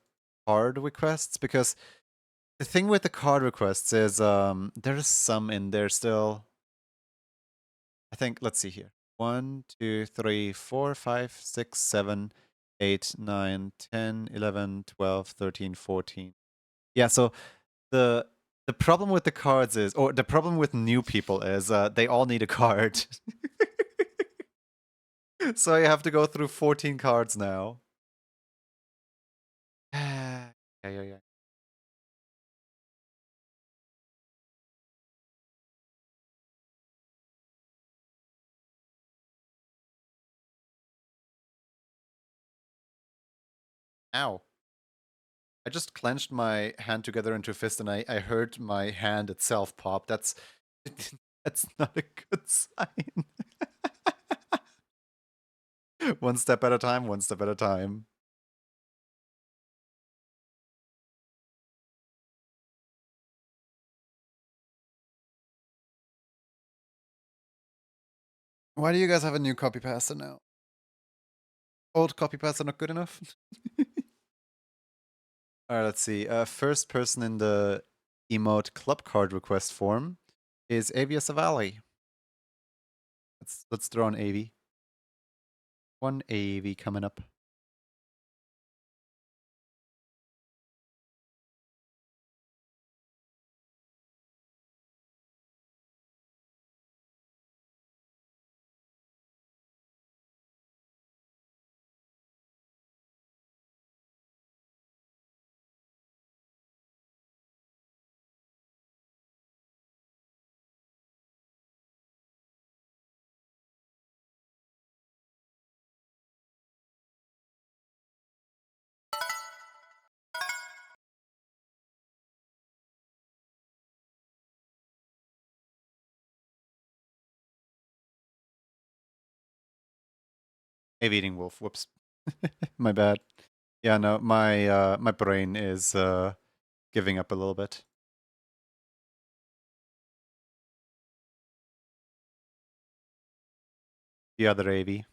card requests, because the thing with the card requests is there's some in there still. I think, let's see here. 1, 2, 3, 4, 5, 6, 7, 8, 9, 10, 11, 12, 13, 14. Yeah, so the problem with the cards is, or the problem with new people is, they all need a card. So you have to go through 14 cards now. Yeah. Ow. I just clenched my hand together into a fist and I heard my hand itself pop. That's not a good sign. One step at a time, one step at a time. Why do you guys have a new copy pasta now? Old copy pasta not good enough? Alright, let's see. First person in the emote club card request form is Avia Savali. Let's throw on Avi. One Avi coming up. Avi eating wolf. Whoops. My bad. Yeah, no, my brain is giving up a little bit. The other Avi.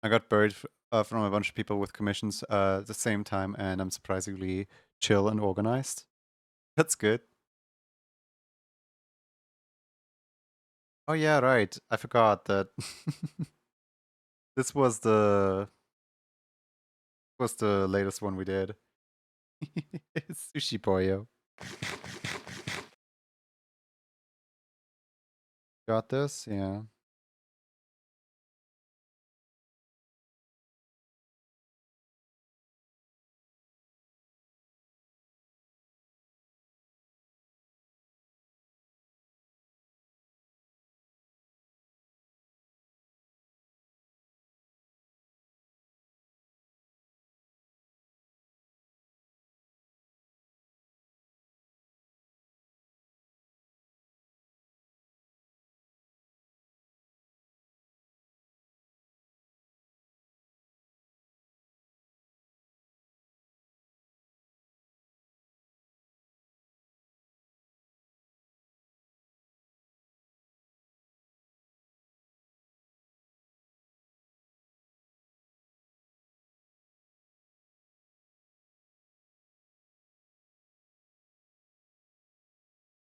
I got buried from a bunch of people with commissions at the same time, and I'm surprisingly chill and organized. That's good. Oh yeah, right. I forgot that this was the latest one we did. Sushi Boyo. Got this? Yeah.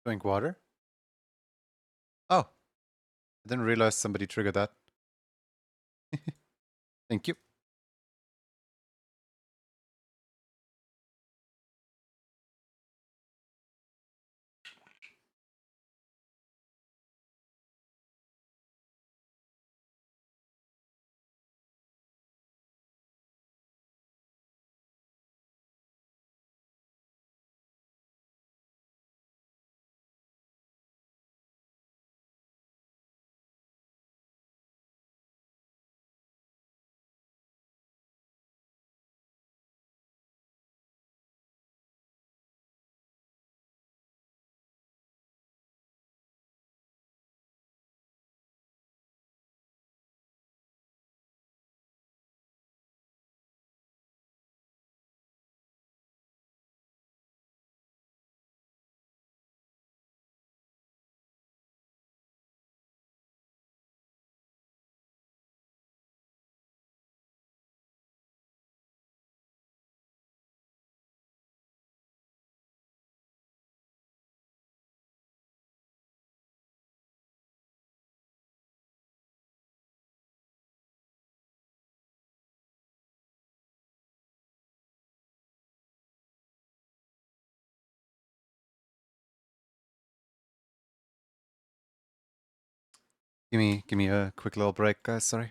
Drink water? Oh, I didn't realize somebody triggered that. Thank you. Give me a quick little break, guys. Sorry.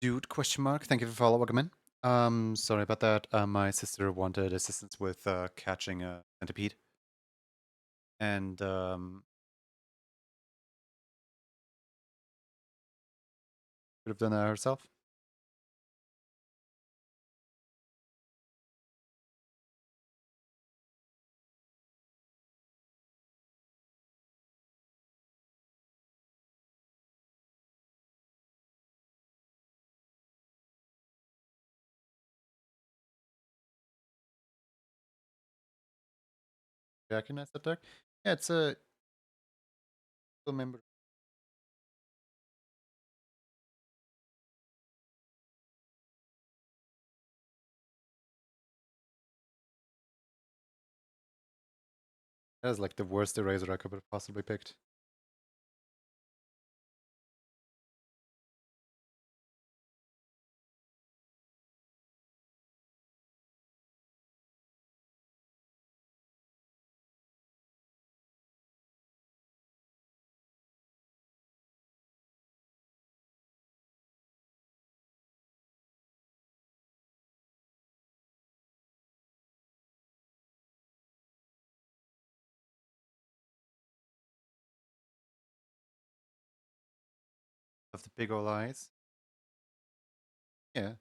Dude, question mark. Thank you for follow. Welcome in. Sorry about that. My sister wanted assistance with catching a centipede, and could have done that herself. Recognize that deck? Yeah, it's a member. That is like the worst eraser I could have possibly picked. Of the big ol' eyes. Yeah.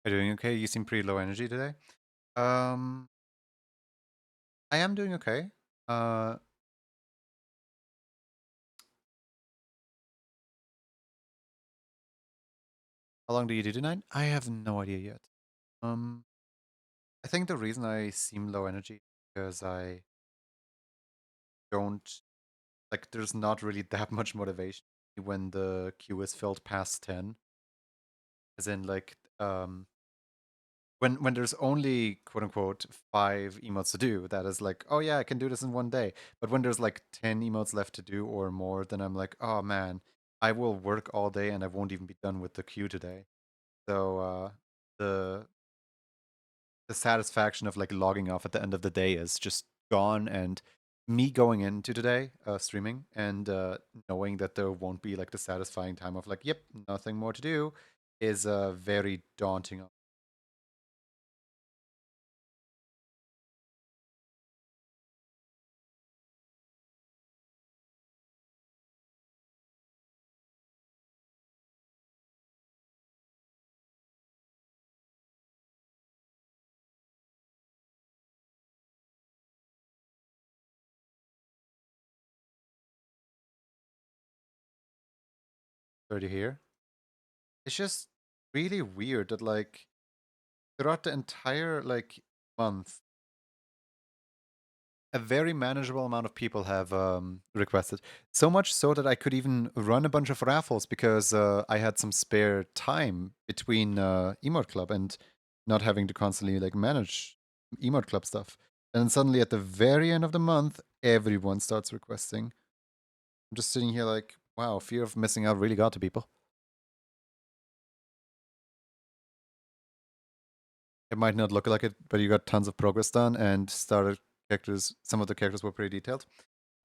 Are you doing okay? You seem pretty low energy today. Um, I am doing okay. Uh, how long do you do tonight? I have no idea yet. Um, I think the reason I seem low energy is because I don't like. There's not really that much motivation when the queue is filled past 10. As in, like, when there's only quote unquote 5 emotes to do, that is like, oh yeah, I can do this in one day. But when there's like 10 emotes left to do or more, then I'm like, oh man, I will work all day and I won't even be done with the queue today. So the the satisfaction of like logging off at the end of the day is just gone. And me going into today streaming and knowing that there won't be like the satisfying time of like, yep, nothing more to do, is very daunting. Sorry to hear. It's just really weird that like throughout the entire like month, a very manageable amount of people have requested. So much so that I could even run a bunch of raffles because I had some spare time between Emote Club and not having to constantly like manage Emote Club stuff. And then suddenly at the very end of the month, everyone starts requesting. I'm just sitting here like, wow, fear of missing out really got to people. It might not look like it, but you got tons of progress done and started characters. Some of the characters were pretty detailed.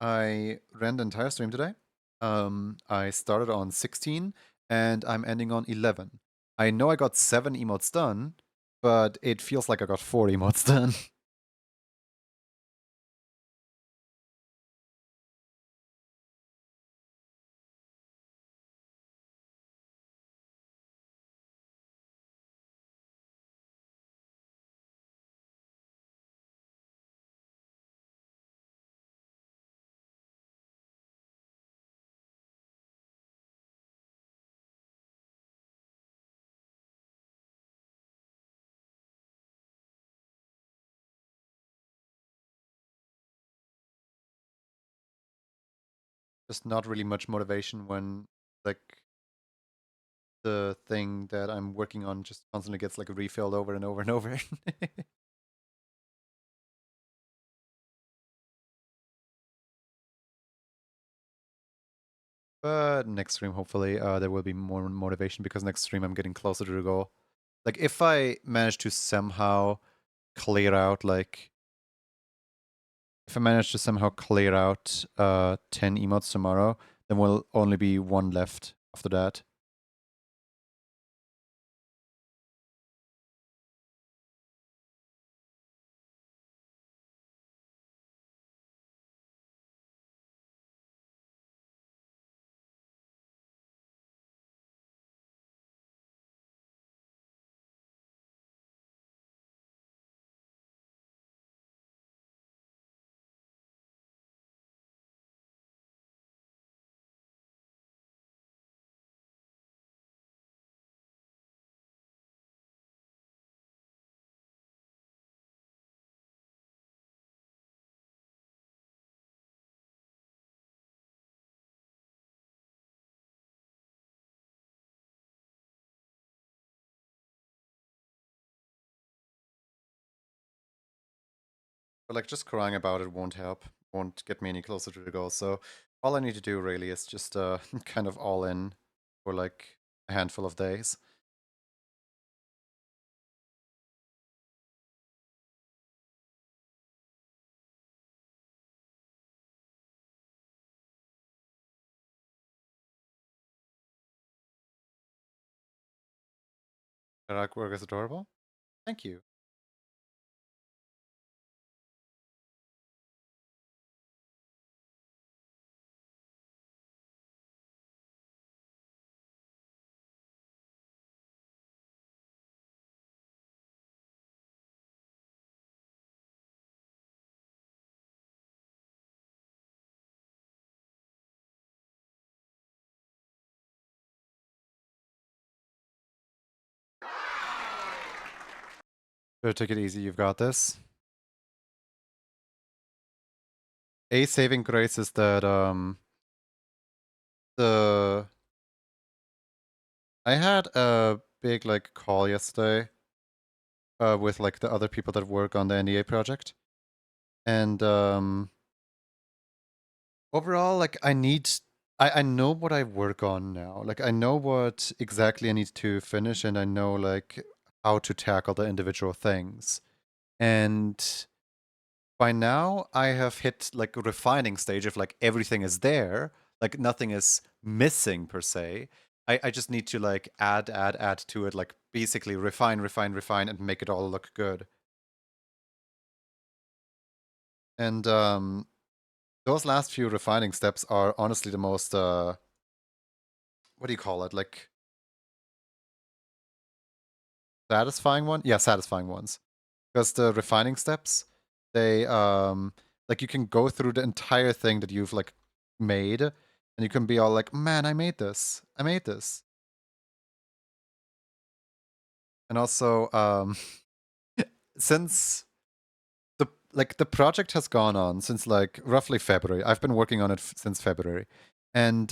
I ran the entire stream today. I started on 16 and I'm ending on 11. I know I got 7 emotes done, but it feels like I got 4 emotes done. Just not really much motivation when like the thing that I'm working on just constantly gets like refilled over and over and over. But next stream, hopefully, there will be more motivation because next stream I'm getting closer to the goal. Like, if I manage to somehow clear out, like, if I manage to somehow clear out 10 emotes tomorrow, then will only be one left after that. But like, just crying about it won't help, won't get me any closer to the goal. So all I need to do really is just kind of all in for like a handful of days. That artwork is adorable. Thank you. So take it easy, you've got this. A saving grace is that the I had a big like call yesterday with like the other people that work on the NDA project. And overall, like I know what I work on now. Like I know what exactly I need to finish and I know like how to tackle the individual things. And by now I have hit like a refining stage of like everything is there, like nothing is missing per se. I just need to like add to it, like basically refine and make it all look good. And those last few refining steps are honestly the most what do you call it? Like satisfying one? Yeah, satisfying ones. Because the refining steps, they like you can go through the entire thing that you've like made and you can be all like, man, I made this. I made this. And also, since the project has gone on since like roughly February. I've been working on it since February. And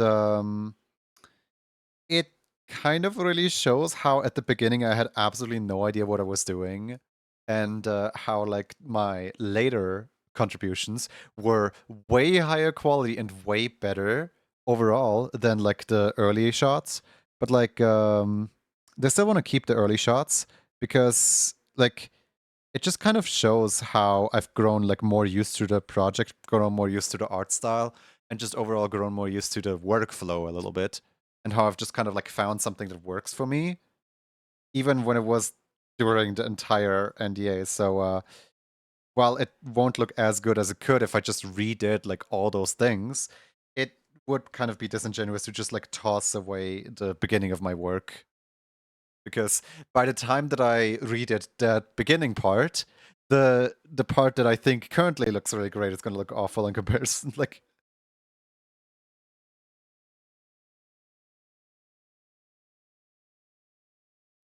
it kind of really shows how at the beginning I had absolutely no idea what I was doing, and how like my later contributions were way higher quality and way better overall than like the early shots. But like they still want to keep the early shots because like it just kind of shows how I've grown like more used to the project, grown more used to the art style, and just overall grown more used to the workflow a little bit, and how I've just kind of like found something that works for me, even when it was during the entire NDA. So while it won't look as good as it could if I just redid like all those things, it would kind of be disingenuous to just like toss away the beginning of my work, because by the time that I redid that beginning part, the part that I think currently looks really great is going to look awful in comparison. Like,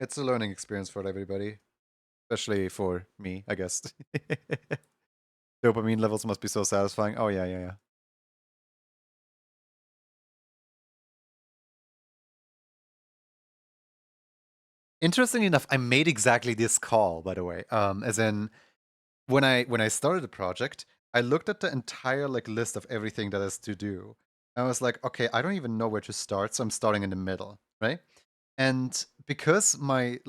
it's a learning experience for everybody, especially for me, I guess. Dopamine levels must be so satisfying. Oh yeah, yeah, yeah. Interestingly enough, I made exactly this call, by the way. As in, when I started the project, I looked at the entire like list of everything that is to do. I was like, okay, I don't even know where to start, so I'm starting in the middle, right? And because my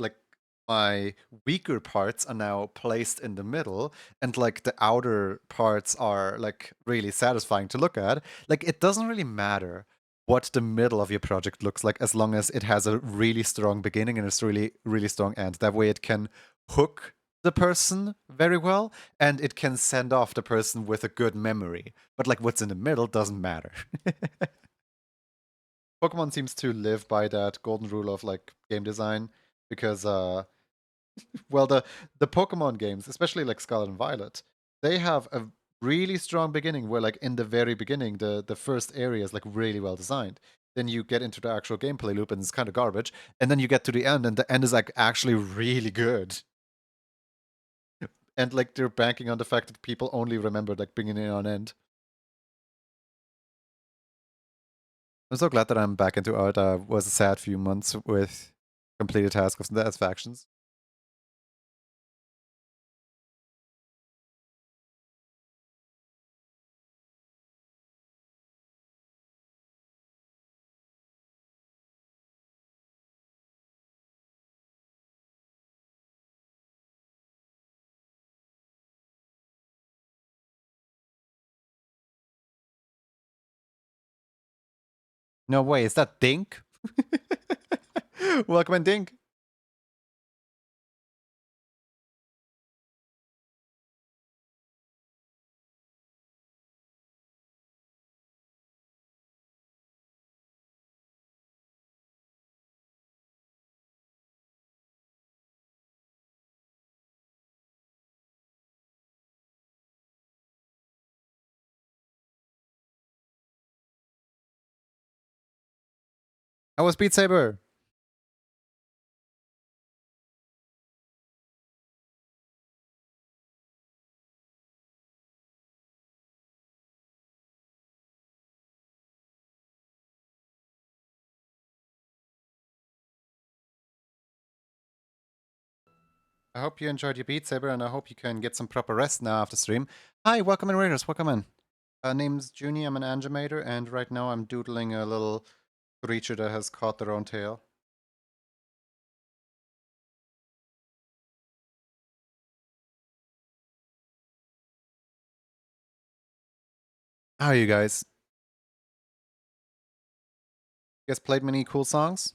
weaker parts are now placed in the middle and like the outer parts are like really satisfying to look at, like it doesn't really matter what the middle of your project looks like as long as it has a really strong beginning and a really strong end. That way it can hook the person very well and it can send off the person with a good memory. But like what's in the middle doesn't matter. Pokemon seems to live by that golden rule of like game design because well the Pokemon games, especially like Scarlet and Violet, they have a really strong beginning where like in the very beginning the first area is like really well designed. Then you get into the actual gameplay loop and it's kind of garbage, and then you get to the end and the end is like actually really good. And like they're banking on the fact that people only remember like beginning on end. I'm so glad that I'm back into art. Was a sad few months with completed tasks of the factions. No way, is that Dink? Welcome in, Dink. How was Beat Saber? I hope you enjoyed your Beat Saber, and I hope you can get some proper rest now after stream. Hi, welcome in, Raiders. Welcome in. Name's Junie. I'm an animator, and right now I'm doodling a little creature that has caught their own tail. How are you guys? You guys played many cool songs?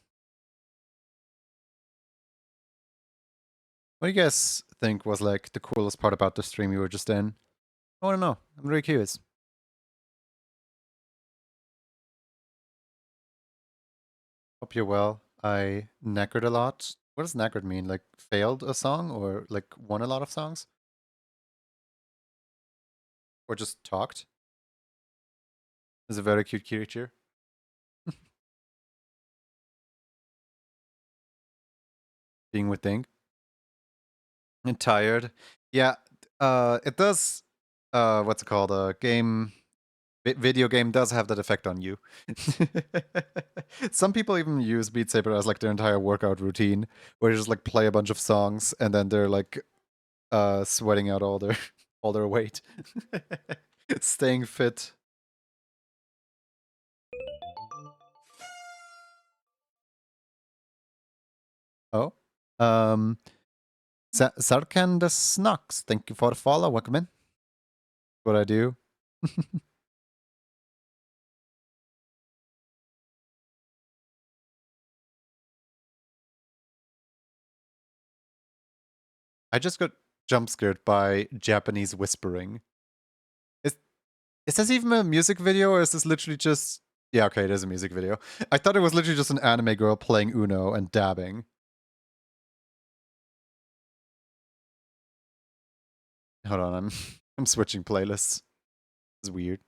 What do you guys think was like the coolest part about the stream you were just in? I want to know. I'm really curious. Hope you're well. I knackered a lot. What does knackered mean? Like failed a song or like won a lot of songs? Or just talked? Is a very cute creature. Being with Ding. And tired. Yeah, it does what's it called? A video game does have that effect on you. Some people even use Beat Saber as like their entire workout routine, where you just like play a bunch of songs and then they're like sweating out all their all their weight. Staying fit. Oh. Um Sarkan the Snux, thank you for the follow. Welcome in. What I do. I just got jump scared by Japanese whispering. Is is this even a music video or is this literally just yeah, okay, it is a music video. I thought it was literally just an anime girl playing Uno and dabbing. Hold on, I'm I'm switching playlists. It's weird.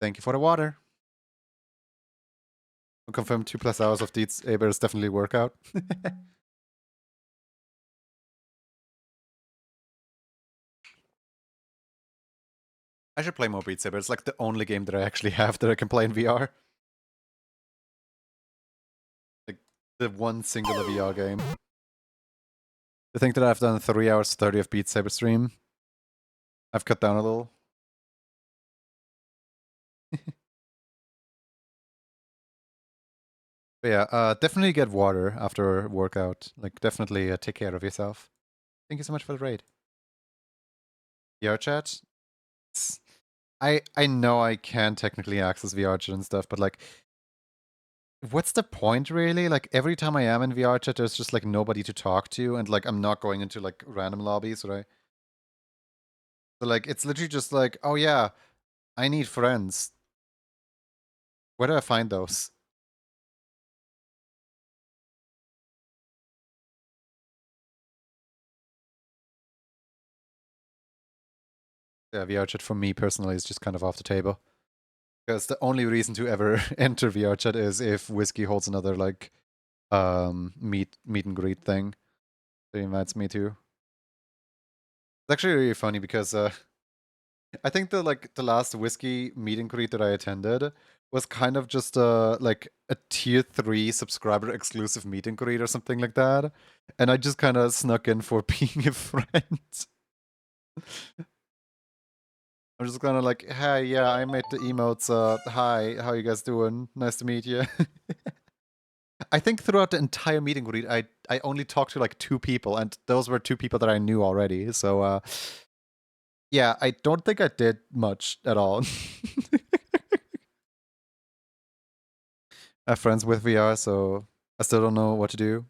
Thank you for the water. I'll confirm 2+ hours of Deeds Aber is definitely workout. I should play more Beat Saber. It's like the only game that I actually have that I can play in VR. The one singular VR game. To think that I've done 3 hours 30 of Beat Saber stream. I've cut down a little. But yeah, definitely get water after workout. Like, definitely take care of yourself. Thank you so much for the raid. VR chat? I know I can technically access VR chat and stuff, but like, what's the point really? Like, every time I am in VR chat, there's just like nobody to talk to, and like, I'm not going into like random lobbies, right? So like, it's literally just like, oh yeah, I need friends. Where do I find those? Yeah, VR chat for me personally is just kind of off the table. Because the only reason to ever enter VR chat is if Whiskey holds another like meet and greet thing that he invites me to. It's actually really funny because I think the last Whiskey meet and greet that I attended was kind of just like a tier 3 subscriber exclusive meet and greet or something like that. And I just kind of snuck in for being a friend. I'm just kind of like, hey, yeah, I made the emotes. Hi, how you guys doing? Nice to meet you. I think throughout the entire meeting greet, I only talked to like 2 people, and those were 2 people that I knew already. So yeah, I don't think I did much at all. I have friends with VR, so I still don't know what to do.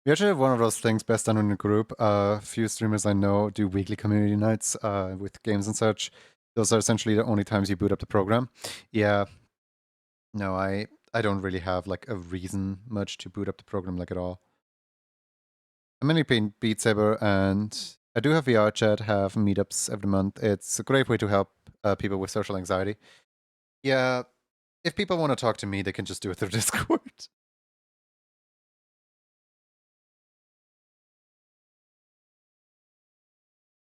We actually have one of those things best done in a group. A few streamers I know do weekly community nights with games and such. Those are essentially the only times you boot up the program. Yeah, no, I don't really have like a reason much to boot up the program like at all. I'm mainly playing Beat Saber, and I do have VR chat, have meetups every month. It's a great way to help people with social anxiety. Yeah, if people want to talk to me, they can just do it through Discord.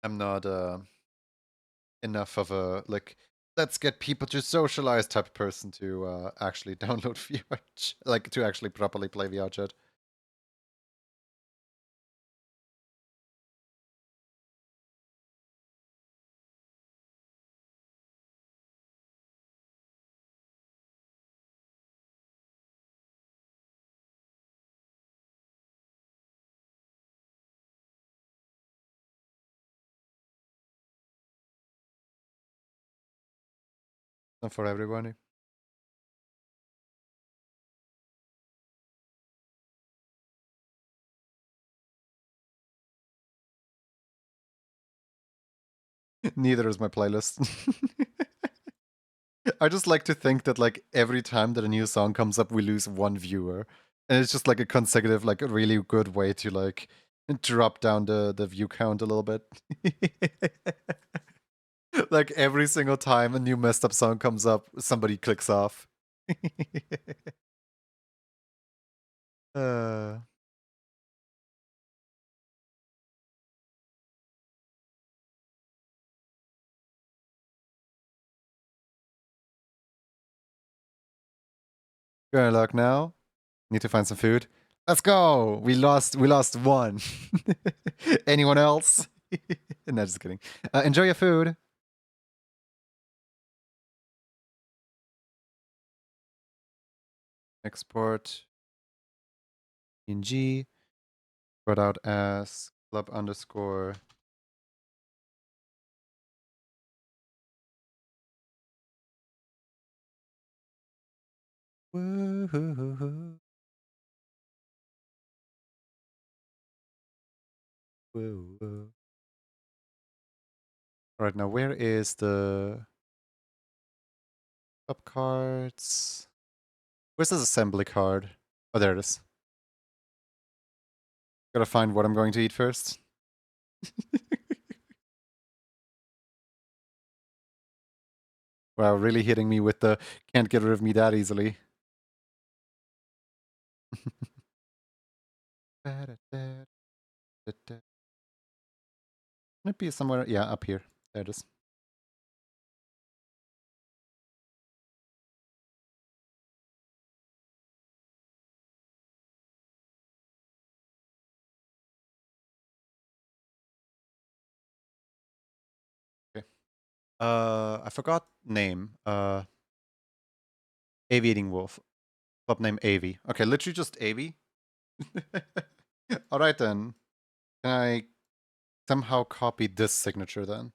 I'm not enough of a like let's get people to socialize type of person to actually download VR, like to actually properly play VR chat. Not for everybody. Neither is my playlist. I just like to think that like every time that a new song comes up, we lose 1 viewer, and it's just like a consecutive, like a really good way to like drop down the view count a little bit. Like every single time a new messed up song comes up, somebody clicks off. uh, Good luck now. Need to find some food. Let's go. We lost 1. Anyone else? No, just kidding. Enjoy your food. Export PNG. Spread out as club underscore. Woo-hoo-hoo-hoo. All right, now where is the top cards? Where's this assembly card? Oh, there it is. Gotta find what I'm going to eat first. Wow, really hitting me with the can't get rid of me that easily. Might be somewhere, yeah, up here. There it is. Okay. I forgot name. Aviating Wolf. Club name Avi. Okay, literally just Avi. All right then. Can I somehow copy this signature then?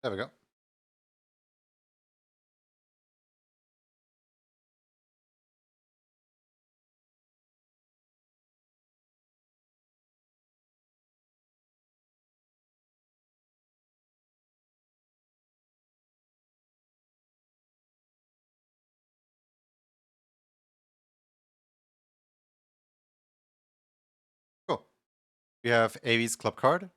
There we go. Cool. We have Avi's club card.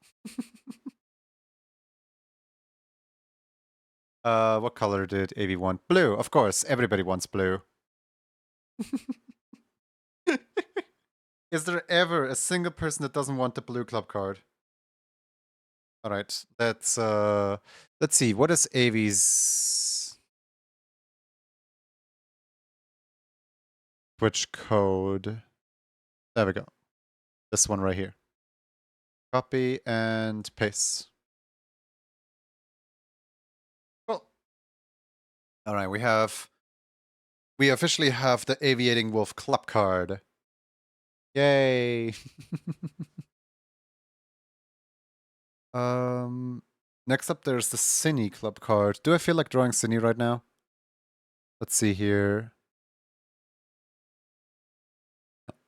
What color did Avi want? Blue, of course. Everybody wants blue. Is there ever a single person that doesn't want the blue club card? All right, let's see. What is Avi's Twitch code? There we go. This one right here. Copy and paste. Cool. All right, we officially have the Aviating Wolf club card. Yay! Next up, there's the Cine club card. Do I feel like drawing Cine right now? Let's see here.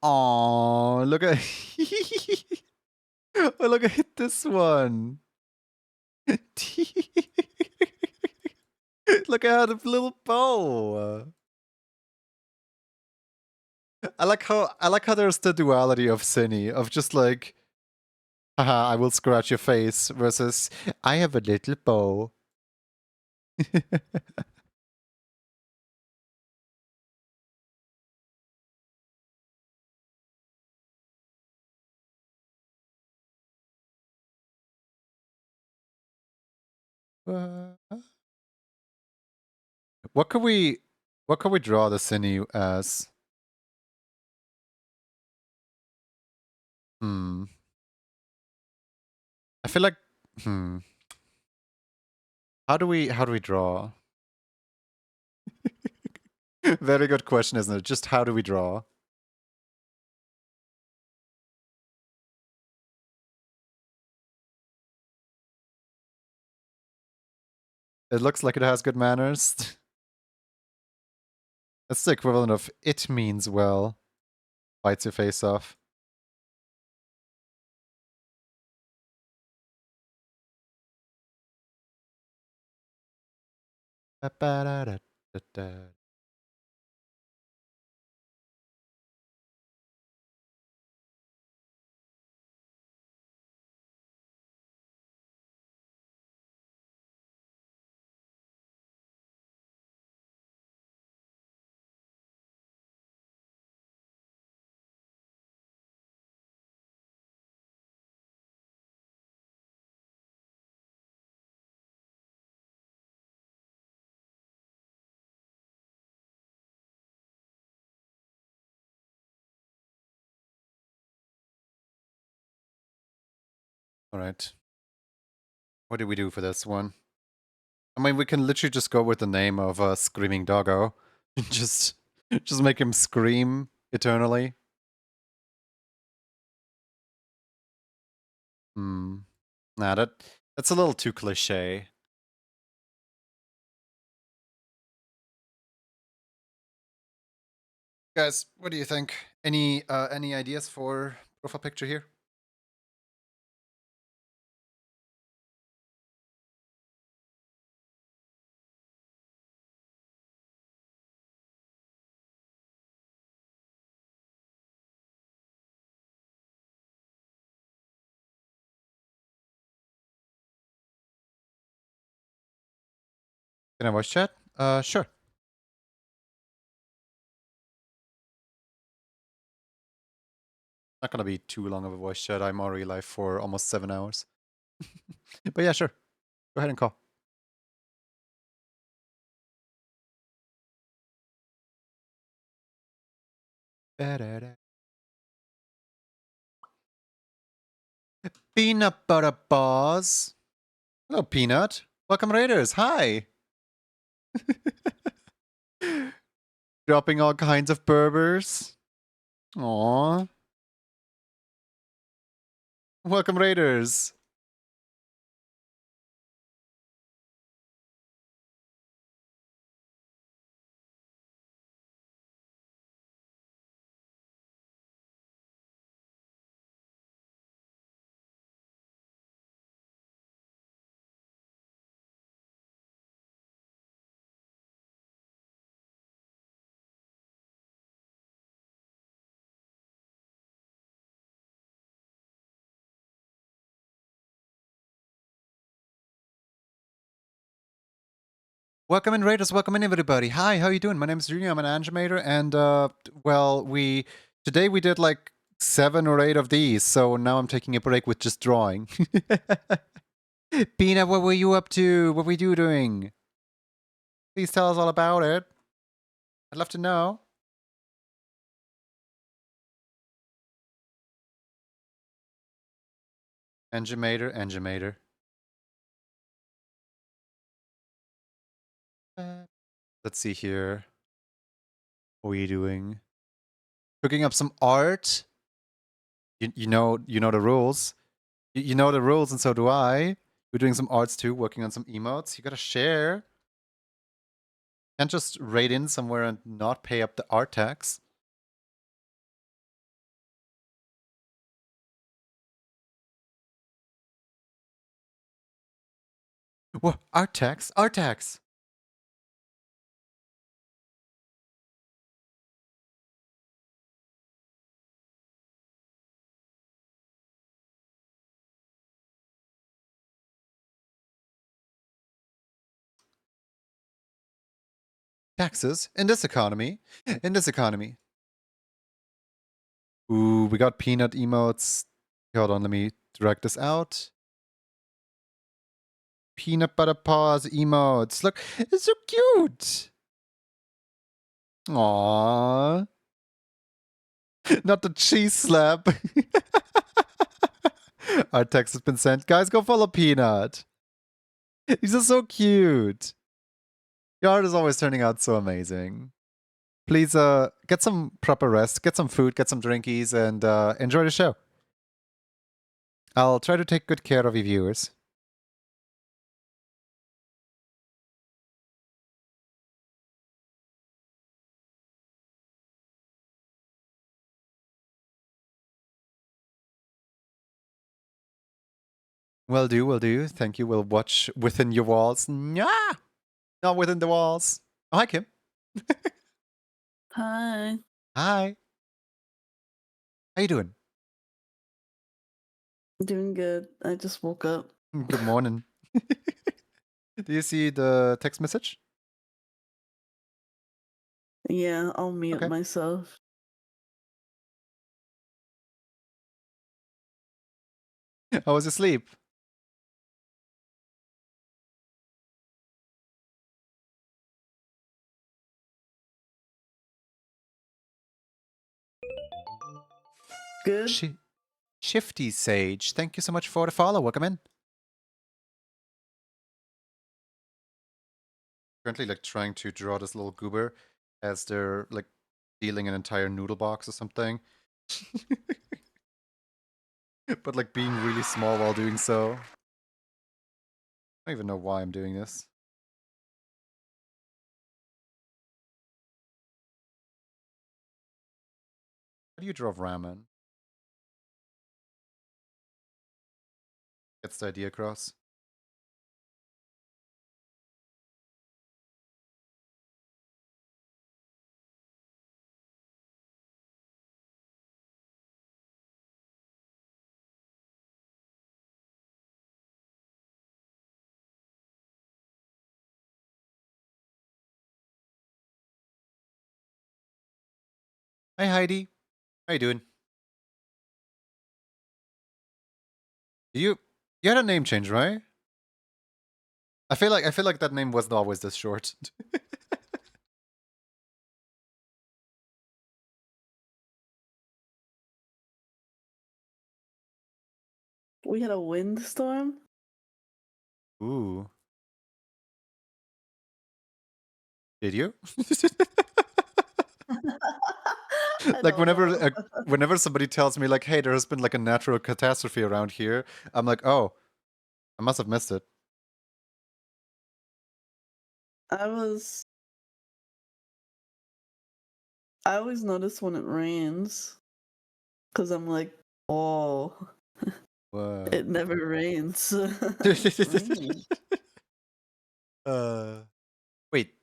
Oh, look at oh, look at this one. Look at the little bow. I like how there's the duality of Cinny, of just like, haha, I will scratch your face versus I have a little bow. Uh, what could we draw the Cinny as? Hmm. I feel like how do we draw? Very good question, isn't it? Just how do we draw? It looks like it has good manners. That's the equivalent of it means well. Bites your face off. Ba-ba-da-da-da-da. All right. What do we do for this one? I mean, we can literally just go with the name of a screaming doggo. just just make him scream eternally. Hmm. Nah, that's a little too cliche. Guys, what do you think? Any ideas for profile picture here? Can I voice chat? Sure. Not gonna be too long of a voice chat. I'm already live for almost 7 hours. But yeah, sure. Go ahead and call. Da-da-da. Peanut butter bars. Hello, Peanut. Welcome, Raiders. Hi. Dropping all kinds of Berbers. Aww. Welcome, Raiders. Welcome in, Raiders. Welcome in, everybody. Hi, how you doing? My name is Junior. I'm an animator, and well, today we did like 7 or 8 of these, so now I'm taking a break with just drawing. Peanut, what were you up to? What were you doing? Please tell us all about it. I'd love to know. Engimator, Engimator. Let's see here. What are you doing? Cooking up some art. You know the rules. You know the rules, and so do I. We're doing some arts too, working on some emotes. You gotta share. Can't just raid in somewhere and not pay up the art tax. What? Our tax? Our tax. Taxes in this economy. In this economy. Ooh, we got peanut emotes. Hold on, let me drag this out. Peanut butter paws emotes. Look, it's so cute. Aww. Not the cheese slap. Our text has been sent. Guys, go follow Peanut. He's just so cute. Your art is always turning out so amazing. Please get some proper rest, get some food, get some drinkies, and enjoy the show. I'll try to take good care of you viewers. Will do, will do. Thank you. We'll watch within your walls. Nah! Not within the walls. Oh, hi, Kim. Hi. Hi. How you doing? Doing good. I just woke up. Good morning. Do you see the text message? Yeah, I'll mute Okay. myself. I was asleep. Good. Shifty Sage, thank you so much for the follow. Welcome in. Currently, like trying to draw this little goober as they're like stealing an entire noodle box or something. But like being really small while doing so. I don't even know why I'm doing this. How do you draw ramen? Gets the idea across. Hi Heidi. How you doing? You had a name change, right? I feel like that name wasn't always this short. We had a windstorm. Ooh. Did you? I Like don't know. whenever somebody tells me like, hey, there has been like a natural catastrophe around here, I'm like, oh, I must have missed it. I was. I always notice when it rains, because I'm like, oh, Whoa. it never rains. Rain. uh, wait.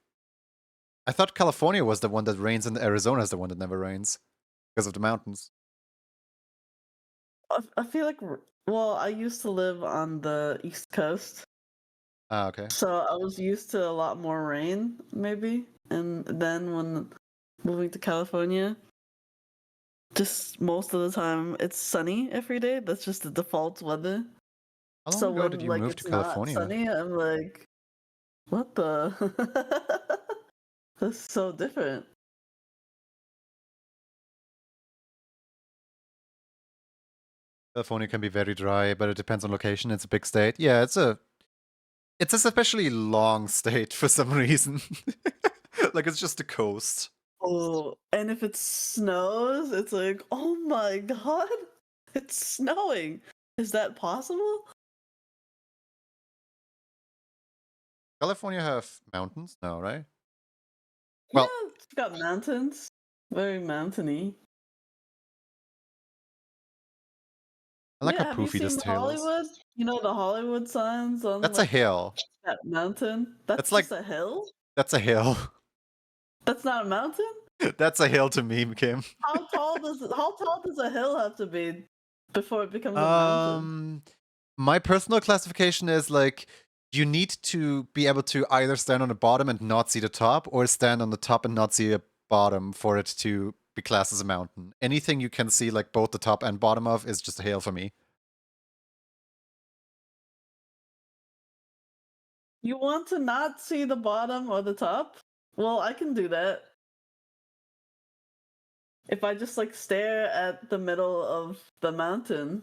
I thought California was the one that rains and Arizona is the one that never rains because of the mountains. I feel like, well, I used to live on the East Coast, Ah, okay. so I was used to a lot more rain, maybe. And then when moving to California, just most of the time it's sunny every day. That's just the default weather. How long So ago did when you like move to it's not California? sunny, I'm like, what the? That's so different. California can be very dry, but it depends on location. It's a big state. Yeah, it's a especially long state for some reason. Like it's just the coast. Oh, and if it snows, it's like, oh my god, it's snowing. Is that possible? California have mountains? No, right? Yeah, Well, it's got mountains. Very mountainy. I like how Yeah, have you poofy this seen the tail is. Hollywood? You know the Hollywood signs on That's a like hill. that mountain? That's That's like just a hill? that's a hill. That's not a mountain? That's a hill to me, Kim. How tall does a hill have to be before it becomes a mountain? My personal classification is like you need to be able to either stand on the bottom and not see the top, or stand on the top and not see a bottom for it to be classed as a mountain. Anything you can see like both the top and bottom of is just a hill for me. You want to not see the bottom or the top? Well, I can do that. If I just like stare at the middle of the mountain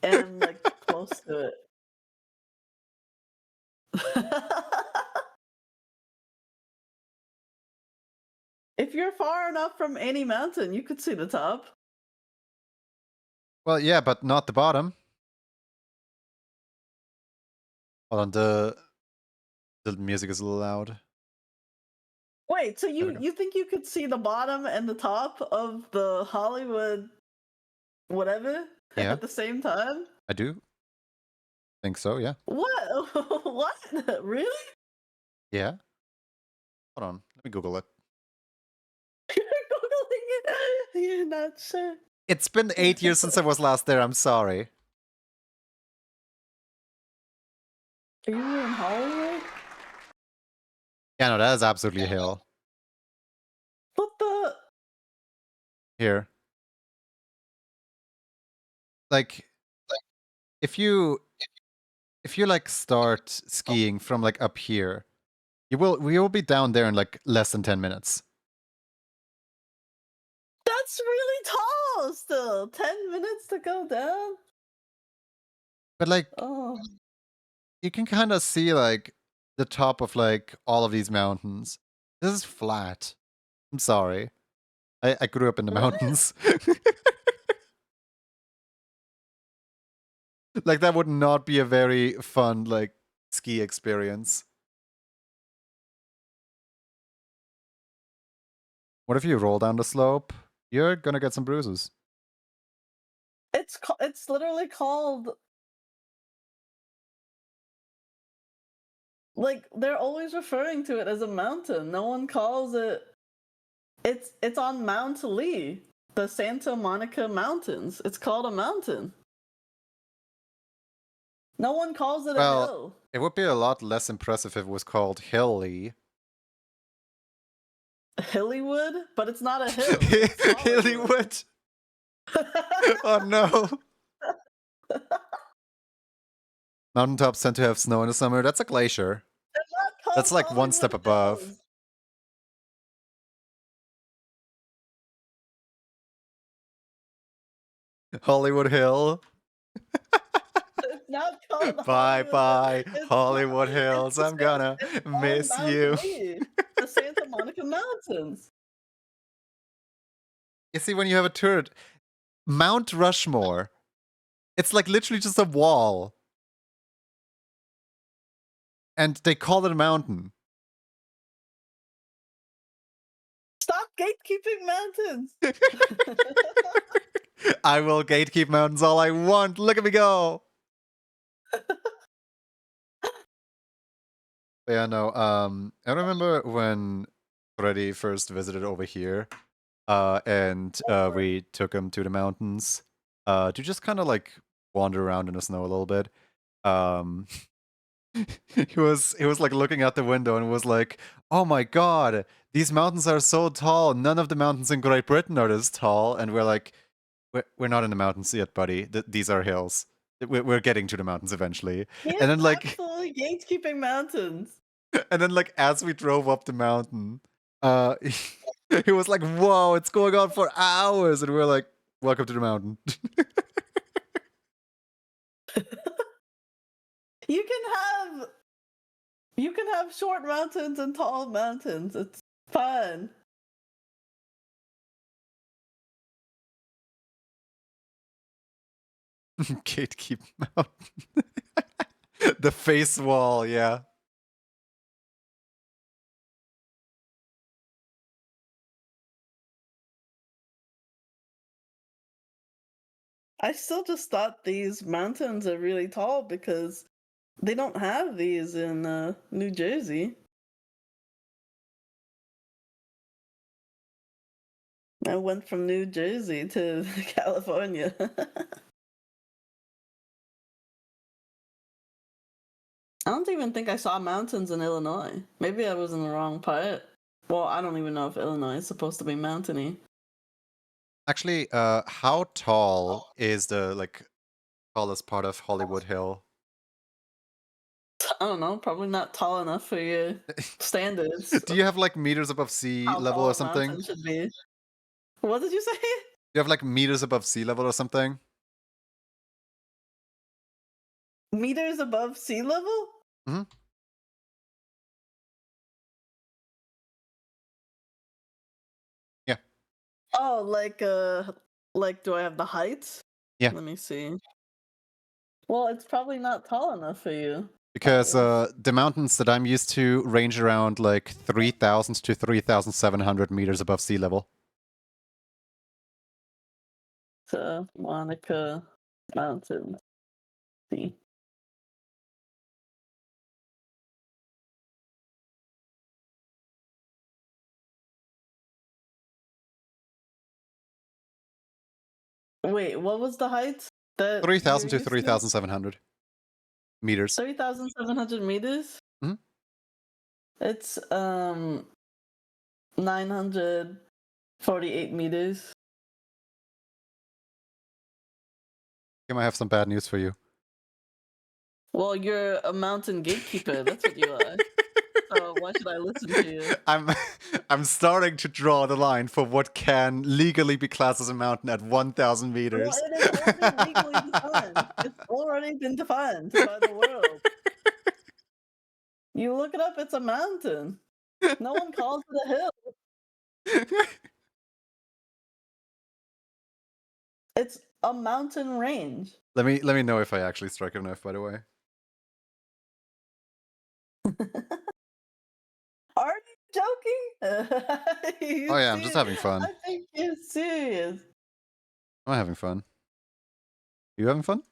and like close to it. If you're far enough from any mountain, you could see the top. Well, yeah, but not the bottom. Hold on, the music is a little loud. Wait, so There we go. you think you could see the bottom and the top of the Hollywood whatever Yeah, at the same time? I do think so. Yeah, What? What? Really? yeah. Hold on, let me Google it. You're googling it? You're not sure. It's been 8 years since I was last there. I'm sorry. Are you in Hollywood? Yeah, no, that is absolutely a hill. What the? Here, like, if you like start skiing from like up here, we will be down there in like less than 10 minutes. That's really tall still. 10 minutes to go down? But like, Oh. you can kind of see like the top of like all of these mountains. This is flat. I'm sorry. I grew up in the What? mountains. Like that would not be a very fun like ski experience. What if you roll down the slope? You're gonna get some bruises. It's literally called like they're always referring to it as a mountain. No one calls it it's on Mount Lee, the Santa Monica Mountains. It's called a mountain. No one calls it a Well, hill. it would be a lot less impressive if it was called Hilly. Hillywood? But it's not a hill. It's Hollywood. Hillywood. Oh no. Mountaintops tend to have snow in the summer. That's a glacier. They're not called That's like one step Hollywood above. hills. Hollywood Hill. It's not called Bye Hollywood. bye, Hollywood It's Hills. I'm gonna it's called miss Mount you. Lee, the Santa Monica Mountains. You see, when you have a turret, Mount Rushmore, it's like literally just a wall. And they call it a mountain. Stop gatekeeping mountains. I will gatekeep mountains all I want. Look at me go. But yeah, no. I remember when Freddy first visited over here, and we took him to the mountains, to just kind of like wander around in the snow a little bit. Um, he was like looking out the window and was like, "Oh my god, these mountains are so tall. None of the mountains in Great Britain are this tall." And we're like, "We're not in the mountains yet, buddy. These are hills. We're getting to the mountains eventually." He And is then like, absolutely gatekeeping mountains. and then like as we drove up the mountain, uh, he was like, "Whoa, it's going on for hours," and we were like, "Welcome to the mountain." You can have short mountains and tall mountains. It's fun. Gatekeep mountain. The face wall, yeah. I still just thought these mountains are really tall because they don't have these in New Jersey. I went from New Jersey to California. I don't even think I saw mountains in Illinois. Maybe I was in the wrong part. Well, I don't even know if Illinois is supposed to be mountainy. Actually, how tall is the like tallest part of Hollywood Hill? I don't know, probably not tall enough for your standards. Do you have like meters above sea How level tall or a something? mountain should be. What did you say? You have like meters above sea level or something? Meters above sea level? Hmm. Yeah. Oh, like do I have the height? Yeah. Let me see. Well, it's probably not tall enough for you. Because the mountains that I'm used to range around like 3,000 to 3,700 meters above sea level. Monica Mountain. See. Wait, what was the height that you're 3,000 to used to? 3,700 meters. 3,700 meters? Mhm. It's 948 meters. I might have some bad news for you. Well, you're a mountain gatekeeper. That's what you are. So why should I listen to you? I'm starting to draw the line for what can legally be classed as a mountain at 1,000 Well, meters. it is already legally defined. It's already been defined by the world. You look it up, it's a mountain. No one calls it a hill. It's a mountain range. Let me know if I actually strike a nerve, by the way. Are you joking? Oh yeah, I'm just having fun. I think you're serious. I'm having fun. You having fun?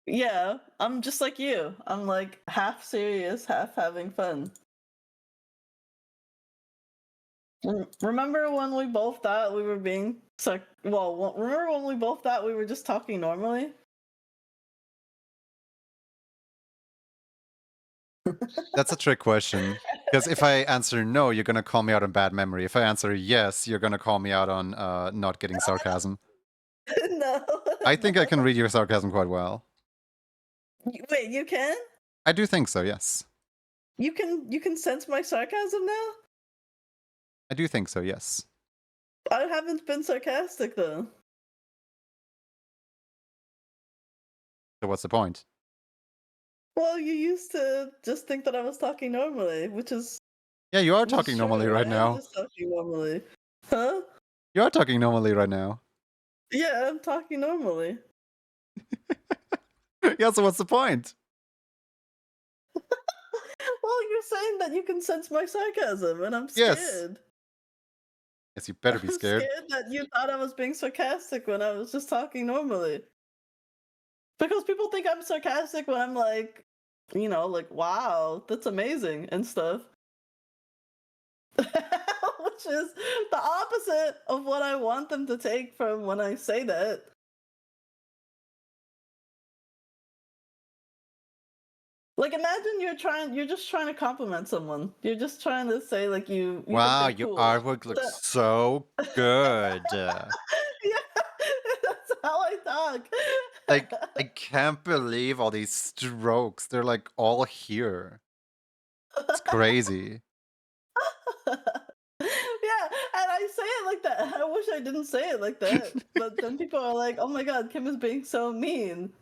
Yeah, I'm just like you. I'm like half serious, half having fun. Remember when we both thought we were being remember when we both thought we were just talking normally? That's a trick question. Because if I answer no, you're gonna call me out on bad memory. If I answer yes, you're gonna call me out on not getting sarcasm. No. I think I can no. read your sarcasm quite well. Wait, you can? I do think so, yes. You can sense my sarcasm now? I do think so, yes. I haven't been sarcastic though. So what's the point? Well, you used to just think that I was talking normally, which is Yeah, you are which is talking normally true. right I am now. just talking normally. Huh? You are talking normally right now. Yeah, I'm talking normally. Yeah, so what's the point? Well, you're saying that you can sense my sarcasm, and I'm Yes. scared. Yes, you better be I'm scared. scared that you thought I was being sarcastic when I was just talking normally. Because people think I'm sarcastic when I'm like, like, wow, that's amazing and stuff. Which is the opposite of what I want them to take from when I say that. Like imagine you're just trying to compliment someone. You're just trying to say like you think Wow, they're your cool. artwork looks so good. Yeah, that's how I talk. Like, I can't believe all these strokes. They're like all here. It's crazy. Yeah, and I say it like that. I wish I didn't say it like that. But then people are like, "Oh my god, Kim is being so mean."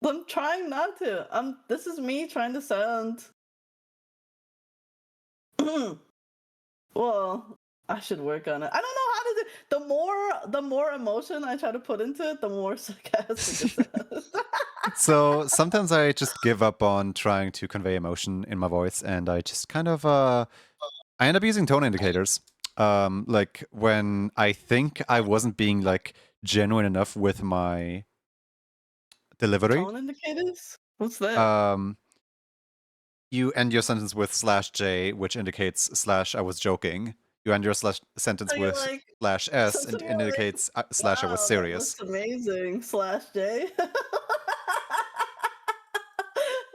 I'm trying not to. This is me trying to sound well, I should work on it. I don't know how to do the more emotion I try to put into it, the more sarcastic it sounds. So sometimes I just give up on trying to convey emotion in my voice, and I just kind of I end up using tone indicators. Like when I think I wasn't being like genuine enough with my delivery. Tone indicators? What's that? Um, you end your sentence with /J, which indicates / I was joking. You end your sentence So you're with like, / so and you're like, indicates / I was wow, that serious. looks amazing. Slash J.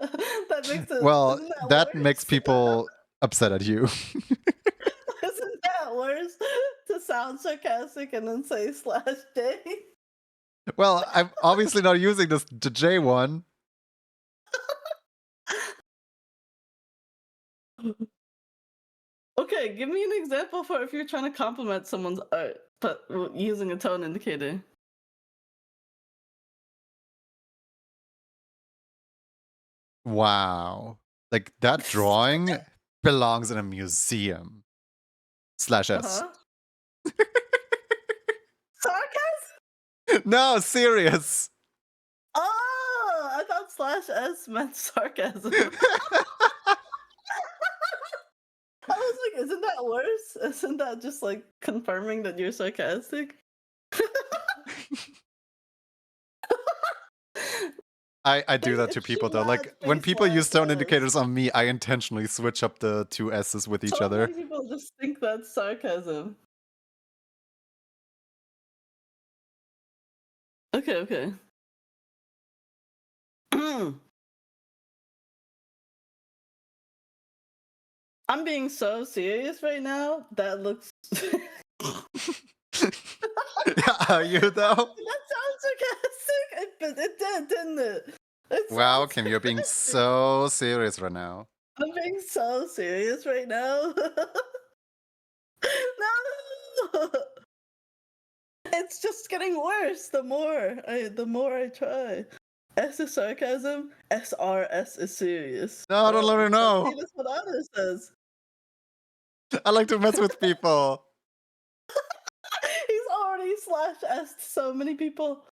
That makes it. Well, Isn't that that makes worse? people upset at you. Isn't that worse to sound sarcastic and then say /J? Well, I'm obviously not using the J one. Okay, give me an example for if you're trying to compliment someone's art, but using a tone indicator. Wow. Like that drawing belongs in a museum. /S. Uh-huh. Sarcasm? No, serious. Oh, I thought /S meant sarcasm. I was like, isn't that worse? Isn't that just like confirming that you're sarcastic? I do that to It's people too though. loud Like when face people use tone /S. indicators on me, I intentionally switch up the two S's with each So other. many people just think that's sarcasm. Okay, okay. I'm being so serious right now. That looks. Are you though? That sounds sarcastic. It did, didn't it? It Wow, sounds Kim, you're being sarcastic. so serious right now. I'm being so serious right now. No, it's just getting worse. The more I try. S is sarcasm. SRS is serious. No, don't let me See, know. that's what Otter says. I like to mess with people. He's already /S so many people.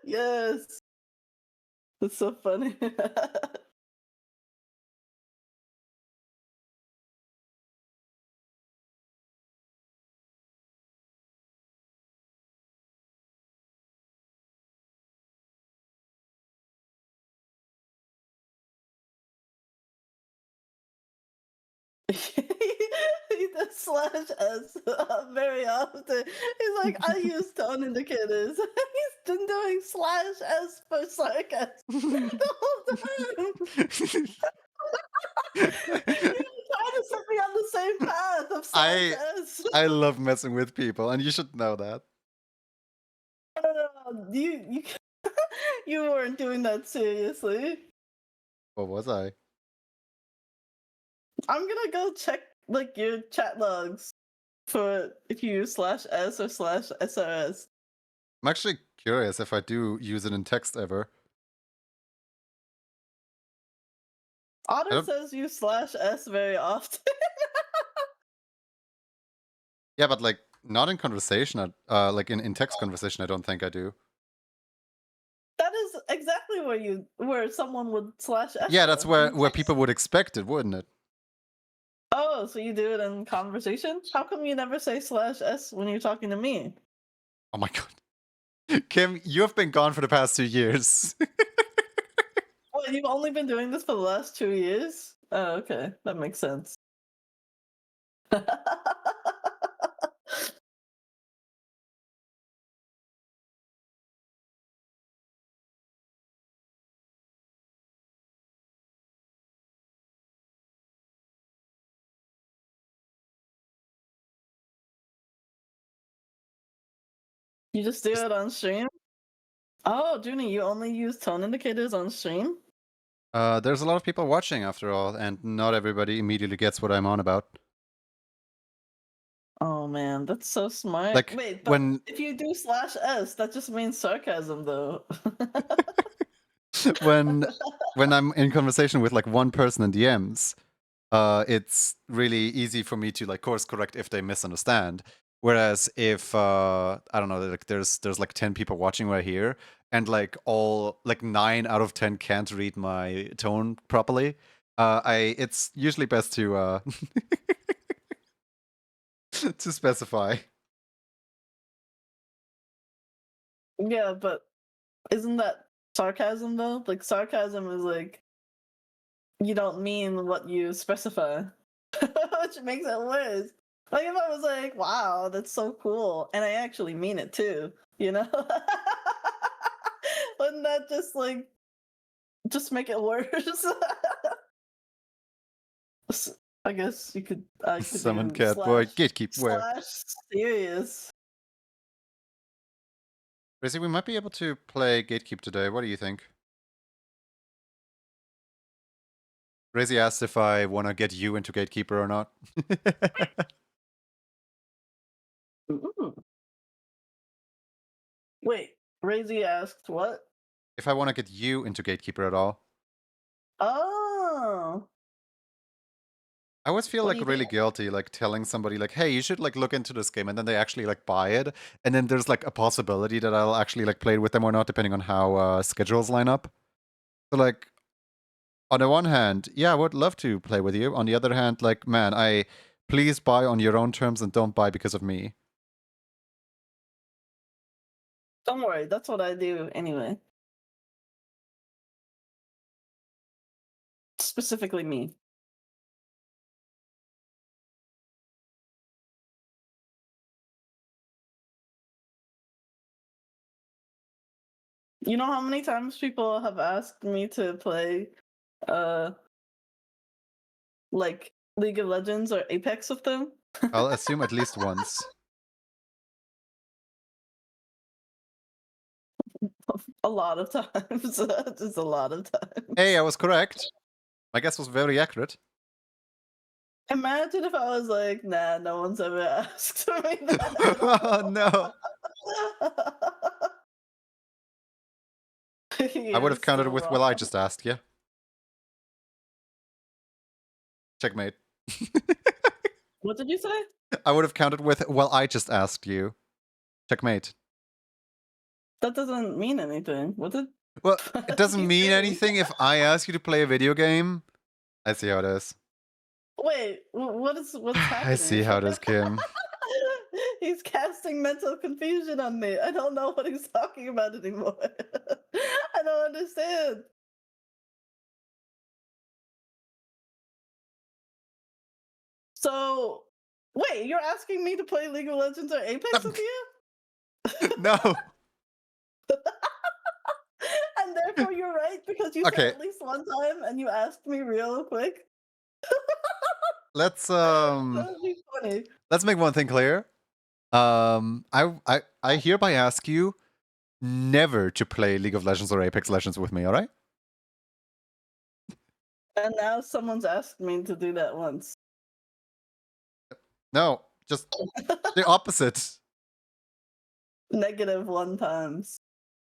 Yes, that's so funny. He does /S very often. He's like, I use tone indicators. He's been doing /S for sarcasm the whole time. You're trying to set me on the same path of I /S. I love messing with people, and you should know that. You you weren't doing that seriously. What was I? I'm gonna go check like your chat logs for if you use /S or /SRS. I'm actually curious if I do use it in text ever. I Otter don't. says you /S very often. Yeah, but like not in conversation. Like in text conversation, I don't think I do. That is exactly where someone would /S Yeah, that's though. where In text. people would expect it, wouldn't it? Oh, so you do it in conversation? How come you never say /S when you're talking to me? Oh my god, Kim, you have been gone for the past 2 years. Well, you've only been doing this for the last 2 years? Oh, okay. That makes sense. You just do it on stream? Oh, Junie, you only use tone indicators on stream? There's a lot of people watching after all, and not everybody immediately gets what I'm on about. Oh man, that's so smart. Like Wait, but when if you do /S, that just means sarcasm though. when I'm in conversation with like one person in DMs, it's really easy for me to like course correct if they misunderstand. Whereas if I don't know, like there's like 10 people watching right here, and like all like 9 out of 10 can't read my tone properly, it's usually best to to specify. Yeah, but isn't that sarcasm though? Like sarcasm is like you don't mean what you specify, which makes it worse. Like if I was like, "Wow, that's so cool," and I actually mean it too, you know, wouldn't that just make it worse? I guess I could Summon do cat boy. Gatekeep where? slash serious. Tracy, we might be able to play Gatekeep today. What do you think? Tracy asked if I want to get you into Gatekeeper or not. Mm. Wait, Razy asked what? If I want to get you into Gatekeeper at all. Oh, I always feel what do like you really think? guilty, like telling somebody like, hey, you should like look into this game, and then they actually like buy it. And then there's like a possibility that I'll actually like play it with them or not, depending on how schedules line up. So like on the one hand, yeah, I would love to play with you. On the other hand, like, man, please buy on your own terms and don't buy because of me. Don't worry, that's what I do anyway. Specifically me. You know how many times people have asked me to play uh like League of Legends or Apex with them? I'll assume at least once. A lot of times. Just a lot of times. Hey, I was correct. My guess was very accurate. Imagine if I was like, nah, no one's ever asked me that. Oh no. I would You're have countered so with, well, I wrong. just asked you. Checkmate. What did you say? I would have countered with, well, I just asked you. Checkmate. That doesn't mean anything. What did Well, what it did doesn't you mean say? anything if I ask you to play a video game. I see how it is. Wait, what's I see happening? how it is, Kim. He's casting mental confusion on me. I don't know what he's talking about anymore. I don't understand. So, wait, you're asking me to play League of Legends or Apex with you? No. And therefore you're right because you said Okay. at least one time and you asked me real quick. Let's That would be funny. let's make one thing clear. I hereby ask you never to play League of Legends or Apex Legends with me, alright? And now someone's asked me to do that once. No, just the opposite. Negative one times.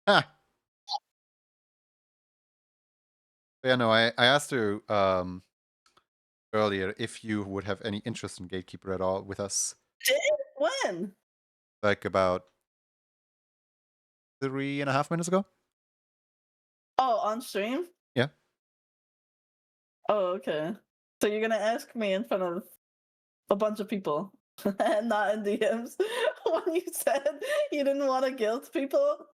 Ha. Yeah, no, I asked you earlier if you would have any interest in Gatekeeper at all with us. Did? When? Like about 3.5 minutes ago? Oh, on stream? Yeah. Oh, okay. So you're gonna ask me in front of a bunch of people and not in DMs when you said you didn't want to guilt people?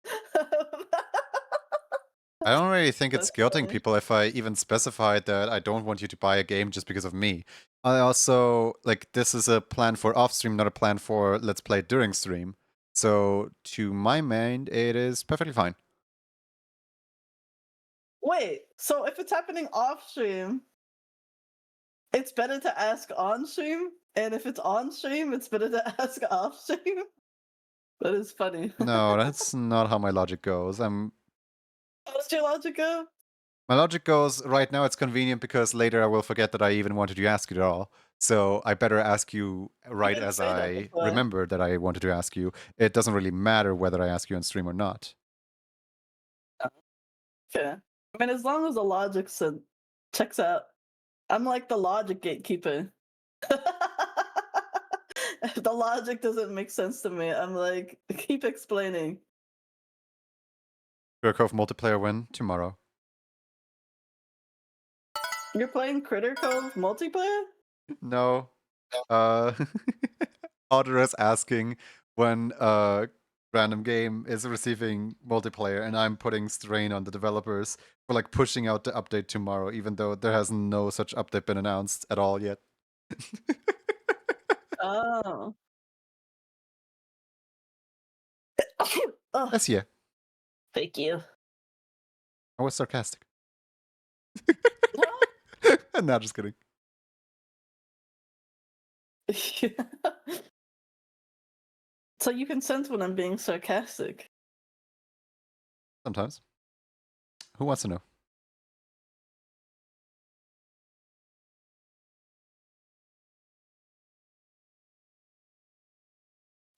I don't really think it's That's guilting funny. people if I even specified that I don't want you to buy a game just because of me. I also, like, this is a plan for off stream, not a plan for let's play during stream. So, to my mind, it is perfectly fine. Wait, so if it's happening off stream, it's better to ask on stream, and if it's on stream, it's better to ask off stream? That is funny. No, that's not how my logic goes. How does your logic go? My logic goes, right now it's convenient because later I will forget that I even wanted to ask you at all. So I better ask you right didn't as say that I before. remember that I wanted to ask you. It doesn't really matter whether I ask you on stream or not. Okay. I mean, as long as the logic checks out, I'm like the logic gatekeeper. If the logic doesn't make sense to me, I'm like, keep explaining. Kirkhoff multiplayer win tomorrow. You're playing Critter Cove multiplayer? No. Uh Otter is asking when a random game is receiving multiplayer, and I'm putting strain on the developers for like pushing out the update tomorrow, even though there has no such update been announced at all yet. Oh. Oh, Yes, yeah. thank you. I was sarcastic. No, just kidding. So you can sense when I'm being sarcastic. Sometimes. Who wants to know?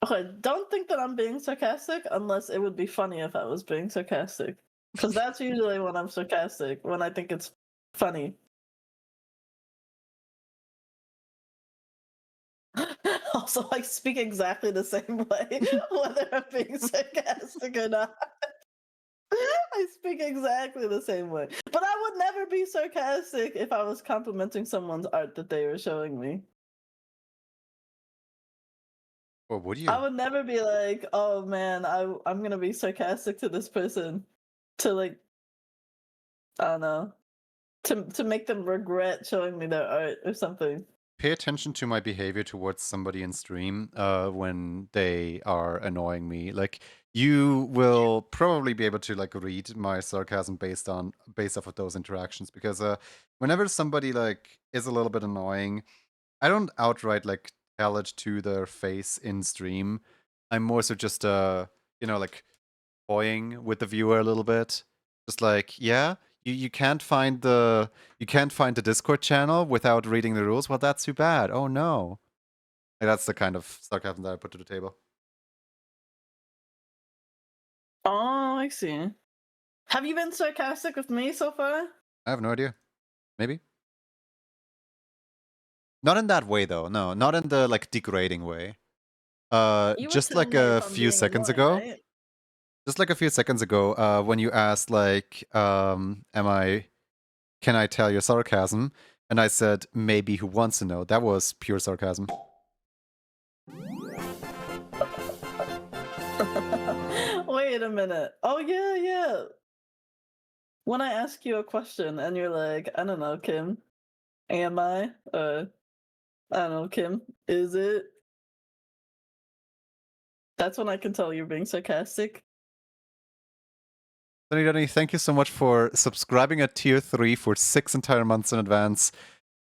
Okay, don't think that I'm being sarcastic unless it would be funny if I was being sarcastic. Because that's usually when I'm sarcastic, when I think it's funny. Also, I speak exactly the same way, whether I'm being sarcastic or not. I speak exactly the same way. But I would never be sarcastic if I was complimenting someone's art that they were showing me. Or would I you? would never be like, oh man, I'm gonna be sarcastic to this person to like, I don't know, to make them regret showing me their art or something. Pay attention to my behavior towards somebody in stream when they are annoying me. Like, you will probably be able to like read my sarcasm based off of those interactions, because whenever somebody like is a little bit annoying, I don't outright like tell it to their face in stream. I'm more so just like toying with the viewer a little bit. Just like, yeah, you can't find the Discord channel without reading the rules. Well, that's too bad. Oh no. Like, that's the kind of sarcasm that I put to the table. Oh, I see. Have you been sarcastic with me so far? I have no idea. Maybe. Not in that way though. No, not in the like degrading way. You would Just tell like me if a I'm few being seconds annoying, ago. right? Just like a few seconds ago, when you asked like, can I tell your sarcasm? And I said, maybe who wants to know? That was pure sarcasm. Wait a minute. Oh yeah, yeah. When I ask you a question and you're like, I don't know, Kim, am I? I don't know, Kim, is it? That's when I can tell you're being sarcastic. Danny, thank you so much for subscribing at tier 3 for 6 entire months in advance.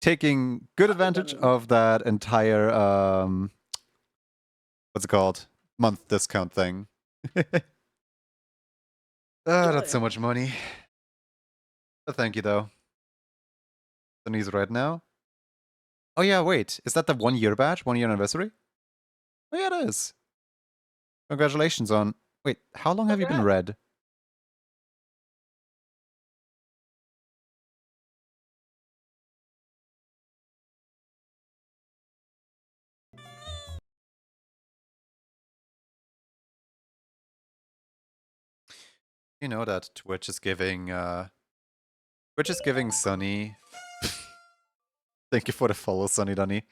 Taking good advantage of that entire, what's it called? Month discount thing. That's so much money. But thank you, though. Danny's red now. Oh yeah, wait. Is that the 1 year badge? 1 year anniversary? Oh yeah, it is. Congratulations on... Wait, how long have you been red? You know that Twitch is giving Sunny... Thank you for the follow, Sunny Dunny.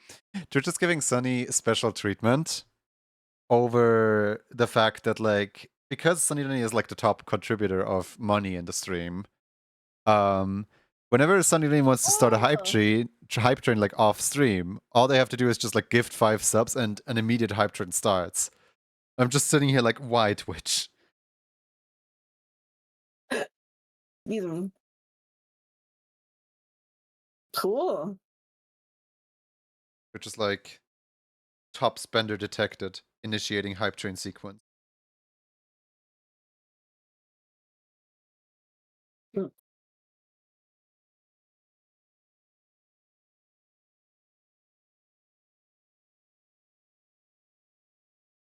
Twitch is giving Sunny special treatment over the fact that, like, because Sunny Dunny is like the top contributor of money in the stream, whenever Sunny Dunny wants to start a hype train like off stream, all they have to do is just like gift 5 subs and an immediate hype train starts. I'm just sitting here like, why Twitch? Cool. Which is like top spender detected, initiating hype train sequence.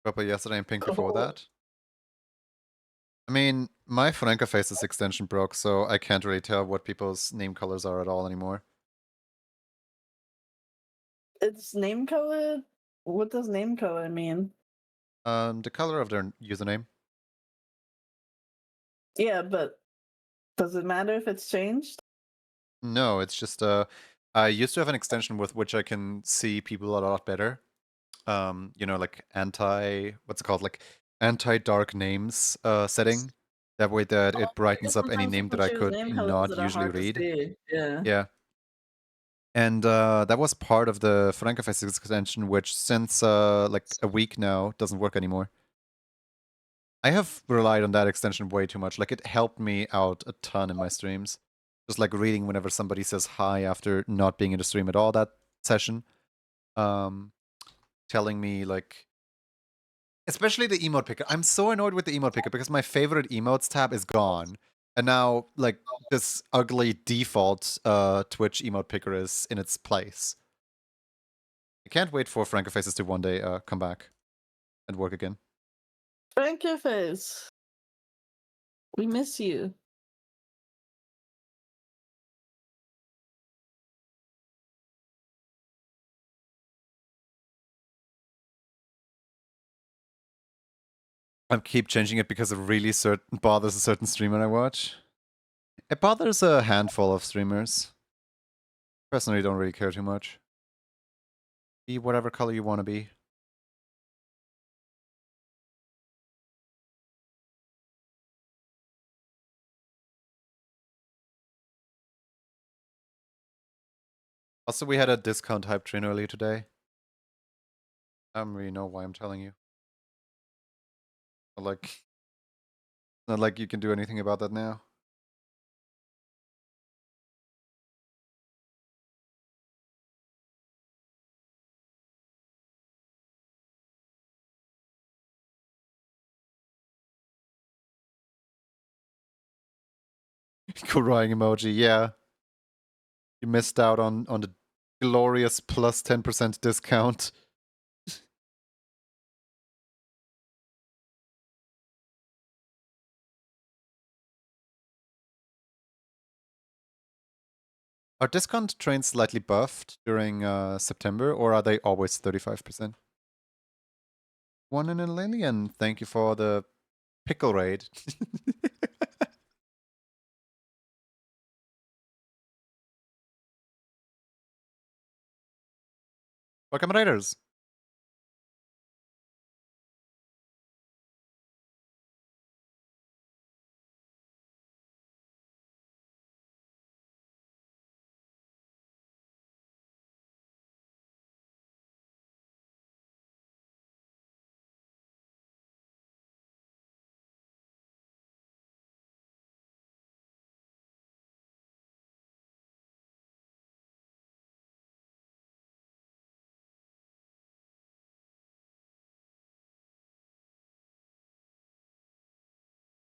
Papa yesterday and Pink before that. I mean, my Franca Faces extension broke, so I can't really tell what people's name colors are at all anymore. It's name color? What does name color mean? The color of their username. Yeah, but does it matter if it's changed? No, it's just I used to have an extension with which I can see people a lot better. like what's it called, like anti-dark names setting. That way that Oh, it yeah, I guess brightens up any sometimes name people that I choose could name colors not that are usually hard to read. see. Yeah. Yeah. And that was part of the Frankenfest extension, which since like a week now doesn't work anymore. I have relied on that extension way too much. Like, it helped me out a ton in my streams. Just like reading whenever somebody says hi after not being in the stream at all that session. Um, telling me like, especially the emote picker. I'm so annoyed with the emote picker because my favorite emotes tab is gone. And now like this ugly default Twitch emote picker is in its place. I can't wait for Francofaces to one day come back and work again. Frank your face. We miss you. I keep changing it because it really bothers a certain streamer I watch. It bothers a handful of streamers. Personally, don't really care too much. Be whatever color you want to be. Also, we had a discount hype train earlier today. I don't really know why I'm telling you. Like, not like you can do anything about that now. Crying emoji, yeah. You missed out on the glorious plus 10% discount. Are discount trains slightly buffed during September, or are they always 35%? One in a Lillian, thank you for the pickle raid. Welcome, Raiders.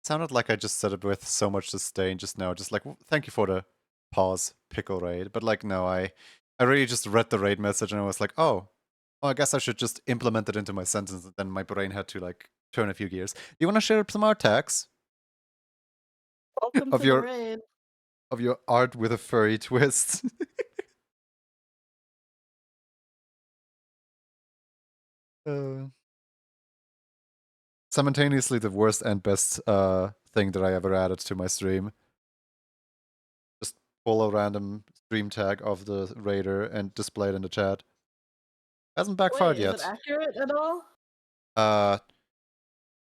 Sounded like I just said it with so much disdain just now. Just like, thank you for the pause pickle raid. But like, no, I really just read the raid message and I was like, oh, well, I guess I should just implement it into my sentence. And then my brain had to like turn a few gears. Do you want to share some art tags Welcome of to the your raid. art with a furry twist? uh, simultaneously the worst and best thing that I ever added to my stream. Just pull a random stream tag of the raider and display it in the chat. Hasn't backfired Wait, is it yet. accurate at all? Uh,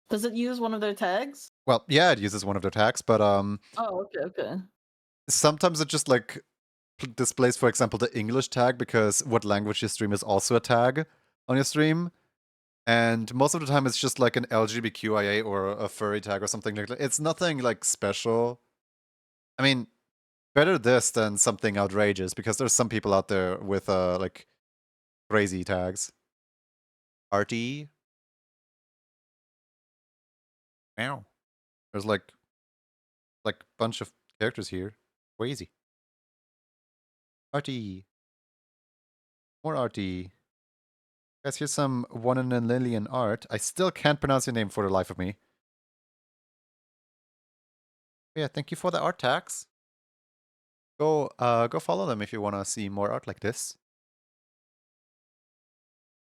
Does it use one of their tags? well, yeah, it uses one of their tags, but Oh, okay. sometimes it just like displays, for example, the English tag because what language you stream is also a tag on your stream. And most of the time, it's just like an LGBTQIA or a furry tag or something like that. It's nothing like special. I mean, better this than something outrageous because there's some people out there with like crazy tags. RT. Meow. There's like a bunch of characters here. Crazy. RT. More RT. Guys, here's some one in a Lillian art. I still can't pronounce your name for the life of me. Yeah, thank you for the art tags. Go follow them if you want to see more art like this.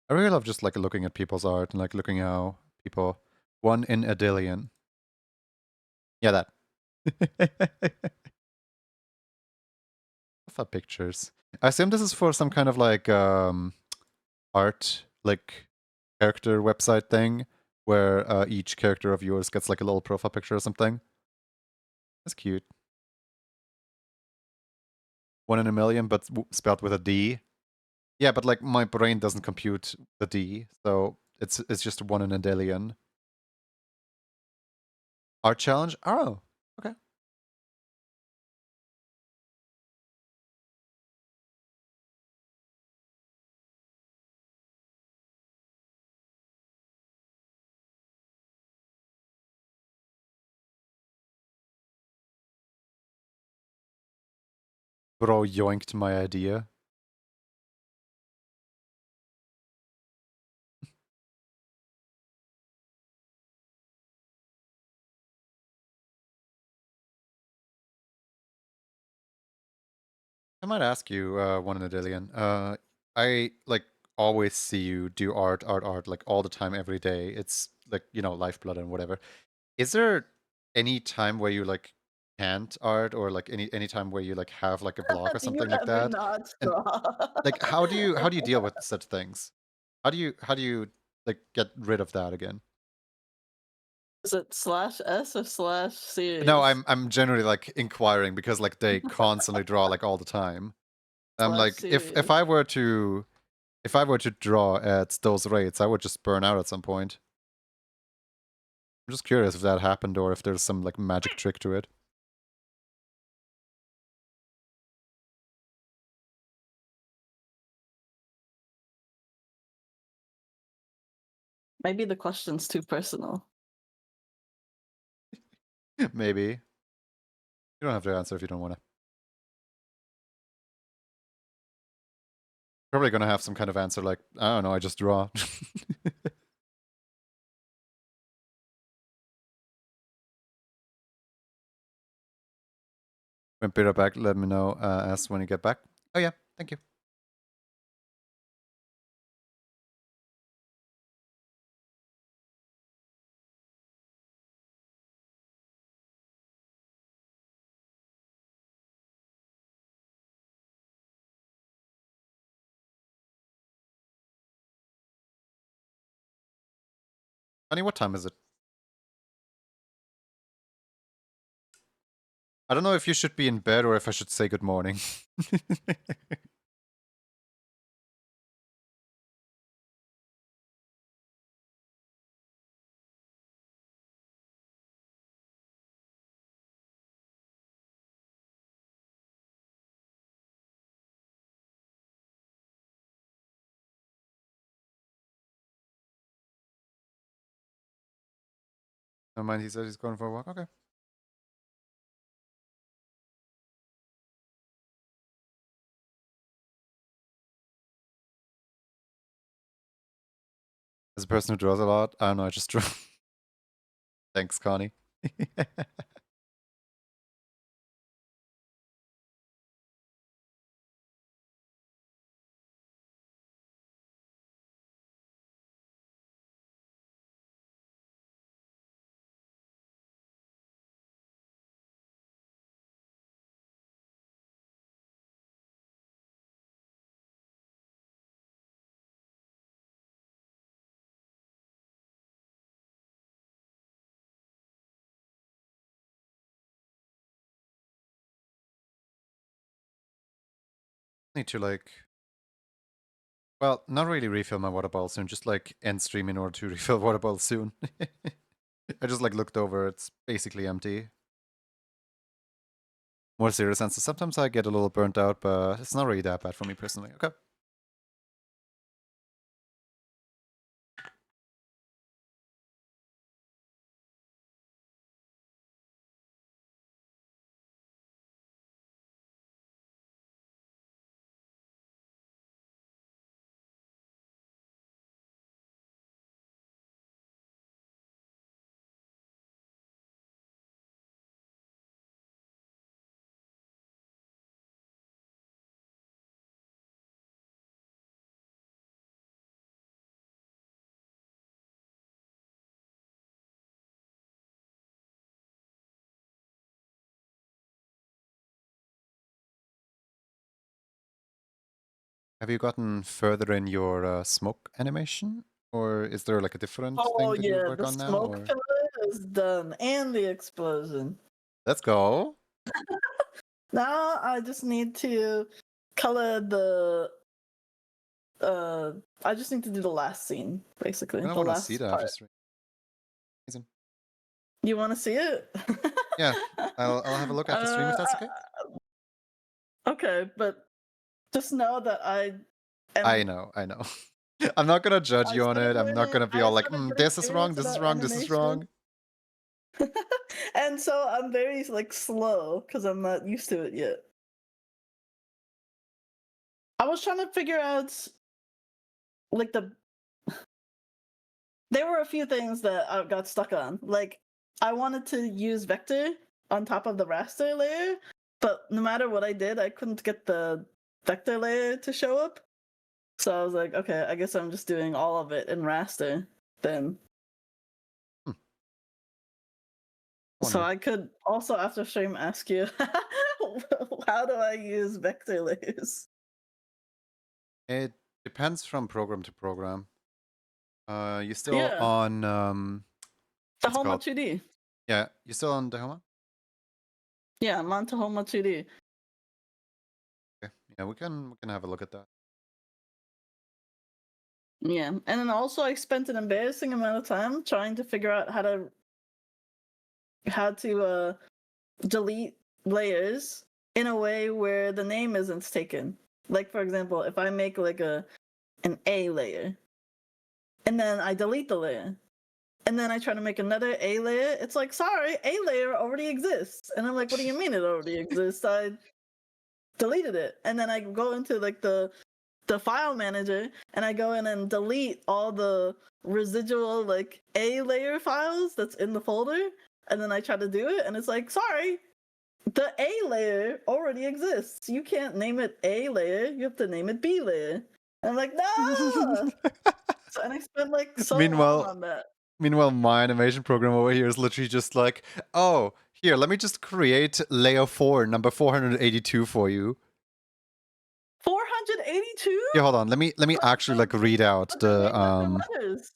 I really love just like looking at people's art and like looking how people one in a Dillion. Yeah, that. For pictures. I assume this is for some kind of like art, like character website thing where each character of yours gets like a little profile picture or something. That's cute. 1 in a million, but spelled with a D. Yeah, but like my brain doesn't compute the D, so it's just 1 in a dillion. Art challenge? Oh, okay. Bro yoinked my idea. I might ask you, 1 in a dillion. I like always see you do art, like all the time, every day. It's like, you know, lifeblood and whatever. Is there any time where you like can't art, or like any time where you like have like a block or Do you something like ever that? not And draw? like how do you deal with such things? How do you like get rid of that again? Is it /S or No, /series? I'm generally like inquiring because like they constantly draw like all the time. I'm Slash like if series. I were to draw at those rates, I would just burn out at some point. I'm just curious if that happened or if there's some like magic trick to it. Maybe the question's too personal. Maybe. You don't have to answer if you don't want to. Probably gonna have some kind of answer like, I don't know, I just draw. When Peter back, let me know, ask when you get back. Oh yeah, thank you. Honey, what time is it? I don't know if you should be in bed or if I should say good morning. Never mind, he said he's going for a walk. Okay. As a person who draws a lot, I don't know, I just draw. Thanks, Connie. Need to like, well, not really refill my water bottle soon, just like end stream in order to refill water bottle soon. I just like looked over, it's basically empty. More serious answer, sometimes I get a little burnt out, but it's not really that bad for me personally. Okay. Have you gotten further in your smoke animation? Or is there like a different thing Oh that you yeah, work the on now? smoke Or pillar is done, and the explosion. let's go. Now I just need to color the. I just need to do the last scene, basically, I the want to see last that after part. stream. Amazing. You want to see it? Yeah, I'll have a look after stream if that's okay. Okay, but just know that I I am. know. I'm not gonna judge you on it. I'm not gonna be I all like, started getting this is very wrong, into this is that wrong, this is animation, wrong. and so I'm very like slow because I'm not used to it yet. I was trying to figure out like there were a few things that I got stuck on. Like I wanted to use vector on top of the raster layer, but no matter what I did, I couldn't get the vector layer to show up. So I was like, okay, I guess I'm just doing all of it in raster then. So Wonder. I could also after stream ask you how do I use vector layers? It depends from program to program. You still Yeah, on what's it Tahoma called? 2D. Yeah, you still on Dahoma? Yeah, I'm on Tahoma 2D. Okay. Yeah, we can have a look at that. Yeah, and then also I spent an embarrassing amount of time trying to figure out how to delete layers in a way where the name isn't taken. Like for example, if I make like an A layer and then I delete the layer and then I try to make another A layer, it's like, sorry, A layer already exists. And I'm like, what do you mean it already exists? I deleted it. And then I go into like the file manager and I go in and delete all the residual like A layer files that's in the folder. And then I try to do it and it's like, sorry, the A layer already exists. You can't name it A layer, you have to name it B layer. And I'm like, no! So, and I spent like so long meanwhile, on that. meanwhile, my animation program over here is literally just like, oh, here, let me just create layer 4, number 482 for you. 482? Yeah, hold on. Let me actually like read out the letters.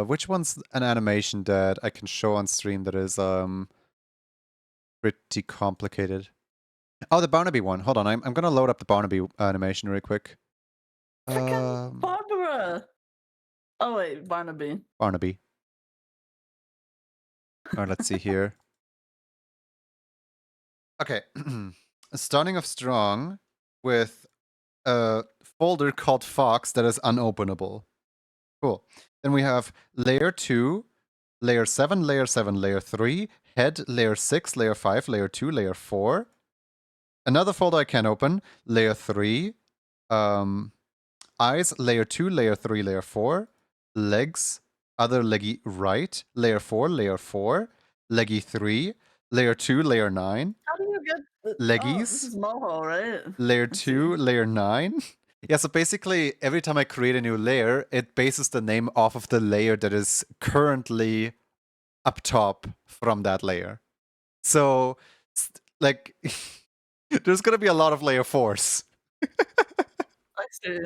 which one's an animation that I can show on stream that is pretty complicated. Oh, the Barnaby one. Hold on, I'm gonna load up the Barnaby animation real quick. Frickin' Barbara. Oh wait, Barnaby. Barnaby. Alright, let's see here. Okay. Starting off strong with a folder called Fox that is unopenable. Cool. Then we have layer 2, layer 7, layer 3, head, layer 6, layer 5, layer 2, layer 4. Another folder I can open, layer 3, eyes, layer 2, layer 3, layer 4, legs, other leggy right, layer 4, leggy 3, layer 2, layer 9, How do you get oh, this leggies, is Moho, right? layer Let's 2, see. layer 9. Yeah, so basically every time I create a new layer, it bases the name off of the layer that is currently up top from that layer. So, like, there's gonna be a lot of layer 4s. I see.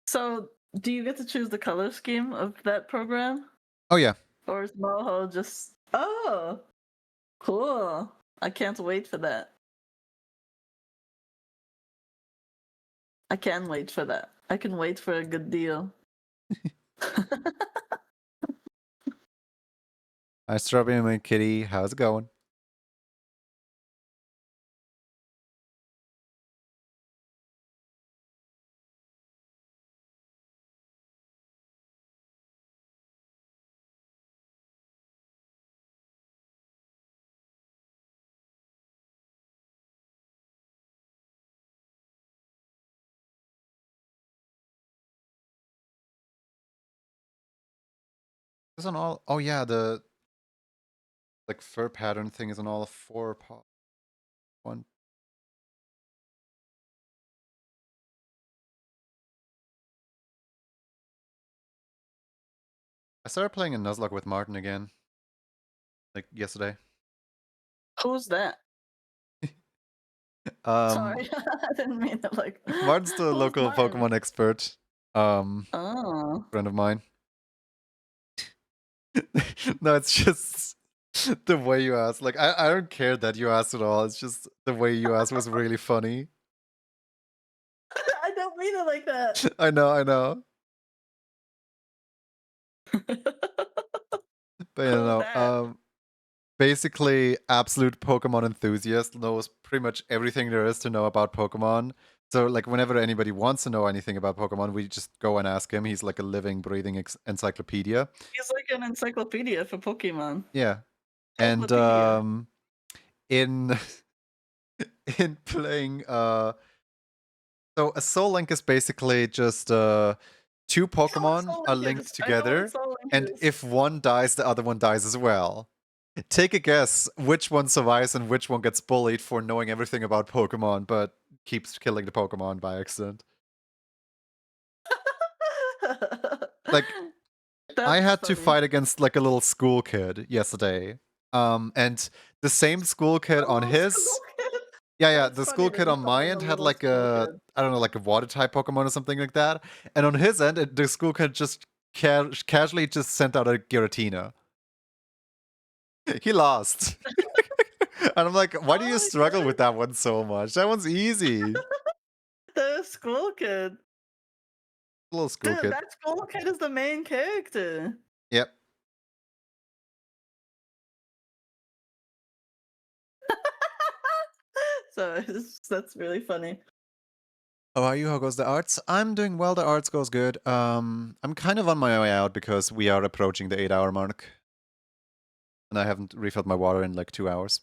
So do you get to choose the color scheme of that program? Oh yeah. Or is Moho just oh cool. I can't wait for that. I can wait for that. I can wait for a good deal. Hi, Strawberry and Kitty. How's it going? This on all. Oh yeah, the like fur pattern thing is on all 4 one. I started playing a Nuzlocke with Martin again, like yesterday. Who's that? Sorry, I didn't mean it like. Martin's the Who's local Martin? Pokemon expert. Oh. Friend of mine. No, it's just the way you asked. Like, I don't care that you asked at all. It's just the way you asked was really funny. I don't mean it like that. I know. But you Who's know, that? basically, absolute Pokemon enthusiast knows pretty much everything there is to know about Pokemon. So, like, whenever anybody wants to know anything about Pokemon, we just go and ask him. He's like a living, breathing encyclopedia. He's like an encyclopedia for Pokemon. Yeah, and Encyclopedia. in in playing, so a Soul Link is basically just two I know what Pokemon Soul are Link linked is. I know what together, Soul Link and is. if one dies, the other one dies as well. Take a guess which one survives and which one gets bullied for knowing everything about Pokemon, but keeps killing the Pokemon by accident. Like, I That's had to funny. fight against like a little school kid yesterday. And the same school kid A on little school his kid. yeah, That's the funny school that kid you on called my him a end had little like school a kid. I don't know, like a water type Pokemon or something like that. And on his end, the school kid just casually just sent out a Giratina. He lost. And I'm like, why do you Oh my struggle god. with that one so much? That one's easy. The school kid. Little school Dude, kid. that school kid is the main character. Yep. So that's really funny. How are you? How goes the arts? I'm doing well. The arts goes good. I'm kind of on my way out because we are approaching the 8-hour mark, and I haven't refilled my water in like 2 hours.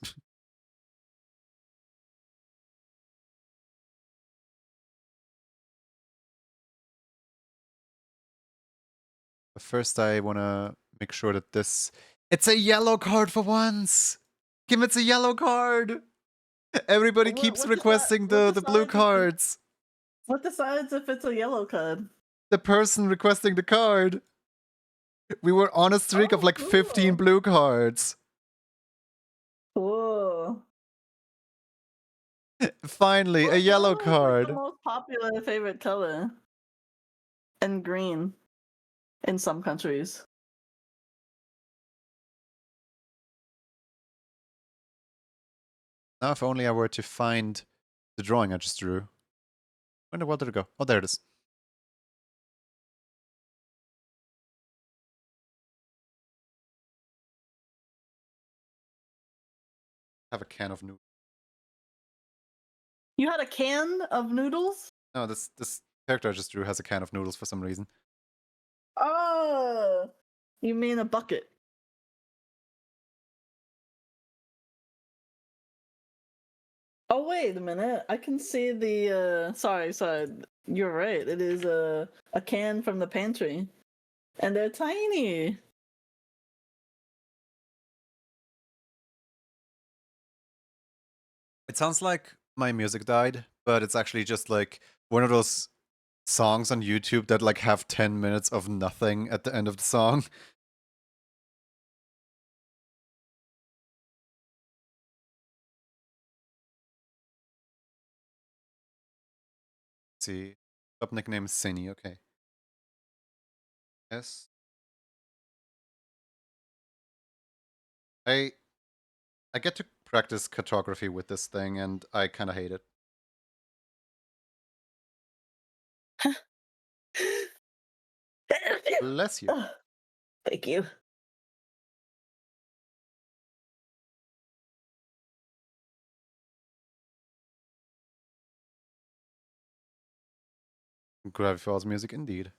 But first, I want to make sure that this. It's a yellow card for once! Kim, it's a yellow card! Everybody keeps requesting the blue cards! What decides if it's a yellow card? The person requesting the card! We were on a streak of Oh, like 15 cool. blue cards! Cool. Finally, a Well, yellow blue is like the card! most popular favorite color. And green in some countries. Now, if only I were to find the drawing I just drew. Where did it go? Oh, there it is. I have a can of noodles. You had a can of noodles? No, this character I just drew has a can of noodles for some reason. Oh, you mean a bucket? Oh, wait a minute. I can see the sorry. You're right. It is a can from the pantry. And they're tiny. It sounds like my music died, but it's actually just like one of those songs on YouTube that like have 10 minutes of nothing at the end of the song. Let's see. Top nickname is Cinny, okay. Yes. I I get to practice cartography with this thing and I kinda hate it. Bless you. Oh, thank you. Gravity Falls music indeed.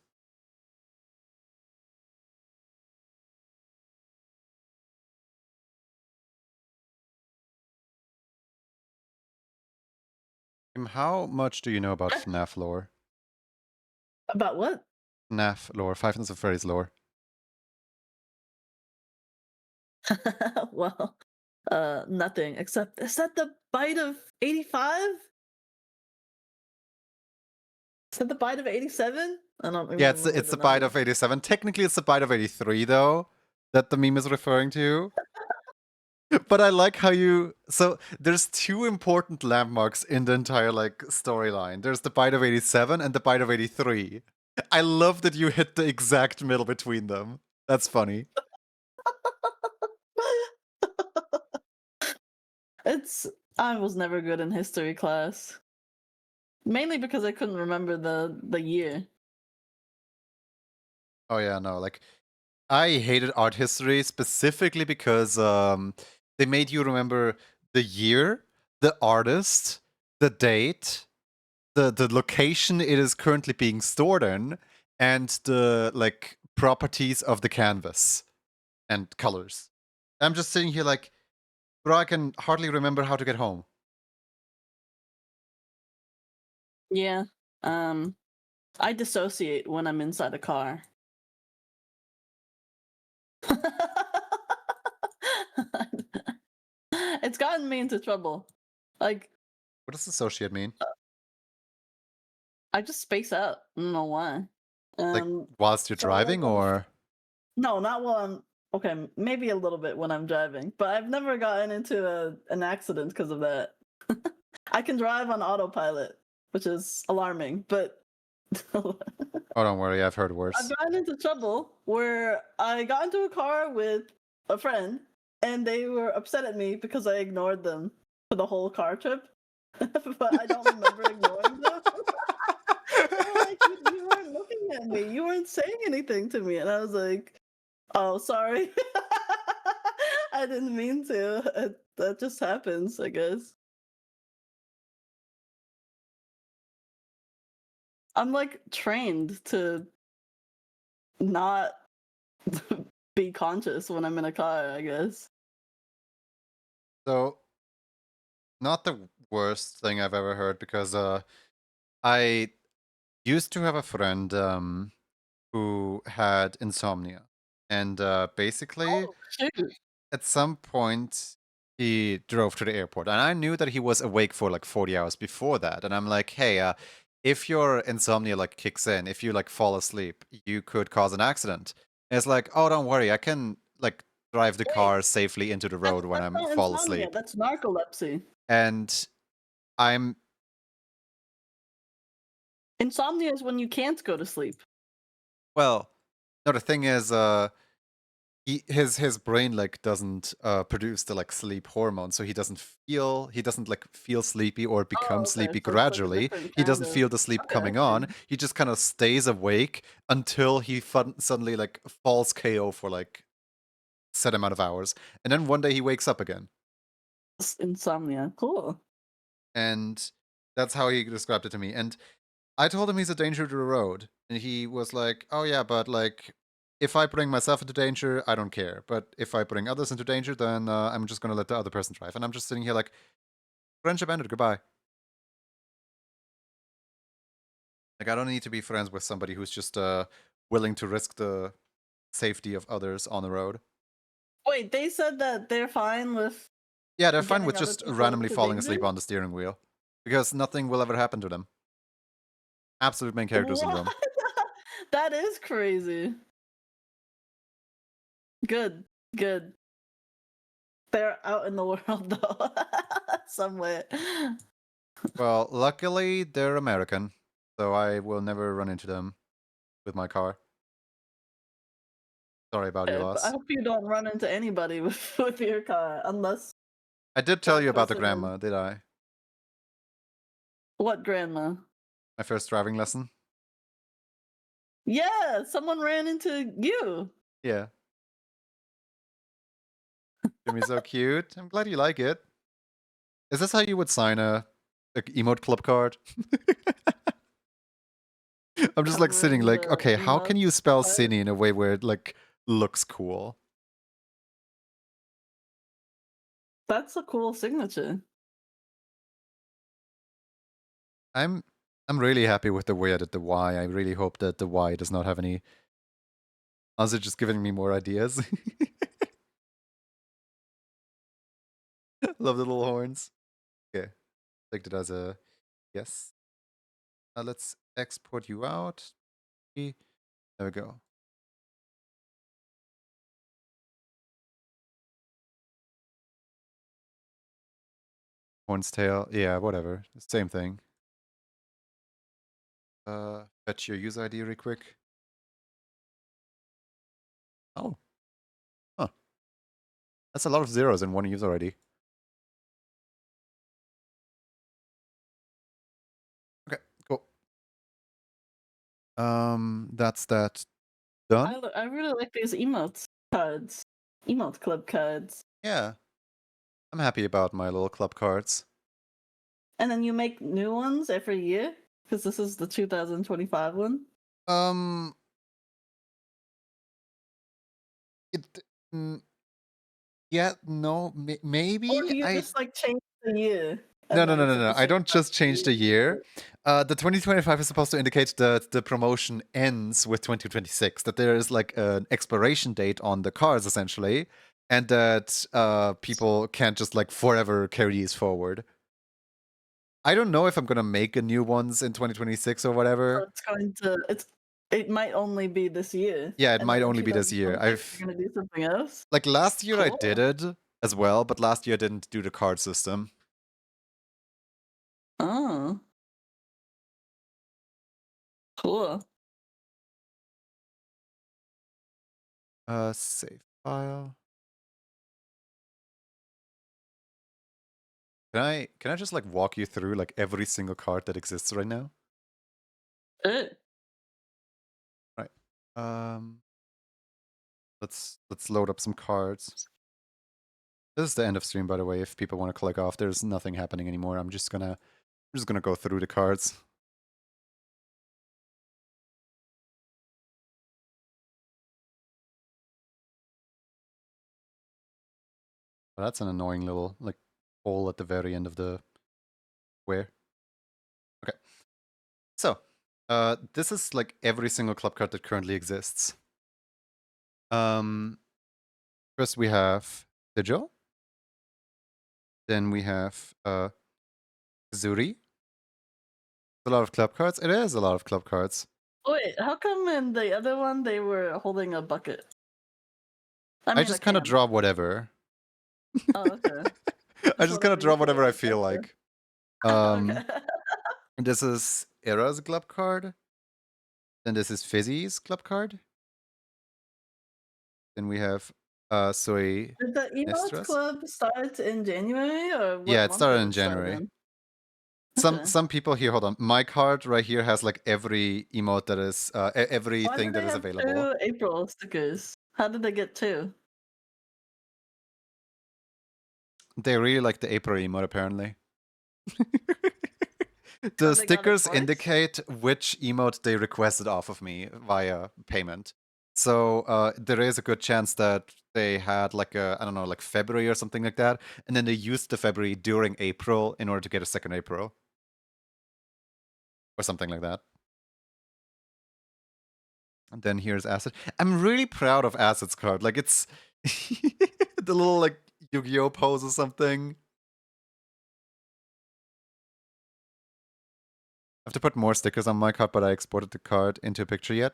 How much do you know about FNAF lore? About what? FNAF lore, Five Nights at Freddy's lore. Well, nothing except is that the bite of 85? Is that the bite of 87? I don't even Yeah, remember it's the the bite numbers. of 87. Technically, it's the bite of 83, though, that the meme is referring to. But I like how you. So there's two important landmarks in the entire like storyline. There's the bite of 87 and the bite of 83. I love that you hit the exact middle between them. That's funny. It's I was never good in history class. Mainly because I couldn't remember the year. Oh yeah, no, like I hated art history specifically because they made you remember the year, the artist, the date, the location it is currently being stored in, and the like properties of the canvas and colors. I'm just sitting here like, bro, I can hardly remember how to get home. Yeah. I dissociate when I'm inside a car. It's gotten me into trouble. Like, What does associate mean? I just space out. I don't know why. Like whilst you're So like driving, or no, not while I'm okay, maybe a little bit when I'm driving, but I've never gotten into an accident because of that. I can drive on autopilot, which is alarming, but oh, don't worry, I've heard I've worse. gotten into trouble where I got into a car with a friend and they were upset at me because I ignored them for the whole car trip. But I don't remember ignoring them. They were like, you weren't looking at me. You weren't saying anything to me. And I was like, oh, sorry. I didn't mean to. That just happens, I guess. I'm like trained to not be conscious when I'm in a car, I guess. So, not the worst thing I've ever heard because I used to have a friend who had insomnia, and basically Oh, shoot. at some point he drove to the airport, and I knew that he was awake for like 40 hours before that, and I'm like, hey, if your insomnia like kicks in, if you like fall asleep, you could cause an accident. And it's like, oh, don't worry, I can like drive the Wait, car safely into the road when that's I'm not fall insomnia, asleep. that's narcolepsy. And I'm Insomnia is when you can't go to sleep. well, no, the thing is, his brain like doesn't produce the like sleep hormone, so he doesn't like feel sleepy or become Oh, okay, sleepy so it's like a gradually. different He kind doesn't of. feel the sleep Okay, coming okay. on. He just kind of stays awake until he suddenly like falls KO for like set amount of hours, and then one day he wakes up again. Insomnia, cool. And that's how he described it to me. And I told him he's a danger to the road, and he was like, "Oh yeah, but like, if I bring myself into danger, I don't care. But if I bring others into danger, then I'm just gonna let the other person drive." And I'm just sitting here like, friendship ended. Goodbye. Like, I don't need to be friends with somebody who's just willing to risk the safety of others on the road. Wait, they said that they're fine with Yeah, they're fine with getting other just people randomly into falling danger? asleep on the steering wheel because nothing will ever happen to them. Absolute main character What? syndrome. That is crazy. Good, good. They're out in the world though, somewhere. Well, luckily they're American, so I will never run into them with my car. Sorry about your But I loss. hope you don't run into anybody with your car, unless I did tell you that about the person is. grandma, did I? What grandma? My first driving lesson? Yeah, someone ran into you. Yeah. Jimmy's so cute. I'm glad you like it. Is this how you would sign a emote club card? I'm just like sitting Covering like, the okay, how can emote you spell part. Cinny in a way where it like looks cool? That's a cool signature. I'm I'm really happy with the way I did the Y. I really hope that the Y does not have any. Also, just giving me more ideas. Love the little horns. Okay, take it as a yes. Let's export you out. There we go. Horn's tail. Yeah, whatever. Same thing. Fetch your user ID real quick. Oh. Huh. That's a lot of zeros in one user ID. Okay, cool. That's that done. I really like these emotes cards, emote club cards, Yeah. I'm happy about my little club cards. and then you make new ones every year because this is the 2025 one. It yeah, no, Or maybe do you I just like change the year no, and no, then no, no, put no. the I same don't cards just change the every year. The 2025 is supposed to indicate that the promotion ends with 2026, that there is like an expiration date on the cards essentially, and that people can't just like forever carry these forward. I don't know if I'm gonna make a new ones in 2026 or So whatever. it might only be this year. Yeah, it And then might in only be this year. 2026 you're gonna do something else. Like last year I did Cool. it as well, but last year I didn't do the card system. Oh. Cool. Save file. Can I just like walk you through like every single card that exists right now? Right. Let's load up some cards. This is the end of stream, by the way. If people want to click off, there's nothing happening anymore. I'm just gonna go through the cards. Well, that's an annoying little like hole at the very end of the square. Okay. So, this is like every single club card that currently exists. First we have Sigil. Then we have Zuri. A lot of club cards. It is a lot of club cards. Wait, how come in the other one they were holding a bucket? I I mean, a just kind of can. draw whatever. Oh, okay. I just kind of draw you feel whatever I like. feel Okay. like. Okay. This is Era's club card. Then this is Fizzy's club card. Then we have Soy Did the emotes Nestras. club start in January or Yeah, what it month started did in it start January. in? Some Okay. some people here, hold on. My card right here has like every emote that is Why everything do that they is have available. 2 April stickers? How did they get 2? They really like the April emote apparently. So The they got it stickers twice? indicate which emote they requested off of me via payment. So there is a good chance that they had like a, I don't know, like February or something like that, and then they used the February during April in order to get a second April. Or something like that. And then here's Acid. I'm really proud of Acid's card. Like it's the little like Yu-Gi-Oh pose or something. I have to put more stickers on my card, but I exported the card into a picture yet.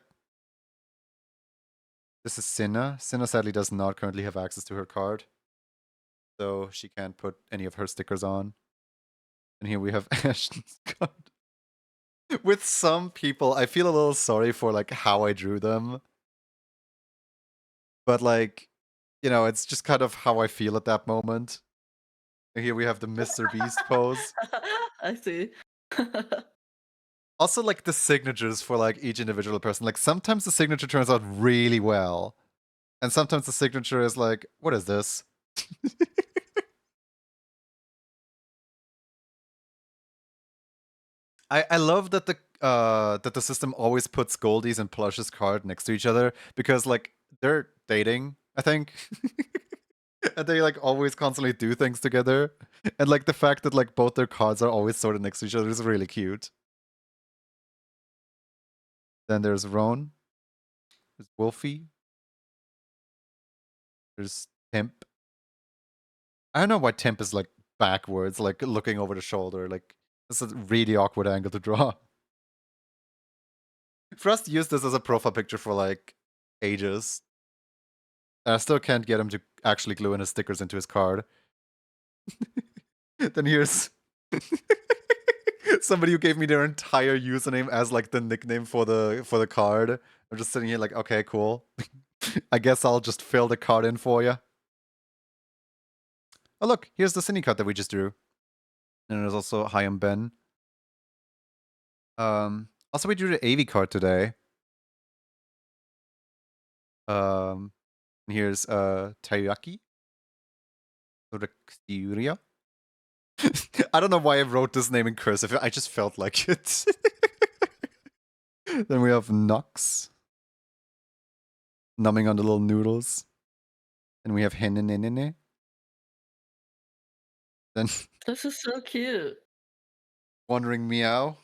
This is Cinna. Cinna sadly does not currently have access to her card. So she can't put any of her stickers on. And here we have Ashton's card. With some people, I feel a little sorry for like how I drew them. But like, you know, it's just kind of how I feel at that moment. And here we have the Mr. Beast pose. I see. Also, like the signatures for like each individual person. Like sometimes the signature turns out really well. And sometimes the signature is like, what is this? I love that the system always puts Goldie's and Plush's card next to each other because like they're dating, I think. And they like always constantly do things together. And like the fact that like both their cards are always sorted next to each other is really cute. Then there's Roan. There's Wolfie. There's Temp. I don't know why Temp is like backwards, like looking over the shoulder. Like this is a really awkward angle to draw. Frost used this as a profile picture for like ages. And I still can't get him to actually glue in his stickers into his card. Then here's somebody who gave me their entire username as like the nickname for the card. I'm just sitting here like, okay, cool. I guess I'll just fill the card in for you. Oh look, here's the Cine card that we just drew. And there's also Hayam Ben. Also we drew the AV card today. Here's Taiyaki. Sorgi. I don't know why I wrote this name in cursive. I just felt like it. Then we have Nox. Numbing on the little noodles. And we have Henenenene. Then This is so cute. Wandering Meow.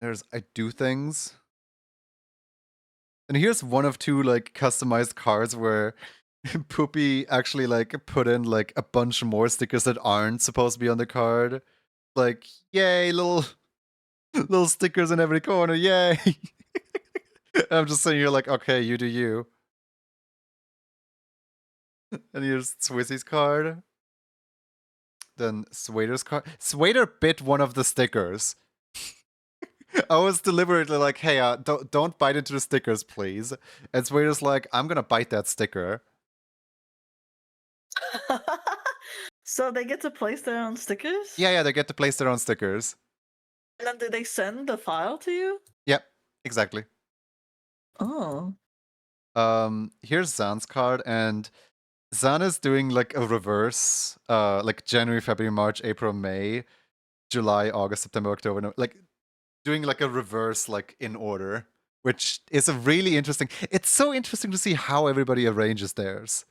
There's I Do Things. And here's one of two like customized cards where Poopy actually like put in like a bunch more stickers that aren't supposed to be on the card. Like, yay, little stickers in every corner, yay! I'm just sitting here like, okay, you do you. And here's Swizzy's card. Then Swader's card. Swader bit one of the stickers. I was deliberately like, hey, don't bite into the stickers, please. And Swader's like, I'm gonna bite that sticker. So they get to place their own stickers? Yeah, they get to place their own stickers. And then do they send the file to you? Yep, exactly. Oh. Here's Zan's card, and Zan is doing like a reverse, like January, February, March, April, May, July, August, September, October, like doing like a reverse, like in order, which is a really interesting. It's so interesting to see how everybody arranges theirs.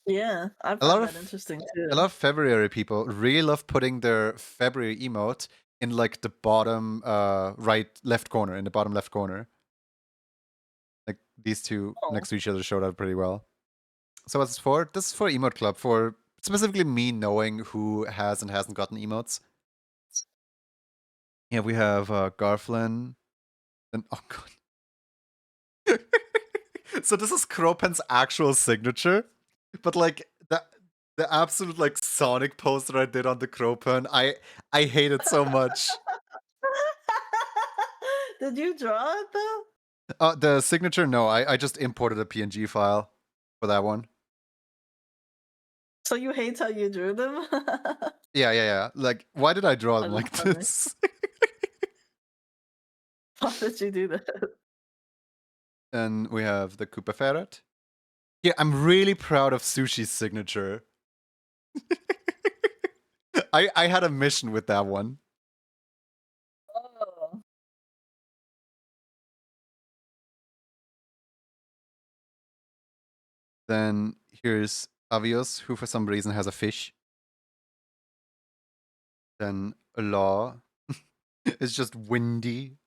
Yeah, I A lot find of that interesting too. a lot of February people really love putting their February emote in like the bottom left corner, in the bottom left corner. Like these two Oh. next to each other showed up pretty well. So what's this for? This is for Emote Club, for specifically me knowing who has and hasn't gotten emotes. Yeah, we have Garflin. And oh god. So this is Kropen's actual signature, but like the absolute like Sonic poster I did on the Kropen, I hate it so much. Did you draw it though? The signature, no, I just imported a PNG file for that one. So you hate how you drew them? Yeah. Like, why did I draw them That is like funny. this? Why did you do that? And we have the Koopa Ferret. Yeah, I'm really proud of Sushi's signature. I had a mission with that one. Oh. Then here's Avios, who for some reason has a fish. Then Law. It's just windy.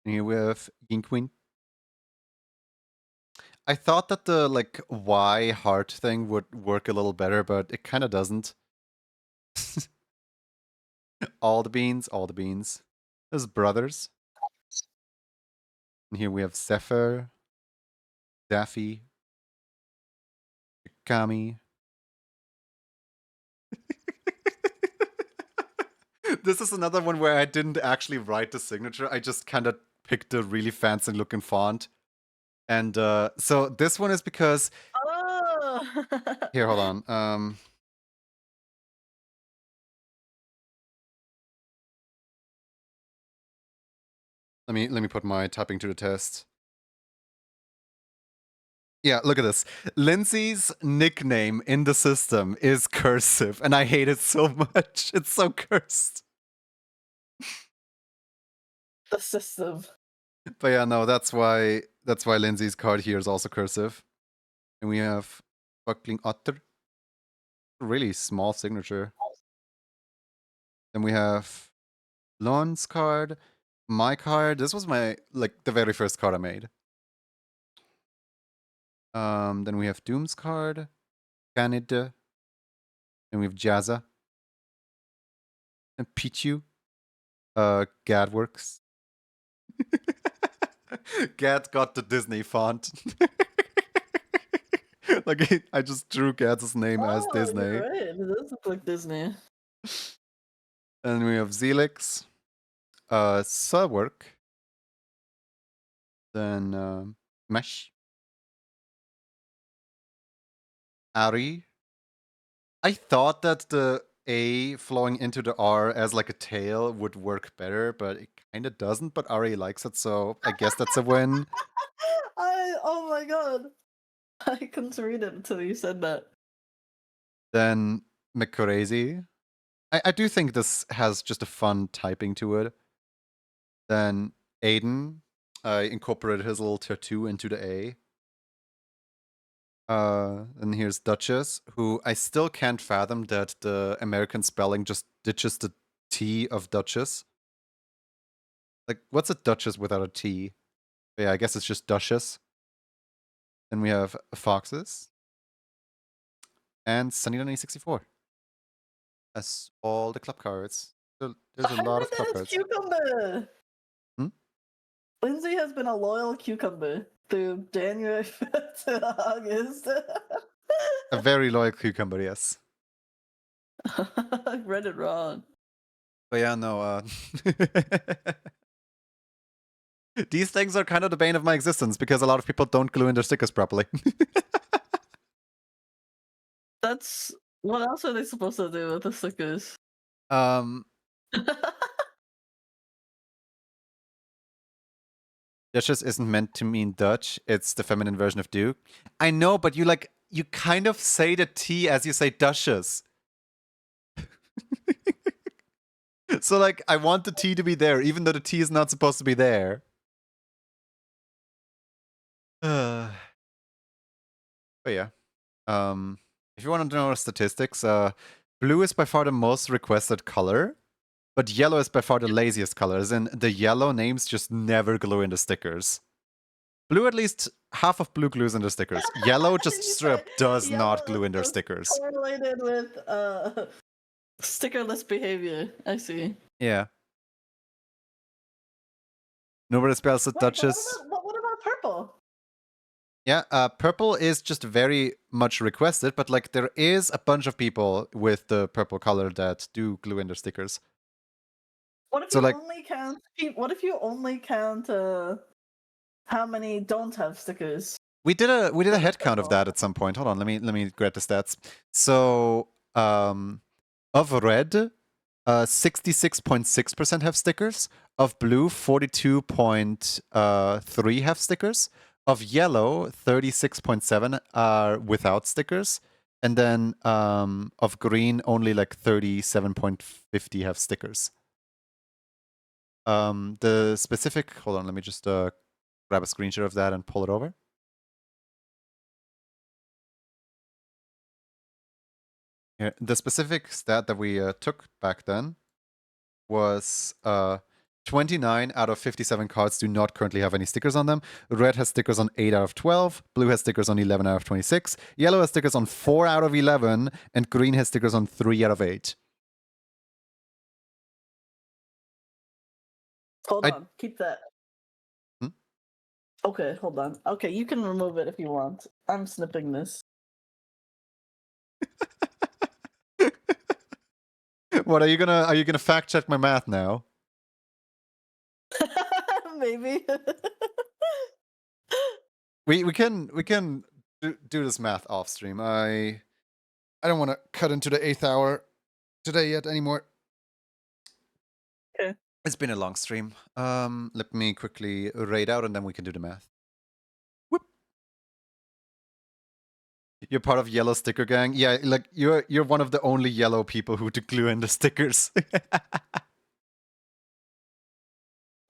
And here we have Yinkwin. I thought that the like Y heart thing would work a little better, but it kind of doesn't. All the beans. There's brothers. And here we have Zephyr, Daffy, Kami. This is another one where I didn't actually write the signature. I just kind of picked a really fancy looking font. And so this one is because Oh. here, hold on. Let me put my typing to the test. Yeah, look at this. Lindsay's nickname in the system is cursive, and I hate it so much. It's so cursed. The system. But yeah, no, that's why Lindsay's card here is also cursive. And we have Buckling Otter. Really small signature. Then we have Lon's card, my card. This was my like the very first card I made. Then we have Doom's card, Canada. Then we have Jazza. And Pichu. Gadworks. Gad got the Disney font. Like I just drew Gatz's name as Oh, Disney. you're right. It does look like Disney. And we have Zelix, Surwork, then Mesh, Ari. I thought that the A flowing into the R as like a tail would work better, but it kind of doesn't. But Ari likes it, so I guess that's a win. Oh my god. I couldn't read it until you said that. Then McCrazy. I do think this has just a fun typing to it. Then Aiden. I incorporated his little tattoo into the A. And here's Duchess, who I still can't fathom that the American spelling just ditches the T of Duchess. Like, what's a Duchess without a T? But yeah, I guess it's just Duchess. Then we have Foxes. And Sunny64. That's all the club cards. There's a lot of club It's cards. Cucumber! Hmm? Lindsay has been a loyal cucumber through January 5th to August. A very loyal cucumber, yes. I read it wrong. But yeah, no, these things are kind of the bane of my existence because a lot of people don't glue in their stickers properly. That's what else are they supposed to do with the stickers? Duchess isn't meant to mean Dutch. It's the feminine version of Duke. I know, but you kind of say the T as you say Duchess. So like, I want the T to be there, even though the T is not supposed to be there. But yeah. If you want to know statistics, blue is by far the most requested color, but yellow is by far the laziest color, as in the yellow names just never glue in the stickers. Blue, at least half of blue glues in the stickers. Yellow just straight up does not glue in their stickers. Correlated with stickerless behavior. I see. Yeah. Nobody spells it Duchess. What about purple? Yeah, purple is just very much requested, but like there is a bunch of people with the purple color that do glue in their stickers. What if So you like, only count? What if you only count how many don't have stickers? we did a head count of that at some point. Hold on, let me grab the stats. So of red, 66.6% have stickers. Of blue, 42.3 have stickers. Of yellow, 36.7 are without stickers. And then of green, only like 37.50 have stickers. The specific, hold on, let me just grab a screenshot of that and pull it over. Yeah, the specific stat that we took back then was 29 out of 57 cards do not currently have any stickers on them. Red has stickers on 8 out of 12. Blue has stickers on 11 out of 26. Yellow has stickers on 4 out of 11. And green has stickers on 3 out of 8. Hold on, keep that. Hmm? Okay, hold on. Okay, you can remove it if you want. I'm snipping this. What are you gonna fact check my math now? Maybe. We can do this math off stream. I don't want to cut into the 8th hour today yet anymore. Okay. It's been a long stream. Let me quickly raid out and then we can do the math. Whoop. You're part of yellow sticker gang? Yeah, like you're one of the only yellow people who to glue in the stickers.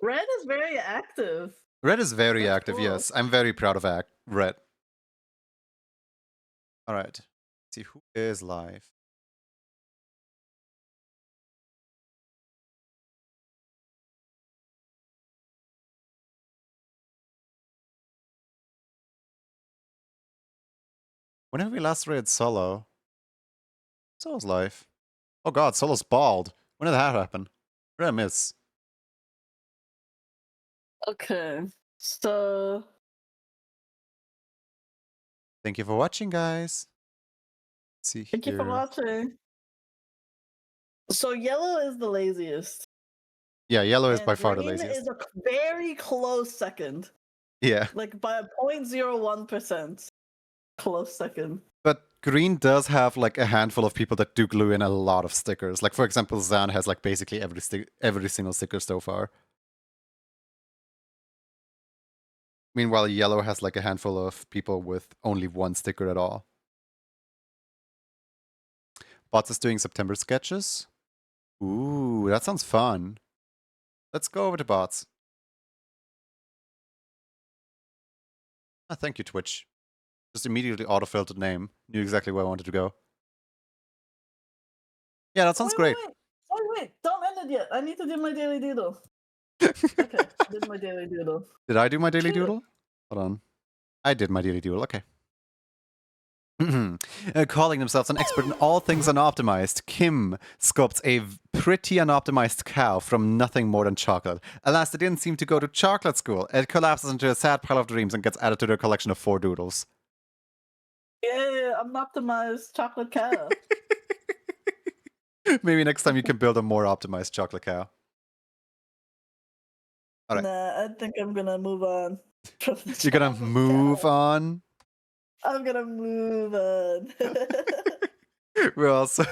Red is very active. Red is very That's active, cool. yes. I'm very proud of Red. Alright. Let's see who is live. When have we last raided Solo? Solo's live. Oh god, Solo's bald. When did that happen? What did I miss? Okay, so Thank you for watching, guys. Let's see Thank you for here. watching. So yellow is the laziest. Yeah, yellow is And by far the green laziest. is a very close second. Yeah. Like by a 0.01%. Close second. But green does have like a handful of people that do glue in a lot of stickers. Like for example, Zan has like basically every single sticker so far. Meanwhile, yellow has like a handful of people with only one sticker at all. Bots is doing September sketches. Ooh, that sounds fun. Let's go over to bots. Ah, thank you, Twitch. Just immediately auto-filled the name. Knew exactly where I wanted to go. Yeah, that sounds great. Wait. Don't end it yet. I need to do my daily doodle. Okay, did my daily doodle. Did I do my daily Phew. doodle? Hold on. I did my daily doodle, okay. Calling themselves an expert in all things unoptimized, Kim sculpts a pretty unoptimized cow from nothing more than chocolate. Alas, they didn't seem to go to chocolate school. It collapses into a sad pile of dreams and gets added to their collection of 4 doodles. Yeah, I'm optimized chocolate cow. Maybe next time you can build a more optimized chocolate cow. Alright. Nah, I think I'm gonna move on. From the You're gonna chocolate move cow. on? I'm gonna move on. We're also...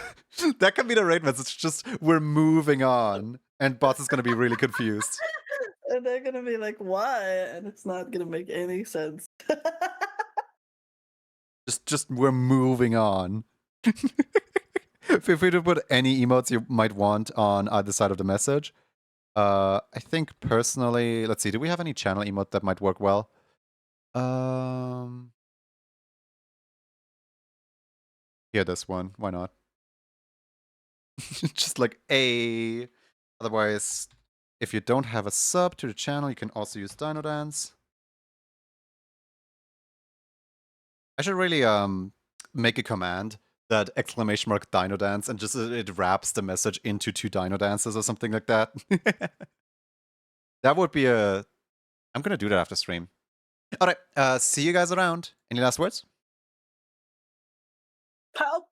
that can be the right message, just we're moving on. And boss is gonna be really confused. And they're gonna be like, why? And it's not gonna make any sense. Just we're moving on. Feel free to put any emotes you might want on either side of the message. I think personally, let's see, do we have any channel emote that might work well? Yeah, this one. Why not? Just like a. Otherwise, if you don't have a sub to the channel, you can also use Dino Dance. I should really make a command that exclamation mark Dino Dance and just it wraps the message into 2 Dino Dances or something like that. That would be a... I'm gonna do that after stream. Alright, see you guys around. Any last words? Pow